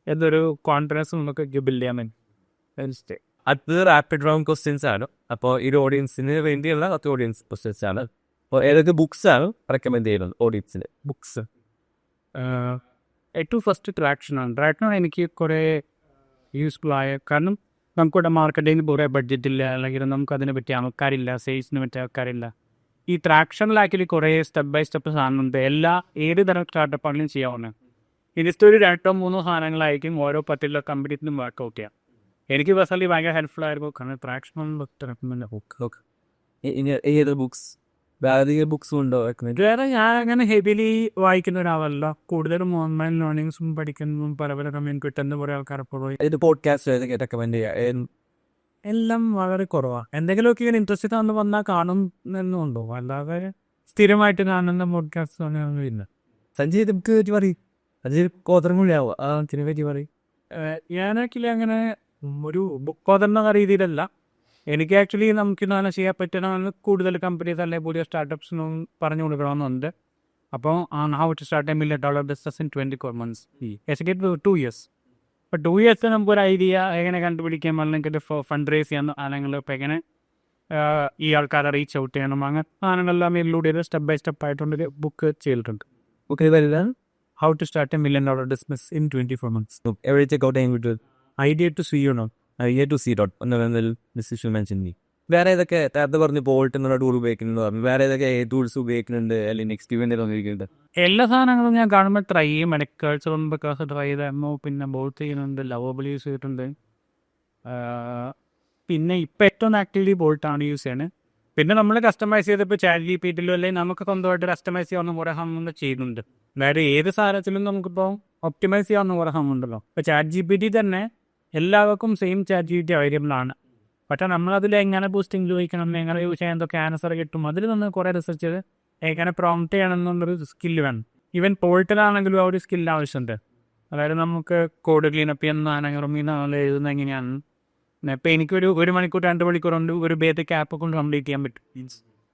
എന്നൊരു കോൺഫിഡൻസ് നമുക്ക് ബിൽഡ് ചെയ്യാൻ പറ്റും. അത് റാപ്പിഡ് റൗണ്ട് ക്വസ്റ്റ്യൻസ് ആണ്. അപ്പോൾ ഈ ഓഡിയൻസിന് വേണ്ടിയുള്ള ഓഡിയൻസ് ക്വസ്റ്റ്യൻസ് ആണ്. അപ്പോൾ ഏതൊക്കെ ബുക്സ് ആണ് റെക്കമെൻഡ് ചെയ്യുന്നത് ഓഡിയൻസിന്? ബുക്സ് ഏറ്റവും ഫസ്റ്റ് ട്രാക്ഷനാണ് എനിക്ക് കുറേ യൂസ്ഫുൾ ആയ. കാരണം നമുക്കിവിടെ മാർക്കറ്റിങ്ങിന് കുറേ ബഡ്ജറ്റില്ല, അല്ലെങ്കിൽ നമുക്കതിനെ പറ്റിയ ആൾക്കാരില്ല, സെയിൽസിന് പറ്റിയ ആൾക്കാരില്ല. ഈ ട്രാക്ഷനിൽ ആക്ച്വലി കുറേ സ്റ്റെപ്പ് ബൈ സ്റ്റെപ്പ് സാധനമുണ്ട്. ഏത് തരം സ്റ്റാർട്ടപ്പാണെങ്കിലും ചെയ്യാവുന്നത്. ഇതിൻ്റെ ഒരു 2-3 സാധനങ്ങളായിരിക്കും ഓരോ പർട്ടിക്കുലർ കമ്പനീസിനും വർക്കൗട്ട് ചെയ്യാം. എനിക്ക് പേഴ്സണലി ഭയങ്കര ഹെൽപ്ഫുൾ ആയിരുന്നു. കാരണം ട്രാക്ഷൻ ഏത് ബുക്സ് വേറെ ബുക്സും ഉണ്ടോ? വേറെ ഞാൻ അങ്ങനെ ഹെവിലി വായിക്കുന്ന ഒരാളല്ല. കൂടുതലും ഓൺലൈൻ ലേണിങ്സും പഠിക്കുന്നതും പല കമ്മ്യൂണിറ്റി കിട്ടുന്ന കുറേ ആൾക്കാരെ പോയി. പോഡ്കാസ്റ്റ് റെക്കമെൻഡ് ചെയ്യാം. എല്ലാം വളരെ കുറവാണ്. എന്തെങ്കിലുമൊക്കെ ഇങ്ങനെ ഇൻട്രസ്റ്റഡ് ആണെന്ന് വന്നാൽ കാണുന്നുണ്ടോ, അല്ലാതെ സ്ഥിരമായിട്ട് കാണുന്ന പോഡ്കാസ്റ്റ് അങ്ങനെയൊന്നും ഇല്ല. സഞ്ജയ് നമുക്ക് പറ്റി പറയും. സഞ്ജയ് കോതറങ്ങുള്ളിയാവും അതിനെ പറ്റി പറയും. ഞാൻ ആക്ച്വലി അങ്ങനെ ഒരു ബുക്ക് ഓതർന്ന രീതിയിലല്ല. എനിക്ക് ആക്ച്വലി നമുക്ക് ഇങ്ങനെ ചെയ്യാൻ പറ്റുന്ന കൂടുതൽ കമ്പനീസ് അല്ലെങ്കിൽ പുതിയ സ്റ്റാർട്ടപ്സിനും പറഞ്ഞു കൊടുക്കണമെന്നുണ്ട്. അപ്പോൾ how to start $1 million business in 24 months. Basically 2 years. അപ്പോൾ 2 years നമുക്കൊരു ഐഡിയ എങ്ങനെ കണ്ടുപിടിക്കാം, അല്ലെങ്കിൽ ഫണ്ട് റേസ് ചെയ്യാൻ, അല്ലെങ്കിൽ ഇപ്പോൾ എങ്ങനെ ഈ ആൾക്കാരെ റീച്ച് ഔട്ട് ചെയ്യണം, അങ്ങനെ സാധനങ്ങളെല്ലാം ഇൻക്ലൂഡ് ചെയ്ത് സ്റ്റെപ്പ് ബൈ സ്റ്റെപ്പ് ആയിട്ടുള്ളൊരു ബുക്ക് ചെയ്തിട്ടുണ്ട്. ബുക്കിൽ വരുന്നത് how to start $1 million business in 24 months. എവിടെ ചെക്ക് ഔട്ട് ചെയ്യാൻ കിട്ടും? Idea to see you not വേറെ ഏതൊക്കെ നേരത്തെ പറഞ്ഞു ബോൾട്ട് എന്നുള്ള ടൂൾ ഉപയോഗിക്കുന്നുണ്ട് പറഞ്ഞു. വേറെ ഏതൊക്കെ ടൂൾസ് ഉപയോഗിക്കുന്നുണ്ട് അല്ലെങ്കിൽ എക്സ്പീരിയൻസ് തോന്നിയിരിക്കുന്നുണ്ട്? എല്ലാ സാധനങ്ങളും ഞാൻ കാണുമ്പോൾ ട്രൈ ചെയ്യും. മെഡിക്കൽച്ചർ ബിക്കോസ് ട്രൈ ചെയ്തായിരുന്നു. പിന്നെ ബോൾട്ട് ചെയ്യുന്നുണ്ട്, ലവബിൾ യൂസ് ചെയ്തിട്ടുണ്ട്. പിന്നെ ഇപ്പം ഏറ്റവും ആക്റ്റീവ്ലി ബോൾട്ടാണ് യൂസ് ചെയ്യുന്നത്. പിന്നെ നമ്മൾ കസ്റ്റമൈസ് ചെയ്തപ്പോൾ ChatGPT അല്ലെങ്കിൽ നമുക്ക് സ്വന്തമായിട്ട് കസ്റ്റമൈസ് ചെയ്യാവുന്ന കുറേ സാധനങ്ങൾ ചെയ്യുന്നുണ്ട്. അതായത് ഏത് സാധനത്തിലും നമുക്കിപ്പോൾ ഒപ്റ്റിമൈസ് ചെയ്യാവുന്ന കുറേ സാധനമുണ്ടല്ലോ. ഇപ്പോൾ ChatGPT തന്നെ എല്ലാവർക്കും സെയിം ChatGPT അവൈലബിൾ ആണ്. പക്ഷേ നമ്മളതിൽ എങ്ങനെ ബൂസ്റ്റിംഗ് ഉപയോഗിക്കണം, എങ്ങനെ യൂസ് ചെയ്യാൻ എന്തൊക്കെ ആൻസർ കിട്ടും, അതിൽ നിന്ന് കുറേ റിസർച്ച് ചെയ്ത് എങ്ങനെ പ്രോംപ്റ്റ് ചെയ്യണം എന്നുള്ളൊരു സ്കില്ല് വേണം. ഈവൻ പോർട്ടലാണെങ്കിലും ആ ഒരു സ്കില്ല് ആവശ്യമുണ്ട്. അതായത് നമുക്ക് കോഡ് ക്ലീനപ്പ് ചെയ്യുന്ന എഴുതുന്ന എങ്ങനെയാണ്. ഇപ്പോൾ എനിക്കൊരു 1 മണിക്കൂർ 2 മണിക്കൂർ കൊണ്ട് ഒരു ബേസിക് ആപ്പ് കൊണ്ട് കംപ്ലീറ്റ് ചെയ്യാൻ പറ്റും.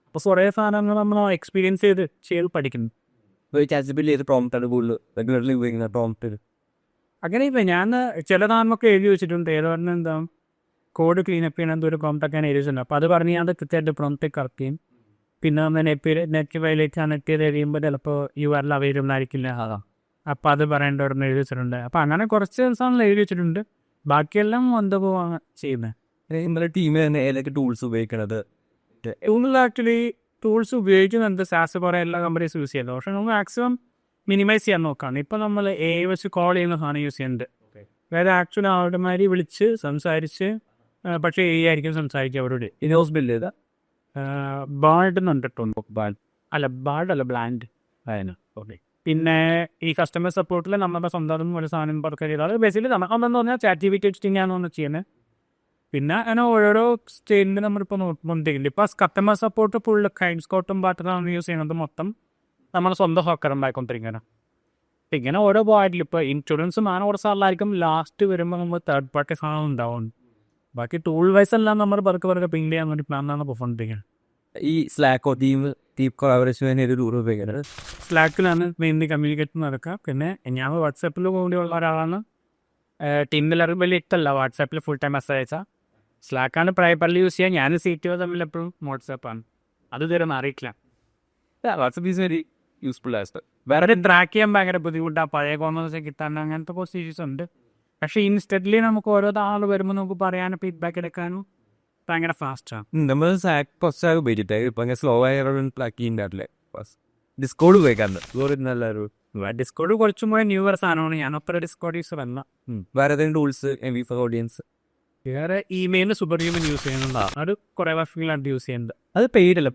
അപ്പോൾ കുറേ സാധനങ്ങൾ നമ്മൾ എക്സ്പീരിയൻസ് ചെയ്ത് പഠിക്കുന്നു. പ്രോംപ്റ്റാണ് കൂടുതൽ റെഗുലർലി ഉപയോഗിക്കുന്നത് പ്രോംപ്റ്റ്. അങ്ങനെ ഇപ്പം ഞാൻ ചില സാധനമൊക്കെ എഴുതി വെച്ചിട്ടുണ്ട്. ഏത് പറഞ്ഞാൽ എന്താ കോഡ് ക്ലീനപ്പ് ചെയ്യണം എന്തൊരു പ്രോംപ്റ്റൊക്കെ ഞാൻ എഴുതി വെച്ചിട്ടുണ്ട്. അപ്പോൾ അത് പറഞ്ഞ് ഞാൻ കൃത്യമായിട്ട് പ്രോംപ്റ്റ് കറക്റ്റ് ചെയ്യും. പിന്നെ നമ്മൾ നെറ്റ് വയലേറ്റ് കണക്ട് ചെയ്ത് കഴിയുമ്പോൾ ചിലപ്പോൾ URL അവൈലബിൾ ആയിരിക്കില്ല. അപ്പോൾ അത് പറയേണ്ടവരെന്ന് എഴുതി വെച്ചിട്ടുണ്ട്. അപ്പോൾ അങ്ങനെ കുറച്ച് ദിവസങ്ങൾ എഴുതി വെച്ചിട്ടുണ്ട്. ബാക്കിയെല്ലാം വന്നു പോവാണ് ചെയ്യുന്നത്. നിങ്ങളുടെ ടീമിൽ തന്നെ ഏതൊക്കെ ടൂൾസ് ഉപയോഗിക്കണത്? ആക്ച്വലി ടൂൾസ് ഉപയോഗിക്കുന്നുണ്ട്. സാസ് കുറേ എല്ലാ കമ്പനീസ് യൂസ് ചെയ്യുന്നത്. പക്ഷേ നമ്മൾ മാക്സിമം മിനിമൈസ് ചെയ്യാൻ നോക്കുകയാണ്. ഇപ്പം നമ്മൾ AI വെച്ച് കോൾ ചെയ്യുന്ന സാധനം യൂസ് ചെയ്യുന്നുണ്ട്. അതായത് ആക്ച്വലി ആളുമാരി വിളിച്ച് സംസാരിച്ച്, പക്ഷേ AI ആയിരിക്കും സംസാരിക്കുക അവരോട്. ഇൻഹൗസ് ബിൽഡ് ചെയ്ത ബാഡ് എന്നുണ്ടിട്ടുണ്ട്. ബാഡ് അല്ല ബ്ലാൻഡ്. അതിന് ഓക്കെ. പിന്നെ ഈ കസ്റ്റമർ സപ്പോർട്ടിൽ നമ്മുടെ സ്വന്തം ഒരു സാധനം പുറത്ത് ചെയ്താൽ ബേസിക്കലി നമ്മളെന്ന് പറഞ്ഞാൽ ചാറ്റ് എഡിറ്റിംഗ് ആണ് ചെയ്യുന്നത്. പിന്നെ അങ്ങനെ ഓരോരോ സ്റ്റേജിൽ നമ്മളിപ്പോൾ നോക്കുന്നുണ്ടെങ്കിൽ ഇപ്പോൾ കസ്റ്റമർ സപ്പോർട്ട് ഫുള്ള് കൈൻ സ്കോട്ടും പാറ്ററാണ് യൂസ് ചെയ്യുന്നത് മൊത്തം നമ്മൾ സ്വന്തം ഹോക്കർ ഉണ്ടായിക്കൊണ്ടിരിക്കുകയാണ്. അപ്പം ഇങ്ങനെ ഓരോ പോയിന്റിൽ ഇപ്പോൾ ഇൻഷുറൻസ് കുറച്ച് ആളായിരിക്കും ലാസ്റ്റ് വരുമ്പോൾ നമ്മൾ തേർഡ് പാർട്ടി സാധനം ഉണ്ടാവും. ബാക്കി ടൂൾ വൈസ് എല്ലാം നമ്മൾ പതുക്കെ പിങ് ചെയ്യാൻ വേണ്ടി പ്ലാനാണ് പോയിക്കൊണ്ടിരിക്കുന്നത്. ഈ സ്ലാക്കോ ടീം കൊളാബറേഷൻ ഒരു ടൂർ ഉപയോഗിക്കുന്നത് സ്ലാക്കിലാണ് മെയിൻലി കമ്മ്യൂണിക്കേറ്റ് നടക്കുക. പിന്നെ ഞാൻ വാട്സാപ്പിൽ കൂടിയുള്ള ഒരാളാണ്. ടീമിലെല്ലാവരും വലിയ ഇഷ്ടമല്ല വാട്സാപ്പിൽ ഫുൾ ടൈം മെസ്സേജ് അയച്ചാൽ. സ്ലാക്കാണ് പ്രൈപ്പർലി യൂസ് ചെയ്യുക. ഞാൻ CTO തമ്മിൽ എപ്പോഴും വാട്സാപ്പാണ്. അത് ഇതുവരെ മാറിയിട്ടില്ല. WhatsApp is very useful as വേറെ ട്രാക്ക് ചെയ്യാൻ ഭയങ്കര ബുദ്ധിമുട്ടാണ്. പഴയ കോൺവെർസേഷൻ കിട്ടാൻ അങ്ങനത്തെ കുറച്ച് ഇഷ്യൂസ് ഉണ്ട്. പക്ഷേ ഇൻസ്റ്റൻ്റ്ലി നമുക്ക് ഓരോ ആൾ വരുമ്പോൾ നമുക്ക് പറയാനും ഫീഡ്ബാക്ക് എടുക്കാനും ഭയങ്കര ഫാസ്റ്റാണ്. നമ്മൾ സാക്ക് കുറച്ചാണ് ഉപയോഗിച്ചിട്ട് ഇപ്പം അങ്ങനെ സ്ലോ ആയി ട്രാക്ക് ചെയ്യുന്നുണ്ടാവില്ലേ. ഡിസ്കോഡ് ഉപയോഗിക്കാറുണ്ട് നല്ലൊരു. ഡിസ്കോഡ് കുറച്ചും കൂടെ ന്യൂ ഇയർ സാധനമാണ്. ഞാനൊപ്പം ഡിസ്കോഡ് യൂസർ അല്ല. വേറെ ഏതെങ്കിലും ടൂൾസ് MV4 ഓഡിയൻസ് വേറെ ഇമെയിലിൽ സൂപ്പർ ഹ്യൂമൻ യൂസ് ചെയ്യുന്നുണ്ടോ? അത് കുറേ വർഷങ്ങളായിട്ട് യൂസ് ചെയ്യുന്നുണ്ട്. അത് പെയ്ഡല്ല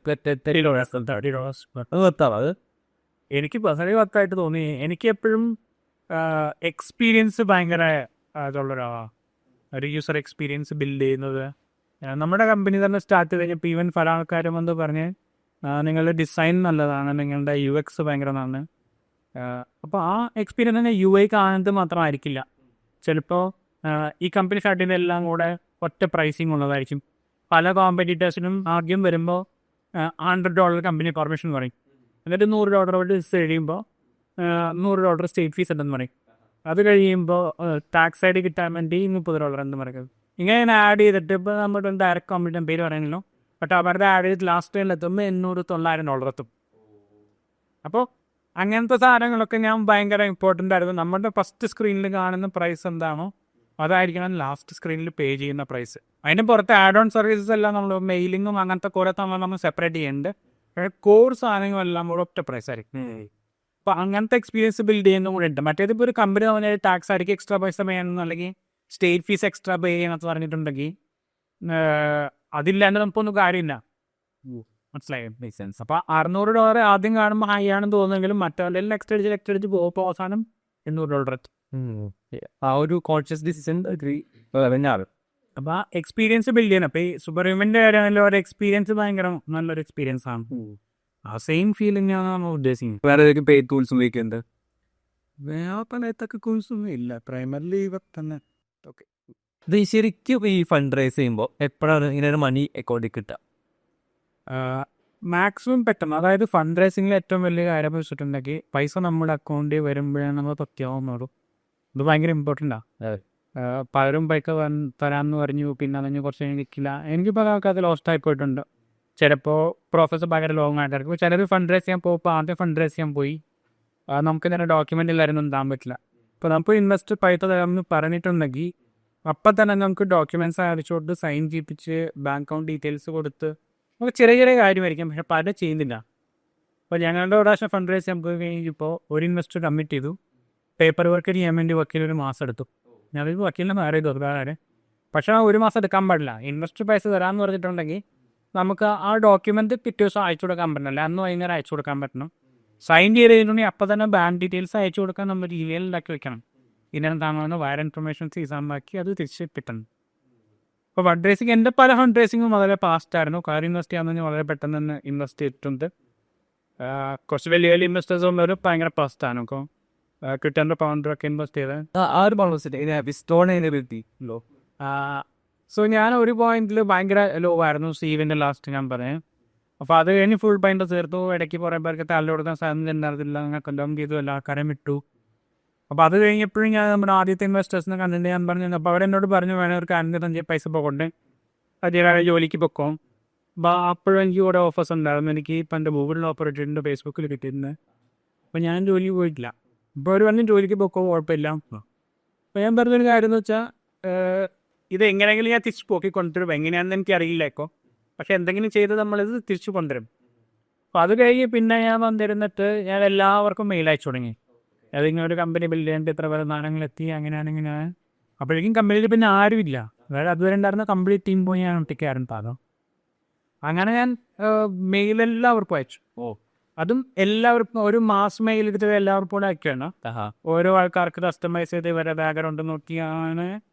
അത് എനിക്ക് പേഴ്സണലി വർക്കായിട്ട് തോന്നി. എനിക്ക് എപ്പോഴും എക്സ്പീരിയൻസ് ഭയങ്കര ഇതുള്ളൊരാളാണ്. ഒരു യൂസർ എക്സ്പീരിയൻസ് ബിൽഡ് ചെയ്യുന്നത്. നമ്മുടെ കമ്പനി തന്നെ സ്റ്റാർട്ട് കഴിഞ്ഞപ്പോൾ ഈവൻ പല ആൾക്കാരും വന്ന് പറഞ്ഞ് നിങ്ങളുടെ ഡിസൈൻ നല്ലതാണ്, നിങ്ങളുടെ UX ഭയങ്കര നല്ലതാണ്. അപ്പോൾ ആ എക്സ്പീരിയൻസ് തന്നെ UI കാണുന്നത് മാത്രമായിരിക്കില്ല. ചിലപ്പോൾ ഈ കമ്പനി സ്റ്റാർട്ട് ചെയ്യുന്ന എല്ലാം കൂടെ ഒറ്റ പ്രൈസിങ് ഉള്ളതായിരിക്കും. പല കോമ്പറ്റീറ്റേഴ്സിനും ആദ്യം വരുമ്പോൾ $100 കമ്പനി പെർമിഷൻ പറയും. എന്നിട്ട് $100 ലിസ്റ്റ് കഴിയുമ്പോൾ $100 സ്റ്റേറ്റ് ഫീസ് ഉണ്ടെന്ന് പറയും. അത് കഴിയുമ്പോൾ ടാക്സ് ID കിട്ടാൻ വേണ്ടി $30 എന്ന് പറയുന്നത്. ഇങ്ങനെ ആഡ് ചെയ്തിട്ട് ഇപ്പോൾ നമ്മുടെ ഡയറക്റ്റ് കോമ്പറ്റീഷൻ പേര് പറയുന്നല്ലോ. ബട്ട് അവരുടെ ആഡ് ചെയ്ത് ലാസ്റ്റ് ടൈമിലെത്തുമ്പോൾ $800-900 എത്തും. അപ്പോൾ അങ്ങനത്തെ സാധനങ്ങളൊക്കെ ഞാൻ ഭയങ്കര ഇമ്പോർട്ടൻ്റ് ആയിരുന്നു. നമ്മുടെ ഫസ്റ്റ് സ്ക്രീനിൽ കാണുന്ന പ്രൈസ് എന്താണോ അതായിരിക്കണം ലാസ്റ്റ് സ്ക്രീനിൽ പേ ചെയ്യുന്ന പ്രൈസ്. അതിന് പുറത്ത് ആഡ് ഓൺ സർവീസസ് എല്ലാം നമ്മൾ മെയിലിങ്ങും അങ്ങനത്തെ കുറേ നമ്മൾ സെപ്പറേറ്റ് ചെയ്യുന്നുണ്ട്. കോർ സാധനങ്ങളെല്ലാം കൂടെ ഒറ്റ പ്രൈസ് ആയിരിക്കും. അപ്പോൾ അങ്ങനത്തെ എക്സ്പീരിയൻസ് ബിൽഡ് ചെയ്യുന്ന കൂടെ ഉണ്ട്. മറ്റേതിപ്പോൾ ഒരു കമ്പനി പറഞ്ഞാൽ ടാക്സ് ആയിരിക്കും എക്സ്ട്രാ പൈസ പേ ചെയ്യണം, അല്ലെങ്കിൽ സ്റ്റേറ്റ് ഫീസ് എക്സ്ട്രാ പേ ചെയ്യണമെന്ന് പറഞ്ഞിട്ടുണ്ടെങ്കിൽ അതില്ലാണ്ട് നമുക്കൊന്നും കാര്യമില്ല. മനസ്സിലായി സെൻസ്. അപ്പോൾ $600 ആദ്യം കാണുമ്പോൾ ഹൈ ആണെന്ന് തോന്നുമെങ്കിലും മറ്റേ നെക്സ്റ്റ് അടിച്ച് പോകുമ്പോൾ അവസാനം $800 എത്തും. ആ ഒരു കോൺഷ്യസ് ഡിസിഷൻ തന്നെയാണ്. അപ്പോൾ ആ എക്സ്പീരിയൻസ് ബിൽഡ് ചെയ്യണം. അപ്പോൾ ഈ സൂപ്പർ ഹ്യൂമൻ്റെ കാര്യമാണല്ലോ, ഒരു എക്സ്പീരിയൻസ് ഭയങ്കര നല്ലൊരു എക്സ്പീരിയൻസ് ആണ്. ആ സെയിം ഫീലിംഗ് ആണ് നമ്മൾ ഉദ്ദേശിക്കുന്നത്. വേറെ ഏതൊക്കെ പെയ്ഡ് ടൂൾസ് ഉപയോഗിക്കുന്നുണ്ട്? വേറെ പലത്തൊക്കെ കോഴ്സൊന്നും ഇല്ല, പ്രൈമറിലി ഇവർ തന്നെ. ഓക്കെ, ഇത് ശരിക്കും ഈ ഫണ്ട് റൈസ് ചെയ്യുമ്പോൾ എപ്പോഴാണ് ഇങ്ങനെ ഒരു മണി അക്കൗണ്ടിൽ കിട്ടുക? മാക്സിമം പെട്ടെന്ന്. അതായത് ഫണ്ട് റൈസിങ്ങിൽ ഏറ്റവും വലിയ കാര്യം വെച്ചിട്ടുണ്ടെങ്കിൽ പൈസ നമ്മുടെ അക്കൗണ്ടിൽ വരുമ്പോഴാണ് നമ്മൾ തൊക്കെയാവുന്നുള്ളൂ. ഇത് ഭയങ്കര ഇമ്പോർട്ടൻ്റാണ്. പലരും പൈസ തരാമെന്ന് പറഞ്ഞു, പിന്നെ അതിന് കുറച്ച് നിൽക്കില്ല. എനിക്കിപ്പോൾ അത് ലോസ്റ്റ് ആയി പോയിട്ടുണ്ട്. ചിലപ്പോൾ പ്രോസസ്സ് ഭയങ്കര ലോങ് ആയിട്ടായിരിക്കും. ചിലർ ഫണ്ട് റൈസ് ചെയ്യാൻ പോകുമ്പോൾ ആദ്യം ഫണ്ട് റൈസ് ചെയ്യാൻ പോയി നമുക്ക് തന്നെ ഡോക്യുമെൻ്റ് എല്ലാവരും ഉണ്ടാകാൻ പറ്റില്ല. ഇപ്പോൾ നമുക്ക് ഇൻവെസ്റ്റ് പൈസ തരാമെന്ന് പറഞ്ഞിട്ടുണ്ടെങ്കിൽ അപ്പം തന്നെ നമുക്ക് ഡോക്യുമെൻറ്റ്സ് അയച്ചു കൊടുത്ത് സൈൻ ചെയ്യിപ്പിച്ച് ബാങ്ക് അക്കൗണ്ട് ഡീറ്റെയിൽസ് കൊടുത്ത് നമുക്ക് ചെറിയ കാര്യമായിരിക്കും, പക്ഷെ പലരും ചെയ്യുന്നില്ല. അപ്പോൾ ഞങ്ങളുടെ ഒരു പ്രാവശ്യം ഫണ്ട് റൈസ് ചെയ്യാൻ പോയി കഴിഞ്ഞപ്പോൾ ഒരു ഇൻവെസ്റ്റർ കമ്മിറ്റ് ചെയ്തു. പേപ്പർ വർക്ക് ചെയ്യാൻ വേണ്ടി വക്കീൽ ഒരു മാസം എടുത്തു. ഞാനൊരു വക്കീലിനെ മാറി ചെയ്തു വേറെ. പക്ഷേ ആ ഒരു മാസം എടുക്കാൻ പാടില്ല. ഇൻവെസ്റ്റർ പൈസ തരാമെന്ന് പറഞ്ഞിട്ടുണ്ടെങ്കിൽ നമുക്ക് ആ ഡോക്യുമെൻ്റ് പിറ്റേ ദിവസം അയച്ചു കൊടുക്കാൻ പറ്റില്ല, അന്ന് വൈകുന്നേരം അയച്ചു കൊടുക്കാൻ പറ്റണം. സൈൻ ചെയ്ത് കഴിഞ്ഞിട്ടുണ്ടെങ്കിൽ അപ്പം തന്നെ ബാങ്ക് ഡീറ്റെയിൽസ് അയച്ചു കൊടുക്കാൻ നമ്മൾ ഇമെയിൽ ഉണ്ടാക്കി വെക്കണം. ഇതിനെന്താണെന്ന് വയർ ഇൻഫർമേഷൻസ് ഈസാമാക്കി അത് തിരിച്ച് കിട്ടണം. അപ്പോൾ ഫണ്ട് റൈസിങ് എൻ്റെ പല ഫണ്ട് റൈസിങ്ങും വളരെ ഫാസ്റ്റായിരുന്നു. കാർ ഇൻവെസ്റ്റ് ചെയ്യാമെന്ന് വളരെ പെട്ടെന്ന് തന്നെ ഇൻവെസ്റ്റ് ചെയ്തിട്ടുണ്ട്. കുറച്ച് വലിയ ഇൻവെസ്റ്റേഴ്സ് ഉള്ളവർ ഭയങ്കര ഫാസ്റ്റാണ്. അപ്പോൾ കിട്ടേണ്ട പൗണ്ടറൊക്കെ ഇൻവെസ്റ്റ് ചെയ്ത് ആ ഒരു പൗണ്ട് സോ ഞാൻ ഒരു പോയിന്റിൽ ഭയങ്കര ലോ ആയിരുന്നു. സീവിൻ്റെ ലാസ്റ്റ് ഞാൻ പറഞ്ഞു. അപ്പോൾ അത് കഴിഞ്ഞ് ഫുൾ പൈൻ്റ് തീർത്തു. ഇടയ്ക്ക് കുറേ പേർക്ക് തല കൊടുക്കാൻ സാധനം ഉണ്ടായിരുന്നില്ല, അങ്ങനെ കൊല്ലം ചെയ്തു, എല്ലാ ആൾക്കാരെയും വിട്ടു. അപ്പോൾ അത് കഴിഞ്ഞപ്പോഴും ഞാൻ നമ്മുടെ ആദ്യത്തെ ഇൻവെസ്റ്റേഴ്സിനെ കണ്ടിട്ട് ഞാൻ പറഞ്ഞു. അപ്പോൾ അവരെന്നോട് പറഞ്ഞു വേണം ഒരു കാര്യം പൈസ പോകണ്ടേ, അത് ജോലിക്ക് പൊക്കോം. അപ്പോൾ അപ്പോഴും എനിക്ക് കുറേ ഓഫേഴ്സ് ഉണ്ടായിരുന്നു. എനിക്ക് ഇപ്പം എൻ്റെ ഗൂഗിളിൽ ഓപ്പറേറ്ററിൻ്റെ ഫേസ്ബുക്കിൽ കിട്ടിയിരുന്നത്. അപ്പോൾ ഞാൻ ജോലിക്ക് പോയിട്ടില്ല. ഇപ്പോൾ അവർ പറഞ്ഞ് ജോലിക്ക് പൊക്കോ, കുഴപ്പമില്ല. അപ്പോൾ ഞാൻ പറഞ്ഞൊരു കാര്യം എന്ന് വെച്ചാൽ ഇത് എങ്ങനെയെങ്കിലും ഞാൻ തിരിച്ച് പോക്കി കൊണ്ടുവരും. എങ്ങനെയാണെന്ന് എനിക്കറിയില്ല ഇപ്പോൾ, പക്ഷെ എന്തെങ്കിലും ചെയ്ത് നമ്മളിത് തിരിച്ചു കൊണ്ടുവരും. അപ്പോൾ അത് കഴിഞ്ഞ് പിന്നെ ഞാൻ വന്നിരുന്നിട്ട് ഞാൻ എല്ലാവർക്കും മെയിൽ അയച്ചു തുടങ്ങി. അതിങ്ങനെ ഒരു കമ്പനി ബിൽഡ് ചെയ്യേണ്ട ഇത്ര പേരെ നാണയങ്ങളെത്തി, അങ്ങനെയാണെങ്കിൽ അപ്പോഴേക്കും കമ്പനിയിൽ പിന്നെ ആരുമില്ല. അതായത് അതുവരെ ഉണ്ടായിരുന്ന കംപ്ലീറ്റ് ടീം പോയി ഞാൻ ഒറ്റയ്ക്കായിരുന്നു പാകം. അങ്ങനെ ഞാൻ മെയിലെല്ലാവർക്കും അയച്ചു. അതും എല്ലാവർക്കും ഒരു മാസ് മെയിൽ എടുത്ത് എല്ലാവർക്കും കൂടെ അയക്കുകയാണ്. ഓരോ ആൾക്കാർക്ക് കസ്റ്റമൈസ് ചെയ്ത് ഇവരുടെ ബാക്ക്ഗ്രൗണ്ട് നോക്കിയാണ്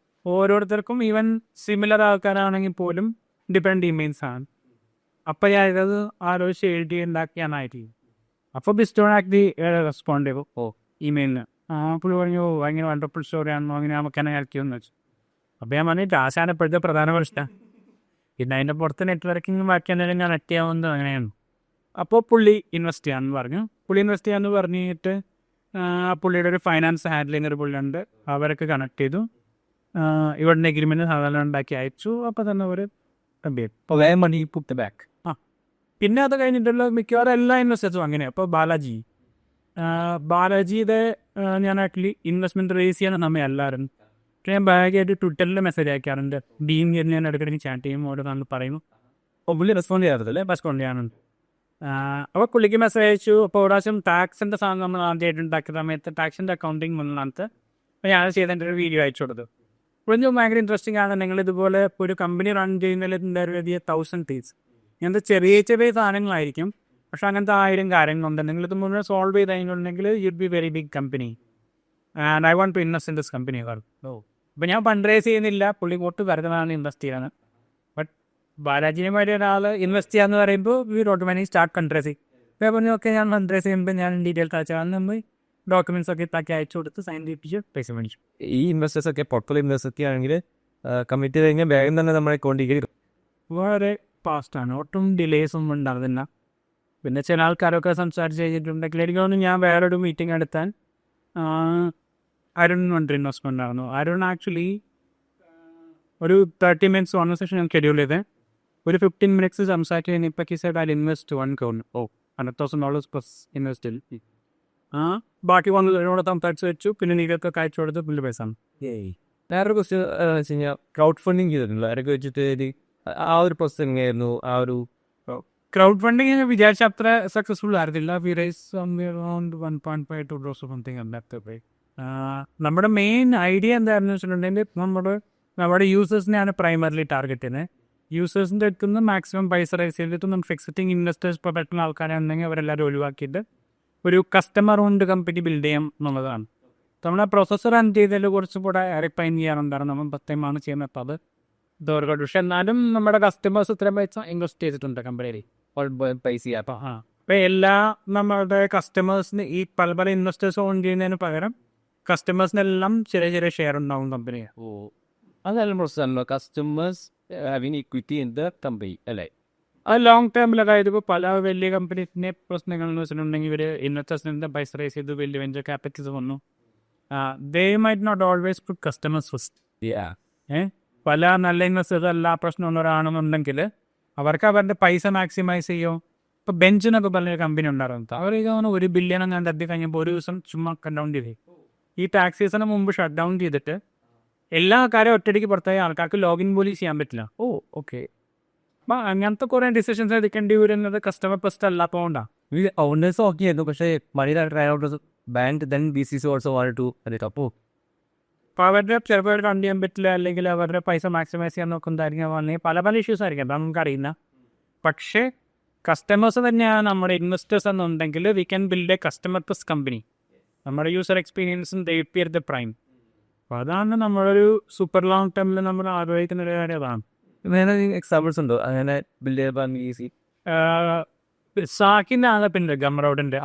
ഓരോരുത്തർക്കും ഈവൻ സിമിലർ ആൾക്കാരാണെങ്കിൽ പോലും ഡിഫറെൻറ്റ് ഇമെയിൽസ് ആണ്. അപ്പം ഞാൻ ഇത് ആലോചിച്ച് എഴുതി ഉണ്ടാക്കിയാനായിട്ട് അപ്പോൾ ബിസ്റ്റോൺ ആക്ടി റെസ്പോണ്ട് ചെയ്തു ഇമെയിലിന്. പുള്ളി പറഞ്ഞു ഭയങ്കര വണ്ടർഫുൾ സ്റ്റോറിയാണെന്നോ അങ്ങനെ നമുക്ക് തന്നെ ഹെൽക്കിയെന്ന് വെച്ചു. അപ്പോൾ ഞാൻ പറഞ്ഞിട്ട് ആശാൻ ഇപ്പോഴത്തെ പ്രധാന പ്രശ്നം പിന്നെ അതിൻ്റെ പുറത്ത് നെറ്റ്വർക്കിങ് ബാക്കി എന്തെങ്കിലും കണക്ട് ചെയ്യാവുന്നത് അങ്ങനെയാണ്. അപ്പോൾ പുള്ളി ഇൻവെസ്റ്റ് ചെയ്യാമെന്ന് പറഞ്ഞു. പുള്ളി ഇൻവെസ്റ്റ് ചെയ്യാമെന്ന് പറഞ്ഞിട്ട് പുള്ളിയുടെ ഒരു ഫൈനാൻസ് ഹാൻഡ്ലിംഗ് ഒരു പുള്ളിയുണ്ട്, അവരൊക്കെ കണക്ട് ചെയ്തു. ഇവിടുന്ന് എഗ്രിമെൻറ്റ് സാധാരണ ഉണ്ടാക്കി അയച്ചു. അപ്പോൾ തന്നെ ഒരു മണി പുട്ട് ബാക്ക്. പിന്നെ അത് കഴിഞ്ഞിട്ടുള്ള മിക്കവാറും എല്ലാ ഇൻവെസ്റ്റേഴ്സും അങ്ങനെയാണ്. അപ്പോൾ ബാലാജിയുടെ ഞാൻ ആക്ച്വലി ഇൻവെസ്റ്റ്മെൻറ്റ് റേസ് ചെയ്യാൻ സമയം എല്ലാവരും ഞാൻ ബാഗായിട്ട് ട്വിറ്ററിൽ മെസ്സേജ് അയക്കാറുണ്ട്. ഡീൻ ഞാൻ ഇടയ്ക്കിടയ്ക്ക് ചാറ്റ് ചെയ്യും, ഓരോ നാൾ പറയുന്നു. അപ്പോൾ പുള്ളി റെസ്പോണ്ട് ചെയ്യാറില്ലേ, റെസ്പോണ്ട് ചെയ്യാനുണ്ട്. അപ്പോൾ പുള്ളിക്ക് മെസ്സേജ് അയച്ചു. അപ്പോൾ പ്രാവശ്യം ടാക്സിൻ്റെ സാധനം നമ്മൾ ആദ്യമായിട്ട് ഉണ്ടാക്കിയ സമയത്ത് ടാക്സിൻ്റെ അക്കൗണ്ടിങ് വന്നതിനകത്ത് അപ്പോൾ ഞാൻ ചെയ്തതിൻ്റെ ഒരു വീഡിയോ അയച്ചു കൊടുത്തു. ഇപ്പോഴും ഭയങ്കര ഇൻട്രസ്റ്റിംഗ് ആണ്. നിങ്ങൾ ഇതുപോലെ ഇപ്പോൾ ഒരു കമ്പനി റൺ ചെയ്യുന്നതിൽ വലിയ 1000 things ഇങ്ങനത്തെ ചെറിയ ചെറിയ സാധനങ്ങളായിരിക്കും, പക്ഷെ അങ്ങനത്തെ 1000 കാര്യങ്ങളുണ്ട്. നിങ്ങളിത് മുഴുവൻ സോൾവ് ചെയ്ത് കഴിഞ്ഞിട്ടുണ്ടെങ്കിൽ you'd be very big company and I want to invest in this company. അപ്പോൾ ഞാൻ ഫണ്ട് റേസ് ചെയ്യുന്നില്ല, പുള്ളി കൊട്ട് വരുന്നതാണ് ഇൻവെസ്റ്റ് ചെയ്യാൻ. ബട്ട് ബാലാജിനുമായിട്ട് ഒരാൾ ഇൻവെസ്റ്റ് ചെയ്യാന്ന് പറയുമ്പോൾ we automatic start fundraising. അപ്പോൾ പറഞ്ഞു ഓക്കെ ഞാൻ ഫണ്ട് റേസ് ചെയ്യുമ്പോൾ ഞാൻ ഡീറ്റെയിൽസ് അയച്ചാൽ നമ്മൾ ഡോക്യുമെൻറ്റ്സ് ഒക്കെ ഇതാക്കി അയച്ചു കൊടുത്ത് സൈൻ ചെയ്യിപ്പിച്ച് പൈസ മേടിച്ചു. ഈ ഇൻവെസ്റ്റേഴ്സ് ഒക്കെ പോർട്ട്ഫോളിയോ ഇൻവെസ്റ്റ് ആണെങ്കിൽ കമ്മിറ്റ് ചെയ്ത് കഴിഞ്ഞാൽ വേഗം തന്നെ നമ്മുടെ അക്കൗണ്ടിലേക്ക് വളരെ ഫാസ്റ്റാണ്, ഒട്ടും ഡിലേസ് ഒന്നും ഉണ്ടാകുന്നില്ല. പിന്നെ ചില ആൾക്കാരൊക്കെ സംസാരിച്ച് കഴിഞ്ഞിട്ടുണ്ടെങ്കിൽ എനിക്ക് തോന്നുന്നു ഞാൻ വേറൊരു മീറ്റിംഗ് എടുത്താൽ അരുൺ വണ്ടി ഇൻവെസ്റ്റ്മെൻ്റ് ആയിരുന്നു. അരുൺ ആക്ച്വലി ഒരു 30 minutes കോൺവെർസേഷൻ ഞാൻ ഷെഡ്യൂൾ ചെയ്ത് ഒരു 15 minutes സംസാരിച്ച് കഴിഞ്ഞപ്പോൾ കിസൈഡ് അതിൽ ഇൻവെസ്റ്റ് $1 crore $100,000 പ്ലസ് ഇൻവെസ്റ്റ്. ബാക്കി വന്നതിനോട് സംസാരിച്ച് വെച്ചു. പിന്നെ നീക്കൊക്കെ അയച്ചു കൊടുത്ത് പുള്ളി പൈസ. വേറൊരു ക്വസ്റ്റ്യൻ വെച്ച് കഴിഞ്ഞാൽ ക്രൗഡ് ഫണ്ടിങ് ചെയ്തിട്ടുണ്ടല്ലോ, അവരൊക്കെ വെച്ചിട്ട് ആ ഒരു പ്രോസസ് എങ്ങനെയായിരുന്നു? ആ ഒരു ക്രൗഡ് ഫണ്ടിങ് ഞാൻ വിചാരിച്ച അത്ര സക്സസ്ഫുൾ ആയിരുന്നില്ല. We raise around 1.5 to 2 crores something അന്നത്തെ പോയി. നമ്മുടെ മെയിൻ ഐഡിയ എന്തായിരുന്നു വെച്ചിട്ടുണ്ടെങ്കിൽ നമ്മുടെ യൂസേഴ്സിനെയാണ് പ്രൈമറിലി ടാർഗറ്റ് ചെയ്യുന്നത്. യൂസേഴ്സിൻ്റെ അടുത്ത് നിന്ന് മാക്സിമം പൈസ റൈസ് ചെയ്തിട്ട് നമുക്ക് എക്സിറ്റിംഗ് ഇൻവെസ്റ്റേഴ്സ് ഇപ്പോൾ പറ്റുന്ന ആൾക്കാരാണെന്നെങ്കിൽ അവരെല്ലാവരും ഒഴിവാക്കിയിട്ട് ഒരു കസ്റ്റമർ ഓൺഡ് കമ്പനി ബിൽഡ് ചെയ്യാം എന്നുള്ളതാണ്. നമ്മൾ ആ പ്രോസസ്സർ റൺ ചെയ്തതിൽ കുറച്ചും കൂടെ റിഫൈൻ ചെയ്യാറുണ്ടായിരുന്നു. നമ്മൾ 10 ചെയ്യുന്നത്. അപ്പോൾ അത് ദോർഘട്ട്. പക്ഷെ എന്നാലും നമ്മുടെ കസ്റ്റമേഴ്സ് ഇത്രയും പൈസ ഇൻവെസ്റ്റ് ചെയ്തിട്ടുണ്ട് കമ്പനിയിൽ പൈസ. അപ്പോൾ എല്ലാ നമ്മുടെ കസ്റ്റമേഴ്സിന് ഈ പല പല ഇൻവെസ്റ്റേഴ്സ് ഓൺ ചെയ്യുന്നതിന് പകരം കസ്റ്റമേഴ്സിനെല്ലാം ചെറിയ ചെറിയ ഷെയർ ഉണ്ടാവും കമ്പനി. അതല്ല പ്രോസസ്സാണല്ലോ, customers having equity in the company അല്ലേ? അത് ലോങ് ടേമിൽ, അതായത് ഇപ്പോൾ പല വലിയ കമ്പനീസിനെ പ്രശ്നങ്ങൾ എന്ന് വെച്ചിട്ടുണ്ടെങ്കിൽ ഇവർ ഇൻവെസ്റ്റേഴ്സിൻ്റെ പൈസ റൈസ് ചെയ്ത് വലിയ വെഞ്ചർ ക്യാപിറ്റൽസ് വന്നു. They might not always put customers first. പല നല്ല ഇൻവെസ്റ്റേഴ്സ് എല്ലാ പ്രശ്നമുള്ളവരാണെന്നുണ്ടെങ്കിൽ അവർക്ക് അവരുടെ പൈസ മാക്സിമൈസ് ചെയ്യും. ഇപ്പോൾ ബെഞ്ചിനൊക്കെ പറഞ്ഞൊരു കമ്പനി ഉണ്ടായിരുന്നു, അവർ $1 billion ഞാൻ തട്ടി കഴിഞ്ഞപ്പോൾ ഒരു ദിവസം ചുമ്മാ ഡൗൺ ചെയ്തേ. ഈ ടാക്സ് സീസണിന് മുമ്പ് ഷട്ട് ഡൗൺ ചെയ്തിട്ട് എല്ലാ കാര്യം ഒറ്റയടിക്ക് പുറത്തായി ആൾക്കാർക്ക് ലോഗിൻ പോലും ചെയ്യാൻ പറ്റില്ല. ഓക്കെ. അപ്പം അങ്ങനത്തെ കുറേ ഡിസിഷൻസ് എടുക്കേണ്ടി വരുന്നത് കസ്റ്റമർ ഫസ്റ്റ് അല്ലാത്തതുകൊണ്ടാണ്. ഓണേഴ്സ് ഓക്കെ ആയിരുന്നു, പക്ഷേ money bank then BCC also wanted to അപ്പോൾ അവരുടെ ചിലപ്പോൾ കണ്ട് ചെയ്യാൻ പറ്റില്ല, അല്ലെങ്കിൽ അവരുടെ പൈസ മാക്സിമൈസ് ചെയ്യാൻ നോക്കുന്നതായിരിക്കും, അല്ലെങ്കിൽ പല പല ഇഷ്യൂസ് ആയിരിക്കും, അതാണ് നമുക്കറിയില്ല. പക്ഷേ കസ്റ്റമേഴ്സ് തന്നെയാണ് നമ്മുടെ ഇൻവെസ്റ്റേഴ്സ് എന്നുണ്ടെങ്കിൽ V can build A customer plus company. നമ്മുടെ യൂസർ എക്സ്പീരിയൻസും ദേ പിയർ ദ പ്രൈം. അപ്പോൾ അതാണ് നമ്മളൊരു സൂപ്പർ ലോങ് ടേമിൽ നമ്മൾ ആലോചിക്കുന്ന ഒരു കാര്യം. അതാണ്. വേറെ എക്സാമ്പിൾസ് ഉണ്ടോ അങ്ങനെ ബിൽഡ് ചെയ്യാൻ ഈസി? സാഹിൻ്റെ ആണ് പിന്നെ ഗംറോഡിൻ്റെ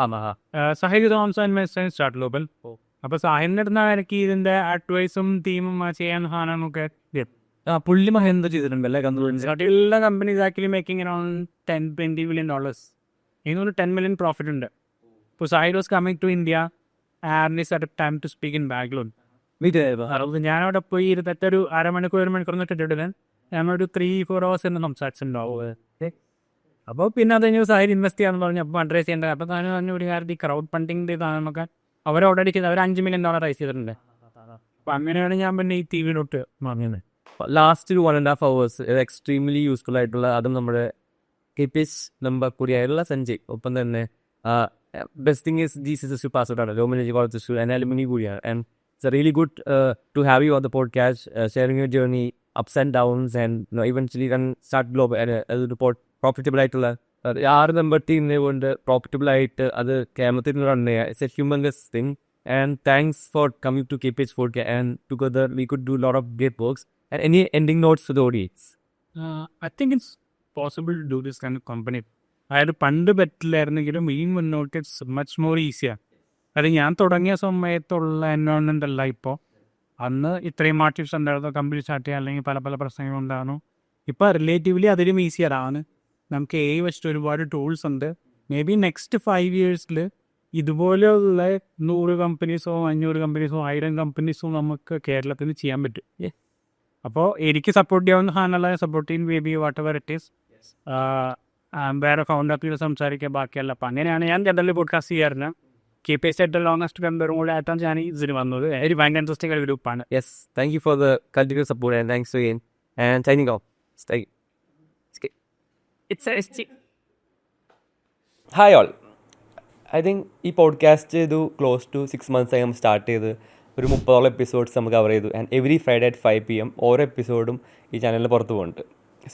Sahid Thomas invest Start Global. അപ്പോൾ സാഹിൻ്റെ അടുത്താണ് എനിക്ക് ഇതിൻ്റെ അഡ്വൈസും ടീമും ചെയ്യാൻ സാധനമൊക്കെ. പുള്ളി മഹേന്ദ്ര ചെയ്തിട്ടുണ്ടല്ലേ എല്ലാ companies actually making around $10-20 million. ഇതിനൊരു $10 million പ്രോഫിറ്റ് ഉണ്ട്. ഇപ്പോൾ Sahid was coming to India and is at time to speak in Bangalore. ഞാനവിടെ പോയി ഇരുന്നിട്ടൊരു അരമണിക്കൂർ 1 മണിക്കൂർ എന്നിട്ടിട്ട് ഞാനൊരു 3-4 hours എന്ന് സംസാരിച്ചിട്ടുണ്ടാവും. അപ്പോൾ പിന്നെ അത് കഴിഞ്ഞ് സാഹിദ് ഇൻവെസ്റ്റ് ചെയ്യാമെന്ന് പറഞ്ഞു. അപ്പോൾ ഫണ്ട് റൈസ് ചെയ്യേണ്ടത്. അപ്പോൾ ഞാൻ പറഞ്ഞു ഒരു കാര്യം ഈ ക്രൗഡ് ഫണ്ടിങ്ങിൻ്റെ സാധനമൊക്കെ അവർ ഓൾറെഡി ചെയ്ത് അവർ $5 million റൈസ് ചെയ്തിട്ടുണ്ട്. അപ്പോൾ അങ്ങനെയാണ് ഞാൻ പിന്നെ ഈ ടീവിലോട്ട് പറഞ്ഞത്. ലാസ്റ്റ് 1.5 hours എക്സ്ട്രീംലി യൂസ്ഫുൾ ആയിട്ടുള്ള, അതും നമ്മുടെ KPS നമ്പർ കൂടിയായിട്ടുള്ള സഞ്ജയ്. ഒപ്പം തന്നെ best thing is GCC password ആണ്, ലോമിനേജ് കോളേജ് ആൻഡ് അലുമിനി കൂടിയാണ്. And it's really good to have you on the podcast, sharing your journey, ups and downs, and eventually can start global അതൊരു പ്രോഫിറ്റബിൾ ആയിട്ടുള്ള 6 നമ്പർ ടീമിനെ കൊണ്ട് പ്രോഫിറ്റബിളായിട്ട് അത് കേരളത്തിൽ റൺ ചെയ്യുക. It's a humanless thing. And thanks for coming to KPH Podcast. And together we could do lot of great works. And any ending notes to the audience? I think it's possible to do this kind of company. അതായത് പണ്ട് പറ്റില്ലായിരുന്നെങ്കിലും ഈ മുന്നോട്ട് ഇറ്റ്സ് മച്ച് മോർ ഈസിയർ. അതായത് ഞാൻ തുടങ്ങിയ സമയത്തുള്ള എൻവയോൺമെൻ്റ് അല്ല ഇപ്പോൾ. അന്ന് ഇത്രയും ആർട്ടിഫിഷ്യൽ ഉണ്ടായിരുന്നു, കമ്പനി സ്റ്റാർട്ട് ചെയ്യുക അല്ലെങ്കിൽ പല പല പ്രശ്നങ്ങളുണ്ടായിരുന്നു. ഇപ്പോൾ റിലേറ്റീവ്ലി അതിലും ഈസിയറാണ്. നമുക്ക് വെച്ചിട്ട് ഒരുപാട് ടൂൾസ് ഉണ്ട്. മേ ബി നെക്സ്റ്റ് 5 yearsൽ ഇതുപോലെയുള്ള 100 കമ്പനീസോ 500 കമ്പനീസോ 1000 കമ്പനീസോ നമുക്ക് കേരളത്തിൽ ചെയ്യാൻ പറ്റും. അപ്പോൾ എനിക്ക് സപ്പോർട്ട് ചെയ്യാവുന്ന സാധനമുള്ള സപ്പോർട്ട് ചെയ്യും. May be what ever it is. വേറെ ഫൗണ്ടേഴ്സിൽ സംസാരിക്കുക ബാക്കിയല്ല. അപ്പം അങ്ങനെയാണ് ഞാൻ ജനറലി പോഡ്കാസ്റ്റ് ചെയ്യാറുണ്ട്. KPH ആയിട്ട് ലോങ്ങസ്റ്റ് മെമ്പറും കൂടെ ആയിട്ടാണ് ഞാൻ ഇതിന് വന്നത്. ഒരു ഭയങ്കര ഇൻട്രസ്റ്റിംഗ് ഒരു ഗ്രൂപ്പാണ്. Yes, thank you for the continued support and thanks again. And signing off. Stay. Hi all. I think ഈ പോഡ്കാസ്റ്റ് ചെയ്തു ക്ലോസ് ടു 6 months ആയി നമ്മൾ സ്റ്റാർട്ട് ചെയ്ത് ഒരു 30 എപ്പിസോഡ്സ് നമ്മൾ കവർ ചെയ്തു. And every Friday at 5 PM ഓരോ എപ്പിസോഡും ഈ ചാനലിൽ പുറത്ത് പോകുന്നുണ്ട്.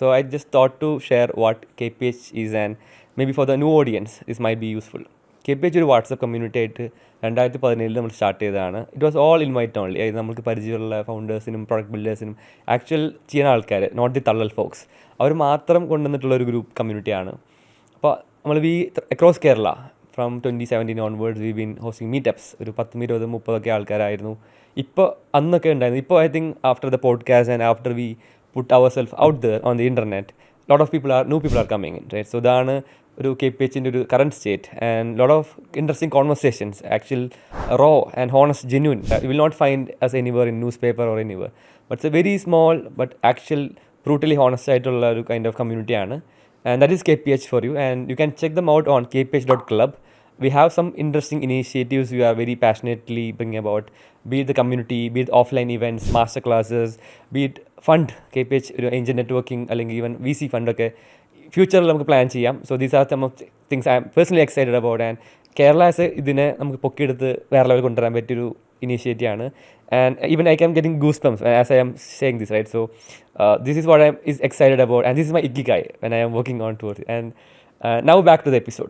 So I just thought to share what KPH is and maybe for the new audience this might be useful. KPH ഒരു വാട്സപ്പ് കമ്മ്യൂണിറ്റി ആയിട്ട് 2017 നമ്മൾ സ്റ്റാർട്ട് ചെയ്തതാണ്. It was all invite only. അതായത് നമുക്ക് പരിചയമുള്ള ഫൗണ്ടേഴ്സിനും പ്രൊഡക്റ്റ് ബിൽഡേഴ്സിനും ആക്ച്വൽ ചെയ്യുന്ന ആൾക്കാർ, നോട്ട് ദി തള്ളൽ ഫോക്സ്, അവർ മാത്രം കൊണ്ടുവന്നിട്ടുള്ളൊരു ഗ്രൂപ്പ് കമ്മ്യൂണിറ്റിയാണ്. അപ്പോൾ നമ്മൾ across Kerala from 2017 onwards we been hosting meetups. ഒരു 10, 20, 30 ആൾക്കാരായിരുന്നു. ഇപ്പോൾ അന്നൊക്കെ ഉണ്ടായിരുന്നു. ഇപ്പോൾ I think after the podcast and after we put our self out there on the internet, lot of new people are coming in, right? So ഇതാണ് ഒരു KPHൻ്റെ ഒരു current state. And lot of interesting conversations, actual raw and honest genuine. You will not find as anywhere in newspaper or anywhere. But it's a very small but actual brutally honest ആയിട്ടുള്ള ഒരു കൈൻഡ് ഓഫ് കമ്മ്യൂണിറ്റിയാണ്. And that is KPH for you, and you can check them out on kph.club. We have some interesting initiatives we are very passionately bringing about, be it the community, be it offline events, master classes, be it fund, KPH angel networking, അല്ലെങ്കിൽ even VC fund ഒക്കെ ഫ്യൂച്ചറിൽ നമുക്ക് പ്ലാൻ ചെയ്യാം. So these are some of things I M personally excited about. And Kerala ഇതിനെ നമുക്ക് പൊക്കിയെടുത്ത് വേറെ ലെവൽ കൊണ്ടുവരാൻ പറ്റിയൊരു ഇനീഷ്യേറ്റീവ് ആണ്. And even I am getting goosebumps as I am saying this, right? So this is what I am excited about, and this is my ikigai when I am working on towards it. And now back to the episode.